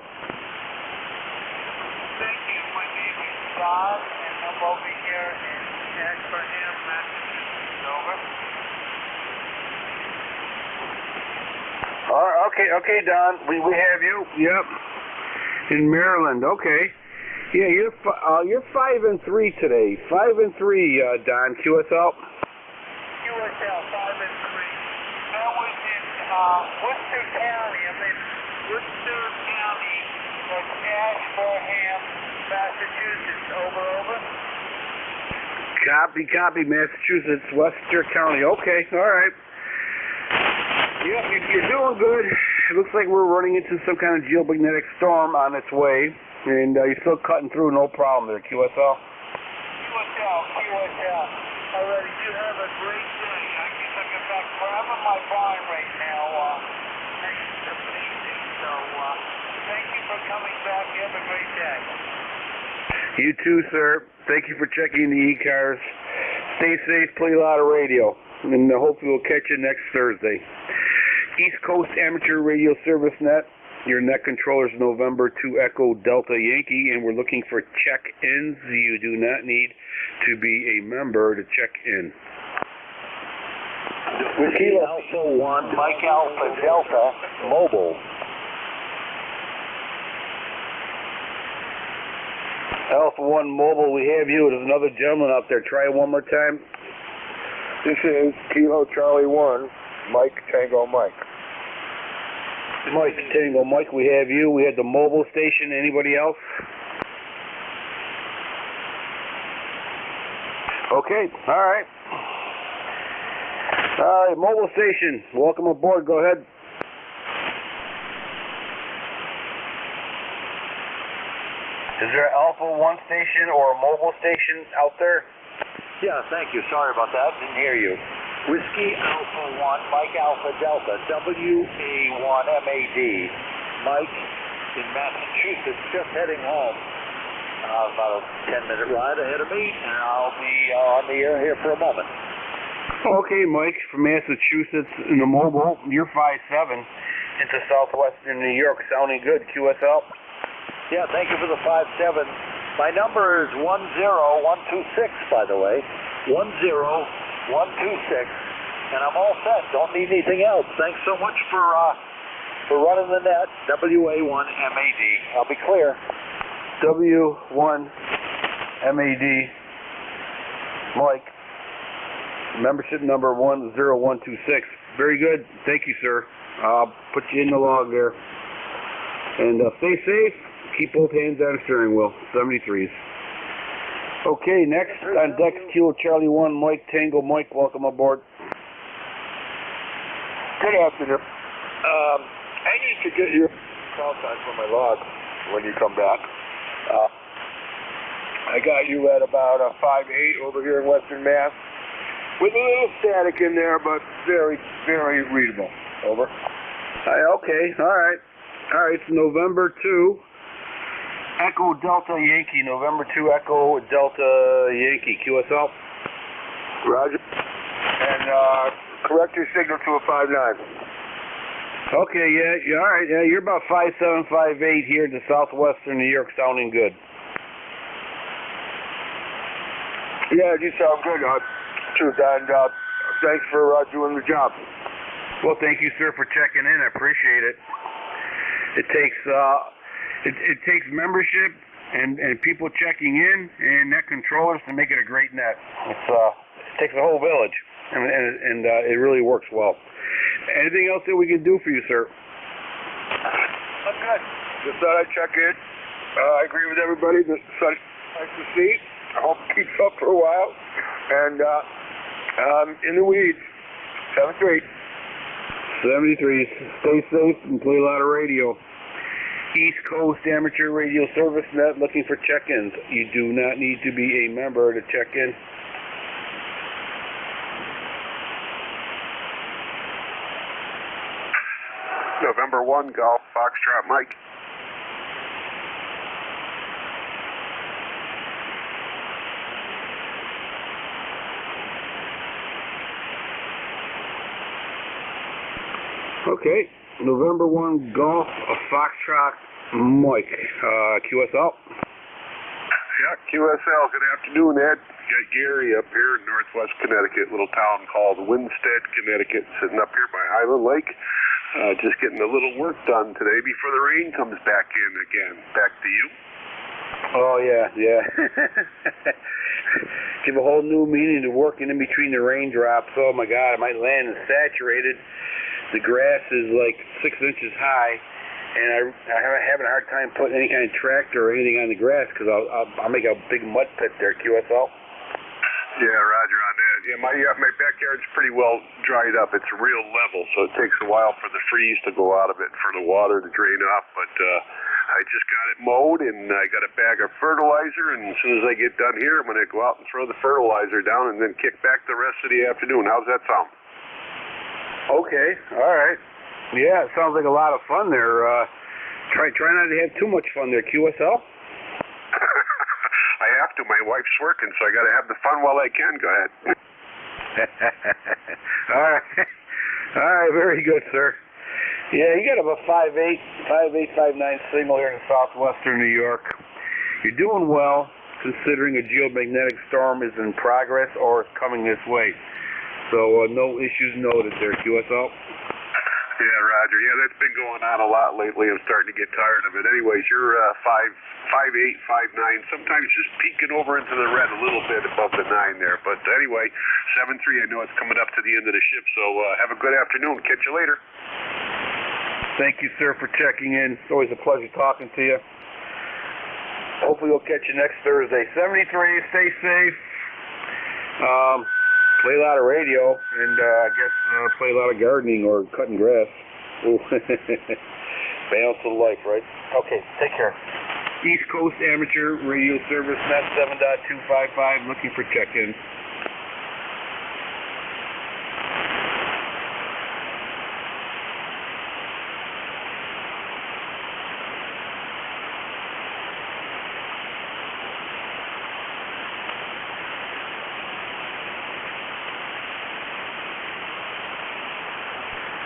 Thank you. My name is Don, and I'm over here in Ashburnham, Massachusetts. Over. Okay, Don. We have you. Yep. In Maryland. Okay. Yeah, you're 5 and 3 today. 5 and 3, Don. QSL. QSL 5 and 3. That was in Worcester County. I'm in Worcester County, that's Ashburnham, Massachusetts. Over. Copy, Massachusetts, Worcester County. Okay, all right. Yeah, you're doing good. It looks like we're running into some kind of geomagnetic storm on its way, and you're still cutting through, no problem there, QSL. QSL. Alrighty, you have a great day. I guess I'm back grabbing my barn right now. It's amazing. So, thank you for coming back. You have a great day. You too, sir. Thank you for checking the ECARS. Stay safe, play a lot of radio, and hopefully we'll catch you next Thursday. East Coast Amateur Radio Service Net, your net controllers November 2 Echo Delta Yankee, and we're looking for check-ins. You do not need to be a member to check in. Whiskey Alpha 1, Mike Alpha Delta, mobile. Alpha 1 mobile, we have you. There's another gentleman out there. Try it one more time. This is Kilo Charlie 1, Mike Tango Mike. Mike Tango Mike, we have you. We had the mobile station. Anybody else? Okay, all right. All right, mobile station. Welcome aboard. Go ahead. Is there an Alpha 1 station or a mobile station out there? Yeah, thank you. Sorry about that. Didn't hear you. Whiskey Alpha 1, Mike Alpha Delta, WA1MAD. Mike in Massachusetts, just heading home. About a 10-minute ride ahead of me, and I'll be on the air here for a moment. Okay, Mike, from Massachusetts in the mobile, you're 5'7", into southwestern New York, sounding good, QSL? Yeah, thank you for the 5'7". My number is 10126, by the way, 10126, and I'm all set. Don't need anything else. Thanks so much for running the net, WA1MAD. I'll be clear. W1MAD, Mike, membership number 10126. Very good. Thank you, sir. I'll put you in the log there. And stay safe. Keep both hands on the steering wheel. 73s. Okay, next on deck, Kilo Charlie 1, Mike Tango. Mike, welcome aboard. Good afternoon. I need to get your call time for my log when you come back. I got you at about a 5'8" over here in Western Mass, with a little static in there, but very, very readable. Over. Okay, all right. All right, it's November 2, Echo Delta Yankee, November 2, Echo Delta Yankee, QSL. Roger. And correct your signal to a 5'9". Okay, yeah, all right, yeah, you're about 5'7", 5'8" here in southwestern New York, sounding good. Yeah, you sound good, truth, and thanks for doing the job. Well, thank you, sir, for checking in. I appreciate it. It takes it takes membership and people checking in and net controllers to make it a great net. It takes a whole village, and it really works well. Anything else that we can do for you, sir? I'm good. Just thought I'd check in. I agree with everybody. The sun's nice to see. I hope it keeps up for a while. And in the weeds. 73. 73. Stay safe and play a lot of radio. East Coast Amateur Radio Service Net looking for check-ins. You do not need to be a member to check in. November 1, Golf Foxtrot Mike. Okay, November 1, Golf Foxtrot Mike, QSL. Yeah, QSL, good afternoon, Ed. Got Gary up here in northwest Connecticut, little town called Winstead, Connecticut, sitting up here by Highland Lake. Just getting a little work done today before the rain comes back in again. Back to you. Oh, yeah. Give a whole new meaning to working in between the raindrops. Oh, my God, my land is saturated. The grass is like 6 inches high, and I'm having a hard time putting any kind of tractor or anything on the grass because I'll make a big mud pit there, QSL. Yeah, roger on that. Yeah, my backyard's pretty well dried up. It's real level, so it takes a while for the freeze to go out of it, for the water to drain off. But I just got it mowed, and I got a bag of fertilizer, and as soon as I get done here, I'm going to go out and throw the fertilizer down and then kick back the rest of the afternoon. How's that sound? Okay, all right. Yeah, it sounds like a lot of fun there. Try not to have too much fun there, QSL. I have to. My wife's working, so I got to have the fun while I can. Go ahead. All right, very good, sir. Yeah, you got about 5'8", 5'9" signal here in southwestern New York. You're doing well, considering a geomagnetic storm is in progress or is coming this way. So no issues noted there, QSL. Yeah, roger. Yeah, that's been going on a lot lately. I'm starting to get tired of it. Anyways, you're 5'8", 5'9", sometimes just peeking over into the red a little bit above the 9 there. But anyway, 7-3, I know it's coming up to the end of the ship, so have a good afternoon. Catch you later. Thank you, sir, for checking in. It's always a pleasure talking to you. Hopefully we'll catch you next Thursday. 73, stay safe. Play a lot of radio, and I guess play a lot of gardening or cutting grass. Balance of life, right? Okay, take care. East Coast Amateur Radio Service, Net 7.255, looking for check-in.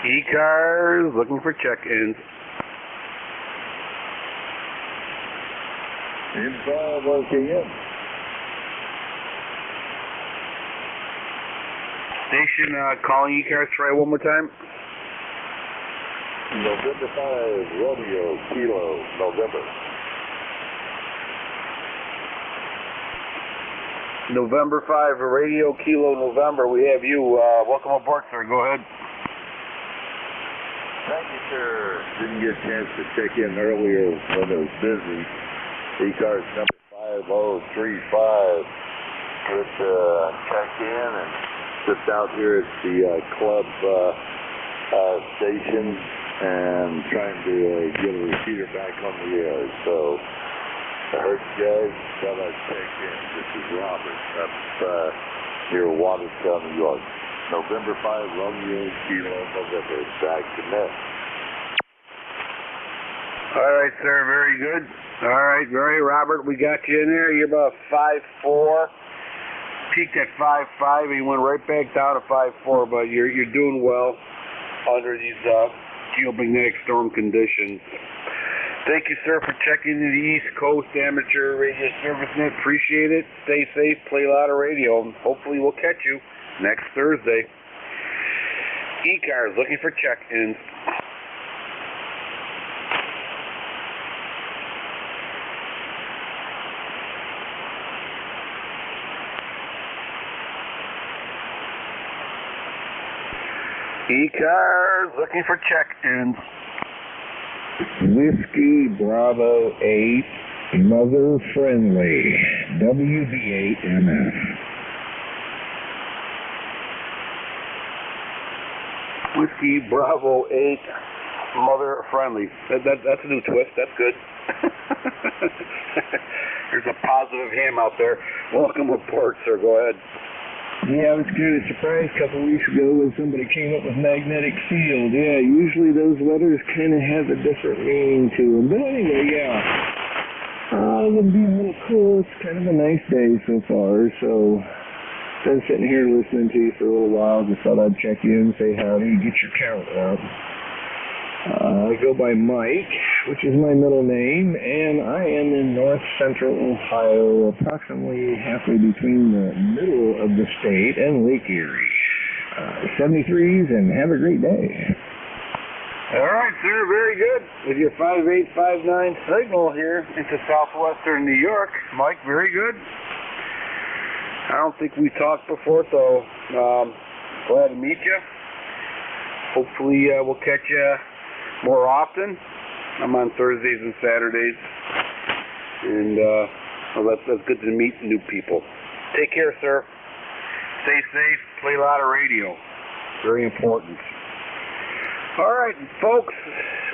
ECARS looking for check-ins. Inside working in. Station calling ECARS. Try one more time. November 5, Romeo, Kilo, November. November 5, Radio Kilo, November. We have you. Welcome aboard, sir. Go ahead. Thank you, sir. Didn't get a chance to check in earlier when it was busy. ECARS number 5035. Just check in and just out here at the club station and trying to get a repeater back on the air. So I heard you guys, thought I'd check in. This is Robert up near Watertown, New York. November 5, Romeo, Kilo, November. Back to net. All right, sir. Very good. All right, very Robert. We got you in there. You're about 5'4". Peaked at 5'5", and you went right back down to 5'4", but you're doing well under these geomagnetic storm conditions. Thank you, sir, for checking in the East Coast Amateur Radio Service Net. Appreciate it. Stay safe. Play a lot of radio. Hopefully we'll catch you next Thursday. ECARS looking for check-ins. ECARS looking for check-ins. Whiskey Bravo 8, Mother Friendly, WB8MF. Whiskey Bravo 8, Mother Friendly. That's a new twist. That's good. There's a positive ham out there. Welcome aboard, sir. Go ahead. Yeah, I was kind of surprised a couple weeks ago when somebody came up with magnetic field. Yeah, usually those letters kind of have a different meaning to them. But anyway, yeah. It would be a little cool. It's kind of a nice day so far. So, been sitting here listening to you for a little while. Just thought I'd check you and say howdy, get your count out. I go by Mike, which is my middle name, and I am in north central Ohio, approximately halfway between the middle of the state and Lake Erie. 73s, and have a great day. All right, sir, very good. With your 5859 signal here into southwestern New York. Mike, very good. I don't think we talked before, so glad to meet you. Hopefully we'll catch you more often. I'm on Thursdays and Saturdays, and well, that's good to meet new people. Take care, sir. Stay safe. Play a lot of radio. Very important. All right, folks.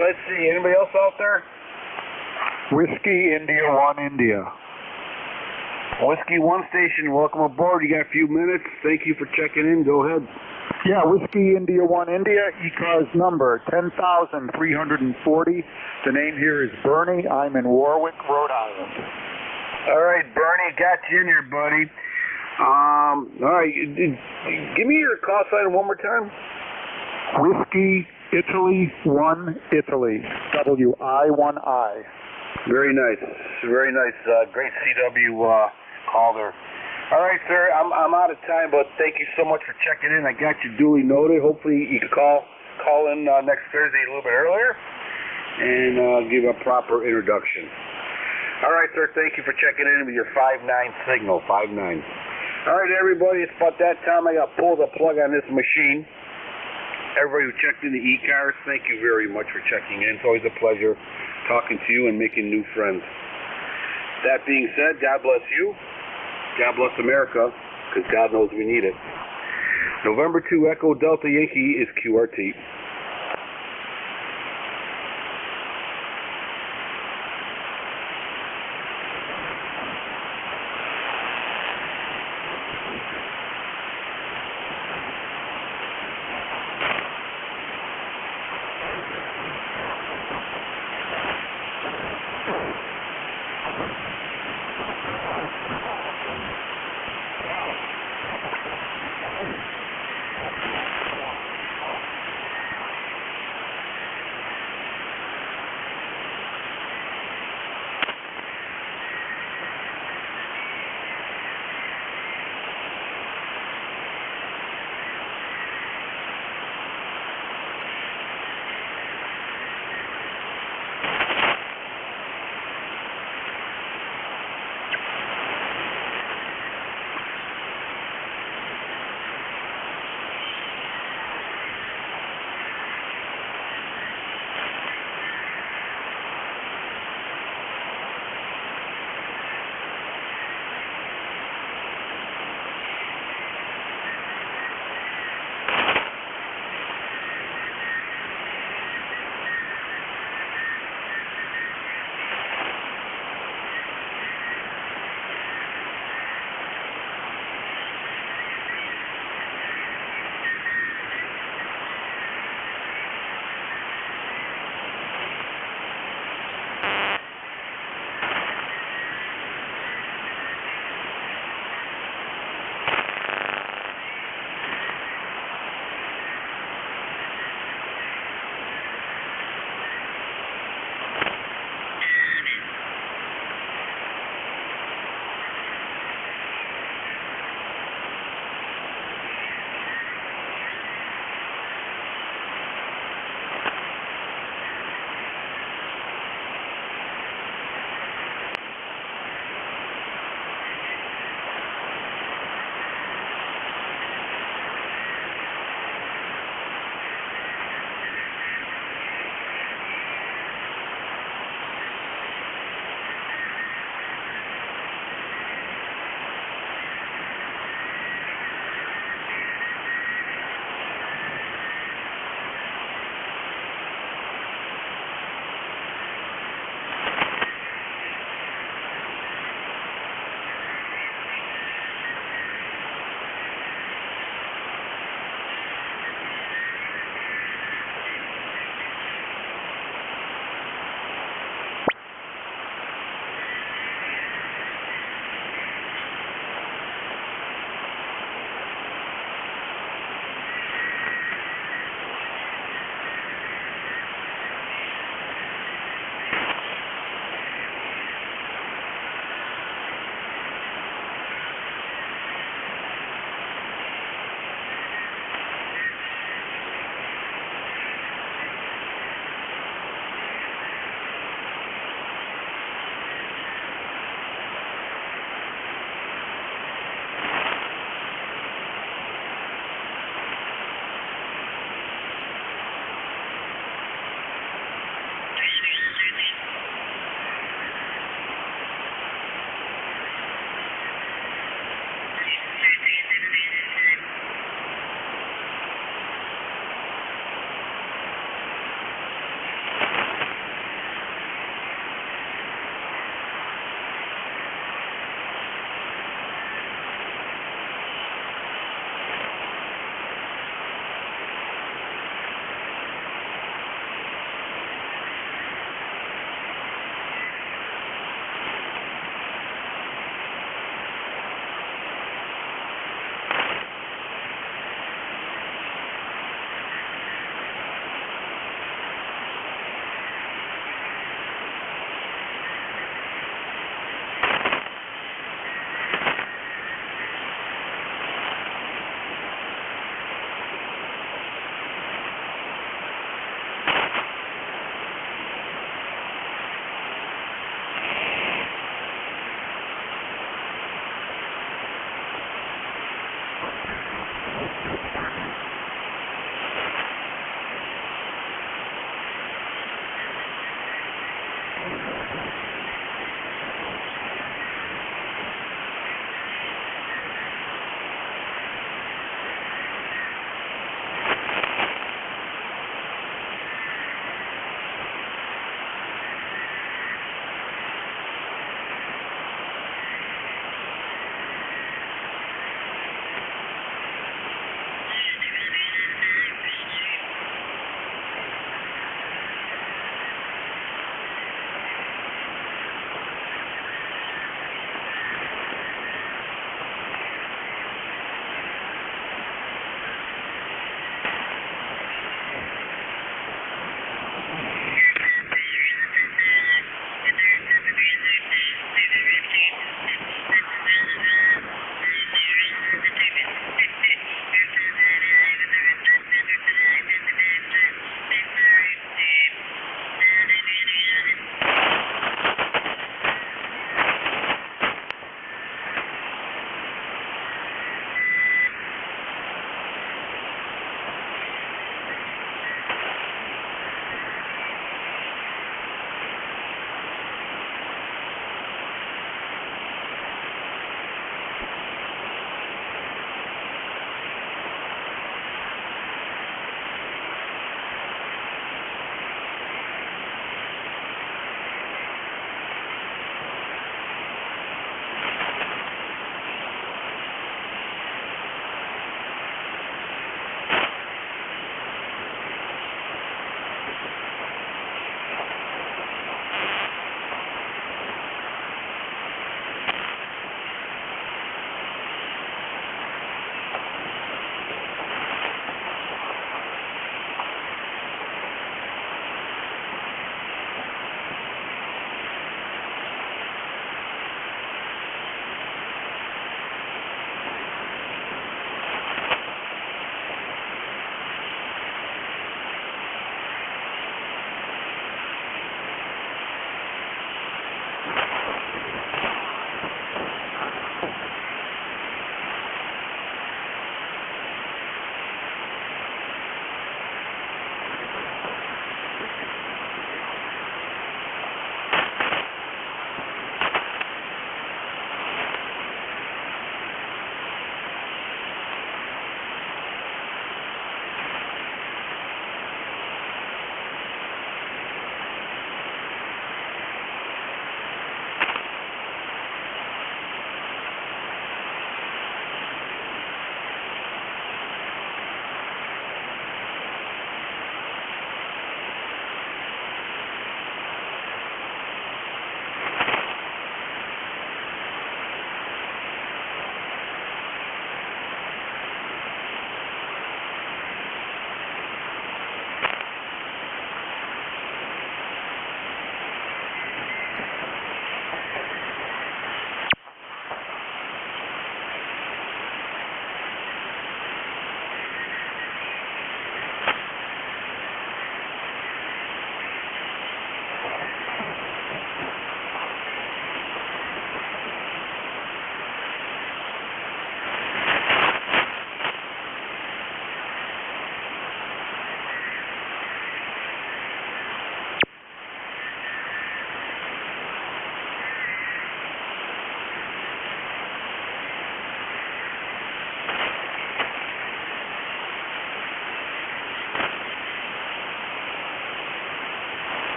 Let's see. Anybody else out there? Whiskey India 1 India. Whiskey 1 station. Welcome aboard. You got a few minutes. Thank you for checking in. Go ahead. Yeah, Whiskey India 1 India, ECARS number 10,340. The name here is Bernie. I'm in Warwick, Rhode Island. All right, Bernie, got you in here, buddy. All right, give me your call sign one more time. Whiskey Italy 1 Italy, WI1I. Very nice, very nice. Great CW call there. All right, sir, I'm out of time, but thank you so much for checking in. I got you duly noted. Hopefully you can call in next Thursday a little bit earlier and give a proper introduction. All right, sir, thank you for checking in with your 5-9 signal, 5-9. All right, everybody, it's about that time I got to pull the plug on this machine. Everybody who checked in the ECARS, thank you very much for checking in. It's always a pleasure talking to you and making new friends. That being said, God bless you. God bless America, because God knows we need it. November 2 Echo Delta Yankee is QRT.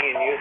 seeing you.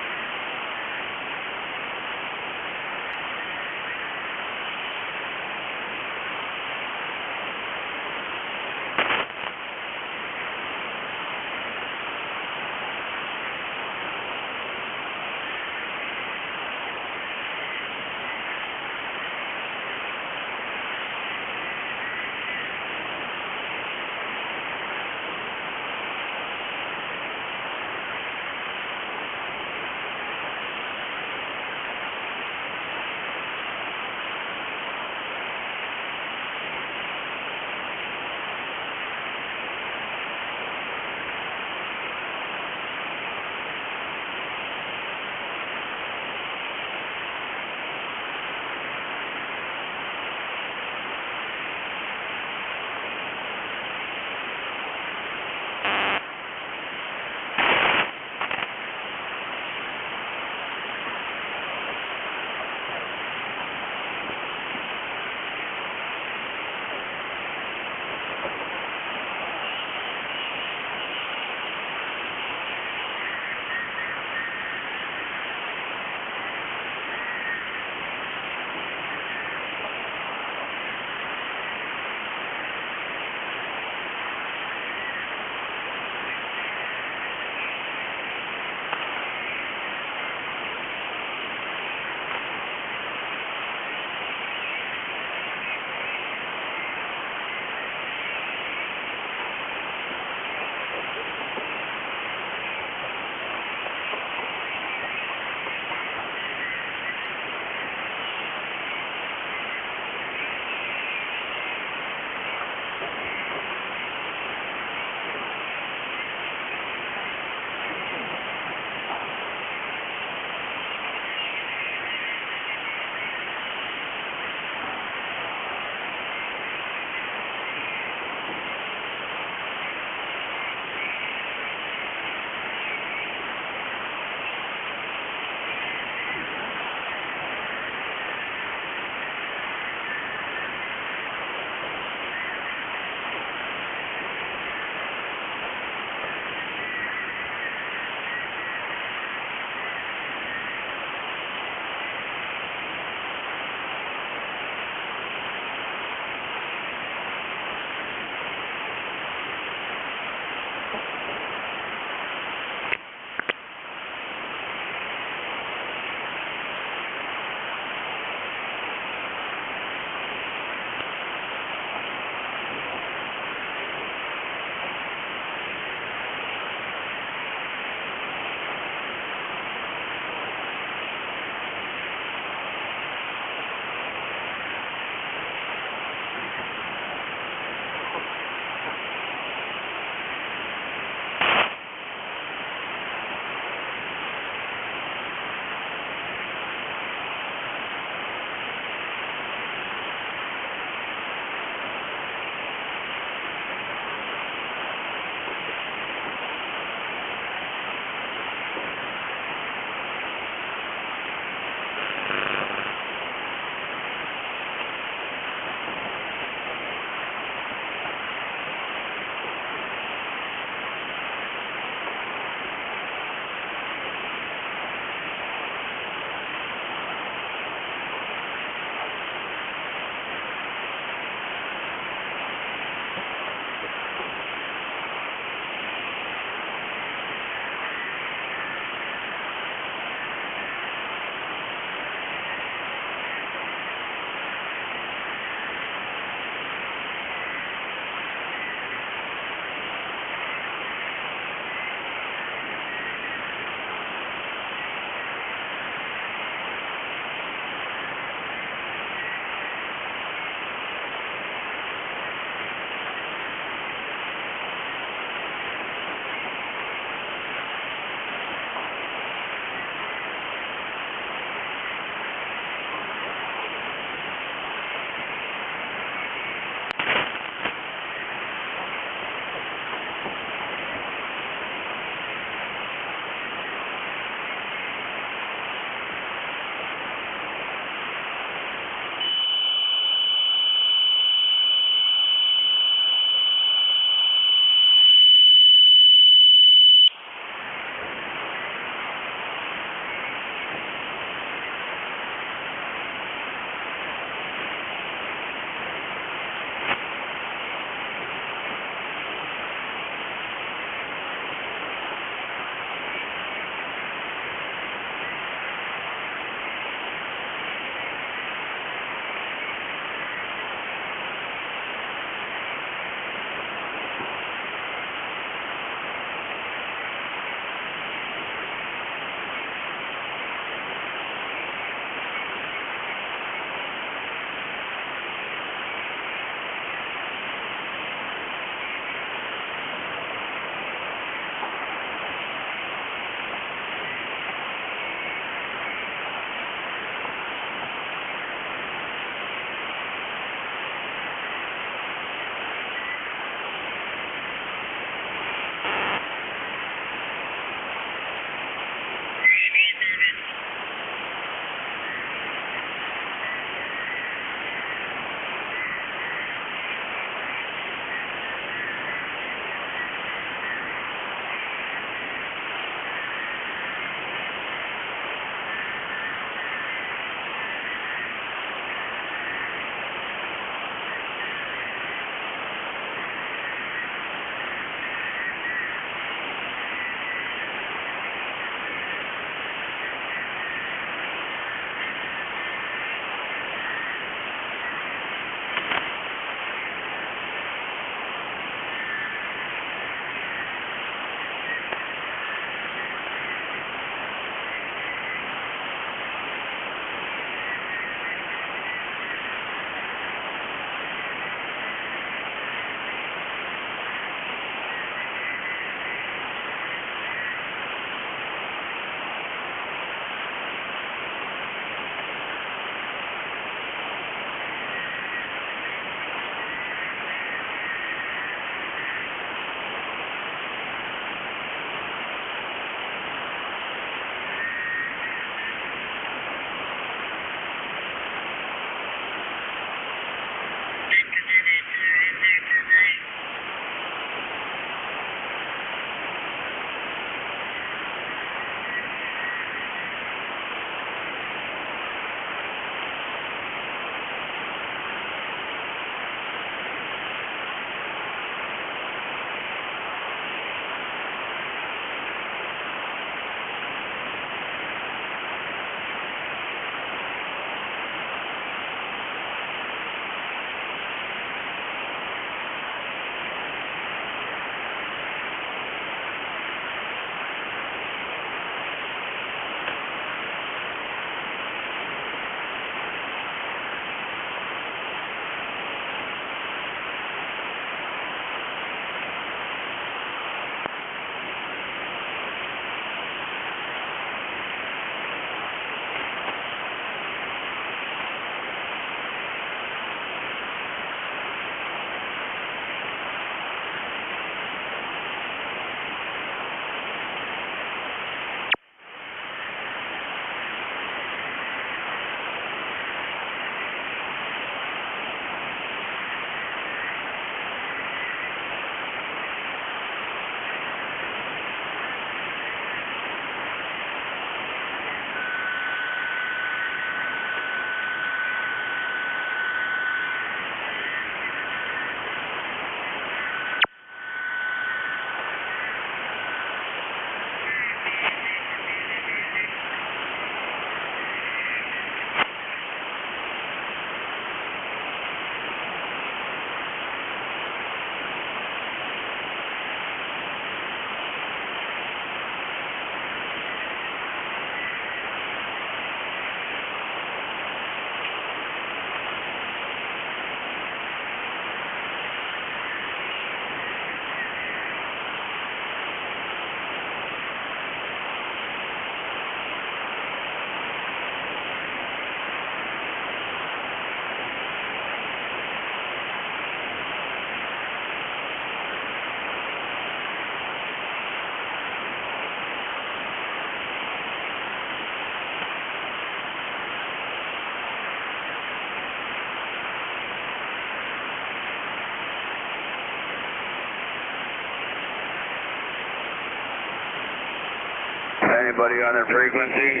Anybody on their frequency?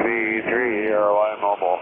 B3, ROI mobile.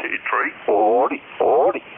23, 40, 40.